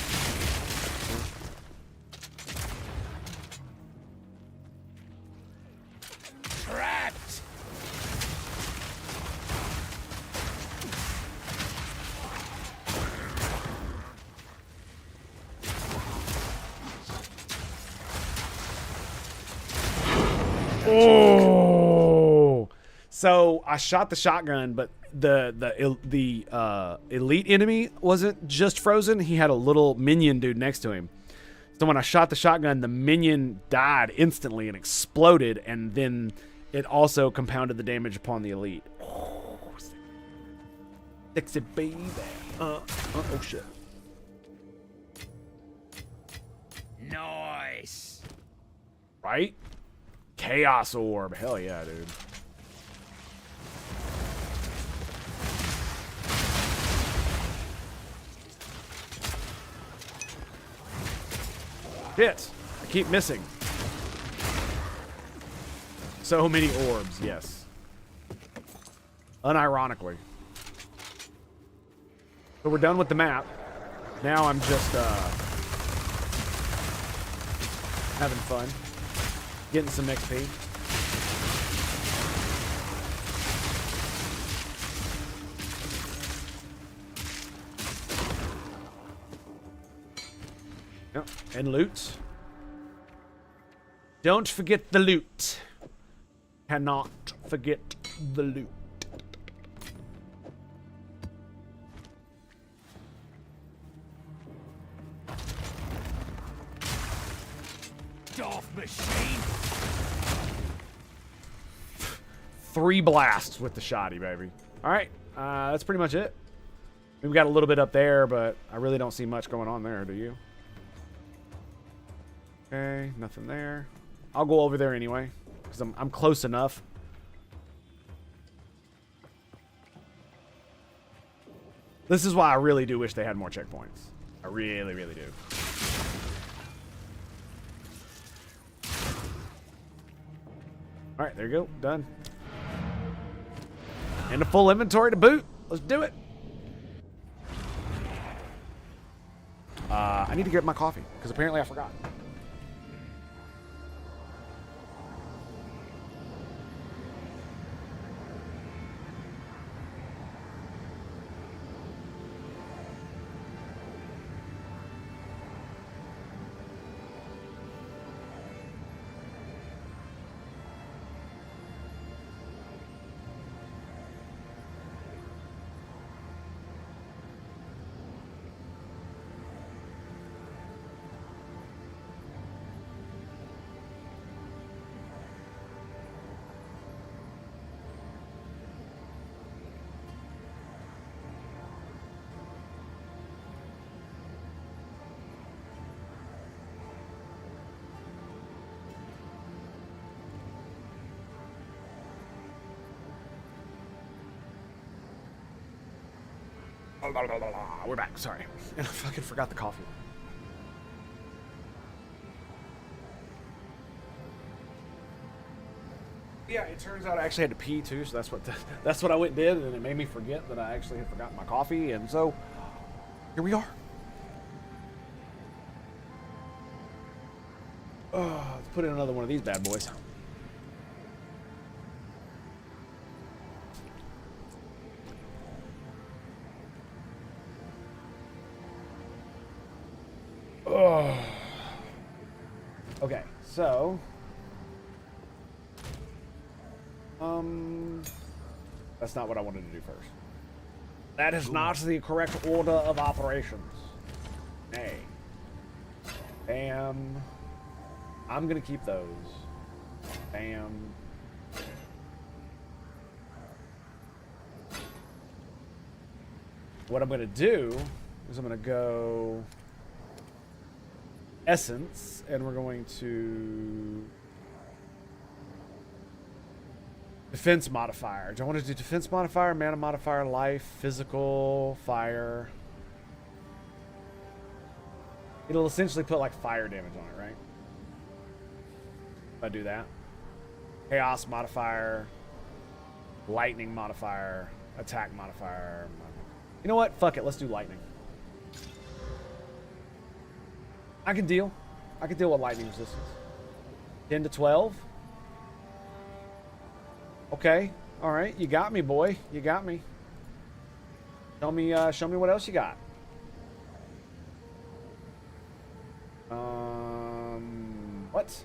Oh, so I shot the shotgun, but the elite enemy wasn't just frozen. He had a little minion dude next to him. So when I shot the shotgun, the minion died instantly and exploded, and then it also compounded the damage upon the elite. Oh, sexy baby. Oh shit. Nice. Right? Chaos Orb. Hell yeah, dude. Shit. I keep missing. So many orbs, yes. Unironically. So we're done with the map. Now I'm just having fun. Getting some XP. Yep. And loot. Don't forget the loot. Cannot forget the loot. Off machine. 3 blasts with the shoddy, baby. All right, that's pretty much it. We've got a little bit up there, but I really don't see much going on there, do you? Okay, nothing there. I'll go over there anyway, because I'm close enough. This is why I really do wish they had more checkpoints. I really, really do. All right, there you go. Done. And a full inventory to boot. Let's do it. I need to get my coffee, because apparently I forgot. We're back. Sorry. And I fucking forgot the coffee. Yeah, it turns out I actually had to pee too, so that's what I went and did, and it made me forget that I actually had forgotten my coffee, and so here we are. Let's put in another one of these bad boys. Okay, so that's not what I wanted to do first. That is not the correct order of operations. Nay. Bam. I'm gonna keep those. Bam. What I'm gonna do is I'm gonna go essence, and we're going to defense modifier. Do I want to do defense modifier, mana modifier, life, physical, fire? It'll essentially put like fire damage on it, right? If I do that. Chaos modifier, lightning modifier, attack modifier. You know what? Fuck it. Let's do lightning. I can deal. I can deal with lightning resistance. 10 to 12. Okay. All right. You got me, boy. You got me. Show me what else you got. What?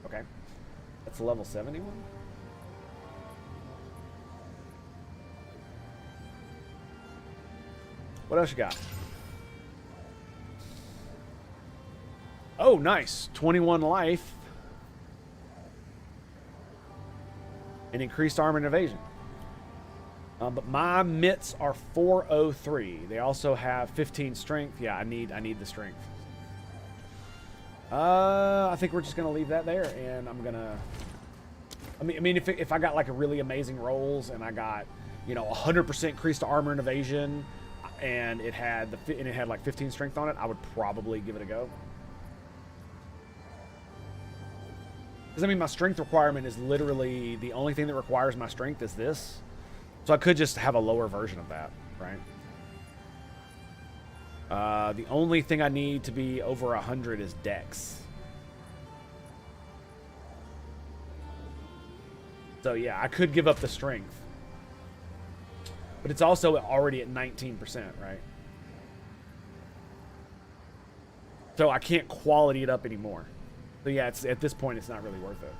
Okay. That's a level 71. What else you got? Oh, nice. 21 life. And increased armor and evasion. But my mitts are 403. They also have 15 strength. Yeah, I need the strength. I think we're just gonna leave that there, and I'm gonna. I mean, if I got like a really amazing rolls and I got, you know, 100% increase to armor and evasion, and it had like 15 strength on it, I would probably give it a go. Because I mean, my strength requirement is literally the only thing that requires my strength is this, so I could just have a lower version of that, right? The only thing I need to be over 100 is Dex. So yeah, I could give up the strength. But it's also already at 19%, right? So I can't quality it up anymore. So yeah, it's at this point it's not really worth it.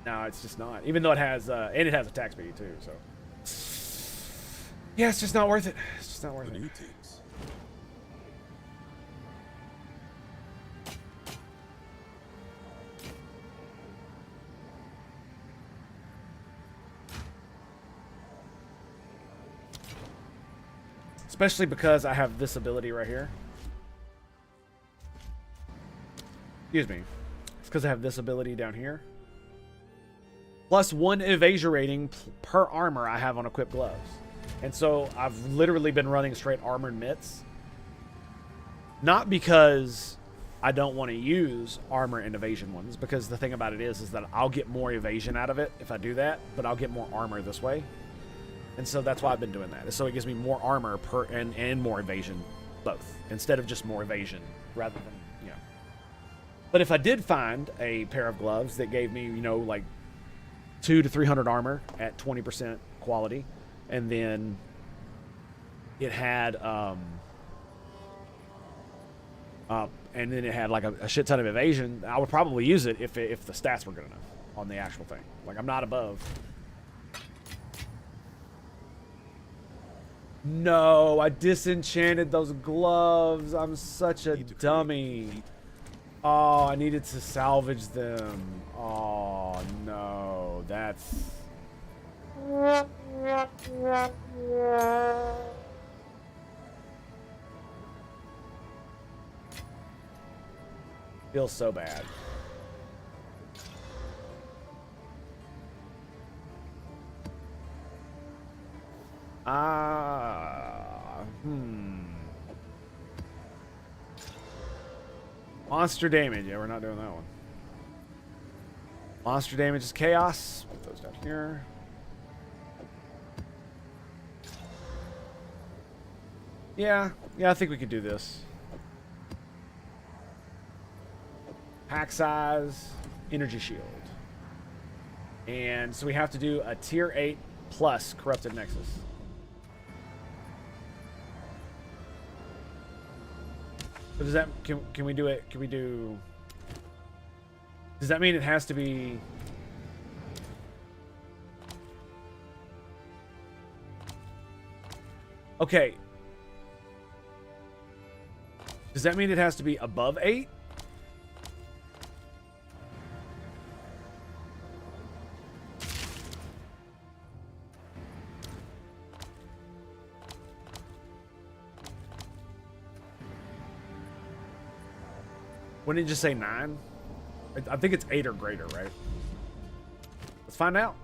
No, it's just not. Even though it has and it has attack speed too, so yeah, it's just not worth it. It's just not worth it. Especially because I have this ability right here. Excuse me. It's because I have this ability down here. Plus 1 evasion rating per armor I have on equipped gloves. And so I've literally been running straight armored mitts. Not because I don't want to use armor and evasion ones, because the thing about it is that I'll get more evasion out of it if I do that, but I'll get more armor this way. And so that's why I've been doing that. So it gives me more armor and more evasion, both, instead of just more evasion, rather than, you know. But if I did find a pair of gloves that gave me, you know, like 200 to 300 armor at 20% quality, and then it had like a shit ton of evasion, I would probably use it if the stats were good enough on the actual thing. Like, I'm not above. No, I disenchanted those gloves. I'm such a dummy. Oh, I needed to salvage them. Oh, no. That's... Feels so bad. Monster damage. Yeah, we're not doing that one. Monster damage is chaos. Put those down here. Yeah, I think we could do this. Pack size, energy shield. And so we have to do a tier 8 plus corrupted nexus. So does that, can we do it? Can we do, does that mean it has to be, okay. Does that mean it has to be above 8? Wouldn't it just say 9? I think it's 8 or greater, right? Let's find out.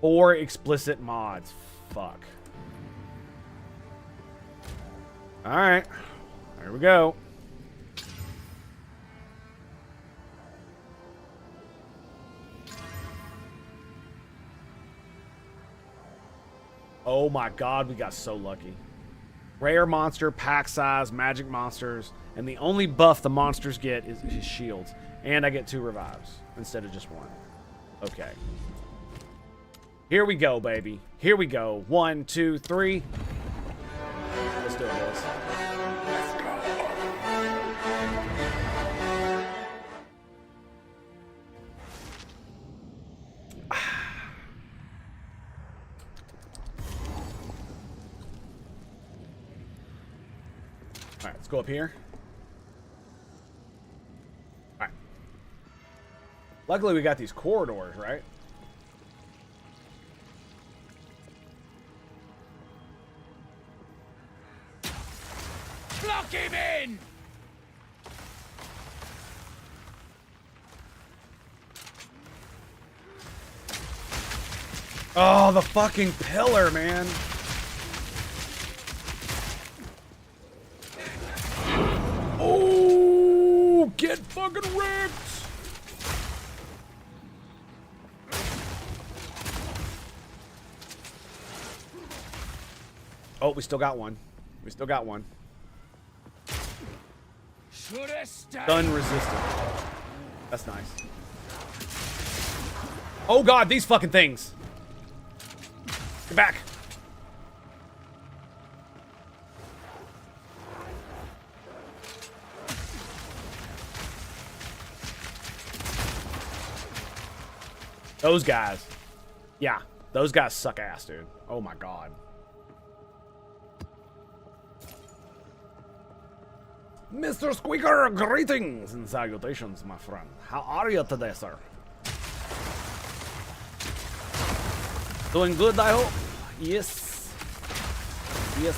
Or explicit mods. Fuck. Alright. Here we go. Oh my god, we got so lucky. Rare monster, pack size, magic monsters, and the only buff the monsters get is his shields. And I get 2 revives instead of just 1. Okay. Here we go, baby. Here we go. 1, 2, 3. Let's do it, boys. Alright, let's go up here. Alright. Luckily we got these corridors, right? Lock him in! Oh, the fucking pillar, man. Oh, get fucking ripped. Oh, we still got one. We still got one. Stun resistant. That's nice. Oh god, these fucking things. Get back. Those guys. Yeah, those guys suck ass, dude. Oh my god. Mr. Squeaker, greetings and salutations, my friend. How are you today, sir? Doing good, I hope? Yes. Yes.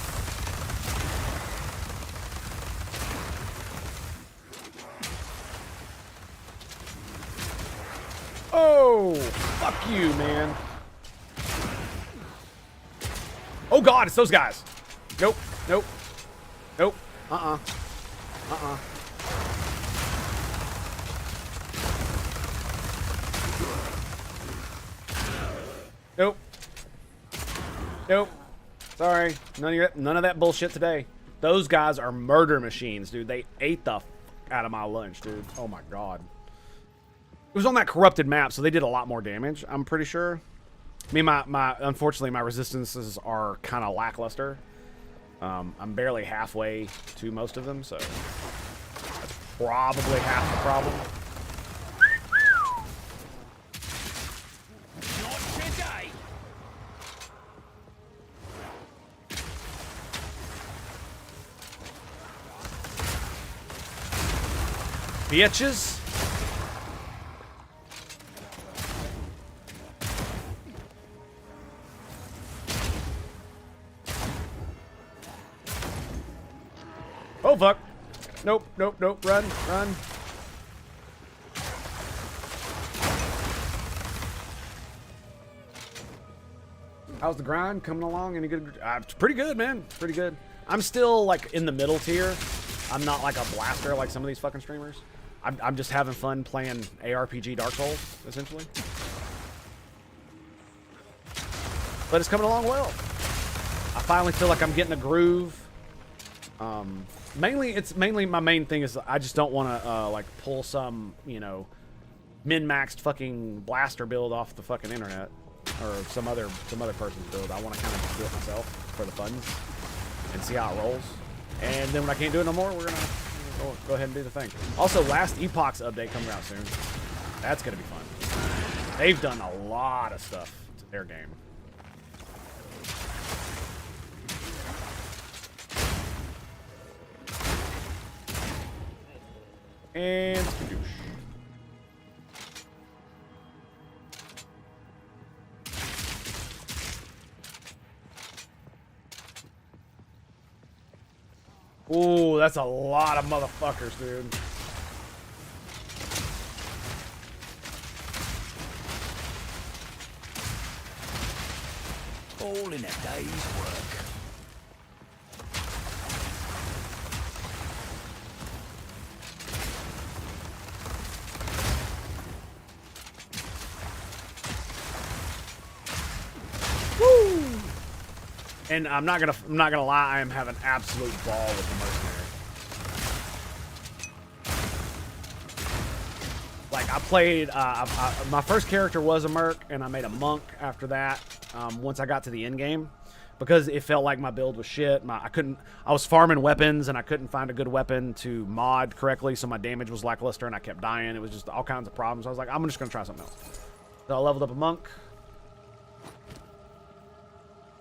Oh, fuck you, man. Oh god, it's those guys. Nope, nope, nope, Nope. Nope. Sorry. None of that bullshit today. Those guys are murder machines, dude. They ate the out of my lunch, dude. Oh my god. It was on that corrupted map, so they did a lot more damage, I'm pretty sure. I mean, unfortunately, my resistances are kind of lackluster. I'm barely halfway to most of them, so that's probably half the problem. Bitches. Oh fuck. Nope, nope, nope. Run, run. How's the grind coming along? Any good? It's pretty good, man. Pretty good. I'm still like in the middle tier. I'm not like a blaster like some of these fucking streamers. I'm just having fun playing ARPG Dark Souls, essentially. But it's coming along well. I finally feel like I'm getting a groove. Mainly my main thing is I just don't want to like pull some, you know, min-maxed fucking blaster build off the fucking internet or some other person's build. I want to kind of do it myself for the fun and see how it rolls. And then when I can't do it no more, we're gonna go ahead and do the thing. Also, last Epoch's update coming out soon. That's gonna be fun. They've done a lot of stuff to their game. And skadoosh. Ooh, that's a lot of motherfuckers, dude. All in a day's work. Woo! And I'm not gonna lie, I am having absolute ball with the mercenary. Like I played, my first character was a merc, and I made a monk after that. Once I got to the end game, because it felt like my build was shit. I was farming weapons, and I couldn't find a good weapon to mod correctly, so my damage was lackluster, and I kept dying. It was just all kinds of problems. I was like, I'm just gonna try something else. So I leveled up a monk.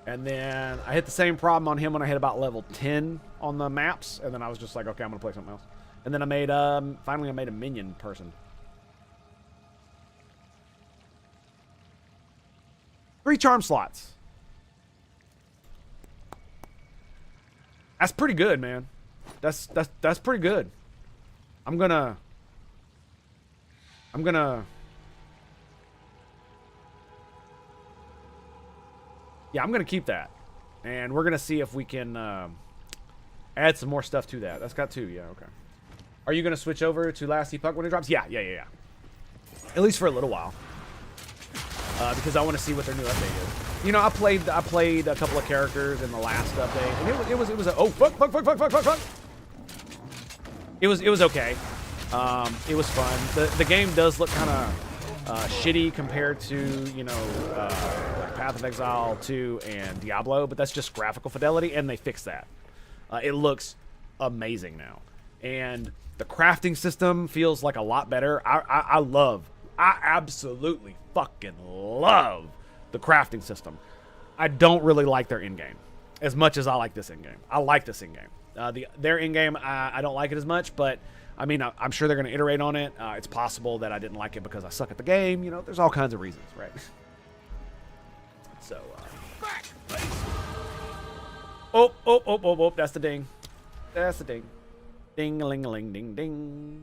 And then I hit the same problem on him when I hit about level 10 on the maps. And then I was just like, okay, I'm going to play something else. And then I made, finally I made a minion person. 3 charm slots. That's pretty good, man. That's pretty good. I'm gonna yeah, I'm gonna keep that, and we're gonna see if we can add some more stuff to that. That's got 2, yeah, okay. Are you gonna switch over to Last Epoch when it drops? Yeah. At least for a little while, because I want to see what their new update is. You know, I played a couple of characters in the last update, and it was oh fuck. It was okay. It was fun. The game does look kind of shitty compared to, you know, like Path of Exile 2 and Diablo, but that's just graphical fidelity, and they fixed that. It looks amazing now, and the crafting system feels like a lot better. I absolutely fucking love the crafting system. I don't really like their in-game as much as I like this in-game. I like this in-game. Their in-game, I don't like it as much, but I mean, I'm sure they're going to iterate on it. It's possible that I didn't like it because I suck at the game. You know, there's all kinds of reasons, right? So, oh, that's the ding. That's the ding. Ding-a-ling-a-ling, ding-ding.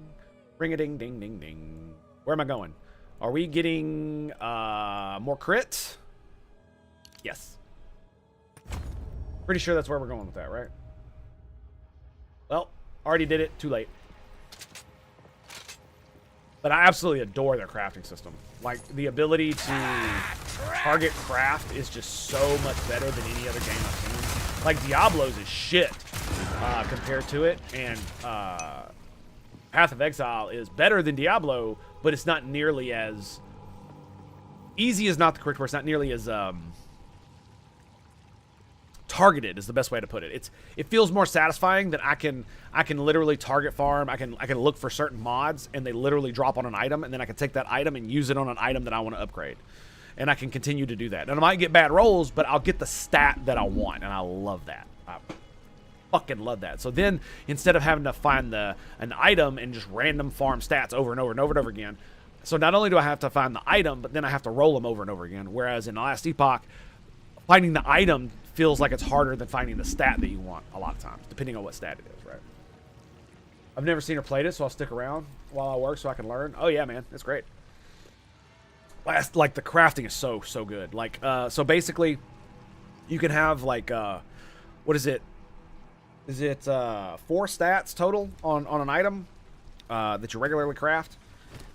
Where am I going? Are we getting more crit? Yes. Pretty sure that's where we're going with that, right? Well, already did it. Too late. But I absolutely adore their crafting system. Like, the ability to target craft is just so much better than any other game I've seen. Like, Diablo's is shit compared to it, and Path of Exile is better than Diablo, but it's not nearly as... Easy is not the correct word. It's not nearly as... targeted is the best way to put it. It feels more satisfying that I can literally target farm. I can look for certain mods, and they literally drop on an item, and then I can take that item and use it on an item that I want to upgrade, and I can continue to do that. And I might get bad rolls, but I'll get the stat that I want, and I love that. I fucking love that. So then, instead of having to find an item and just random farm stats over and over and over and over again, so not only do I have to find the item, but then I have to roll them over and over again. Whereas in the Last Epoch, finding the item feels like it's harder than finding the stat that you want a lot of times, depending on what stat it is, right? I've never seen her play it, so I'll stick around while I work so I can learn. Oh yeah, man, it's great. Like the crafting is so good. Like so basically, you can have like what is it? Is it 4 stats total on an item that you regularly craft?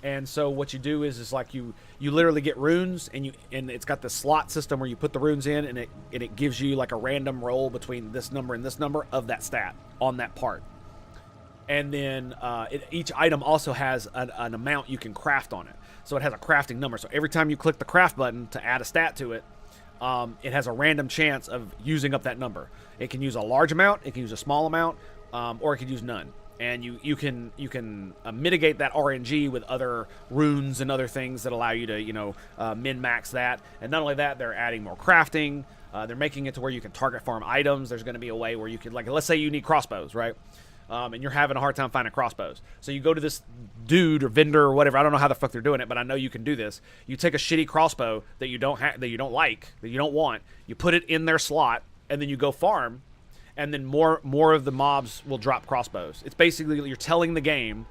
And so what you do is like you literally get runes, and it's got this slot system where you put the runes in, and it gives you like a random roll between this number and this number of that stat on that part. And then each item also has an amount you can craft on it. So it has a crafting number. So every time you click the craft button to add a stat to it, it has a random chance of using up that number. It can use a large amount, it can use a small amount, or it can use none. And you can mitigate that RNG with other runes and other things that allow you to, you know, min-max that. And not only that, they're adding more crafting. They're making it to where you can target farm items. There's going to be a way where you can, like, let's say you need crossbows, right? And you're having a hard time finding crossbows. So you go to this dude or vendor or whatever. I don't know how the fuck they're doing it, but I know you can do this. You take a shitty crossbow that you don't like, that you don't want. You put it in their slot, and then you go farm. And then more of the mobs will drop crossbows. It's basically you're telling the game,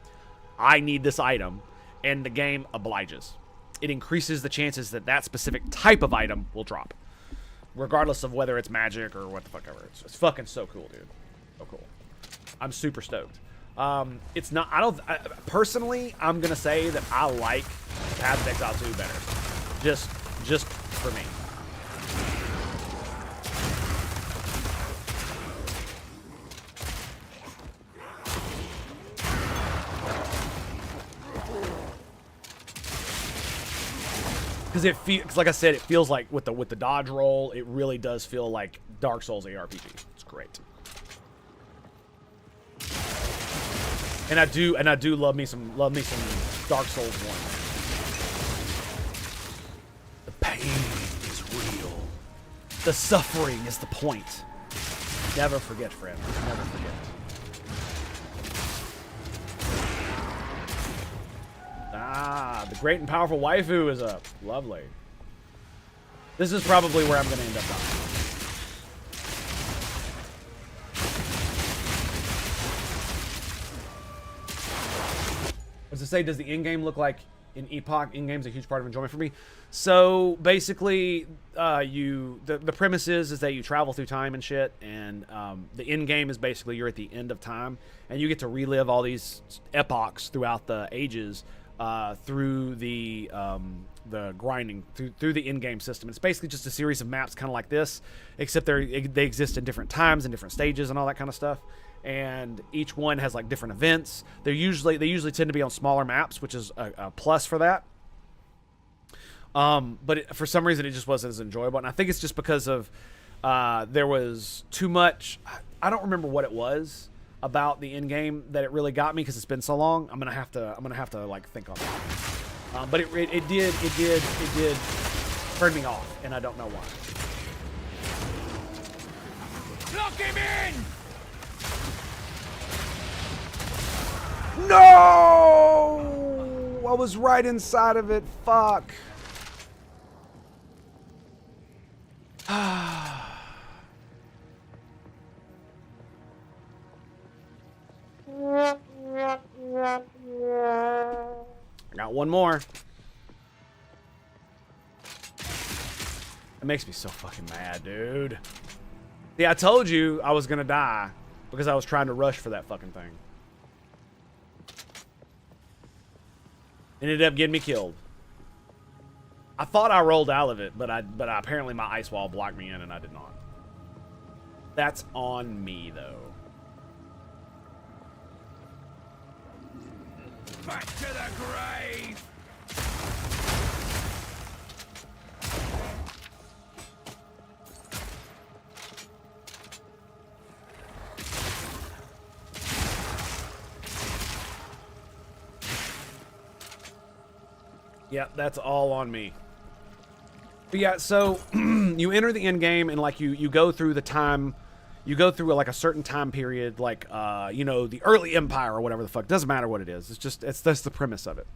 I need this item, and the game obliges. It increases the chances that specific type of item will drop, regardless of whether it's magic or what the fuck ever. It's fucking so cool, dude. So cool. I'm super stoked. It's not. Personally, I'm gonna say that I like Path of Exile 2 better. Just for me. Because it feels, like I said, it feels like with the dodge roll, it really does feel like Dark Souls ARPG. It's great. And I do love me some Dark Souls 1. The pain is real. The suffering is the point. Never forget, friend. Never forget. Ah, the great and powerful waifu is up. Lovely. This is probably where I'm going to end up dying. As I say, does the in-game look like in Epoch? In-game's a huge part of enjoyment for me. So basically, the premise is that you travel through time and shit, and the in-game is basically you're at the end of time, and you get to relive all these epochs throughout the ages through the grinding through the in-game system. It's basically just a series of maps, kind of like this, except they exist in different times and different stages and all that kind of stuff. And each one has like different events. They usually tend to be on smaller maps, which is a plus for that. But for some reason, it just wasn't as enjoyable, and I think it's just because of there was too much. I don't remember what it was about the end game that it really got me because it's been so long. I'm gonna have to like think on that. But it did turn me off, and I don't know why. Lock him in! No! I was right inside of it. Fuck. I got one more. It makes me so fucking mad, dude. Yeah, I told you I was gonna die because I was trying to rush for that fucking thing. Ended up getting me killed. I thought I rolled out of it, but apparently my ice wall blocked me in, and I did not. That's on me, though. Back to the grave! Yeah, that's all on me. But yeah, so you enter the end game, and like you go through the time, you go through like a certain time period, like you know, the early empire or whatever the fuck. Doesn't matter what it is. That's the premise of it.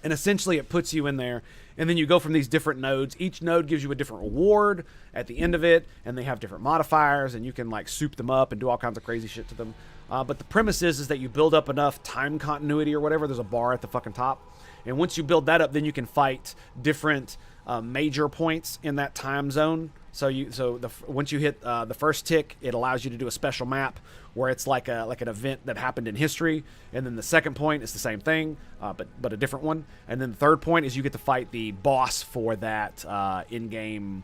And essentially it puts you in there, and then you go from these different nodes. Each node gives you a different reward at the end of it, and they have different modifiers, and you can like soup them up and do all kinds of crazy shit to them. But the premise is that you build up enough time continuity or whatever. There's a bar at the fucking top. And once you build that up, then you can fight different major points in that time zone. Once you hit the first tick, it allows you to do a special map where it's like an event that happened in history. And then the second point is the same thing, but a different one. And then the third point is you get to fight the boss for that in-game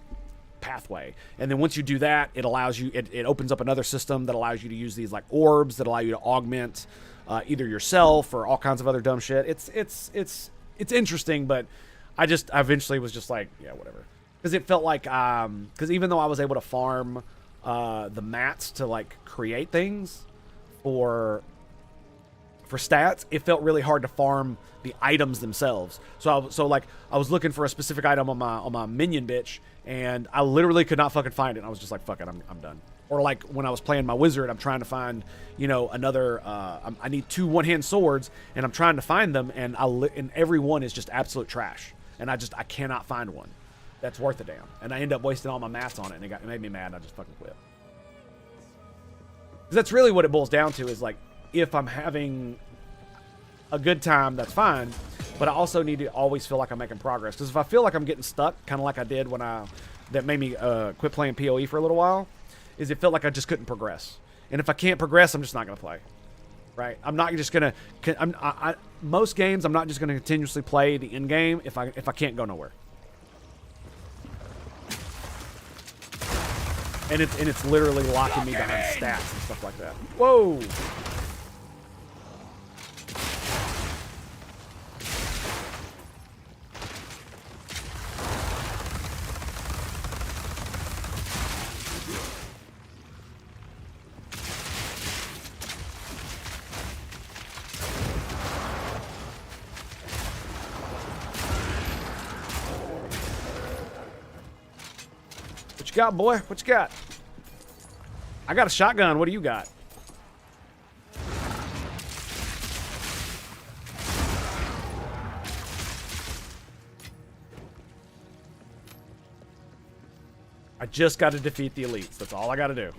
pathway. And then once you do that, it allows you. It opens up another system that allows you to use these like orbs that allow you to augment either yourself or all kinds of other dumb shit. It's interesting, but I eventually was just like, yeah, whatever. Because it felt like, because even though I was able to farm the mats to like create things for stats, it felt really hard to farm the items themselves. So I was looking for a specific item on my minion bitch, and I literally could not fucking find it. And I was just like, fuck it, I'm done. Or like when I was playing my wizard, I'm trying to find, you know, another. I need 2 one-hand swords, and I'm trying to find them, and every one is just absolute trash, and I cannot find one that's worth a damn, and I end up wasting all my mats on it, and it made me mad, and I just fucking quit. 'Cause that's really what it boils down to, is like, if I'm having a good time, that's fine, but I also need to always feel like I'm making progress. Because if I feel like I'm getting stuck, kind of like I did that made me quit playing POE for a little while, is it felt like I just couldn't progress. And if I can't progress, I'm just not going to play. Right? I'm not just going to... most games, I'm not just going to continuously play the end game if I can't go nowhere. And it's literally locking me behind stats and stuff like that. Whoa! What you got, boy? What you got? I got a shotgun. What do you got? I just got to defeat the elites. That's all I got to do.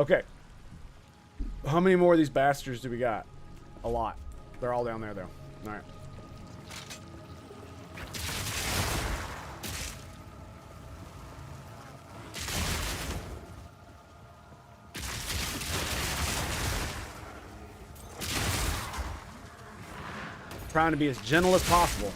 Okay. How many more of these bastards do we got? A lot. They're all down there, though. All right. Trying to be as gentle as possible.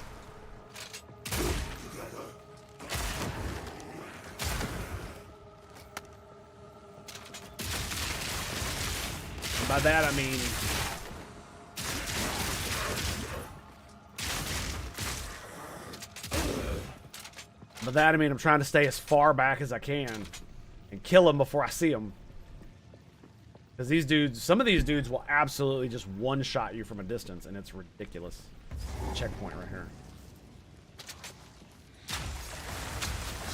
By that I mean I'm trying to stay as far back as I can and kill them before I see them. Because these dudes, some of these dudes will absolutely just one-shot you from a distance, and it's ridiculous. Checkpoint right here.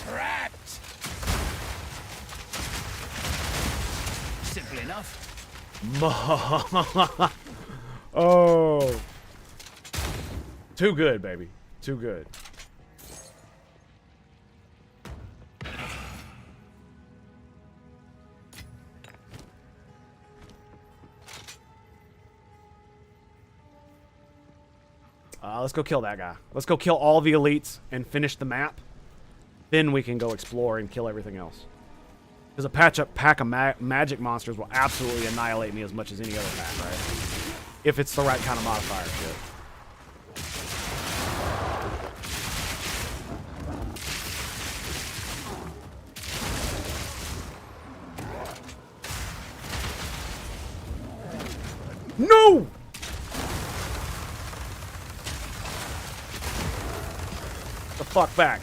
Trapped! Simple enough. Oh. Too good, baby. Too good. Let's go kill that guy. Let's go kill all the elites and finish the map. Then we can go explore and kill everything else. Because a pack of magic monsters will absolutely annihilate me as much as any other pack, right? If it's the right kind of modifier shit. No! The fuck back.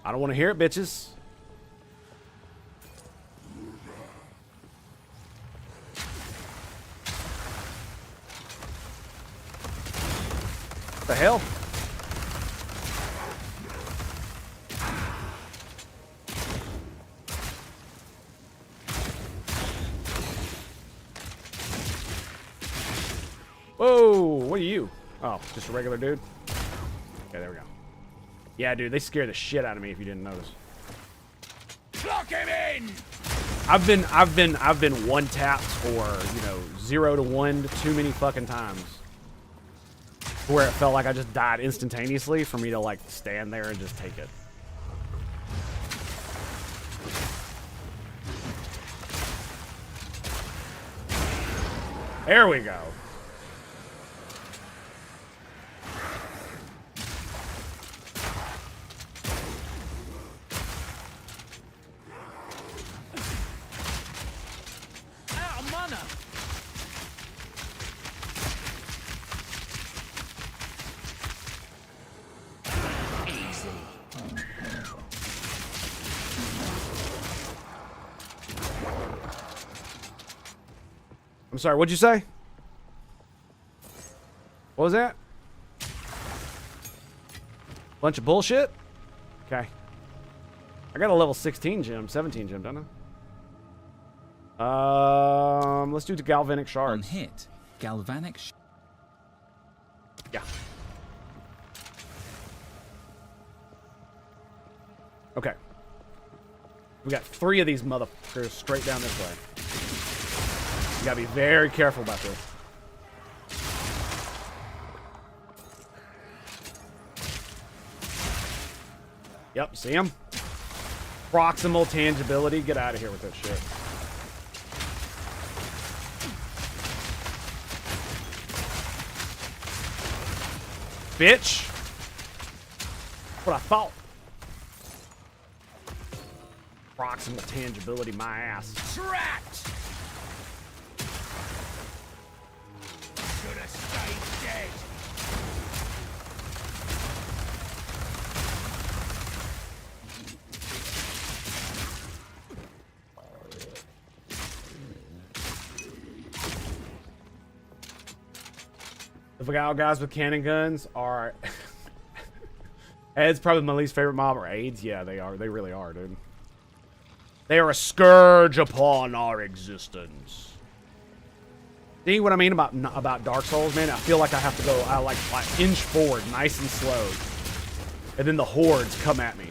I don't want to hear it, bitches. What the hell? Whoa, what are you? Oh, just a regular dude? Okay, there we go. Yeah, dude, they scare the shit out of me if you didn't notice. Lock him in! I've been one tapped for, 0 to 1 too many fucking times. Where it felt like I just died instantaneously for me to like stand there and just take it. There we go. I'm sorry, what'd you say? What was that? Bunch of bullshit? Okay. I got a level 16 gem, 17 gem, don't I? Let's do the galvanic shards. On hit, galvanic. Yeah. Okay. We got 3 of these motherfuckers straight down this way. You gotta be very careful about this. Yep, see him? Proximal tangibility. Get out of here with that shit. Bitch. What I thought. Proximal tangibility, my ass. Trapped! Should have stayed dead. The Vagal guys with cannon guns are Ed's probably my least favorite mob. Or AIDS? Yeah, they are. They really are, dude. They are a scourge upon our existence. See what I mean about Dark Souls, man? I feel like I have to go, I like inch forward, nice and slow. And then the hordes come at me.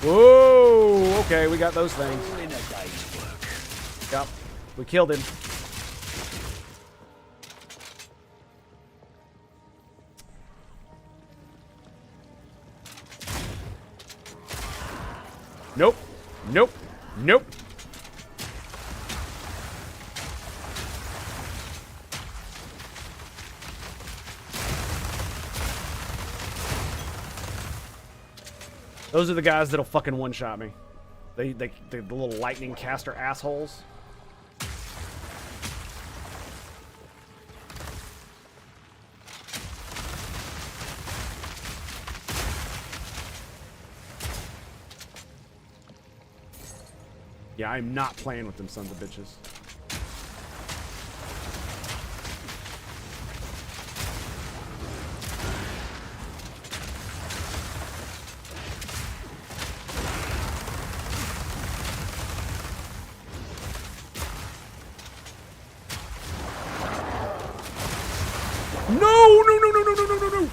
Whoa! Okay, we got those things. Yep, we killed him. Nope. Nope. Nope. Those are the guys that'll fucking one-shot me. The little lightning caster assholes. Yeah, I'm not playing with them sons of bitches. No, no, no, no, no, no, no, no, no.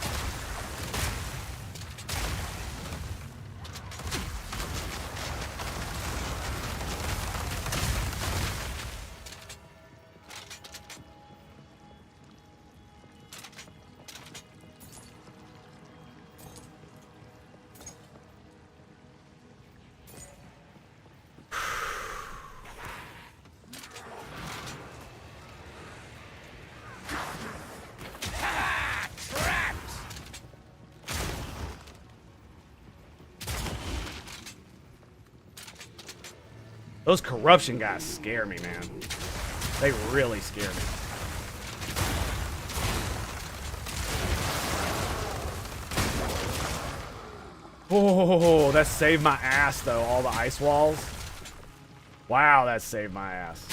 Those corruption guys scare me, man. They really scare me. Oh, that saved my ass, though. All the ice walls. Wow, that saved my ass.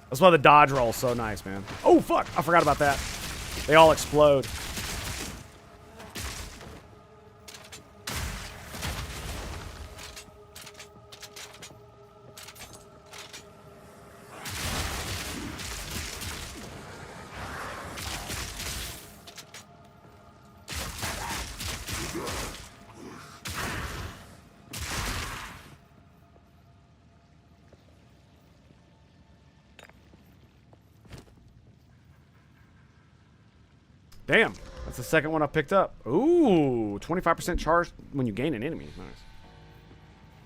That's why the dodge roll is so nice, man. Oh, fuck. I forgot about that. They all explode. Damn, that's the second one I picked up. Ooh, 25% charge when you gain an enemy. Nice.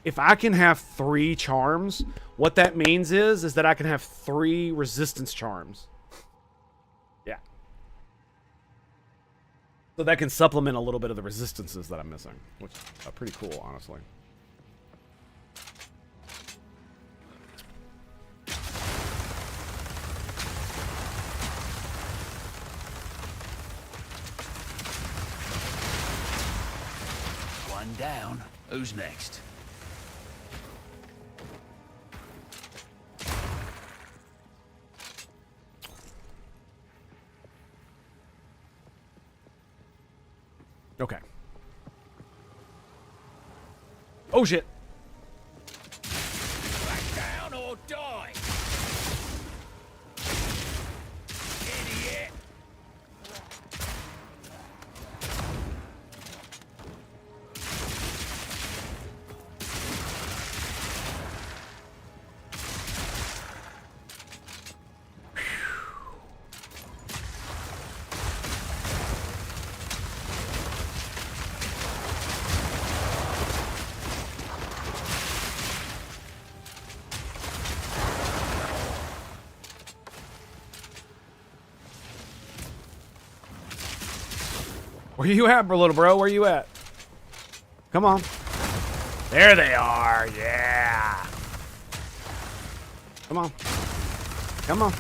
If I can have 3 charms, what that means is that I can have 3 resistance charms. Yeah. So that can supplement a little bit of the resistances that I'm missing, which are pretty cool, honestly. Down. Who's next? Okay. Oh shit. Back down or die. Idiot. Where you at, little bro? Where you at? Come on. There they are. Yeah. Come on. Come on.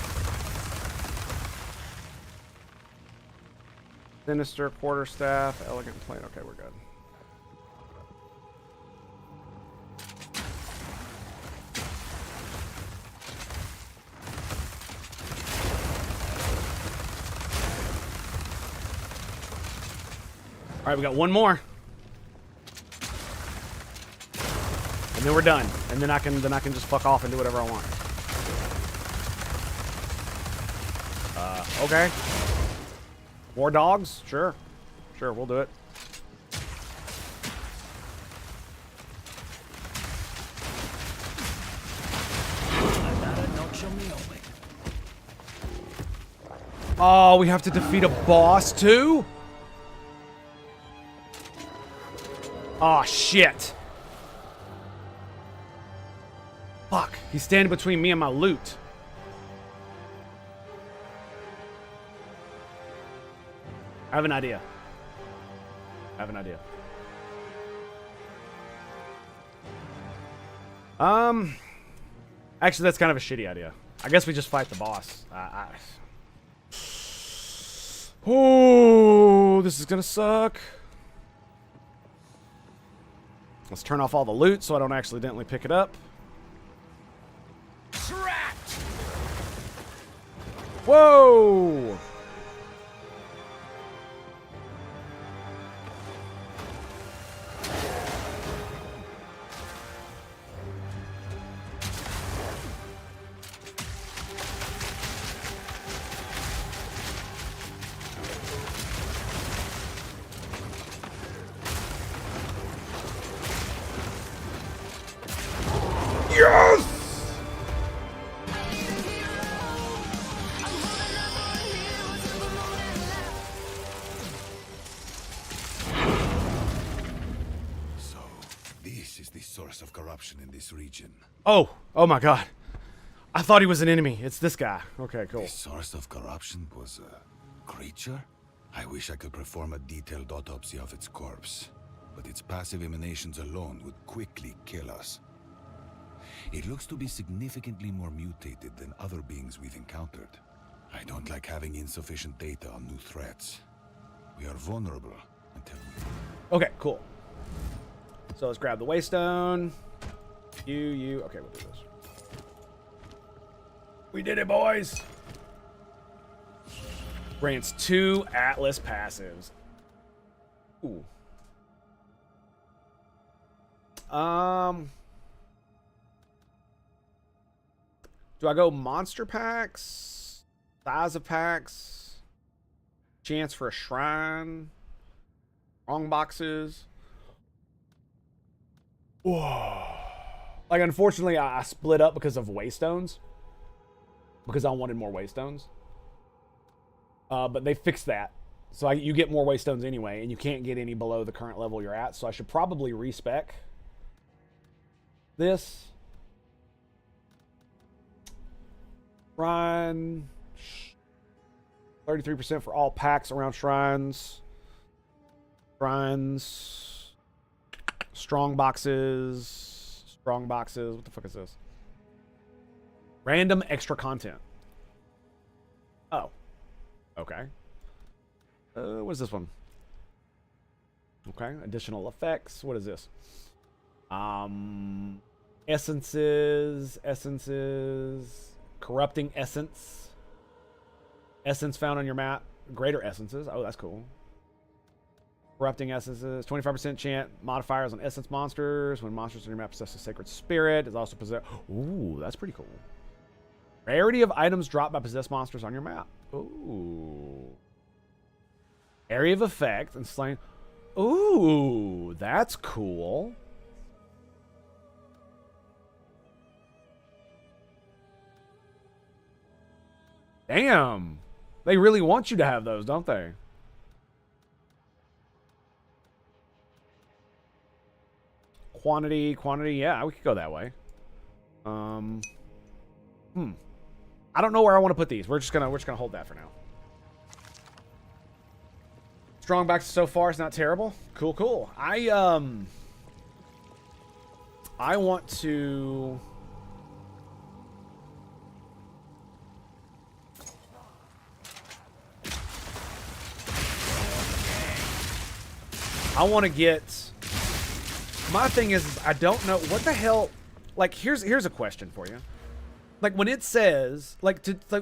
Sinister, quarterstaff, elegant plate. Okay, we're good. right, we got one more. And then we're done. And then I can just fuck off and do whatever I want. Okay. More dogs? Sure. Sure, we'll do it. Oh, we have to defeat a boss too? Oh, shit. Fuck. He's standing between me and my loot. I have an idea. Actually, that's kind of a shitty idea. I guess we just fight the boss. Oh, this is gonna suck. Let's turn off all the loot so I don't accidentally pick it up. Trapped! Whoa! Of corruption in this region. Oh my god. I thought he was an enemy. It's this guy. Okay, cool. The source of corruption was a creature? I wish I could perform a detailed autopsy of its corpse, but its passive emanations alone would quickly kill us. It looks to be significantly more mutated than other beings we've encountered. I don't like having insufficient data on new threats. We are vulnerable until we... Okay, cool. So let's grab the waystone. You. Okay, we'll do this. We did it, boys. Grants 2 Atlas passives. Ooh. Do I go monster packs? Size of packs? Chance for a shrine? Wrong boxes? Whoa. Like, unfortunately, I split up because of waystones. Because I wanted more waystones. But they fixed that. So you get more waystones anyway, and you can't get any below the current level you're at. So I should probably respec this. Shrine. 33% for all packs around shrines. Shrines. Strong boxes. Strong boxes. What the fuck is this? Random extra content. Oh. Okay. What is this one? Okay. Additional effects. What is this? Essences. Corrupting essence. Essence found on your map. Greater essences. Oh, that's cool. Corrupting essences. 25% chance modifiers on essence monsters. When monsters on your map possess a sacred spirit, is also possessed. Ooh, that's pretty cool. Rarity of items dropped by possessed monsters on your map. Ooh. Area of effect and slain. Ooh, that's cool. Damn. They really want you to have those, don't they? Quantity, yeah, we could go that way. I don't know where I want to put these. We're just gonna hold that for now. Strong backs so far is not terrible. Cool. I want to get. My thing is I don't know what the hell. Like, here's a question for you. Like when it says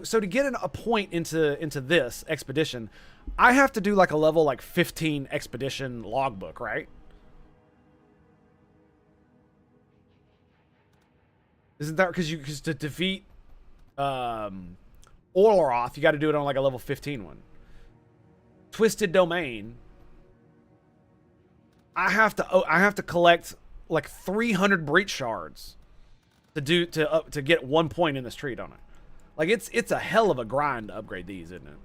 so to get a point into this expedition, I have to do like a level like 15 expedition logbook, right? Isn't that because to defeat Oloroth, you got to do it on like a level 15 one. Twisted Domain, I have to collect like 300 breach shards to get 1 point in this tree, don't I? Like it's a hell of a grind to upgrade these, isn't it?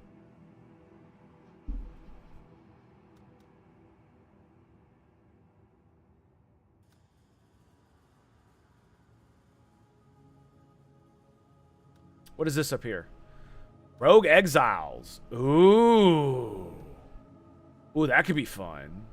What is this up here? Rogue Exiles. Ooh. Ooh, that could be fun.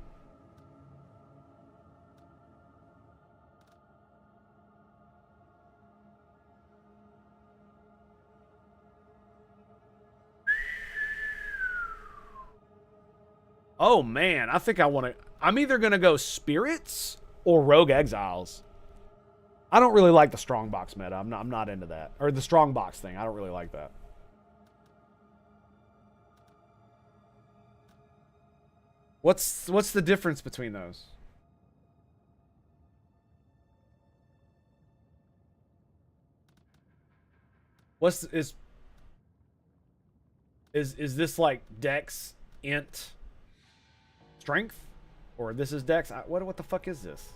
Oh man, I think I'm either gonna go Spirits or Rogue Exiles. I don't really like the strongbox meta. I'm not into that. Or the strongbox thing. I don't really like that. What's the difference between those? Is this like Dex, Int, Strength? Or this is Dex? What the fuck is this?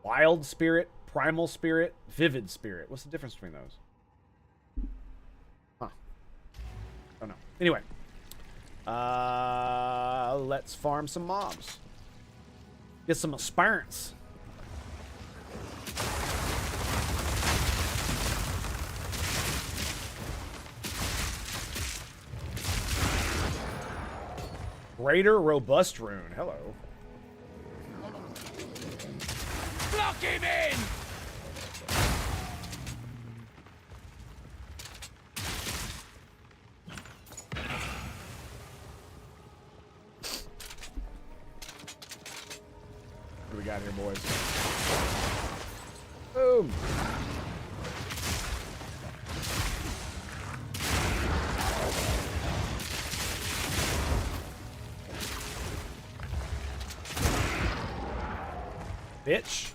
Wild Spirit, Primal Spirit, Vivid Spirit. What's the difference between those? Huh. Don't know. Anyway. Let's farm some mobs. Get some experience. Greater Robust Rune. Hello. Block him in! What do we got here, boys? Boom. Bitch.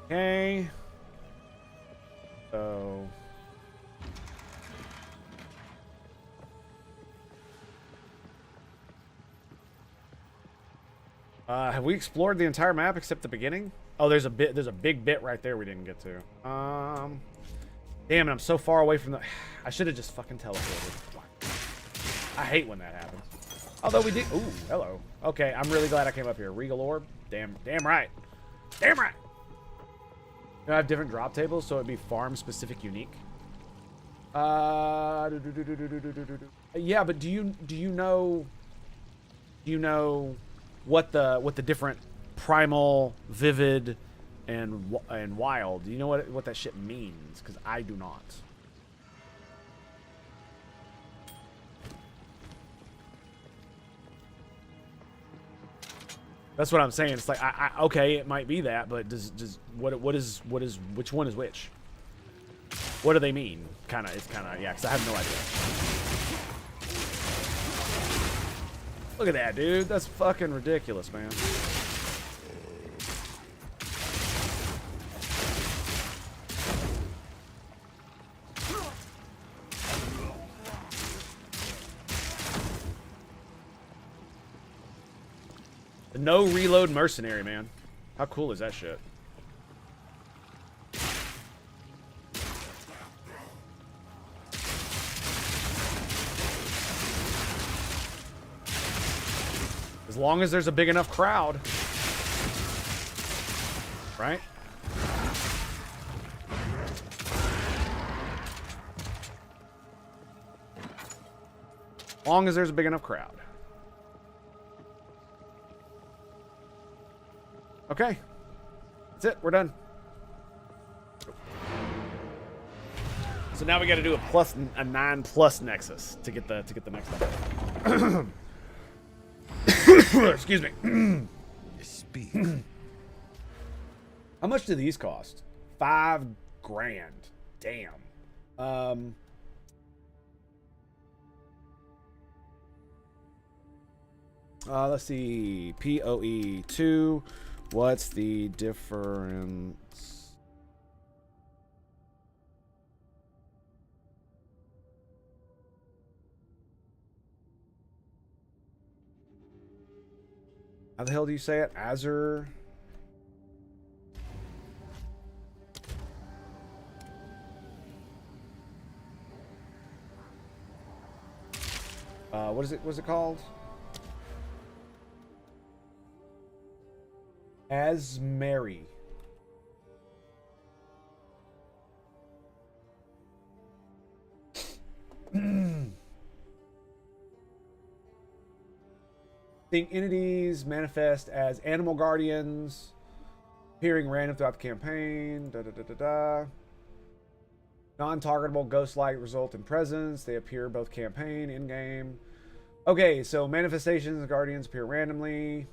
Okay. So have we explored the entire map except the beginning? Oh, there's a big bit right there we didn't get to. Damn it, I'm so far away from the I should have just fucking teleported. I hate when that happens. Although we did. Ooh, hello. Okay, I'm really glad I came up here. Regal Orb. Damn right. Damn right. You know, I have different drop tables, so it'd be farm specific unique. Yeah, but do you know what the different primal, vivid, and wild? Do you know what that shit means? Because I do not. That's what I'm saying. It's like okay, it might be that, but which one is which? What do they mean? It's kind of yeah. Because I have no idea. Look at that, dude. That's fucking ridiculous, man. The no reload mercenary, man. How cool is that shit? As long as there's a big enough crowd. Right? As long as there's a big enough crowd. Okay. That's it. We're done. So now we got to do a 9+ Nexus to get the next level. Excuse me. Speak. How much do these cost? $5 grand. Damn. Let's see. POE2. What's the difference? How the hell do you say it? Azure. What is it? What's it called? As Mary. Think entities manifest as animal guardians, appearing random throughout the campaign. Non-targetable ghost light result in presence. They appear both campaign, in-game. Okay, so manifestations and guardians appear randomly.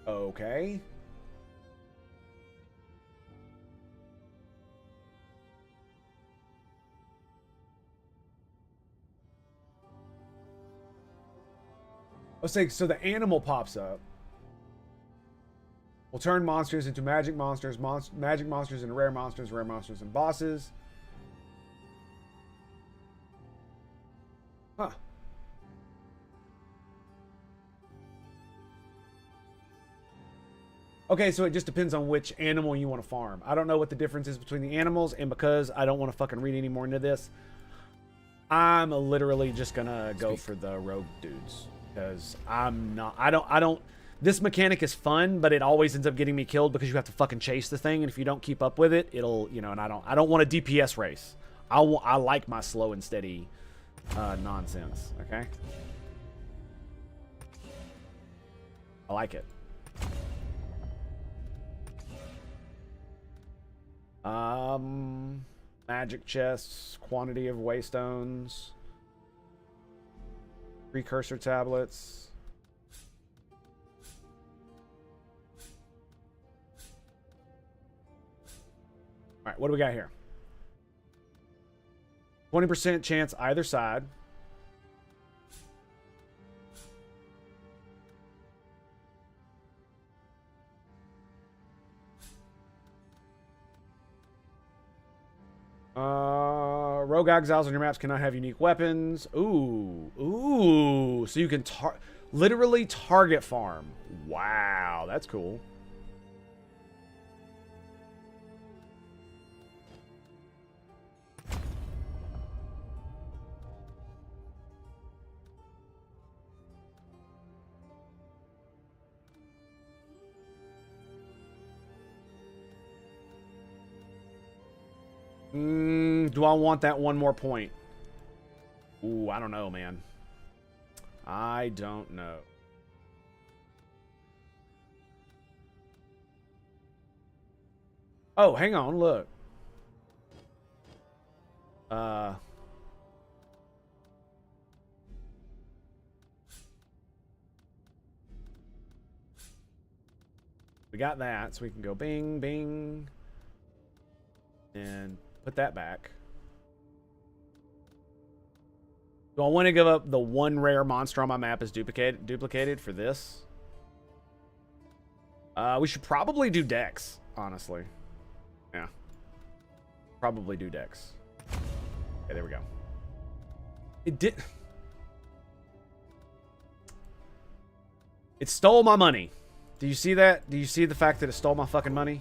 Okay. Let's say, so the animal pops up. We'll turn monsters into magic monsters, magic monsters into rare monsters into bosses. Huh. Okay, so it just depends on which animal you want to farm. I don't know what the difference is between the animals, and because I don't want to fucking read any more into this, I'm literally just gonna go for the rogue dudes. Because I don't, this mechanic is fun, but it always ends up getting me killed because you have to fucking chase the thing, and if you don't keep up with it, it'll, you know, and I don't want a DPS race. I like my slow and steady nonsense, okay? I like it. Magic chests, quantity of waystones. Precursor tablets. All right, what do we got here? 20% chance either side. Rogue exiles on your maps cannot have unique weapons. Ooh. So you can literally target farm. Wow, that's cool. Do I want that one more point? Ooh, I don't know, man. I don't know. Oh, hang on, look. We got that, so we can go bing, bing. And put that back. Do I want to give up the one rare monster on my map is duplicated for this? We should probably do Dex, honestly. Yeah. Probably do Dex. Okay, there we go. It did... It stole my money. Do you see that? Do you see the fact that it stole my fucking money?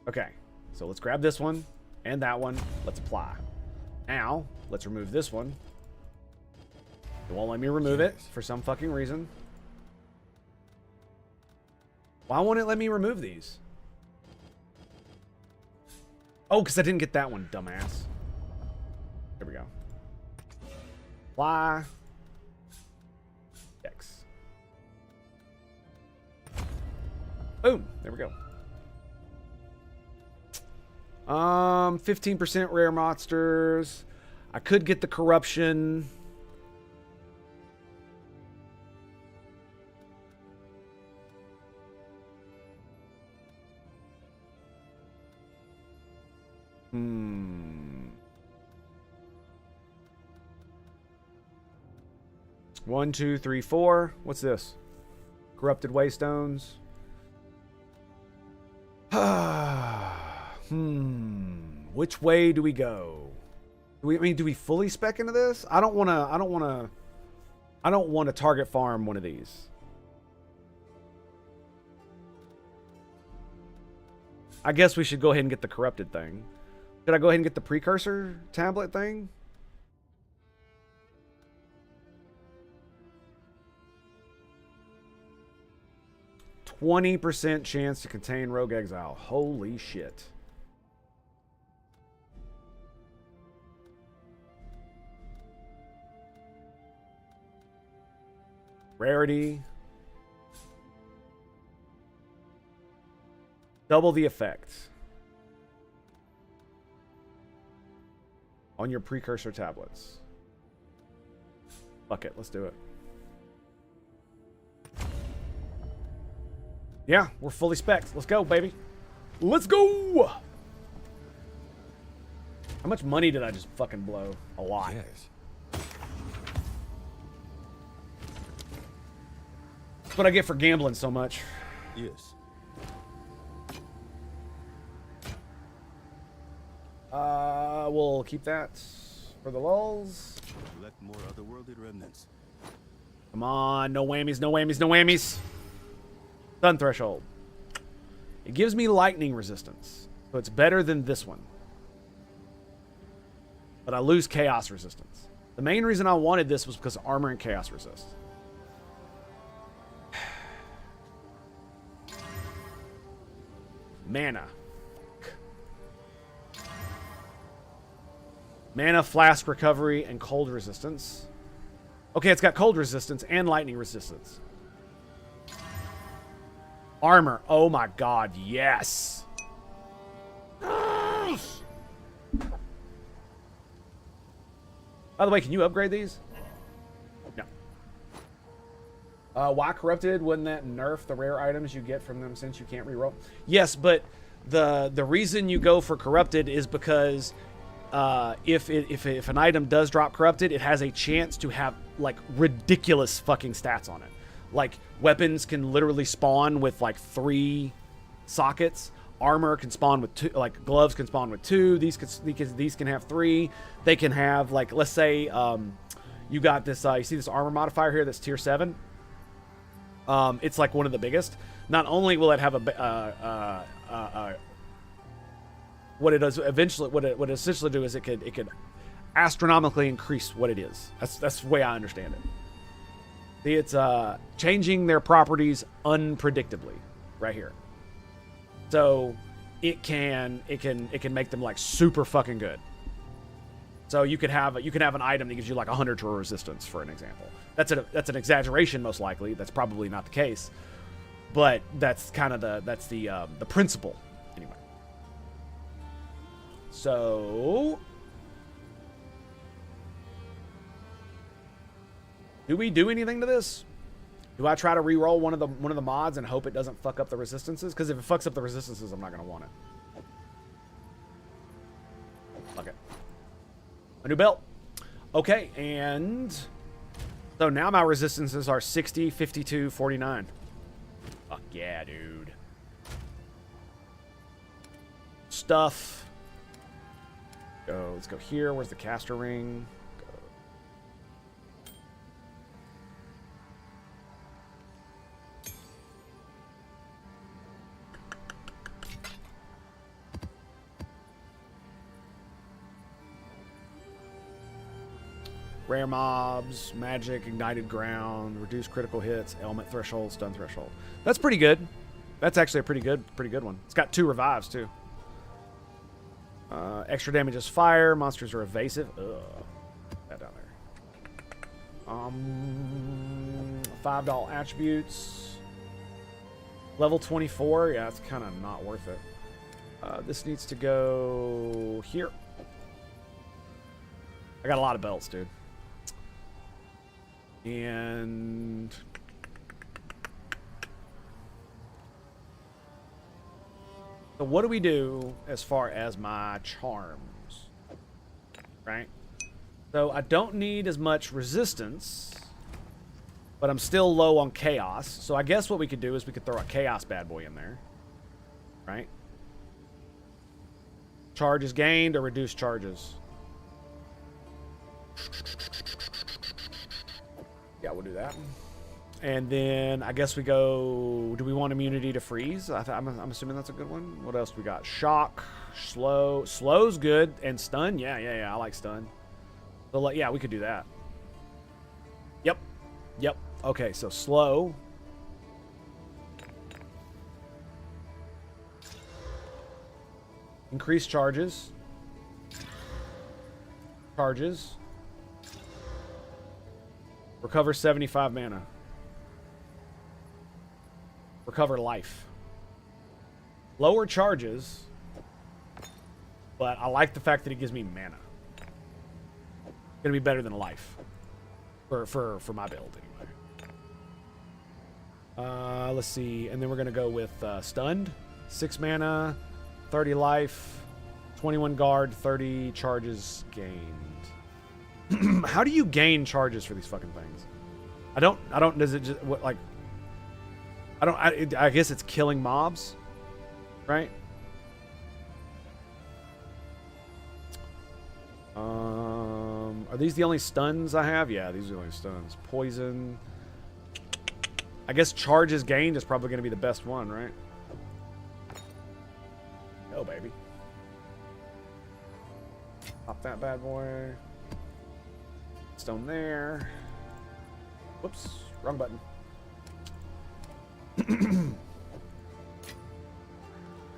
Okay, so let's grab this one and that one. Let's apply. Now, let's remove this one. It won't let me remove it for some fucking reason. Why won't it let me remove these? Oh, because I didn't get that one, dumbass. There we go. Apply. X. Boom. There we go. 15% rare monsters. I could get the corruption. One, two, three, four. What's this? Corrupted Waystones. Which way do we go? Do we fully spec into this? I don't want to target farm one of these. I guess we should go ahead and get the corrupted thing. Should I go ahead and get the precursor tablet thing? %20 chance to contain Rogue Exile. Holy shit. Rarity. Double the effect on your precursor tablets. Fuck it, let's do it. Yeah, we're fully spec'd. Let's go, baby. Let's go! How much money did I just fucking blow? A lot. Yes. That's what I get for gambling so much. Yes. We'll keep that for the lulz. Collect more otherworldly remnants. Come on, no whammies, no whammies, no whammies. Stun threshold. It gives me lightning resistance, so it's better than this one. But I lose chaos resistance. The main reason I wanted this was because armor and chaos resist. Mana. Mana, flask recovery, and cold resistance. Okay, it's got cold resistance and lightning resistance. Armor. Oh my god, yes. By the way, can you upgrade these? No. Why corrupted? Wouldn't that nerf the rare items you get from them since you can't reroll? Yes, but the reason you go for corrupted is because if an item does drop corrupted, it has a chance to have like ridiculous fucking stats on it. Like weapons can literally spawn with like 3 sockets. Armor can spawn with 2. Like gloves can spawn with 2. These can have 3. They can have like, let's say you got this. You see this armor modifier here that's tier 7. It's like one of the biggest. Not only will it have what it does eventually, what it essentially do is it could astronomically increase what it is. That's the way I understand it. See, it's changing their properties unpredictably right here. So it can make them like super fucking good. So you could have an item that gives you like 100 to resistance, for an example. That's an exaggeration, most likely. That's probably not the case, but that's kind of the principle anyway. So, do we do anything to this? Do I try to re-roll one of the mods and hope it doesn't fuck up the resistances? Because if it fucks up the resistances, I'm not gonna want it. Fuck it. A new belt. Okay, and so now my resistances are 60, 52, 49. Fuck yeah, dude. Stuff. Go. Let's go here. Where's the caster ring? Go. Rare mobs, magic, ignited ground, reduced critical hits, element threshold, stun threshold. That's pretty good. That's actually a pretty good one. It's got 2 revives too. Extra damage is fire. Monsters are evasive. Ugh. That down there. $5 attributes. Level 24? Yeah, it's kind of not worth it. This needs to go here. I got a lot of belts, dude. And... so what do we do as far as my charms? Right? So I don't need as much resistance, but I'm still low on chaos. So I guess what we could do is we could throw a chaos bad boy in there. Right? Charges gained or reduced charges? Yeah, we'll do that. And then I guess we go... do we want immunity to freeze? I'm assuming that's a good one. What else we got? Shock, slow. Slow's good. And stun? Yeah. I like stun. So, yeah, we could do that. Yep. Okay, so slow. Increase charges. Recover 75 mana. Recover life. Lower charges, but I like the fact that it gives me mana. Gonna be better than life for my build anyway. Let's see, and then we're gonna go with stunned, 6 mana, 30 life, 21 guard, 30 charges gained. How do you gain charges for these fucking things? I don't. Does it just what like? I guess it's killing mobs, right? Are these the only stuns I have? Yeah, these are the only stuns. Poison. I guess charges gained is probably going to be the best one, right? Oh, baby. Pop that bad boy. Stone there. Whoops, wrong button.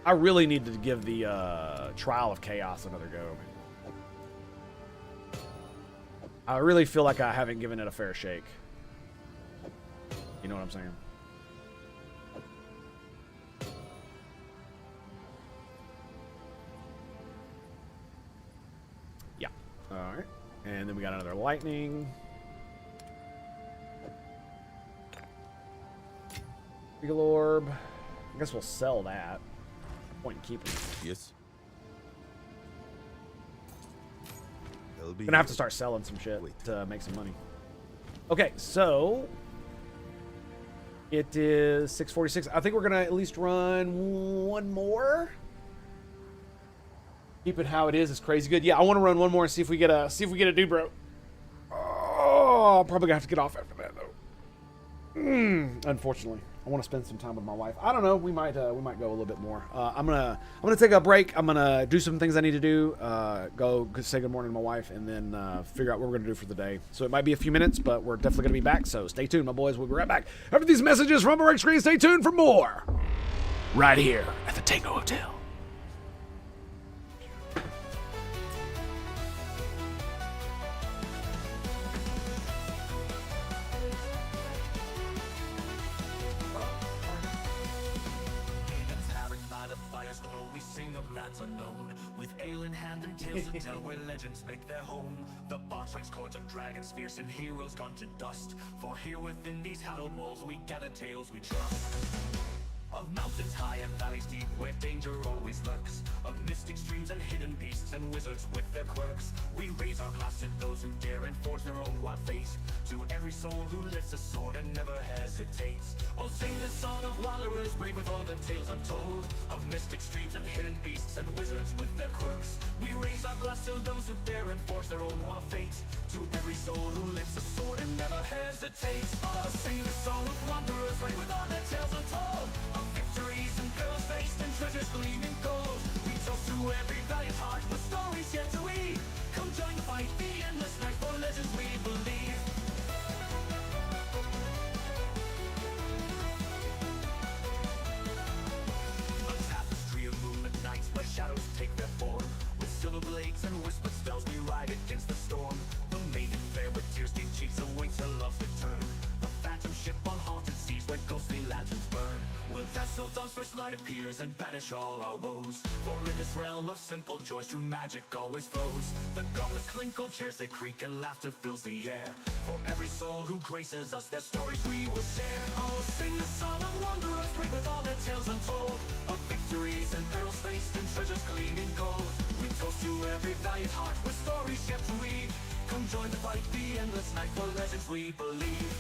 I really need to give the Trial of Chaos another go. I really feel like I haven't given it a fair shake. You know what I'm saying? Yeah. All right. And then we got another lightning. Eagle Orb. I guess we'll sell that. Point in keeping it. Yes. Gonna have to start selling some shit to make some money. Okay, so it is 6:46. I think we're gonna at least run one more. Keep it how it is. It's crazy good. Yeah, I want to run one more and see if we get a dude, bro. Oh, probably gonna have to get off after that though. Unfortunately. I want to spend some time with my wife. I don't know. We might go a little bit more. I'm gonna take a break. I'm gonna do some things I need to do. Go say good morning to my wife, and then figure out what we're gonna do for the day. So it might be a few minutes, but we're definitely gonna be back. So stay tuned, my boys. We'll be right back. After these messages from our screen, stay tuned for more. Right here at the Tango Hotel. Unknown, with ale in hand and tales to tell where legends make their home. The bonfires, courts of dragons, fierce and heroes gone to dust. For here within these hallowed walls we gather tales we trust. Of mountains high and valleys deep where danger always lurks. Of mystic streams and hidden beasts and wizards with their quirks. We raise our glass to those who dare and forge their own wild fate. To every soul who lifts a sword and never hesitates. Oh, sing the song of wanderers brave with all the tales untold. Of mystic streams and hidden beasts and wizards with their quirks. We raise our glass to those who dare and forge their own wild fate. To every soul who lifts a sword and never hesitates. Oh, sing the song of wanderers brave with all their tales untold. Victories and perils faced and treasures gleaming gold. We toast to every valiant heart with stories yet to weave. Come join the fight, the endless night for legends we believe. A tapestry of moonlit nights where shadows take their form. With silver blades and whispered spells we ride against the storm. The maiden fair with tear-stained cheeks awaits her love's return. The phantom ship on haunted seas where ghostly lanterns burn. Will that So dawn's first light appears and banish all our woes. For in this realm of simple joys, true magic always flows. The goblins clingle, chairs they creak, and laughter fills the air. For every soul who graces us, their stories we will share. Oh, sing the song of wanderers, bring with all their tales untold, of victories and perils faced and treasures gleaming gold. We toast to every valiant heart with stories yet to read. Come join the fight, the endless night, for legends we believe.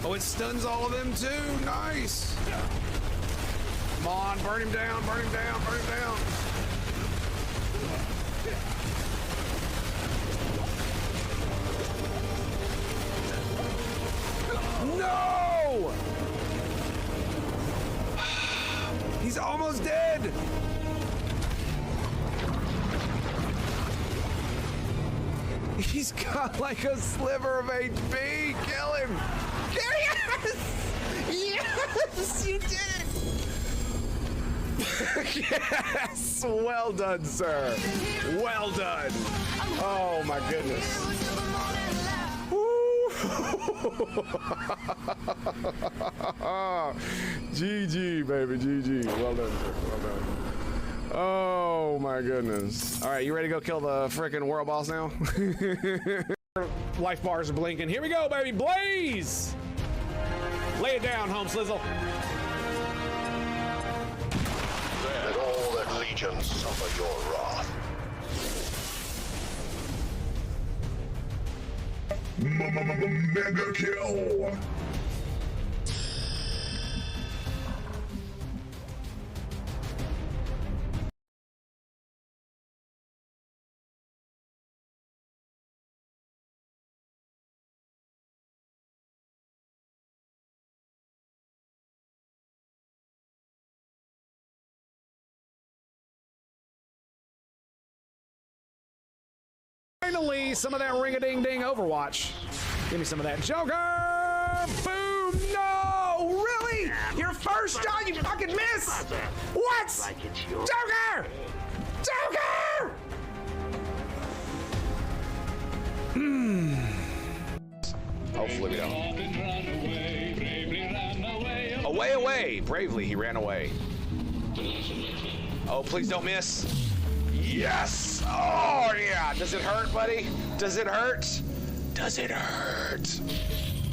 Oh, it stuns all of them too. Nice. Come on, burn him down, burn him down, burn him down. No! He's almost dead. He's got like a sliver of HP. Kill him. Yes! Yes, you did it. Yes, well done, sir. Well done. Oh my goodness. GG, baby, GG. Well done, sir. Well done. Oh my goodness. All right, you ready to go kill the frickin' world boss now? Life bars are blinking. Here we go, baby. Blaze! Lay it down, home slizzle. Let all that legion suffer your wrath. Mega kill! Finally, some of that ring-a-ding-ding Overwatch. Give me some of that Joker! Boom! No! Really? Your first shot, you fucking miss! What? Joker! Joker! Hopefully we don't. Away, away! Bravely, he ran away. Oh, please don't miss. Yes! Oh, yeah! Does it hurt, buddy? Does it hurt? Does it hurt?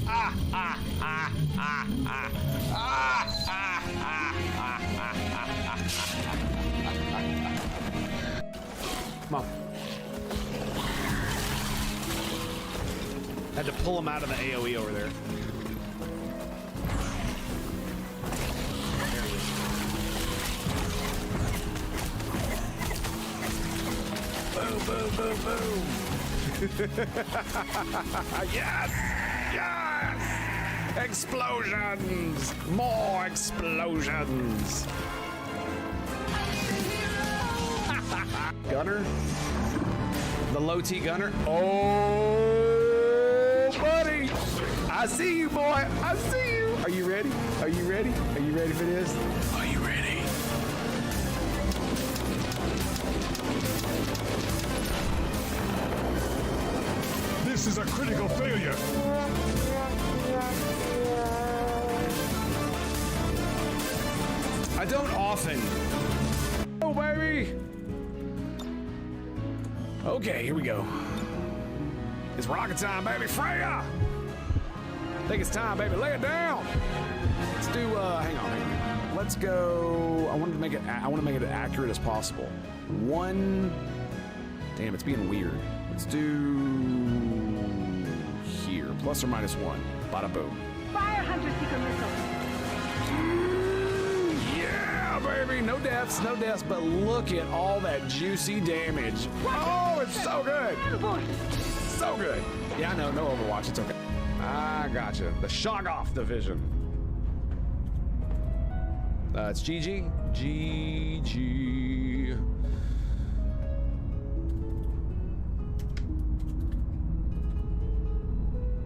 Ah, ah, ah, ah, ah. Ah, ah, ah, ah, ah, ah, ah. Come on. Had to pull him out of the AoE over there. Boom, boom, boom, boom. Yes! Yes! Explosions! More explosions! Gunner? The low T gunner? Oh, buddy! I see you, boy! I see you! Are you ready? Are you ready? Are you ready for this? Are you ready? This is a critical failure. I don't often. Oh, baby! Okay, here we go. It's rocket time, baby. Freya! I think it's time, baby. Lay it down. Let's do. Hang on. Let's go. I want to make it as accurate as possible. One. Damn, it's being weird. Let's do here. Plus or minus one. Bada boom. Fire Hunter Seeker missile. Yeah, baby. No deaths, but look at all that juicy damage. Oh, it's so good. So good. Yeah, I know. No Overwatch. It's okay. I gotcha. The Shoggoth division. It's GG. GG.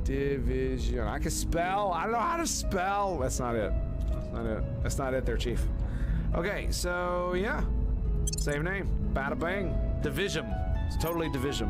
Division. I can spell. I don't know how to spell. That's not it. That's not it. That's not it there, Chief. Okay, so yeah. Same name. Bada bang. Division. It's totally Division.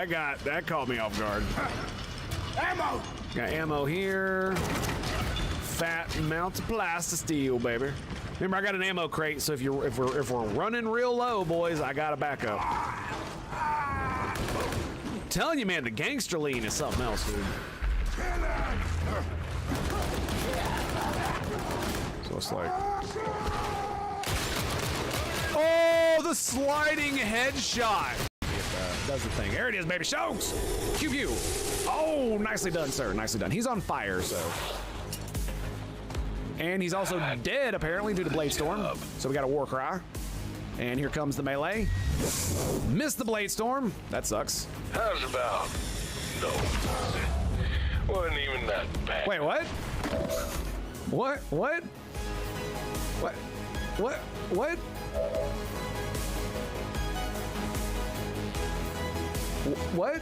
that caught me off guard. Ammo! Got ammo here. Fat amounts of plastisteel, baby. Remember, I got an ammo crate, so if we're running real low, boys, I got a backup. I'm telling you, man, the gangster lean is something else, dude. So it's like, oh, the sliding headshot. Does the thing. There it is, baby. Shows. Pew. Oh, nicely done, sir. Nicely done. He's on fire, so. And he's also dead, apparently, due to Blade Storm. So we got a war cry. And here comes the melee. Missed the Blade Storm. That sucks. How's about? No. Wasn't even that bad. Wait, what? What? What?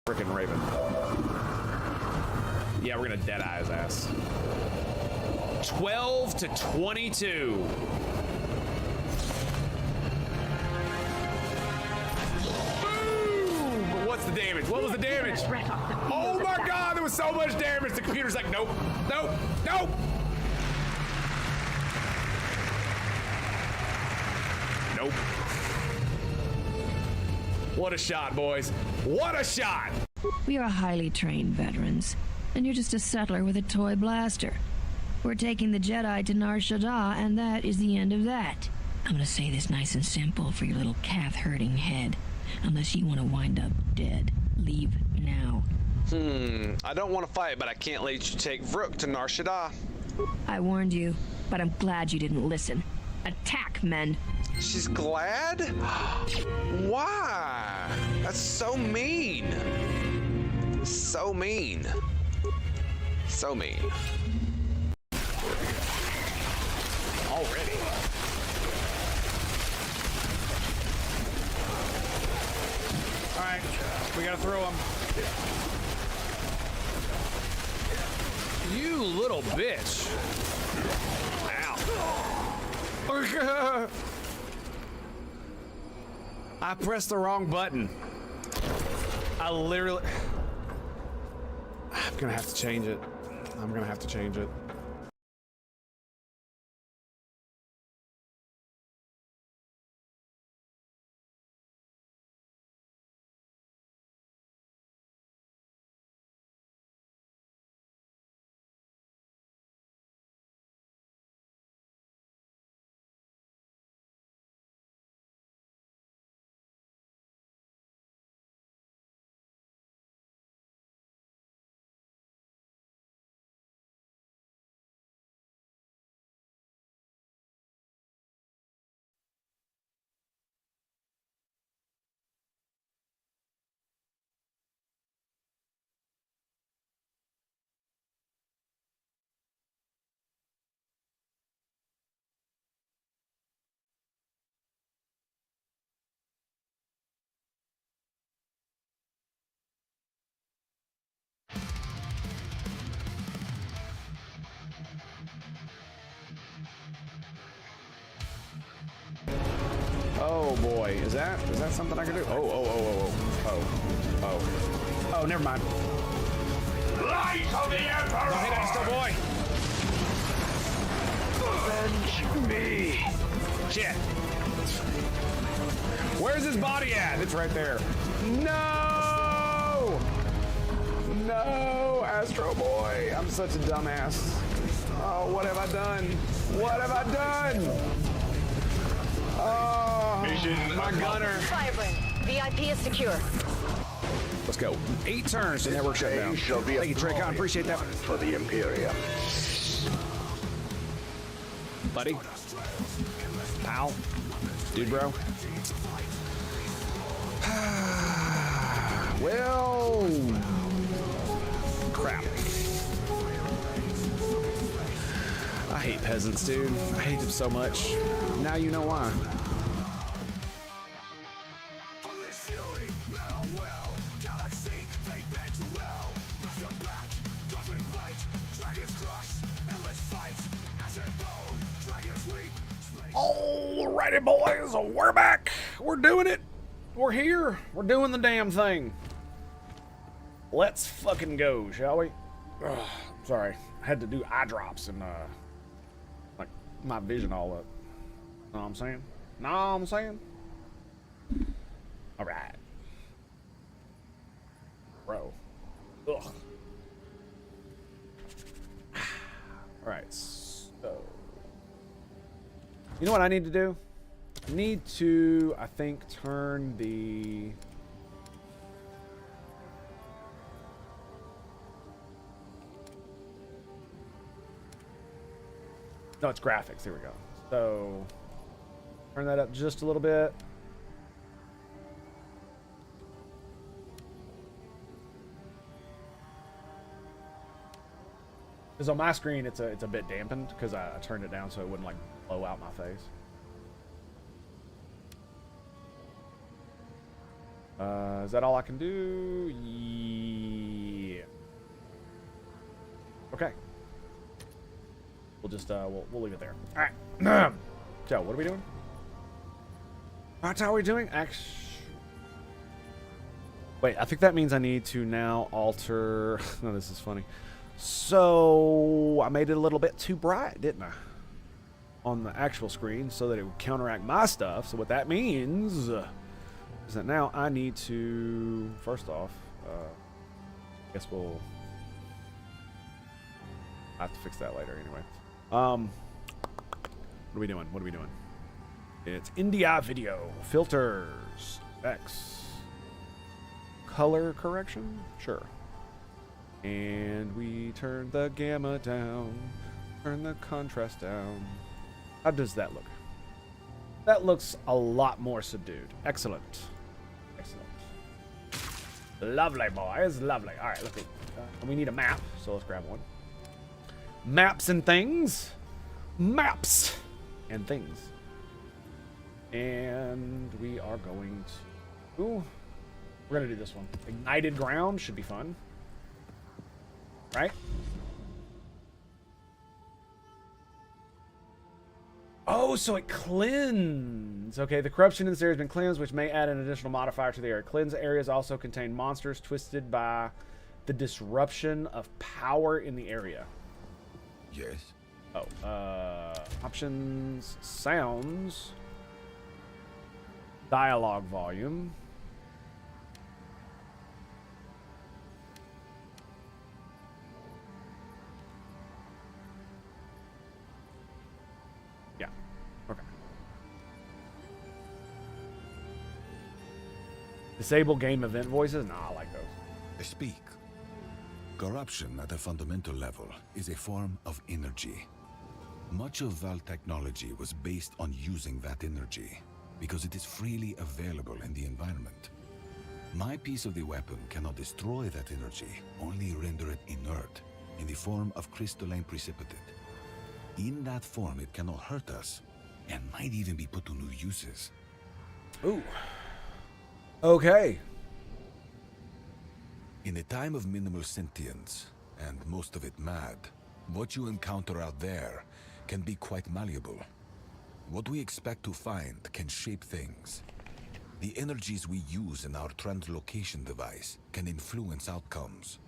Frickin' Raven. Yeah, we're gonna deadeye his ass. 12 to 22. Boom! What's the damage? What was the damage? Oh my god, there was so much damage. The computer's like, nope. What a shot, boys. What a shot! We are highly trained veterans, and you're just a settler with a toy blaster. We're taking the Jedi to Nar Shaddaa, and that is the end of that. I'm gonna say this nice and simple for your little calf-hurting head. Unless you want to wind up dead, leave now. I don't want to fight, but I can't let you take Vrook to Nar Shaddaa. I warned you, but I'm glad you didn't listen. Attack, men! She's glad? Why? That's so mean. So mean. Already. Alright, we gotta throw him. You little bitch. Ow. I pressed the wrong button. I literally... I'm gonna have to change it. Oh boy, is that something I can do? Oh, never mind. Light of the Emperor! Don't hit Astro Boy! Avenge me! Shit! Where's his body at? It's right there. No! No, Astro Boy! I'm such a dumbass. Oh, what have I done? Oh, my gunner. Fireburn. VIP is secure. Let's go. 8 turns to network shutdown. Thank you, Traycon. Appreciate that. For the Imperium. Buddy. Pal. Dude, bro. Well. Crap. I hate peasants, dude. I hate them so much. Now you know why. Alrighty, boys, we're back. We're doing it. We're here. We're doing the damn thing. Let's fucking go, shall we? Ugh, sorry, I had to do eye drops and like my vision all up. Know what I'm saying? Know what I'm saying? All right, bro. Ugh. All right, so you know what I need to do? I need to, I think, turn the no, it's graphics. Here we go. So turn that up just a little bit. Because on my screen, it's a bit dampened because I turned it down so it wouldn't like blow out my face. Is that all I can do? Yeah. Okay. We'll just we'll leave it there. All right. Joe, what are we doing? That's how we're doing. Wait, I think that means I need to now alter. No, this is funny. So I made it a little bit too bright, didn't I? On the actual screen, so that it would counteract my stuff. So what that means is that now I need to, first off, I guess we'll I have to fix that later anyway. What are we doing? What are we doing? It's India video filters X color correction, sure. And we turn the gamma down, turn the contrast down. How does that look? That looks a lot more subdued. Excellent. Excellent. Lovely, boys. Lovely. All right, look. We need a map, so let's grab one. Maps and things. Maps and things. And we are going to... Ooh, we're going to do this one. Ignited ground should be fun. Right? Oh, so it cleanses. Okay, the corruption in this area has been cleansed, which may add an additional modifier to the area. Cleansed areas also contain monsters twisted by the disruption of power in the area. Yes. Oh, options, sounds, dialogue volume. Yeah, okay. Disable game event voices? Nah, I like those. Speak. Corruption at a fundamental level is a form of energy. Much of Val technology was based on using that energy because it is freely available in the environment. My piece of the weapon cannot destroy that energy, only render it inert in the form of crystalline precipitate. In that form, it cannot hurt us and might even be put to new uses. Ooh. Okay. In a time of minimal sentience, and most of it mad, what you encounter out there can be quite malleable. What we expect to find can shape things. The energies we use in our translocation device can influence outcomes.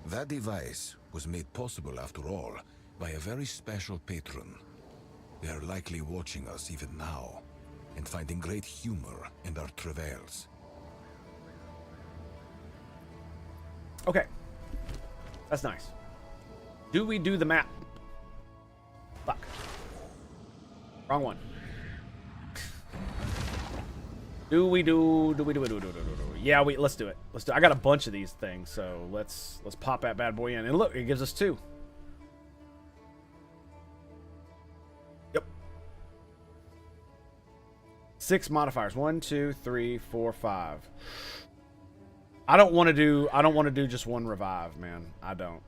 That device was made possible, after all, by a very special patron. They are likely watching us even now, and finding great humor in our travails. Okay. That's nice. Do we do the map? Fuck. Wrong one. Yeah, let's do it. Let's do it. I got a bunch of these things, so let's pop that bad boy in. And look, it gives us 2. Yep. 6 modifiers. 1, 2, 3, 4, 5. I don't want to do just one revive, man. I don't.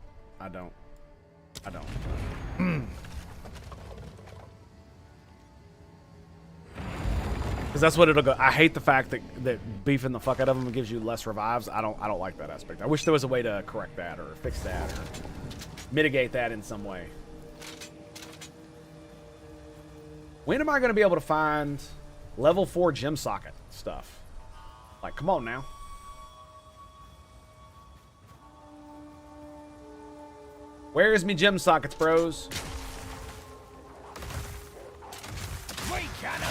Because that's what it'll go. I hate the fact that beefing the fuck out of them gives you less revives. I don't like that aspect. I wish there was a way to correct that or fix that or mitigate that in some way. When am I going to be able to find level 4 gem socket stuff? Like, come on now. Where's me gem sockets, bros? Wait, cannibal!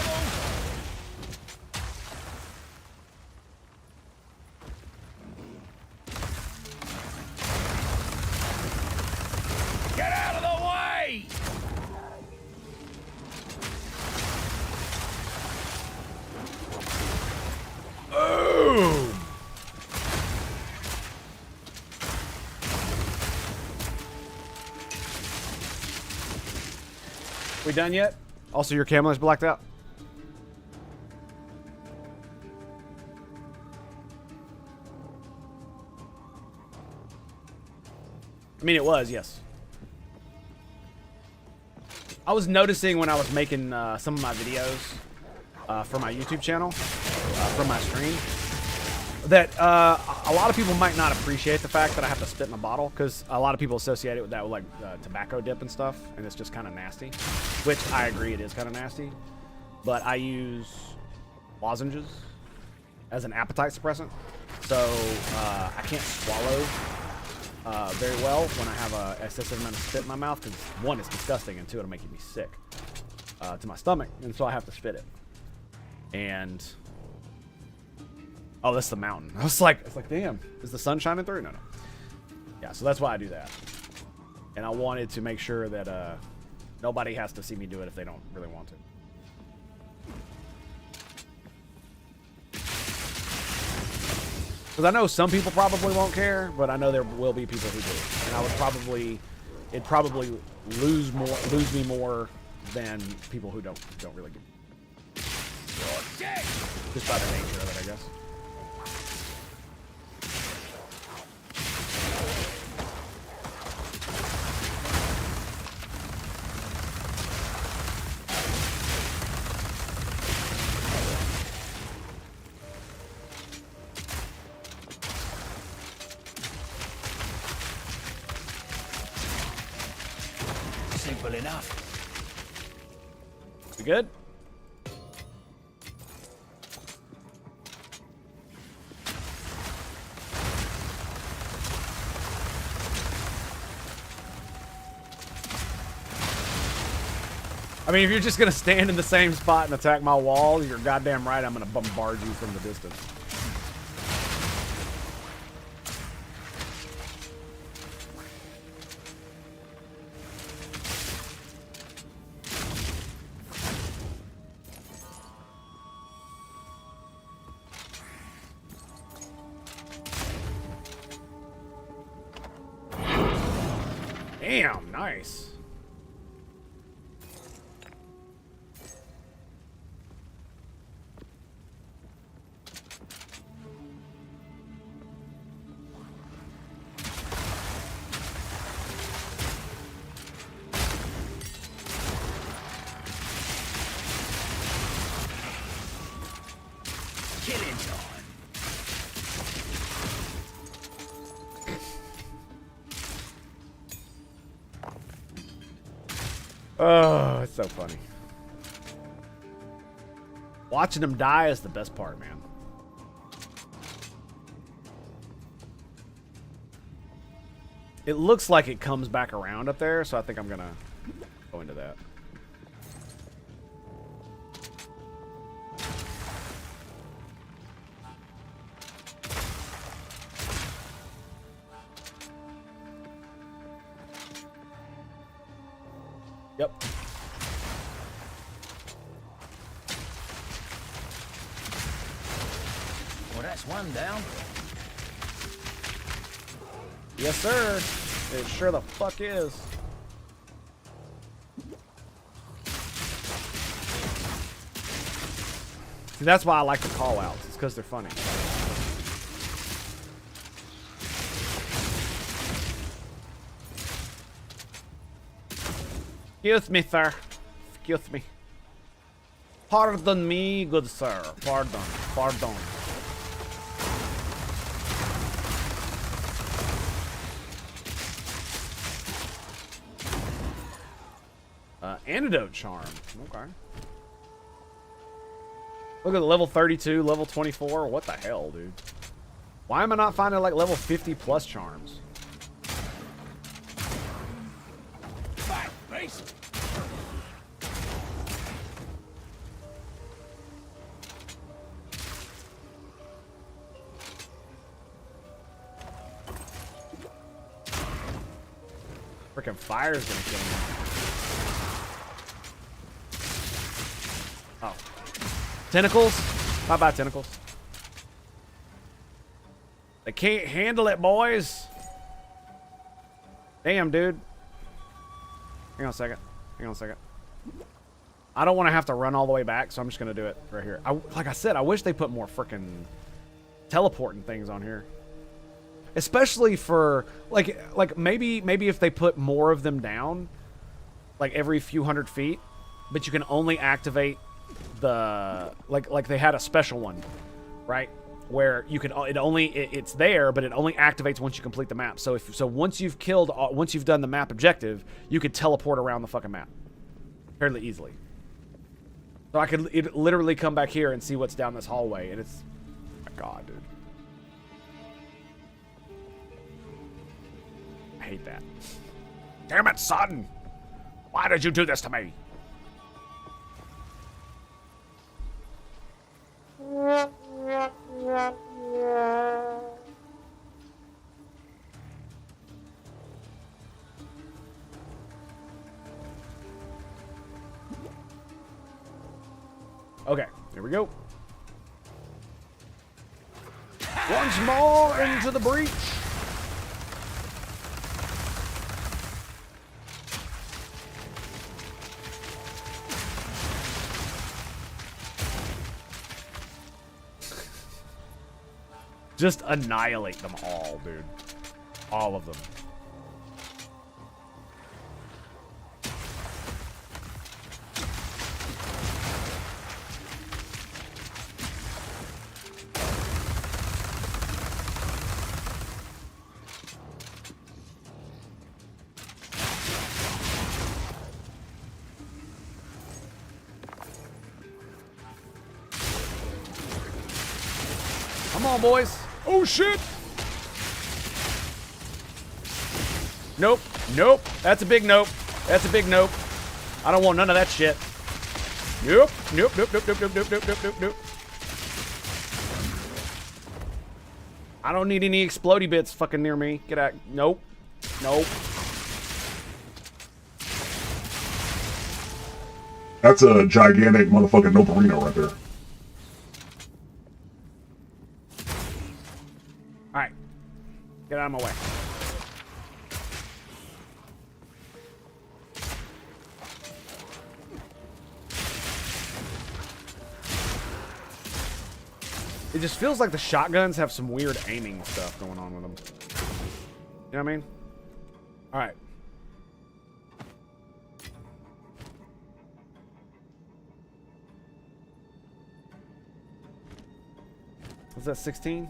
Get out of the way! Boom! We done yet? Also, your camera's blacked out. I mean, it was, yes. I was noticing when I was making some of my videos for my YouTube channel, from my stream, that a lot of people might not appreciate the fact that I have to spit in a bottle, because a lot of people associate it with that with like tobacco dip and stuff, and it's just kind of nasty, which I agree it is kind of nasty, but I use lozenges as an appetite suppressant, so I can't swallow very well when I have a excessive amount of spit in my mouth, because one, it's disgusting, and two, it'll make me sick to my stomach, and so I have to spit it. And oh, that's the mountain. I was like, it's like, damn, is the sun shining through? No. Yeah, so that's why I do that. And I wanted to make sure that nobody has to see me do it if they don't really want to. Because I know some people probably won't care, but I know there will be people who do. And I would probably, it'd probably lose me more than people who don't really give. Just by the nature of it, I guess. Simple enough. We good? I mean, if you're just gonna stand in the same spot and attack my wall, you're goddamn right I'm gonna bombard you from the distance. Damn, nice. Killing time. Oh, it's so funny. Watching them die is the best part, man. It looks like it comes back around up there, so I think I'm gonna go into that. Yep. Well, that's one down. Yes, sir. It sure the fuck is. See, that's why I like the call-outs. It's because they're funny. Excuse me, sir. Excuse me. Pardon me, good sir. Pardon. Pardon. Antidote charm. Okay. Look at the level 32, level 24. What the hell, dude? Why am I not finding like level 50 plus charms? Freaking fire's gonna kill me. Oh. Tentacles? Bye-bye, tentacles. They can't handle it, boys. Damn, dude. Hang on a second. Hang on a second. I don't want to have to run all the way back, so I'm just going to do it right here. Like I said, I wish they put more freaking teleporting things on here. Especially for, like maybe if they put more of them down, like every few hundred feet, but you can only activate the, like they had a special one, right? Where you can, it's there, but it only activates once you complete the map. So once you've done the map objective, you could teleport around the fucking map fairly easily. So I could literally come back here and see what's down this hallway, and it's, oh my God, dude. I hate that. Damn it, son! Why did you do this to me? Okay, here we go. Once more into the breach. Just annihilate them all, dude. All of them. Come on, boys. Oh, shit. Nope. Nope. That's a big nope. That's a big nope. I don't want none of that shit. Nope. Nope. Nope. Nope. Nope. Nope. Nope. Nope. Nope. Nope. Nope. I don't need any explodey bits fucking near me. Get out. Nope. Nope. That's a gigantic motherfucking Noparino right there. Alright. Get out of my way. It just feels like the shotguns have some weird aiming stuff going on with them. You know what I mean? Alright. Was that 16?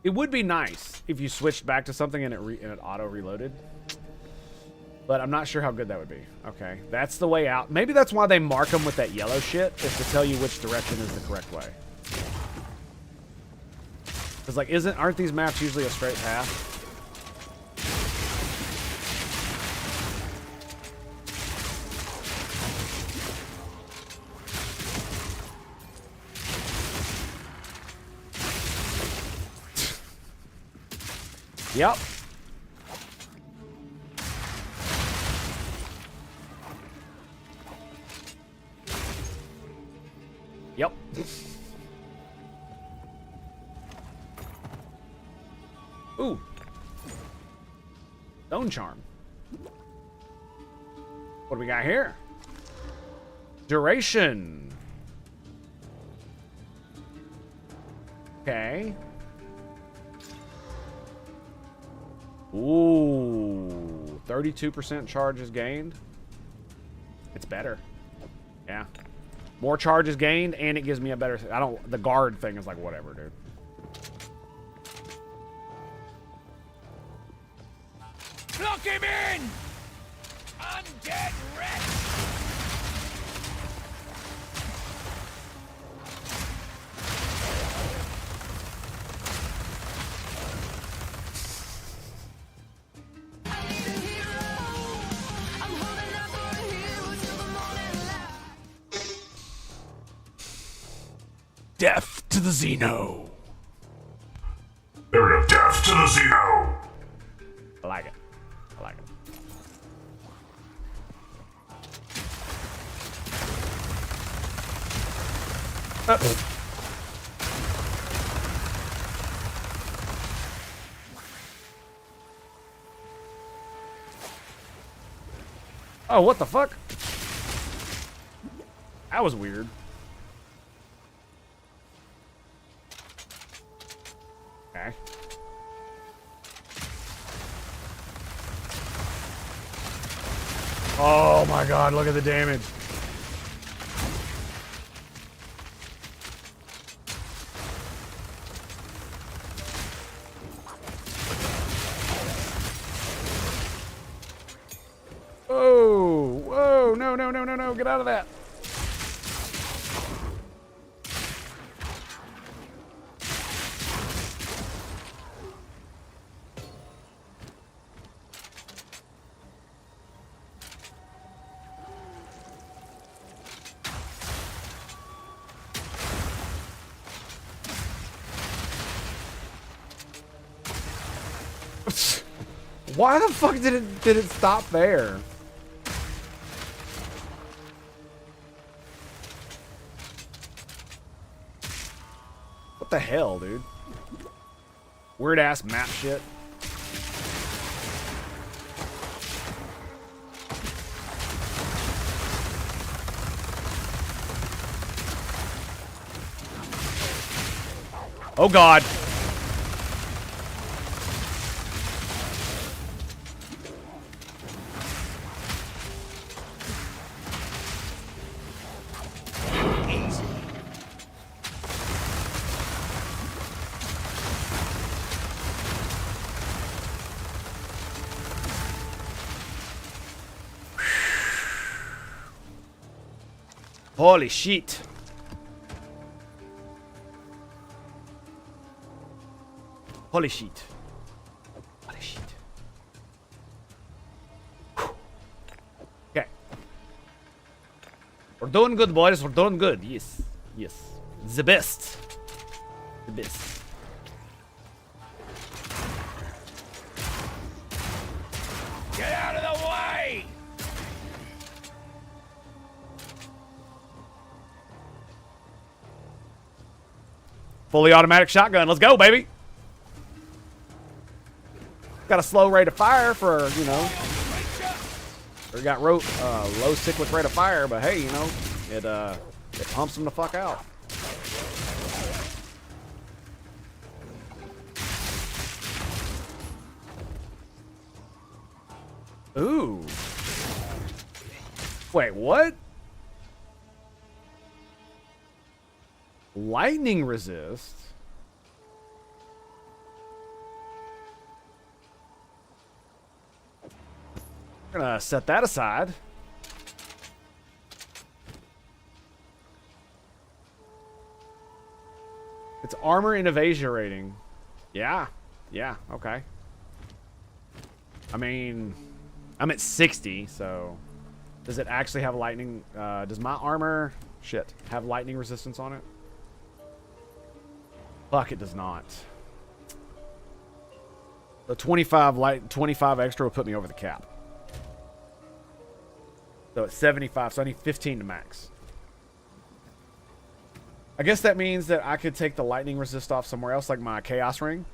It would be nice if you switched back to something and it auto-reloaded. But I'm not sure how good that would be. Okay, that's the way out. Maybe that's why they mark them with that yellow shit, is to tell you which direction is the correct way. Because, like, aren't these maps usually a straight path? Yep. Yep. Ooh. Stone charm. What do we got here? Duration. Okay. Ooh. 32% charge is gained. It's better. Yeah. More charge is gained, and it gives me a better... the guard thing is like, whatever, dude. Lock him in! Undead wretch! Death to the Xeno. There we go. Death to the Xeno. I like it. I like it. Oh, what the fuck? That was weird. Okay. Oh my god, look at the damage. Oh, whoa, no, no, no, no, no, get out of that. Why the fuck did it stop there? What the hell, dude? Weird ass map shit. Oh god. Holy shit. Holy shit. Holy shit. Okay. We're doing good, boys. We're doing good. Yes. Yes. The best. The best. Get out of the way! Fully automatic shotgun. Let's go, baby. Got a slow rate of fire for, you know. Or got low cyclic rate of fire, but hey, you know, it pumps them the fuck out. Ooh. Wait, what? Lightning resist? We're gonna set that aside. It's armor and evasion rating. Yeah. Yeah, okay. I mean, I'm at 60, so does it actually have lightning? Does my armor, shit, have lightning resistance on it? Fuck, it does not. The 25 extra will put me over the cap. So it's 75, so I need 15 to max. I guess that means that I could take the lightning resist off somewhere else, like my chaos ring.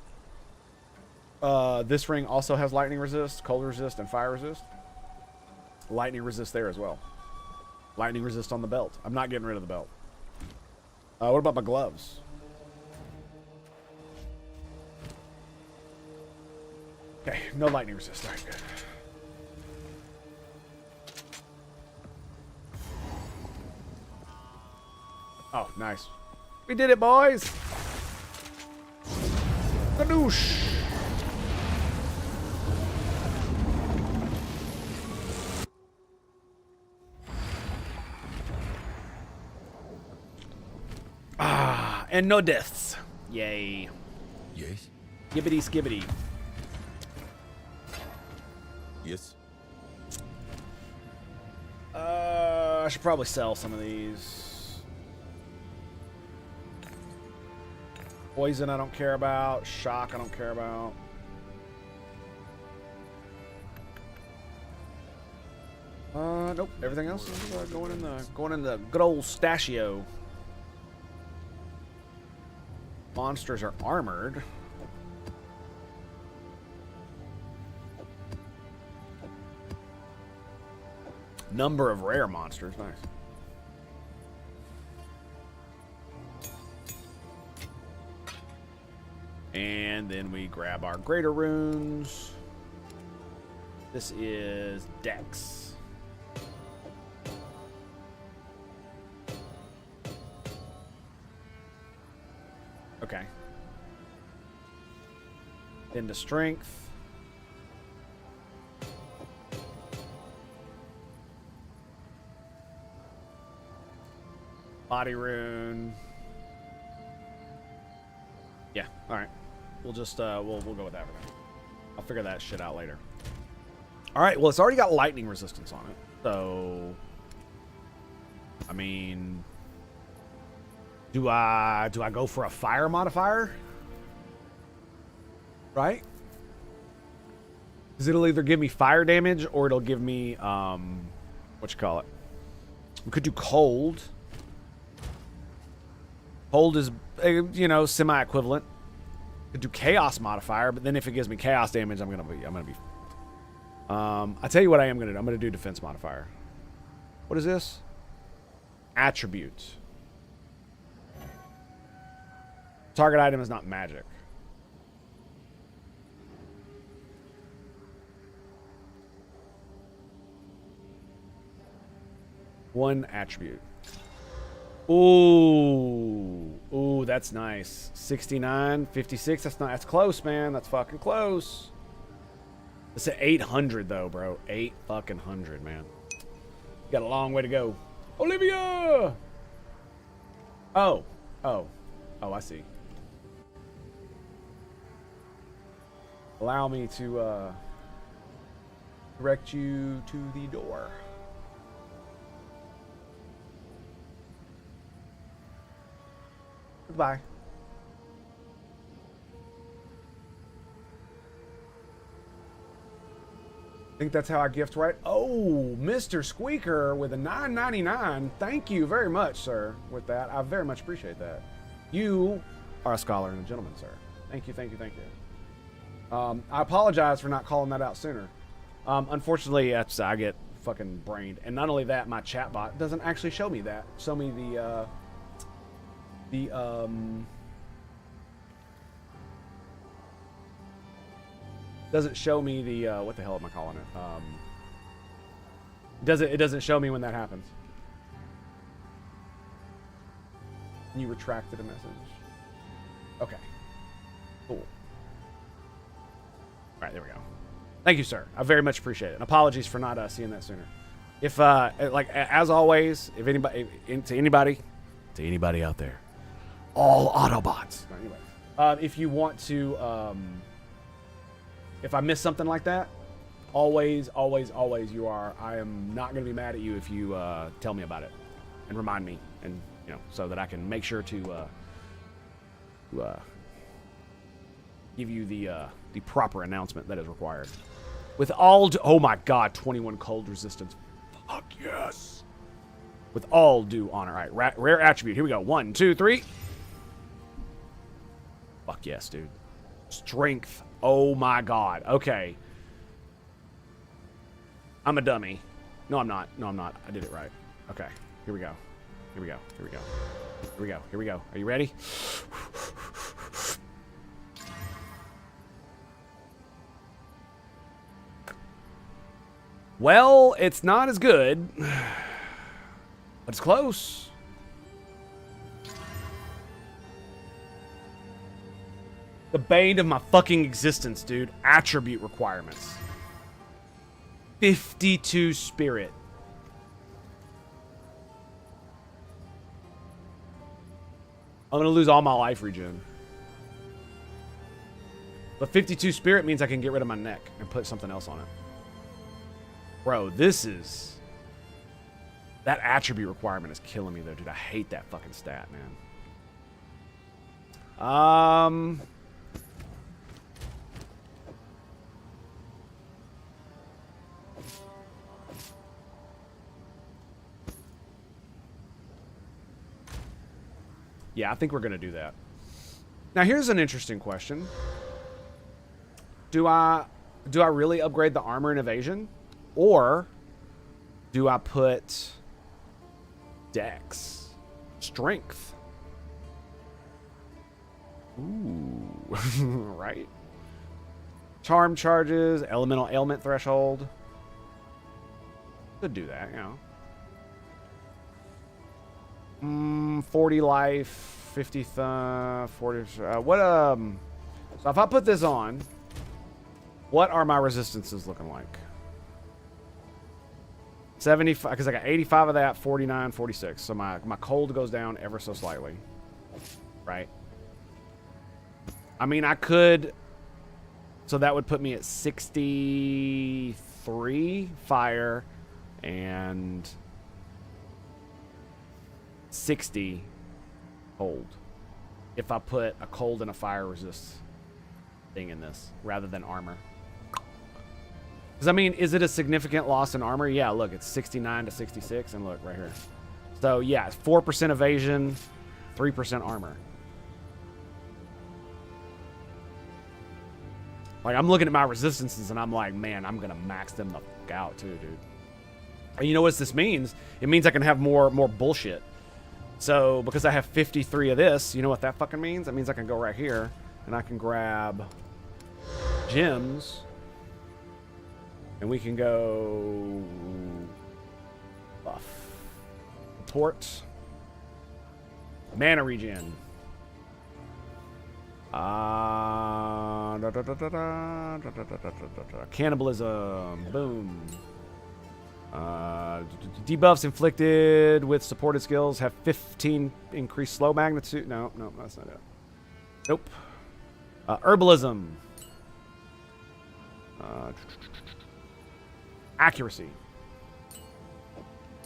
This ring also has lightning resist, cold resist, and fire resist. Lightning resist there as well. Lightning resist on the belt. I'm not getting rid of the belt. What about my gloves? Okay, no lightning resist. All right, good. Oh, nice. We did it, boys! Kadoosh! And no deaths. Yay. Yes? Skibbity skibbity. Yes? I should probably sell some of these. Poison I don't care about. Shock I don't care about. Nope. Everything else is going in the good old stashio. Monsters are armored. Number of rare monsters. Nice. And then we grab our greater runes. This is Dex. Okay. Into strength. Body rune. Yeah, alright. We'll just we'll go with that for now. I'll figure that shit out later. Alright, well it's already got lightning resistance on it. So I mean, do I go for a fire modifier? Right? Because it'll either give me fire damage or it'll give me what you call it? We could do cold. Cold is, you know, semi-equivalent. Could do chaos modifier, but then if it gives me chaos damage, I'm gonna be. I tell you what I am gonna do. I'm gonna do defense modifier. What is this? Attributes. Target item is not magic. One attribute. Ooh, that's nice. 69, 56. That's close, man. That's fucking close. It's at 800 though, bro. 800, man. You got a long way to go. Olivia! Oh, I see. Allow me to direct you to the door. Goodbye. I think that's how I gift, right? Oh, Mr. Squeaker with a $9.99. Thank you very much, sir, with that. I very much appreciate that. You are a scholar and a gentleman, sir. Thank you, thank you, thank you. I apologize for not calling that out sooner. Unfortunately, I get fucking brained. And not only that, my chatbot doesn't actually show me that. Show me doesn't show me the what the hell am I calling it? It doesn't show me when that happens. You retracted a message. Okay. Cool. All right, there we go. Thank you, sir. I very much appreciate it. And apologies for not seeing that sooner. If like as always, if anybody to anybody out there, all Autobots. Anyway, if you want to, if I miss something like that, always, you are. I am not going to be mad at you if you tell me about it and remind me, and you know, so that I can make sure to give you the proper announcement that is required. With all, oh my God, 21 cold resistance. Fuck yes. With all due honor. All right, rare attribute. Here we go. 1, 2, 3. Fuck yes, dude. Strength. Oh my God. Okay. I'm a dummy. No, I'm not. No, I'm not. I did it right. Okay. Here we go. Here we go. Here we go. Here we go. Here we go. Are you ready? Well, it's not as good, but it's close. The bane of my fucking existence, dude. Attribute requirements. 52 spirit. I'm gonna lose all my life regen. But 52 spirit means I can get rid of my neck and put something else on it. Bro, this is... That attribute requirement is killing me, though, dude. I hate that fucking stat, man. Yeah, I think we're going to do that. Now, here's an interesting question. Do I really upgrade the armor and evasion? Or do I put dex, strength? Ooh, right? Charm charges, elemental ailment threshold. Could do that, you know. 40 life, 50 40 so if I put this on, what are my resistances looking like? 75, because I got 85 of that, 49, 46. So my cold goes down ever so slightly. Right? I mean, I could, so that would put me at 63 fire and 60 cold if I put a cold and a fire resist thing in this rather than armor. Because I mean, is it a significant loss in armor? Yeah, look, it's 69 to 66, and look right here. So yeah, 4% evasion, 3% armor. Like, I'm looking at my resistances and I'm like, man, I'm gonna max them the fuck out too, dude. And you know what this means? It means I can have more bullshit. So, because I have 53 of this, you know what that fucking means? That means I can go right here, and I can grab gems, and we can go buff. Port. Mana regen. Cannibalism. Boom. Debuffs inflicted with supported skills have 15 increased slow magnitude. No, that's not it. Nope. Herbalism. Accuracy.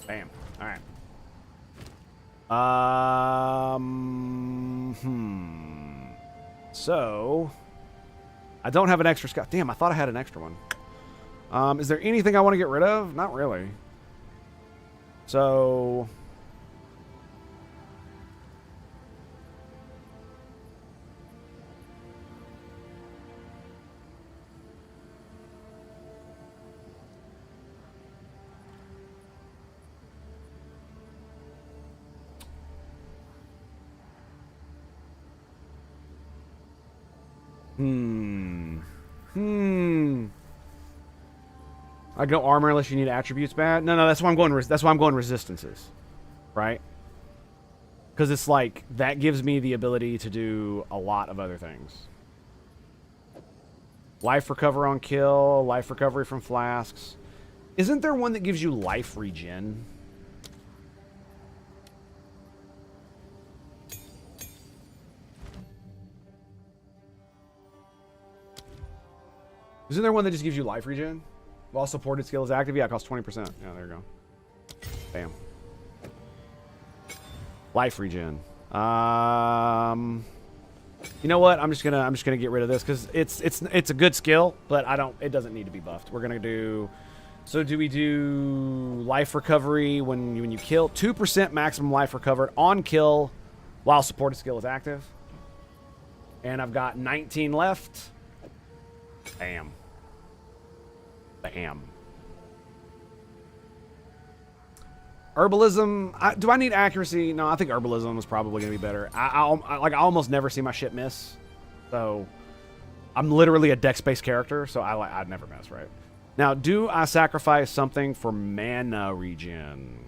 Bam. All right. So, I don't have an extra scout. Damn, I thought I had an extra one. Is there anything I want to get rid of? Not really. So... I go armor unless you need attributes bad. No, that's why I'm going. That's why I'm going resistances, right? Because it's like that gives me the ability to do a lot of other things. Life recover on kill, life recovery from flasks. Isn't there one that gives you life regen? Isn't there one that just gives you life regen? While supported skill is active? Yeah, it costs 20%. Yeah, there you go. Bam. Life regen. You know what? I'm just gonna get rid of this because it's a good skill, but it doesn't need to be buffed. We're gonna do. So do we do life recovery when you kill? 2% maximum life recovered on kill while supported skill is active. And I've got 19 left. Bam. Bam. Herbalism. Do I need accuracy? No, I think herbalism is probably going to be better. I almost never see my shit miss. So I'm literally a dex-based character, so I'd never miss, right? Now, do I sacrifice something for mana regen?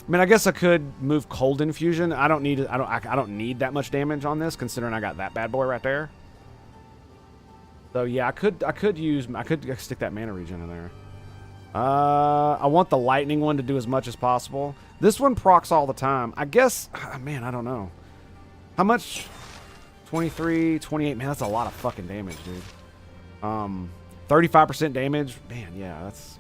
I mean, I guess I could move cold infusion. I don't need it. I don't need that much damage on this, considering I got that bad boy right there. So yeah, I could stick that mana regen in there. I want the lightning one to do as much as possible. This one procs all the time. I guess, man, I don't know. How much? 23, 28. Man, that's a lot of fucking damage, dude. 35% damage. Man, yeah, that's...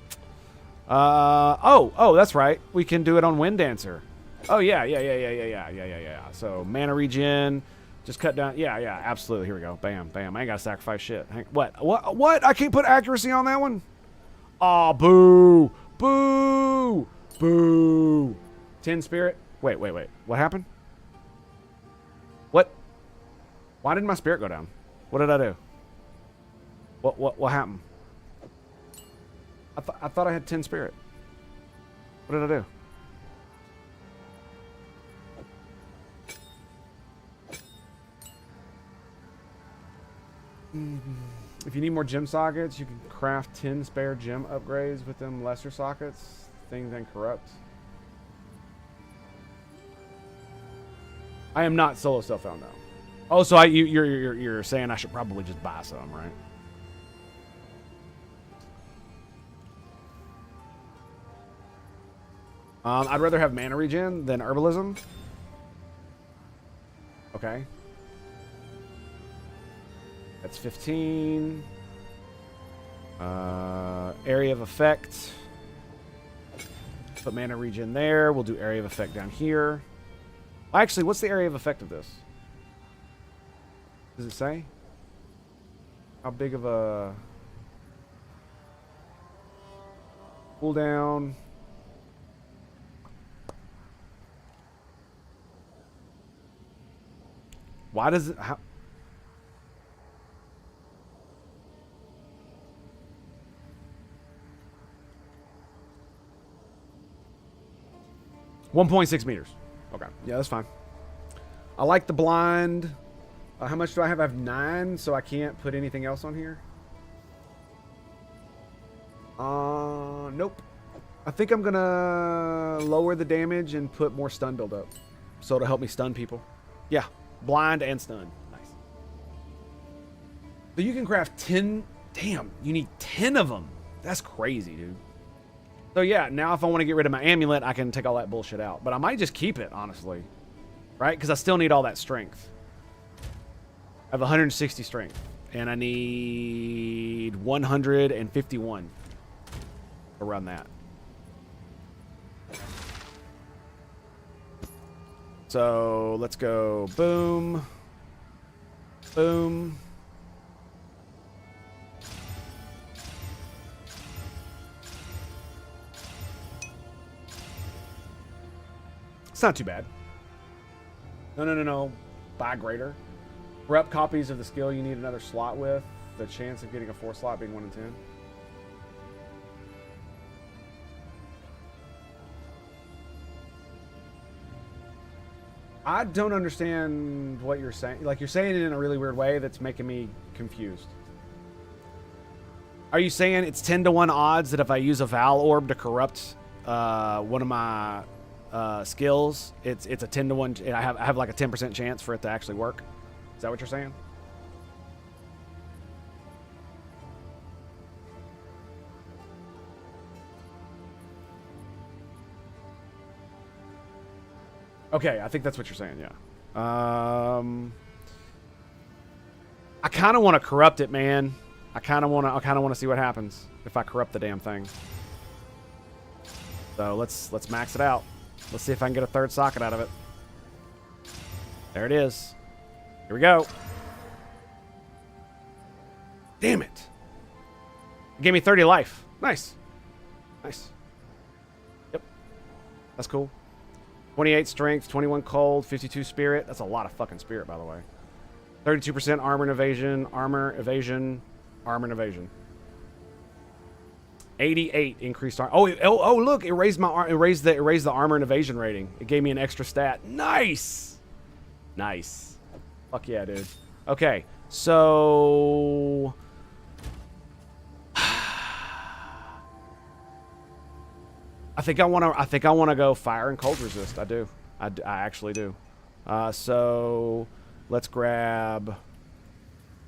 oh, that's right. We can do it on Wind Dancer. Oh, yeah. So, mana regen, just cut down. Yeah, absolutely. Here we go. Bam, bam. I ain't got to sacrifice shit. What? I can't put accuracy on that one? Aw, boo. Boo. Boo. 10 spirit. Wait. What happened? What? Why did my spirit go down? What did I do? What happened? I thought I had 10 spirit. What did I do? If you need more gem sockets, you can craft 10 spare gem upgrades with them lesser sockets. Thing then corrupt. I am not solo self-found now. Oh, so you're saying I should probably just buy some, right? I'd rather have mana regen than herbalism. Okay. That's 15. Area of effect. Put mana regen there. We'll do area of effect down here. Actually, what's the area of effect of this? Does it say? How big of a cooldown? Why does it... How? .6 meters. Okay. Yeah, that's fine. I like the blind. How much do I have? I have 9, so I can't put anything else on here. Nope. I think I'm gonna lower the damage and put more stun build up. So it'll help me stun people. Yeah. Blind and stun. Nice. So you can craft 10. Damn, you need 10 of them. That's crazy, dude. So yeah, now if I want to get rid of my amulet, I can take all that bullshit out. But I might just keep it, honestly. Right? Because I still need all that strength. I have 160 strength. And I need 151 to run that. So let's go boom. Boom. It's not too bad. No. Buy greater. Corrupt copies of the skill you need another slot with. The chance of getting a 4 slot being 1 in 10. I don't understand what you're saying. Like, you're saying it in a really weird way that's making me confused. Are you saying it's 10 to 1 odds that if I use a Val Orb to corrupt one of my skills, it's a 10 to 1. I have like a 10% chance for it to actually work? Is that what you're saying? Okay, I think that's what you're saying, yeah. I kind of want to corrupt it, man. I kind of want to see what happens if I corrupt the damn thing. So let's max it out. Let's see if I can get a 3rd socket out of it. There it is. Here we go. Damn it. It gave me 30 life. Nice. Nice. Yep. That's cool. 28 strength, 21 cold, 52 spirit. That's a lot of fucking spirit, by the way. 32% armor and evasion, armor, evasion, armor and evasion. 88 increased armor. Oh, look, it raised the armor and evasion rating. It gave me an extra stat. Nice. Nice. Fuck yeah, dude. Okay, so – I think I want to go fire and cold resist. I do. I actually do. So let's grab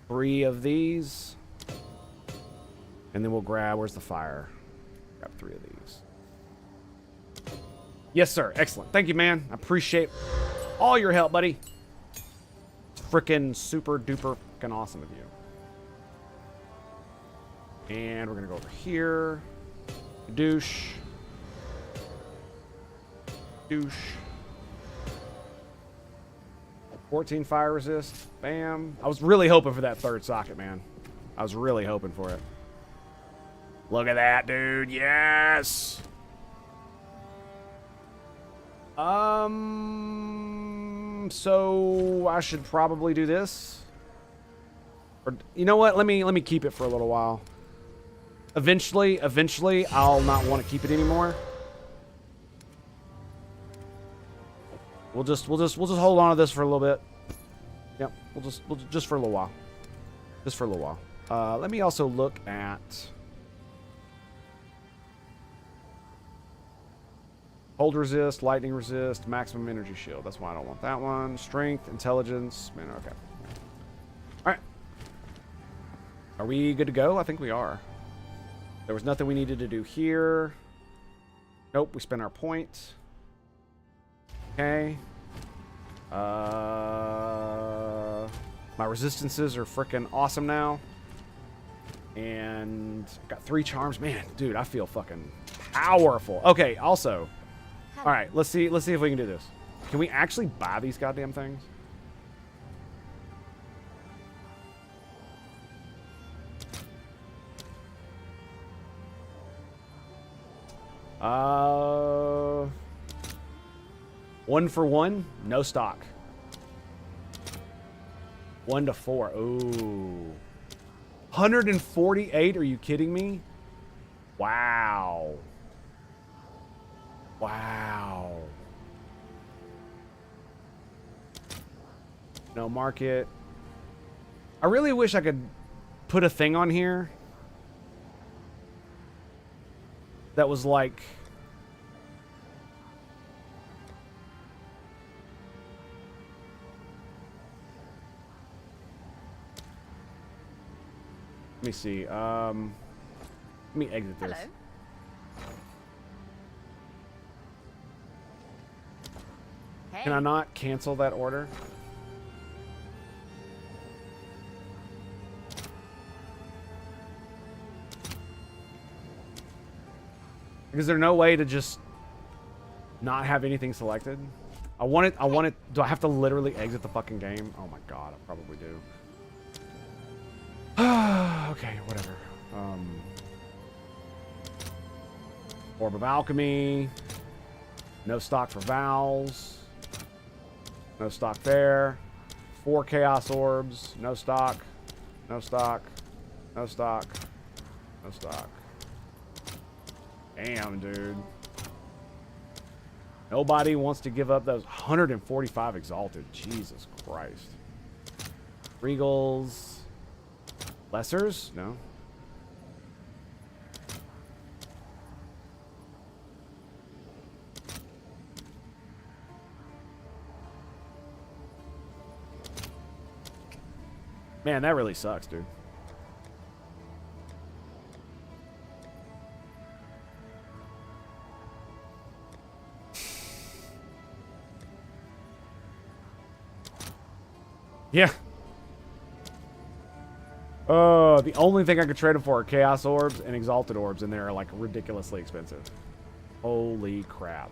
3 of these. And then we'll grab, where's the fire? Grab 3 of these. Yes, sir. Excellent. Thank you, man. I appreciate all your help, buddy. It's freaking super duper freaking awesome of you. And we're going to go over here. Douche. Douche. 14 fire resist. Bam. I was really hoping for that 3rd socket, man. I was really hoping for it. Look at that, dude. Yes. So I should probably do this. Or you know what? Let me keep it for a little while. Eventually I'll not want to keep it anymore. We'll just hold on to this for a little bit. Yep. We'll just for a little while. Just for a little while. Let me also look at hold resist, lightning resist, maximum energy shield. That's why I don't want that one. Strength, intelligence. Man, okay. All right. Are we good to go? I think we are. There was nothing we needed to do here. Nope, we spent our point. Okay. My resistances are freaking awesome now. And I got 3 charms. Man, dude, I feel fucking powerful. Okay, also. All right, let's see if we can do this. Can we actually buy these goddamn things? One for one, no stock. 1 to 4. Ooh. 148? Are you kidding me? Wow. Wow. No market. I really wish I could put a thing on here that was like let me see. Let me exit this. Hello. Can I not cancel that order? Is there no way to just not have anything selected? I want it. Do I have to literally exit the fucking game? Oh my god, I probably do. Okay, whatever. Orb of Alchemy. No stock for Vowels. No stock there. 4 Chaos Orbs. No stock. No stock. No stock. No stock. Damn, dude. Nobody wants to give up those 145 Exalted. Jesus Christ. Regals. Lessers? No. Man, that really sucks, dude. Yeah. The only thing I could trade them for are Chaos Orbs and Exalted Orbs, and they're like ridiculously expensive. Holy crap.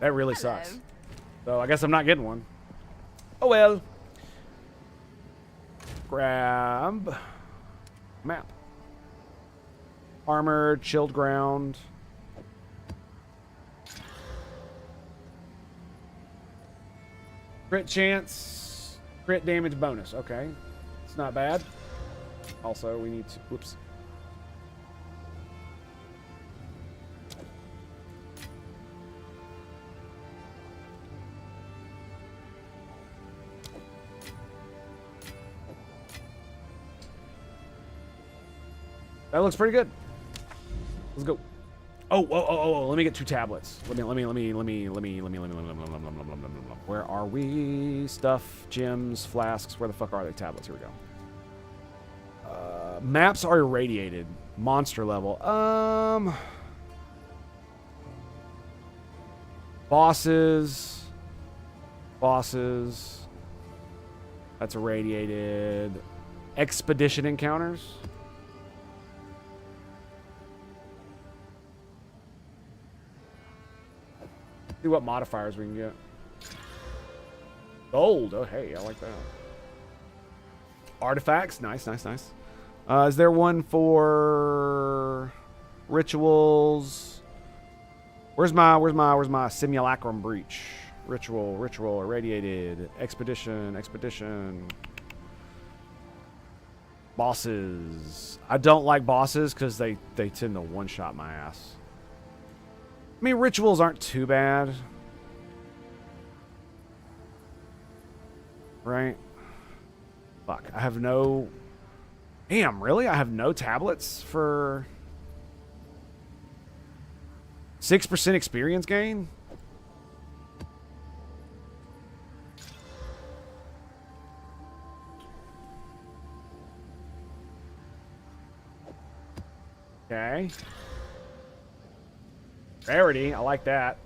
That really sucks. So I guess I'm not getting one. Oh well. Grab map. Armor, chilled ground. Crit chance, crit damage bonus. Okay, it's not bad. Also, we need to. Whoops. That looks pretty good. Let's go. Oh, let me get 2 tablets. Let me. Where are we? Stuff, gems, flasks. Where the fuck are they? Tablets. Here we go. Maps are irradiated. Monster level. Bosses. That's irradiated. Expedition encounters. See what modifiers we can get. Gold. Oh, hey, I like that. Artifacts. Nice. Is there one for rituals? Where's my simulacrum breach? Ritual, irradiated, expedition. Bosses. I don't like bosses because they tend to one-shot my ass. I mean, rituals aren't too bad. Right? Fuck, I have no... Damn, really? I have no tablets for... 6% experience gain? Okay. Rarity, I like that.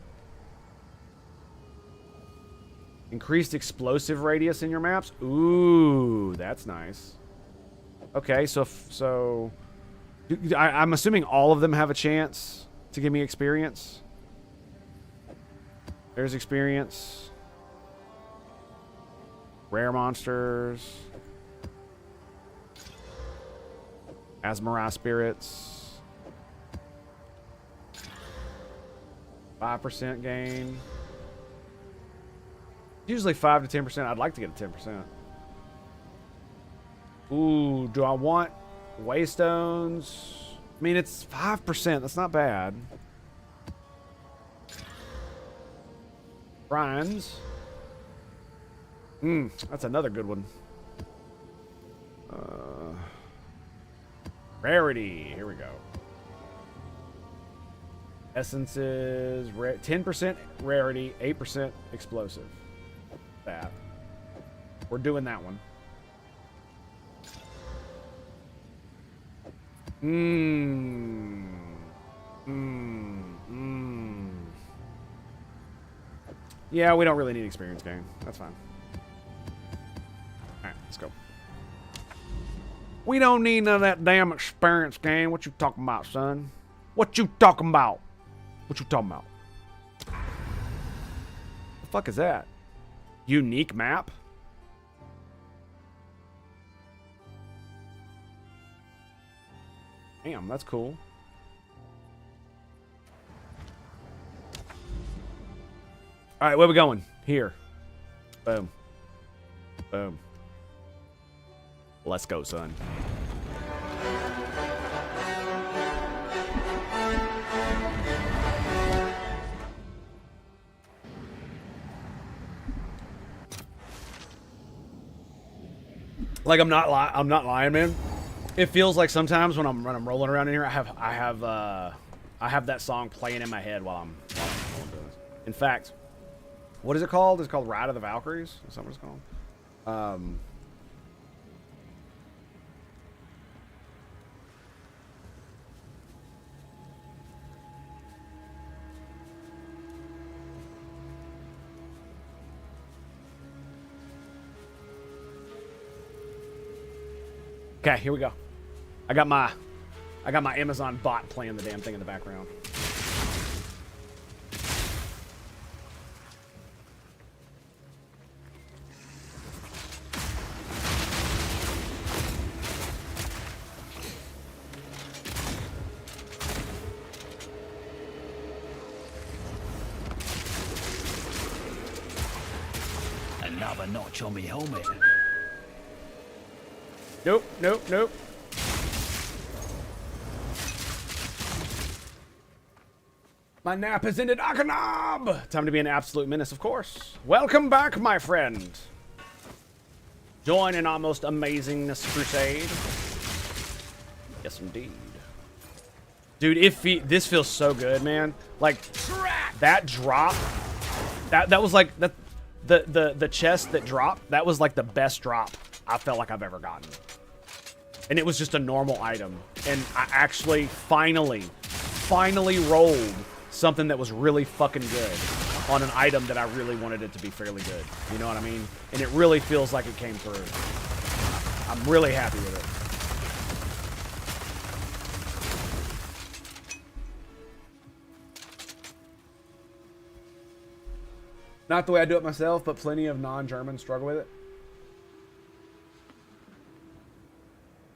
Increased explosive radius in your maps? Ooh, that's nice. Okay, so I'm assuming all of them have a chance to give me experience. There's experience. Rare monsters. Asmara spirits. 5% gain. Usually 5 to 10%. I'd like to get a 10%. Ooh, do I want waystones? I mean, it's 5%. That's not bad. Brines. That's another good one. Rarity. Here we go. Essences. 10% rarity, 8% explosive. That. We're doing that one. Yeah, we don't really need experience gain. That's fine. Alright, let's go. We don't need none of that damn experience gain. What you talking about, son? What you talking about? What you talking about? The fuck is that? Unique map? Damn, that's cool. All right, where we going? Here. Boom. Boom. Let's go, son. Like I'm not lying, man. It feels like sometimes when I'm rolling around in here, I have that song playing in my head while I'm doing this. In fact, what is it called? It's called Ride of the Valkyries. Is that what it's called? Okay, here we go. I got my Amazon bot playing the damn thing in the background. Another notch on me helmet. Nope, nope, nope. My nap has ended. Akanob! Time to be an absolute menace, of course. Welcome back, my friend. Join in our most amazingness crusade. Yes, indeed. Dude, this feels so good, man. Like that drop, that was like the chest that dropped. That was like the best drop I felt like I've ever gotten. And it was just a normal item, and I actually finally rolled something that was really fucking good on an item that I really wanted it to be fairly good. You know what I mean? And it really feels like it came through. I'm really happy with it. Not the way I do it myself, but plenty of non-Germans struggle with it.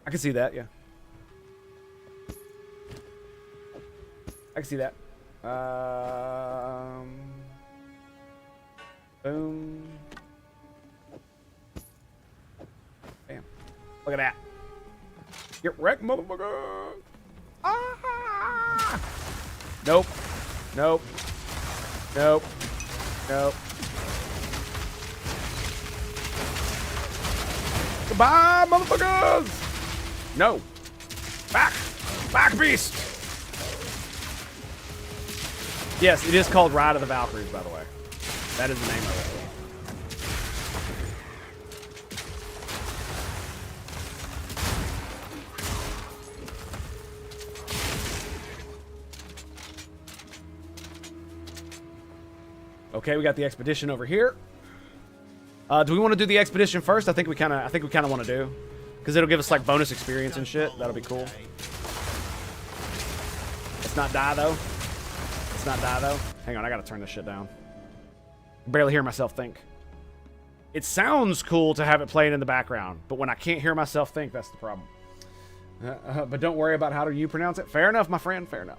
I can see that, yeah. I can see that. Boom. Bam. Look at that. Get wrecked, motherfucker. Ah! Nope. Nope. Nope. Nope. Goodbye, motherfuckers! No. Back! Back, beast! Yes, it is called Ride of the Valkyries, by the way. That is the name of it. Okay, we got the expedition over here. Do we want to do the expedition first? I think we kind of want to do, because it'll give us like bonus experience and shit. That'll be cool. Let's not die though. Let's not die though. Hang on, I gotta turn this shit down. Barely hear myself think. It sounds cool to have it playing in the background, but when I can't hear myself think, that's the problem. But don't worry about how do you pronounce it. Fair enough, my friend. Fair enough.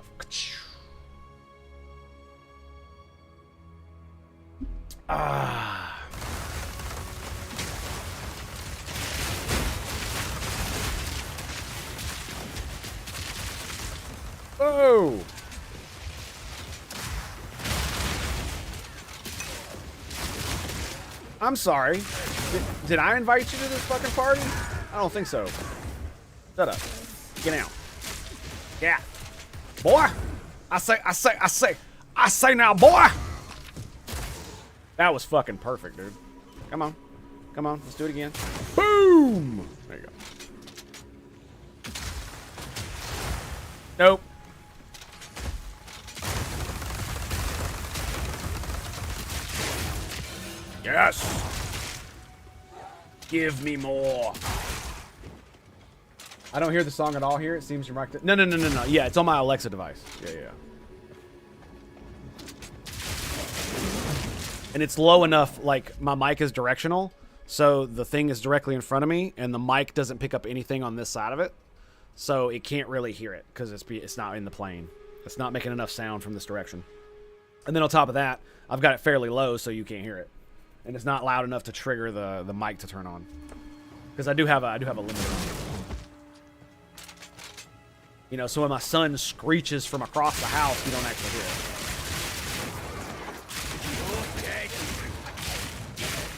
Ah. Oh. I'm sorry. Did I invite you to this fucking party? I don't think so. Shut up. Get out. Yeah. Boy. I say now, boy. That was fucking perfect, dude. Come on. Come on. Let's do it again. Boom. There you go. Nope. Yes. Give me more. I don't hear the song at all here. It seems you're marked. No. Yeah, it's on my Alexa device. Yeah. And it's low enough, like my mic is directional, so the thing is directly in front of me, and the mic doesn't pick up anything on this side of it, so it can't really hear it because it's not in the plane. It's not making enough sound from this direction. And then on top of that, I've got it fairly low, so you can't hear it, and it's not loud enough to trigger the mic to turn on. Because I do have a limiter. You know, so when my son screeches from across the house, you don't actually hear it.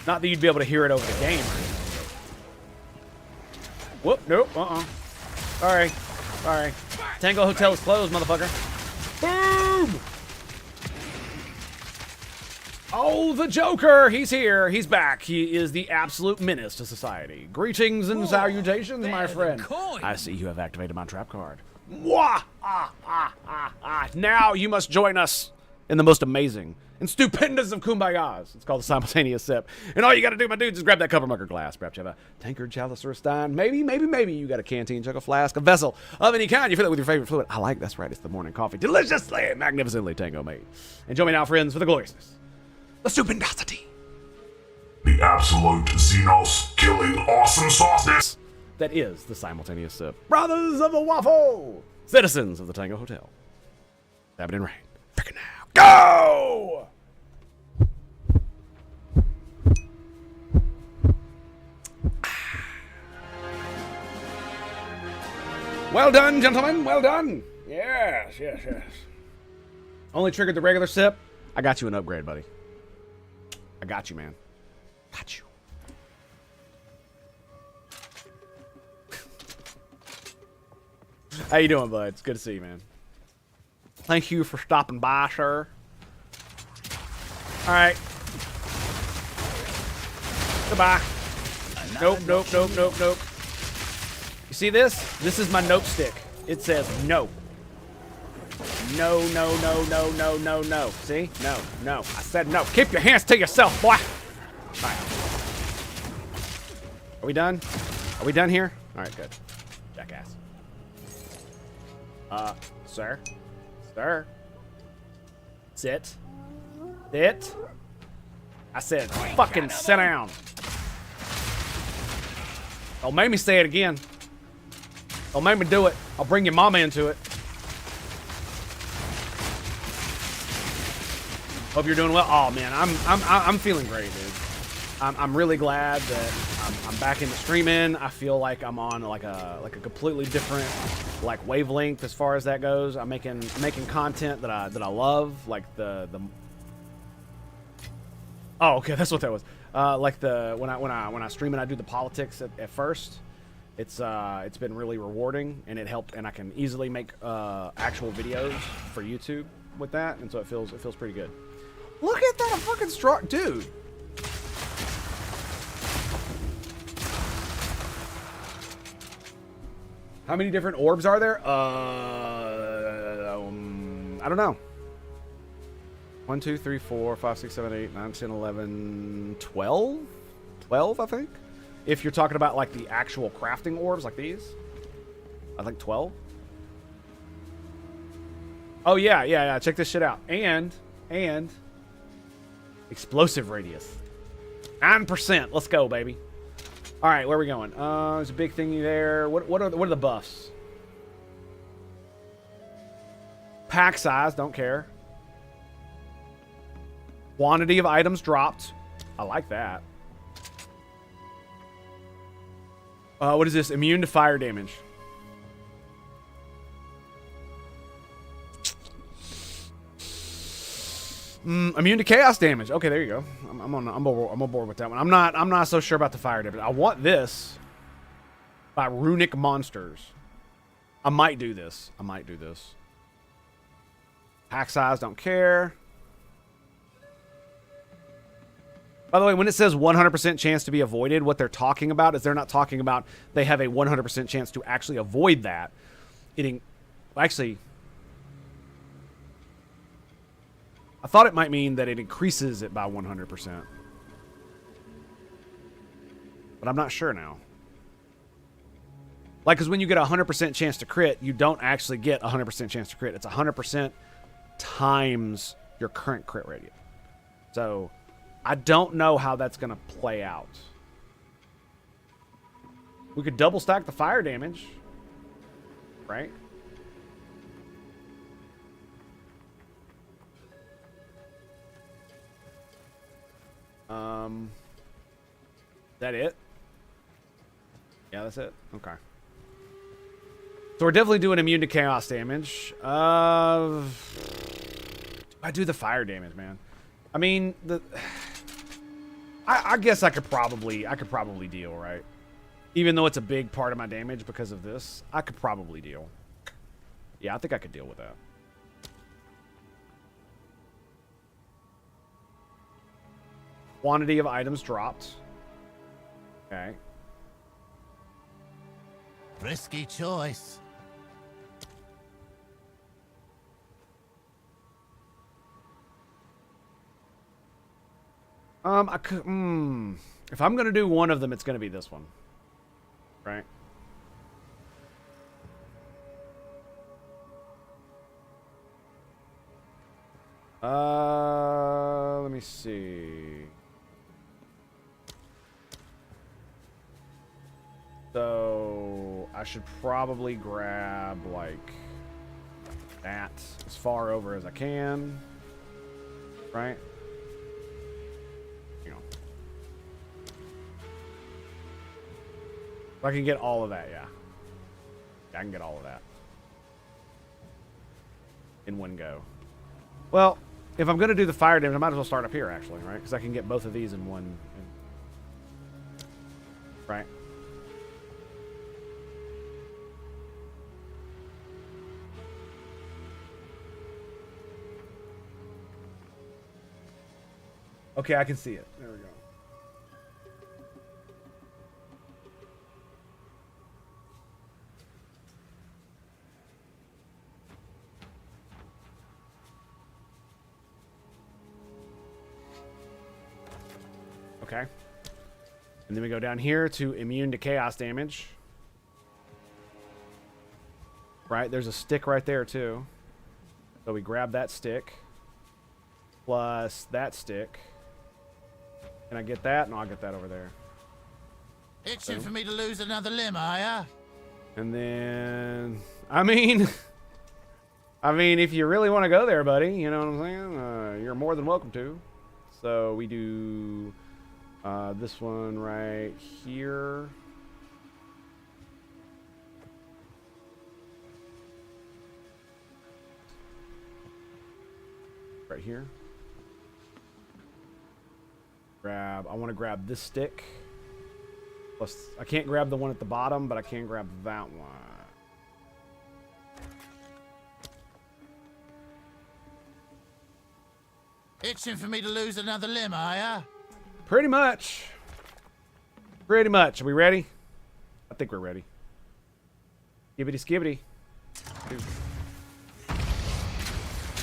Not that you'd be able to hear it over the game. Whoop, nope, Sorry. Tango Hotel is closed, motherfucker. Boom! Oh, the Joker! He's here. He's back. He is the absolute menace to society. Greetings and salutations, my friend. I see you have activated my trap card. Mwah! Now you must join us in the most amazing and stupendous of kumbayas. It's called the simultaneous sip. And all you gotta do, my dudes, is grab that cup or mug or glass. Perhaps you have a tankard, chalice, or a stein. Maybe you got a canteen, jug, a flask, a vessel of any kind. You fill it with your favorite fluid. I like, that's right, it's the morning coffee. Deliciously and magnificently Tango made. And join me now, friends, for the gloriousness, the stupendosity, the absolute Xenos killing awesome sauceness that is the simultaneous sip. Brothers of the waffle, citizens of the Tango Hotel. Tap it in rain. Freaking now. Go! Well done, gentlemen. Well done. Yes. Only triggered the regular sip. I got you an upgrade, buddy. I got you, man. Got you. How you doing, bud? It's good to see you, man. Thank you for stopping by, sir. All right. Goodbye. Nope, nope, nope, nope, nope. You see this? This is my nope stick. It says no. No, no, no, no, no, no, no. See? No, no. I said no. Keep your hands to yourself, boy. All right. Are we done? Are we done here? All right, good. Jackass. Sir? Sir? Sit. Sit. I said fucking sit down. Don't make me say it again. Don't make me do it. I'll bring your mama into it. Hope you're doing well. Oh man, I'm feeling great, dude. I'm really glad that I'm back into streaming. I feel like I'm on like a completely different like wavelength as far as that goes. I'm making content that I love, like the. Oh, okay, that's what that was. Like when I stream and I do the politics at first, it's been really rewarding, and it helped, and I can easily make actual videos for YouTube with that, and so it feels pretty good. Look at that fucking strong dude. How many different orbs are there? I don't know. 1, 2, 3, 4, 5, 6, 7, 8, 9, 10, 11, 12? 12, I think? If you're talking about like the actual crafting orbs like these. I think 12. Oh yeah. Check this shit out. And explosive radius. 9%. Let's go, baby. All right, where are we going? There's a big thingy there. What are the buffs? Pack size, don't care. Quantity of items dropped. I like that. What is this? Immune to fire damage. Immune to chaos damage. Okay, there you go. I'm on board with that one. I'm not so sure about the fire damage. I want this by Runic Monsters. I might do this. Pack size, don't care. By the way, when it says 100% chance to be avoided, what they're talking about is they're not talking about they have a 100% chance to actually avoid that. Actually, I thought it might mean that it increases it by 100%. But I'm not sure now. Like, because when you get a 100% chance to crit, you don't actually get a 100% chance to crit. It's 100% times your current crit radius. So I don't know how that's going to play out. We could double stack the fire damage. Right? Is that it? Yeah, that's it. Okay. So we're definitely doing immune to chaos damage. I do the fire damage, man. I mean, I guess I could probably deal, right? Even though it's a big part of my damage because of this, I could probably deal. Yeah, I think I could deal with that. Quantity of items dropped. Okay. Risky choice. I could. If I'm gonna do one of them, it's gonna be this one, right? Let me see. So I should probably grab like that as far over as I can, right? Hang on. If I can get all of that, yeah. I can get all of that in one go. Well, if I'm going to do the fire damage, I might as well start up here, actually, right? Because I can get both of these in one. Right? Okay, I can see it. There we go. Okay. And then we go down here to immune to chaos damage. Right, there's a stick right there too. So we grab that stick. Plus that stick. Can I get that? No, I'll get that over there. Itching for me to lose another limb, are ya? And then, I mean, if you really want to go there, buddy, you know what I'm saying? You're more than welcome to. So we do this one right here. Right here. I want to grab this stick. Plus, I can't grab the one at the bottom, but I can grab that one. Itching for me to lose another limb, are ya? Pretty much. Pretty much. Are we ready? I think we're ready. Skibbity skibbity.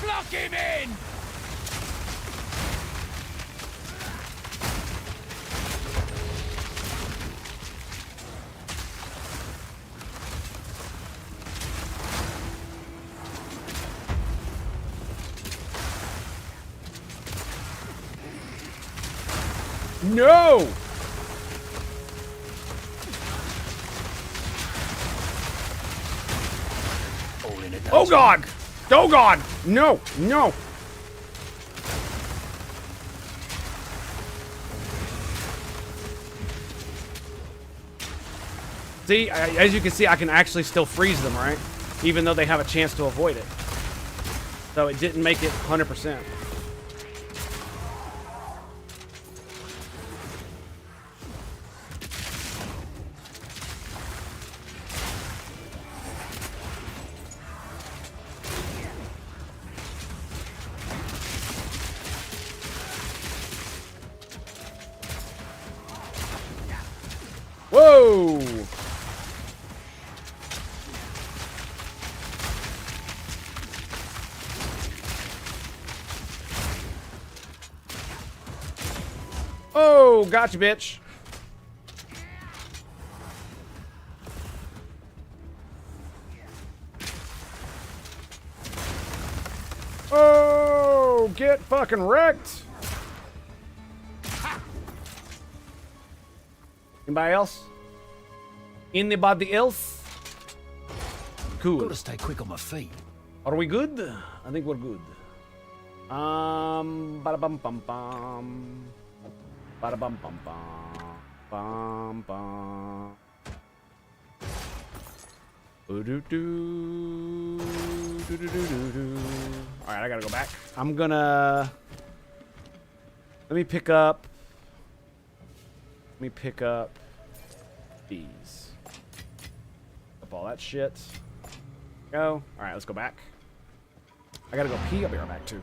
Block him in! No! Oh God! Oh God! No! No! See, as you can see, I can actually still freeze them, right? Even though they have a chance to avoid it. So it didn't make it 100%. Whoa! Oh, gotcha, bitch. Oh, get fucking wrecked. Anybody else? Anybody else? Cool. Gotta stay quick on my feet. Are we good? I think we're good. Bada bum bum bum. Bada bum bum bum. Bum bum. Doo-doo-doo. Doo-doo-doo-doo-doo. All right, I gotta go back. I'm gonna. Let me pick up these. Up all that shit. Go. All right, let's go back. I gotta go pee. I'll be right back too.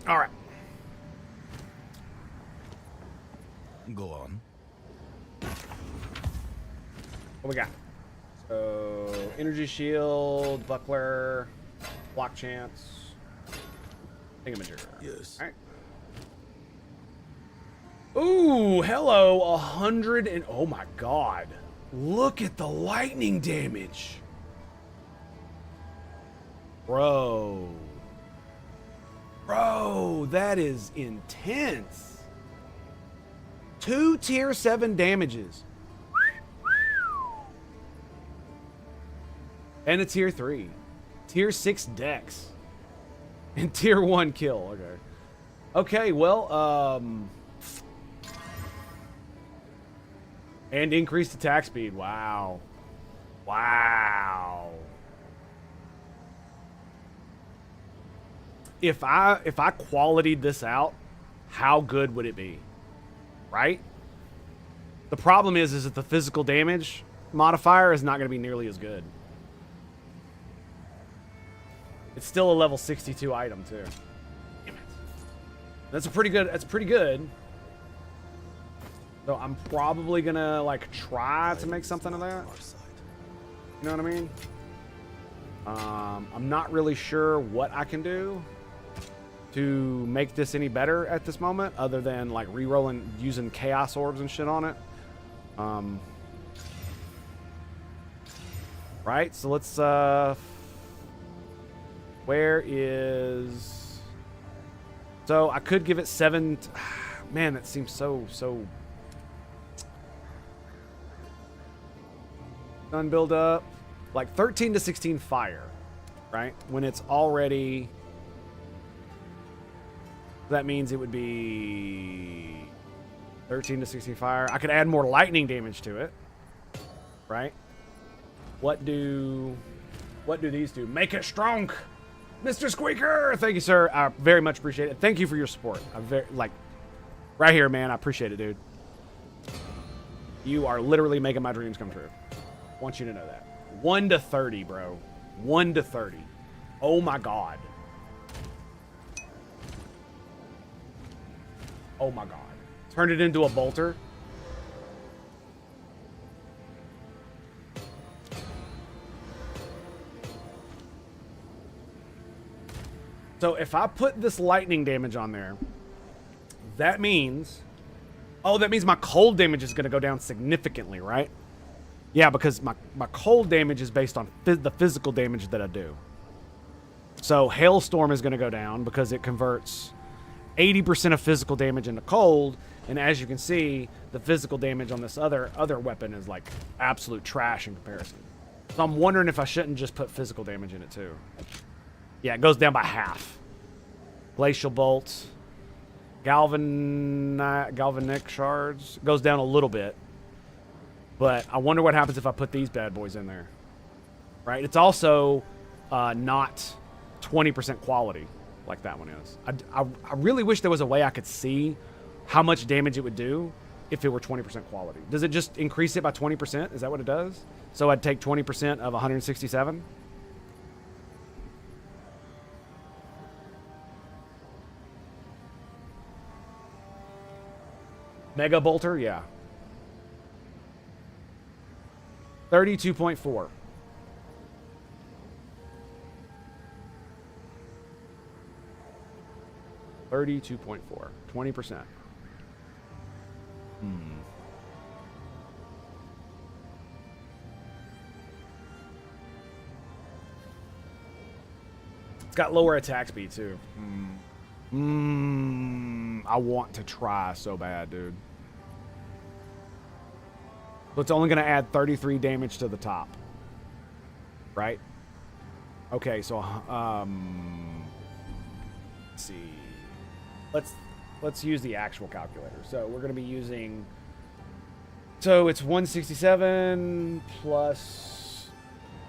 All right. Go on. What we got? So, energy shield, buckler, block chance, thingamager. Yes. All right. Ooh, hello, 100 and oh my god. Look at the lightning damage. Bro. Bro, that is intense. 2 tier 7 damages. And a tier 3. Tier 6 dex. And tier 1 kill. Okay. Okay, well, and increased attack speed. Wow. Wow. If I qualitied this out, how good would it be? Right? The problem is that the physical damage modifier is not going to be nearly as good. It's still a level 62 item too. Damn it. That's pretty good. So I'm probably gonna like try to make something of that. You know what I mean? I'm not really sure what I can do to make this any better at this moment, other than like re-rolling, using chaos orbs and shit on it. Right. So let's. Where is? So I could give it 7. Man, that seems so. Gun build up, like 13 to 16 fire, right? When it's already, that means it would be 13 to 16 fire. I could add more lightning damage to it, right? What do these do? Make it strong, Mr. Squeaker. Thank you, sir. I very much appreciate it. Thank you for your support. I very right here, man. I appreciate it, dude. You are literally making my dreams come true. Want you to know that. 1 to 30, bro. 1 to 30. Oh my god. Oh my god. Turned it into a bolter. So if I put this lightning damage on there, that means, oh, that means my cold damage is going to go down significantly, right? Yeah, because my cold damage is based on the physical damage that I do. So Hailstorm is going to go down because it converts 80% of physical damage into cold. And as you can see, the physical damage on this other weapon is like absolute trash in comparison. So I'm wondering if I shouldn't just put physical damage in it too. Yeah, it goes down by half. Glacial Bolt. Galvanic Shards. Goes down a little bit. But I wonder what happens if I put these bad boys in there. Right? It's also not 20% quality like that one is. I really wish there was a way I could see how much damage it would do if it were 20% quality. Does it just increase it by 20%? Is that what it does? So I'd take 20% of 167? Mega Bolter? Yeah. 32.4. $32.4. 20%. It's got lower attack speed too. I want to try so bad, dude. So it's only going to add 33 damage to the top. Right? Okay, so let's see. Let's use the actual calculator. So we're going to be using, so it's 167 plus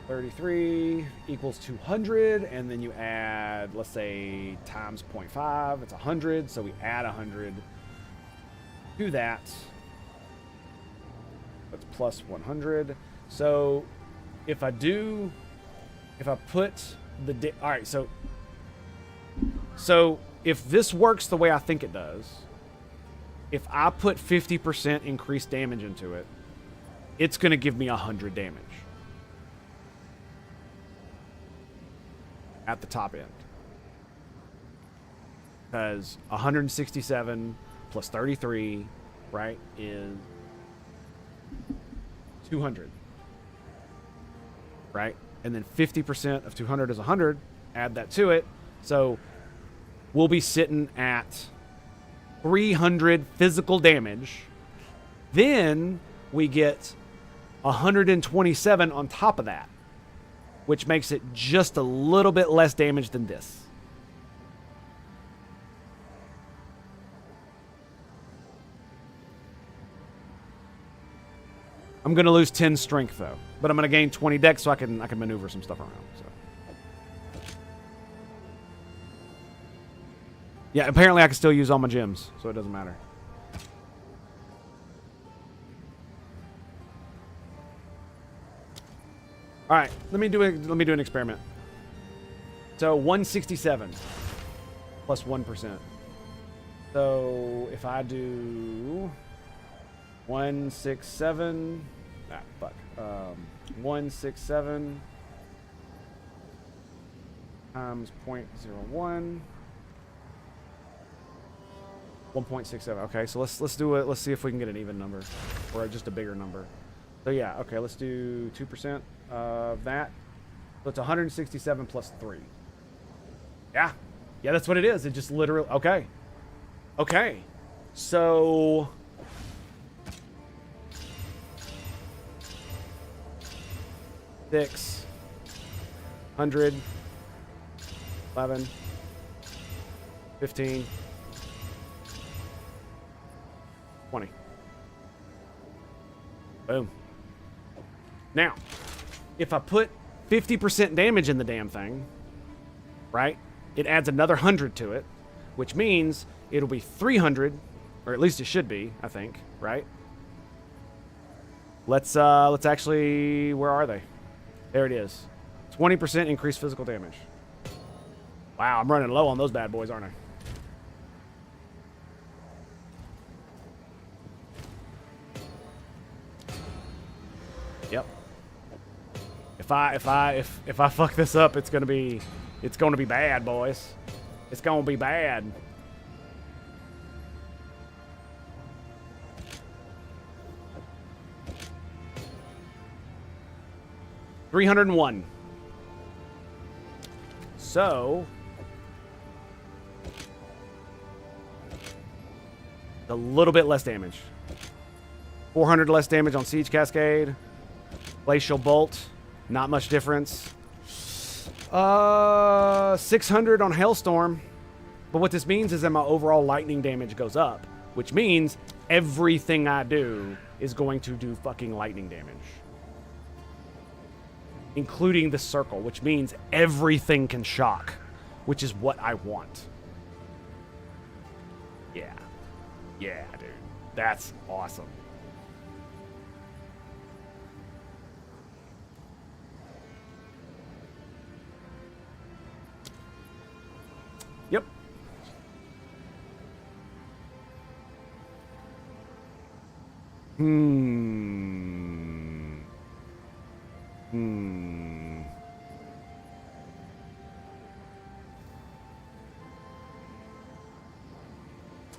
33 equals 200, and then you add, let's say, times 0.5, it's 100, so we add 100 to that. That's plus 100. So if I put the, all right, so if this works the way I think it does, if I put 50% increased damage into it, it's going to give me 100 damage at the top end. Because 167 plus 33, right, is 200. Right? And then 50% of 200 is 100. Add that to it. So we'll be sitting at 300 physical damage. Then we get 127 on top of that, which makes it just a little bit less damage than this. I'm going to lose 10 strength, though. But I'm going to gain 20 dex so I can maneuver some stuff around. So. Yeah, apparently I can still use all my gems, so it doesn't matter. All right, let me do an experiment. So 167 plus 1%. So if I do 167, 167 times 0.01. 1.67. Okay, so let's do it. Let's see if we can get an even number or just a bigger number. So yeah, okay, let's do 2% of that. So it's 167 plus 3. Yeah, that's what it is. It just literally. Okay. So 6, 100, 11, 15. 20. Boom. Now, if I put 50% damage in the damn thing, right, it adds another 100 to it, which means it'll be 300, or at least it should be, I think, right? Let's actually, where are they? There it is. 20% increased physical damage. Wow, I'm running low on those bad boys, aren't I? Yep. If I fuck this up, it's gonna be bad, boys. It's gonna be bad. $301. So a little bit less damage. 400 less damage on Siege Cascade. Glacial Bolt, not much difference. 600 on Hailstorm. But what this means is that my overall lightning damage goes up, which means everything I do is going to do fucking lightning damage. Including the circle, which means everything can shock, which is what I want. Yeah, dude. That's awesome. Yep.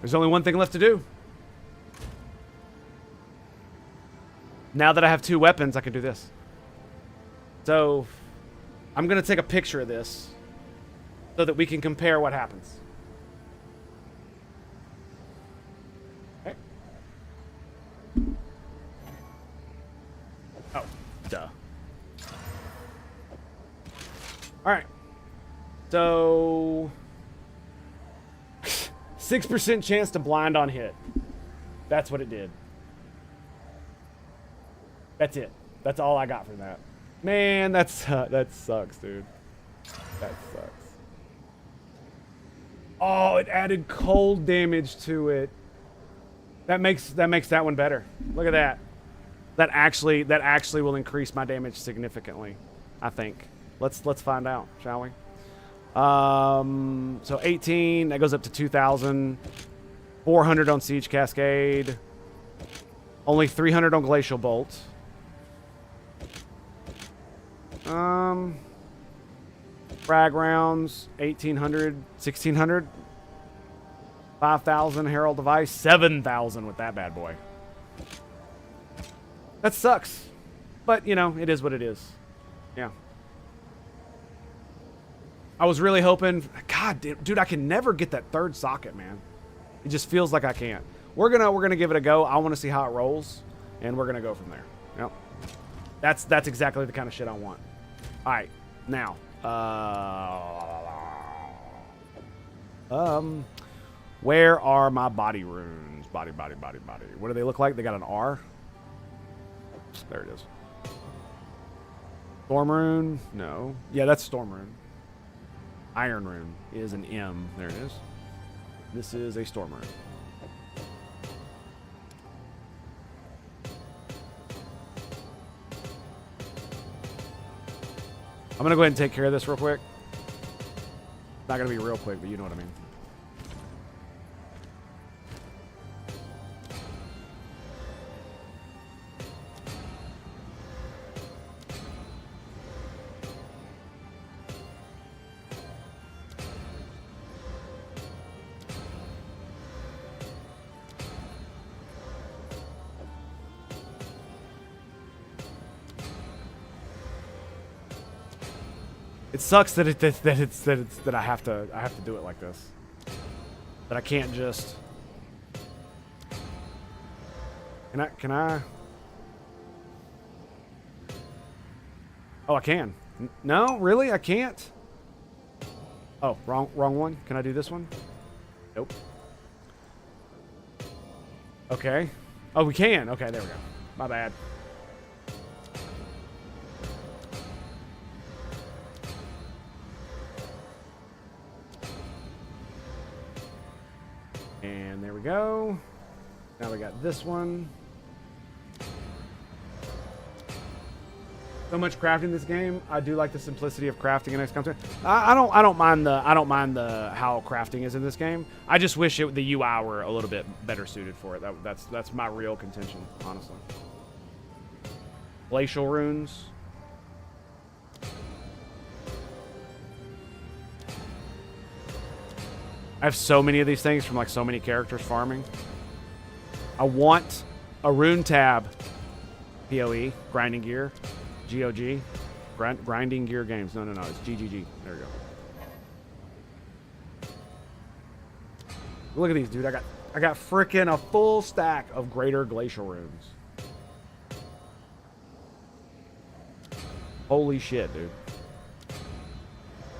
There's only one thing left to do. Now that I have 2 weapons, I can do this. So, I'm going to take a picture of this so that we can compare what happens. Okay. Oh, duh. All right. So 6% chance to blind on hit. That's what it did. That's it. That's all I got from that. Man, that sucks, dude. That sucks. Oh, it added cold damage to it. That makes that one better. Look at that. That actually will increase my damage significantly, I think. Let's find out, shall we? So 18, that goes up to 2,000. 400 on Siege Cascade. Only 300 on Glacial Bolt. Frag rounds, 1,800, 1,600. 5,000 Herald Device, 7,000 with that bad boy. That sucks. But, you know, it is what it is. Yeah. I was really hoping... God, dude, I can never get that third socket, man. It just feels like I can't. We're gonna give it a go. I want to see how it rolls, and we're gonna go from there. Yep. That's exactly the kind of shit I want. All right, now. Where are my body runes? Body. What do they look like? They got an R. There it is. Storm rune? No. Yeah, that's storm rune. Iron rune is an M. There it is. This is a storm rune. I'm going to go ahead and take care of this real quick. Not going to be real quick, but you know what I mean. It sucks that I have to do it like this. That I can't just. Can I? Oh, I can. No, really, I can't. Oh, wrong one. Can I do this one? Nope. Okay. Oh, we can. Okay, there we go. My bad. And there we go. Now we got this one. So much crafting in this game. I do like the simplicity of crafting in XCOM 2. I don't mind the how crafting is in this game. I just wish the UI were a little bit better suited for it. That's my real contention, honestly. Glacial runes. I have so many of these things from like so many characters farming. I want a rune tab. POE, grinding gear. GOG. Grinding gear games. No, it's GGG. There we go. Look at these, dude. I got freaking a full stack of greater glacial runes. Holy shit, dude.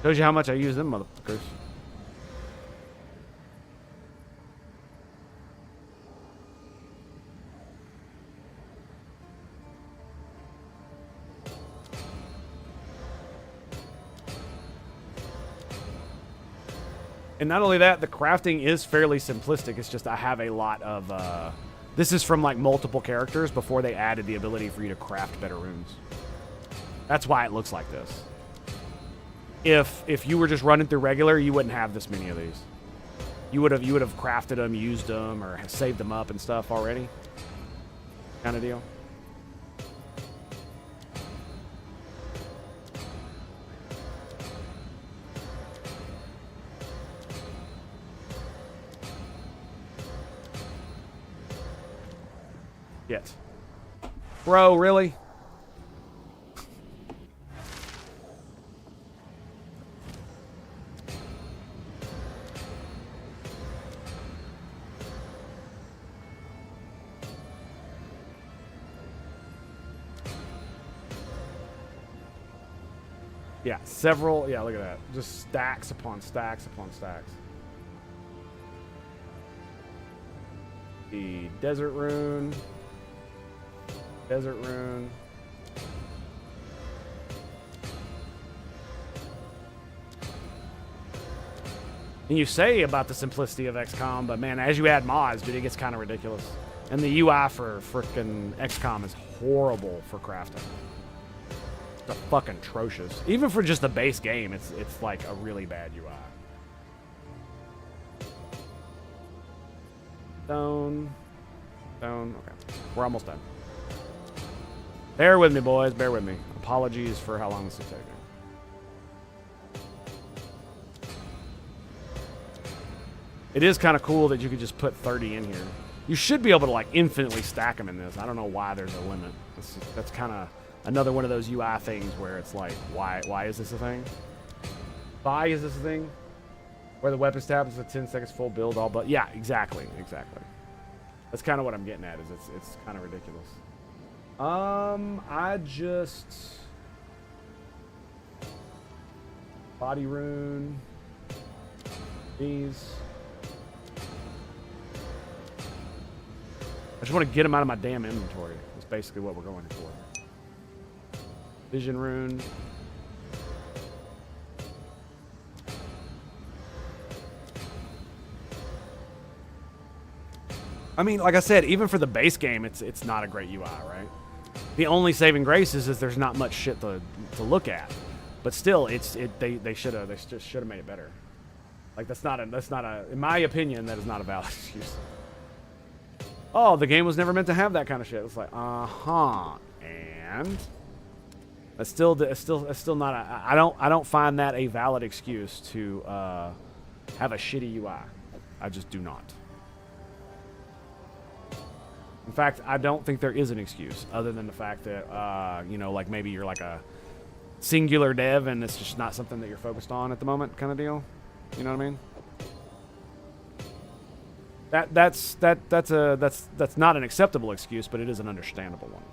Shows you how much I use them motherfuckers. And not only that, the crafting is fairly simplistic. It's just I have a lot of... this is from like multiple characters before they added the ability for you to craft better runes. That's why it looks like this. If you were just running through regular, you wouldn't have this many of these. You would have crafted them, used them, or saved them up and stuff already. Kind of deal. Yet. Bro, really? Yeah, several. Yeah, look at that. Just stacks upon stacks upon stacks. The desert rune. Desert rune. And you say about the simplicity of XCOM, but man, as you add mods, dude, it gets kind of ridiculous. And the UI for frickin' XCOM is horrible for crafting. It's fucking atrocious. Even for just the base game, it's like a really bad UI. Stone. Okay. We're almost done. Bear with me, boys. Bear with me. Apologies for how long this is taking. It is kind of cool that you could just put 30 in here. You should be able to like infinitely stack them in this. I don't know why there's a limit. That's kind of another one of those UI things where it's like, why is this a thing? Why is this a thing? Where the weapons tab is a 10 seconds full build all, but yeah, exactly. That's kind of what I'm getting at. Is it's kind of ridiculous. I just body rune these. I just want to get them out of my damn inventory. That's basically what we're going for. Vision rune. I mean, like I said, even for the base game, it's not a great UI, right? The only saving grace is there's not much shit to look at, but still, they just should have made it better. Like that's not a in my opinion, that is not a valid excuse. Oh, the game was never meant to have that kind of shit. It's like, and that's still not a. I don't find that a valid excuse to have a shitty UI. I just do not. In fact, I don't think there is an excuse other than the fact that you know, like maybe you're like a singular dev and it's just not something that you're focused on at the moment, kind of deal. You know what I mean? That's not an acceptable excuse, but it is an understandable one.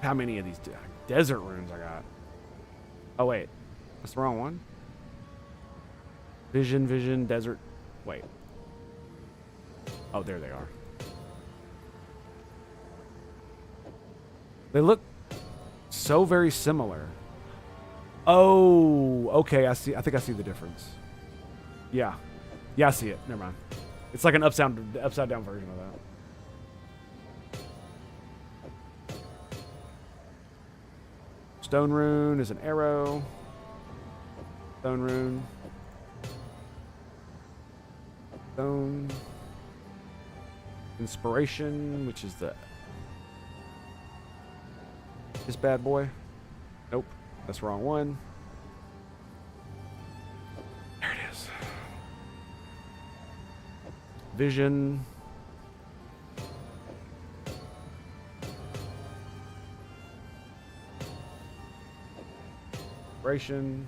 How many of these desert runes I got? Oh wait, that's the wrong one. Vision, desert. Wait. Oh, there they are. They look so very similar. Oh, okay. I see. I think I see the difference. Yeah. Yeah, I see it. Never mind. It's like an upside down version of that. Stone rune is an arrow. Stone rune. Stone. Inspiration, which is this bad boy. Nope. That's the wrong one. There it is. Vision. Inspiration.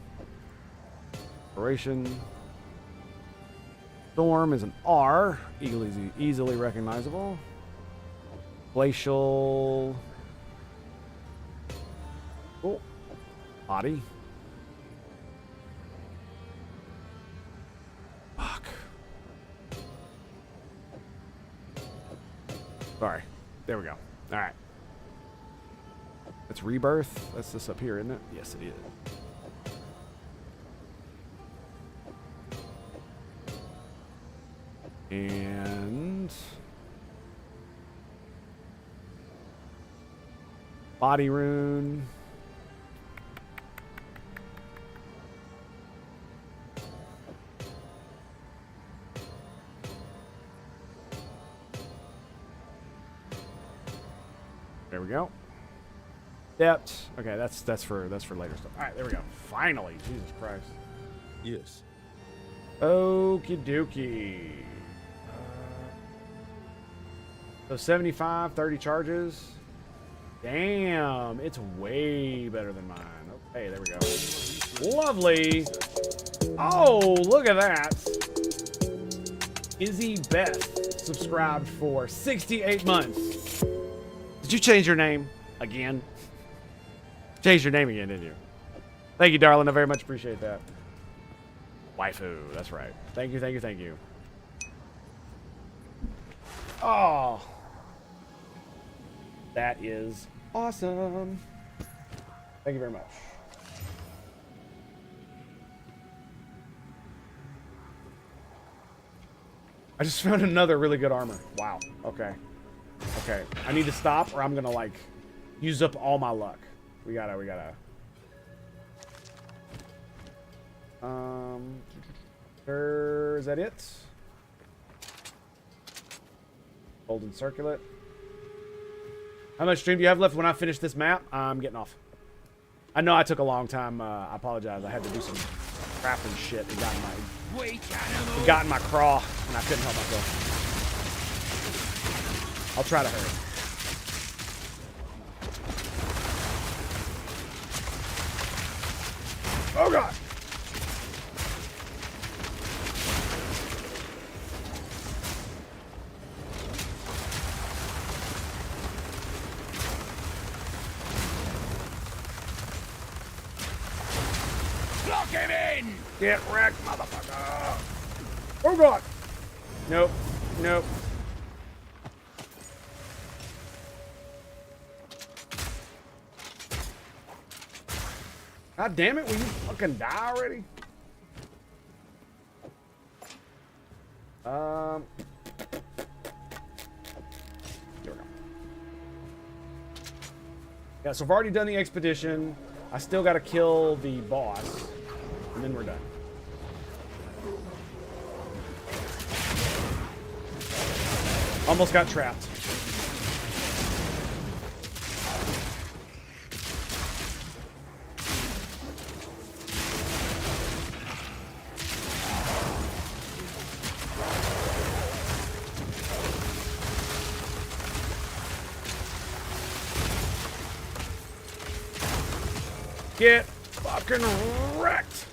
Storm is an R, easily recognizable. Glacial. Oh. Body. Fuck. Sorry. There we go. All right. That's Rebirth. That's this up here, isn't it? Yes, it is. And body rune. There we go. Depth. Okay, that's for later stuff. All right, there we go. Finally, Jesus Christ. Yes. Okie dokie. So 75, 30 charges. Damn, it's way better than mine. Okay, there we go. Lovely. Oh, look at that. Izzy Beth subscribed for 68 months. Did you change your name again? Changed your name again, didn't you? Thank you, darling. I very much appreciate that. Waifu, that's right. Thank you. Oh. That is awesome. Thank you very much. I just found another really good armor. Wow. Okay. I need to stop or I'm gonna like Used up all my luck. We gotta. Is that it? Golden circlet. How much stream do you have left when I finish this map? I'm getting off. I know I took a long time. I apologize. I had to do some crafting shit. It got in my craw, and I couldn't help myself. I'll try to hurry. Oh god! Lock him in! Get wrecked, motherfucker! Oh god! Nope. Nope. God damn it, will you fucking die already? Here we go. Yeah, so I've already done the expedition. I still gotta kill the boss, and then we're done. Almost got trapped. Get fucking wrecked.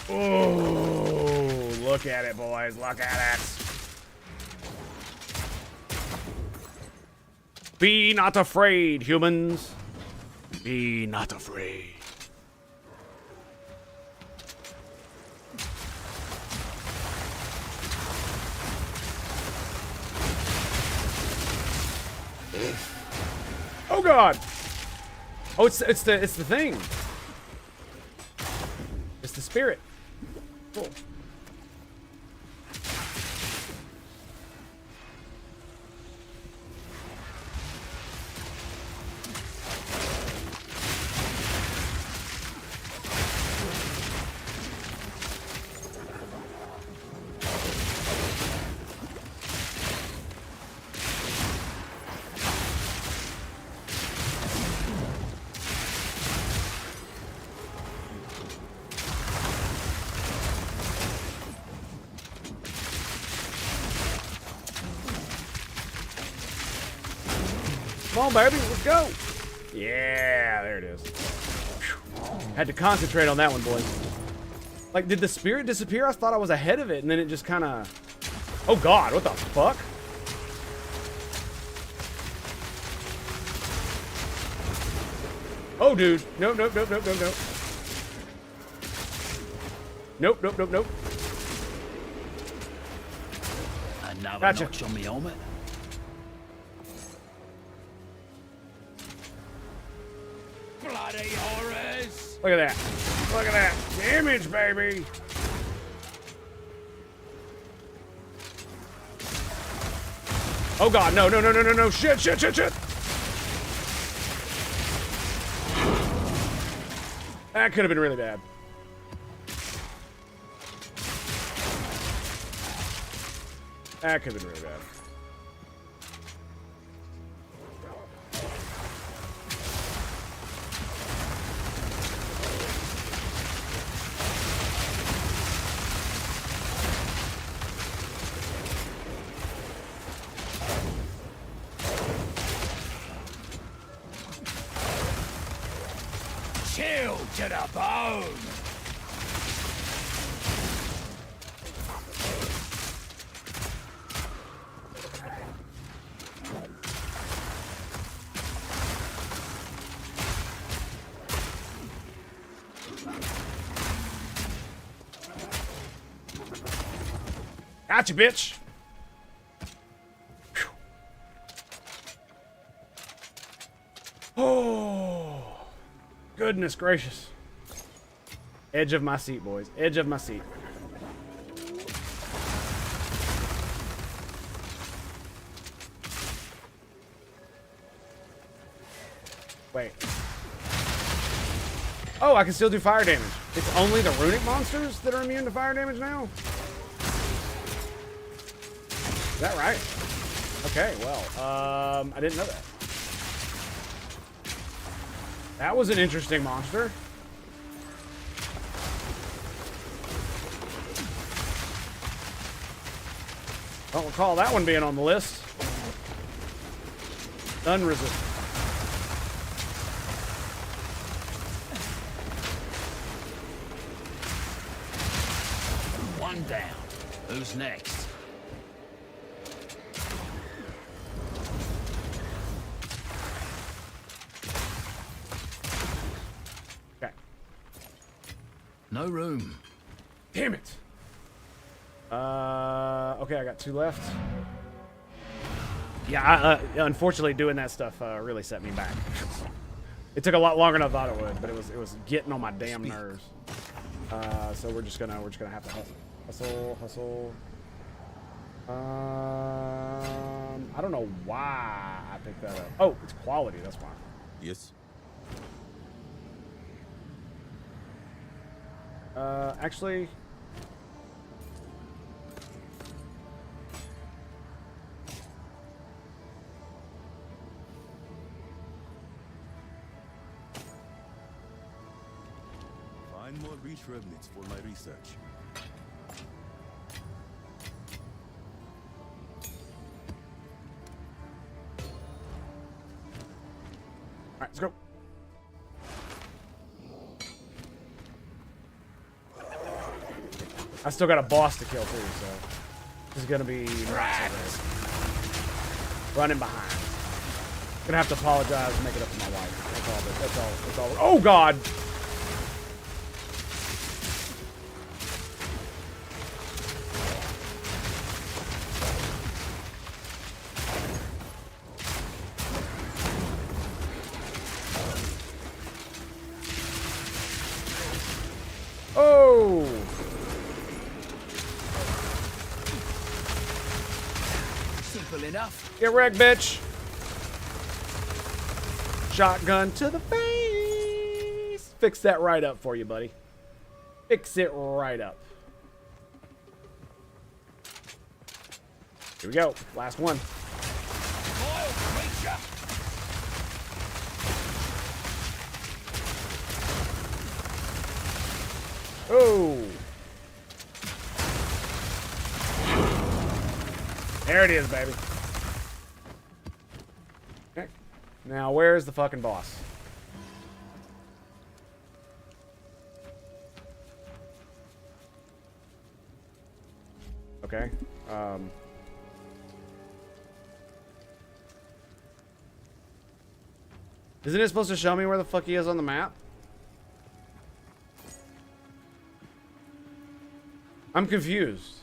Oh, look at it, boys. Look at it. Be not afraid, humans. Be not afraid. Oh god! Oh, it's the thing. It's the spirit. Cool. Come on, baby, let's go. Yeah, there it is. Whew. Had to concentrate on that one, boys. Like, did the spirit disappear? I thought I was ahead of it, and then it just kind of... Oh, God, what the fuck? Oh, dude. Nope, nope, nope, nope, nope, nope. Nope, nope, nope, nope. Another Gotcha. notch on me helmet. Bloody horrors! Look at that. Look at that. Damage, baby. Oh, God. No, no, no, no, no, no. Shit, shit, shit, shit. That could have been really bad. That could have been really bad. Chill to the bone! Gotcha, bitch. Whew. Goodness gracious. Edge of my seat, boys. Edge of my seat. Wait. Oh, I can still do fire damage. It's only the runic monsters that are immune to fire damage now? Is that right? Okay, well, I didn't know that. That was an interesting monster. Don't recall that one being on the list. Stun resistant. One down. Who's next? Okay. No room. Damn it. Okay, I got 2 left. Yeah, unfortunately, doing that stuff really set me back. It took a lot longer than I thought it would, but it was getting on my damn nerves. So we're just gonna have to hustle. I don't know why I picked that up. Oh, it's quality. That's why. Yes. Actually. Find more breach remnants for my research. All right, let's go. I still got a boss to kill too, so this is gonna be running behind. Gonna have to apologize and make it up to my wife. That's all. Oh God! Oh! Simple enough. Get wrecked, bitch! Shotgun to the face! Fix that right up for you, buddy. Fix it right up. Here we go. Last one. Oh! There it is, baby. Okay. Now, where's the fucking boss? Okay. Isn't it supposed to show me where the fuck he is on the map? I'm confused.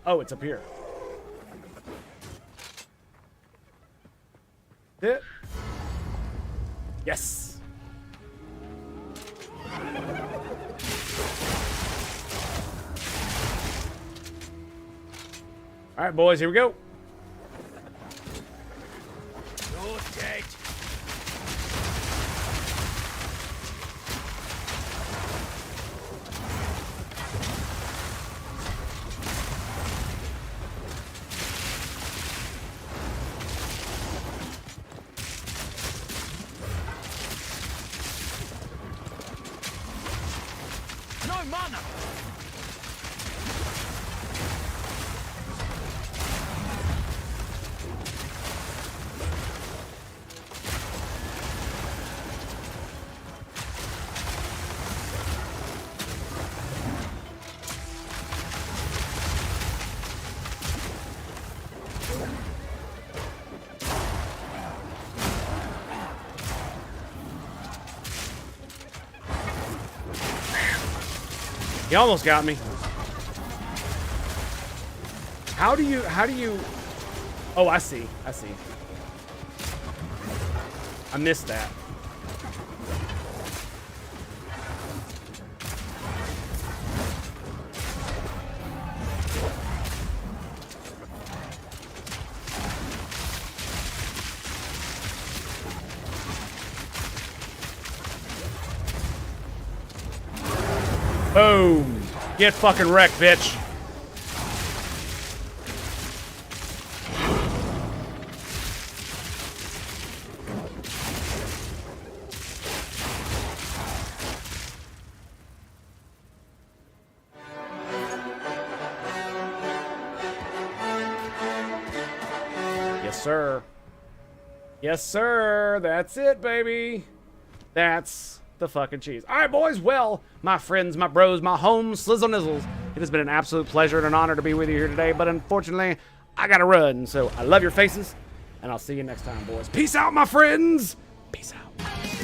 Oh, it's up here. Hit. Yes. All right, boys, here we go. You're dead. No mana. You almost got me. How do you... Oh, I see. I missed that. Boom. Get fucking wrecked, bitch. Yes, sir. Yes, sir. That's it, baby. That's the fucking cheese. All right, boys. Well, my friends, my bros, my homes, slizzle nizzles. It has been an absolute pleasure and an honor to be with you here today, but unfortunately, I gotta run. So I love your faces, and I'll see you next time, boys. Peace out, my friends. Peace out.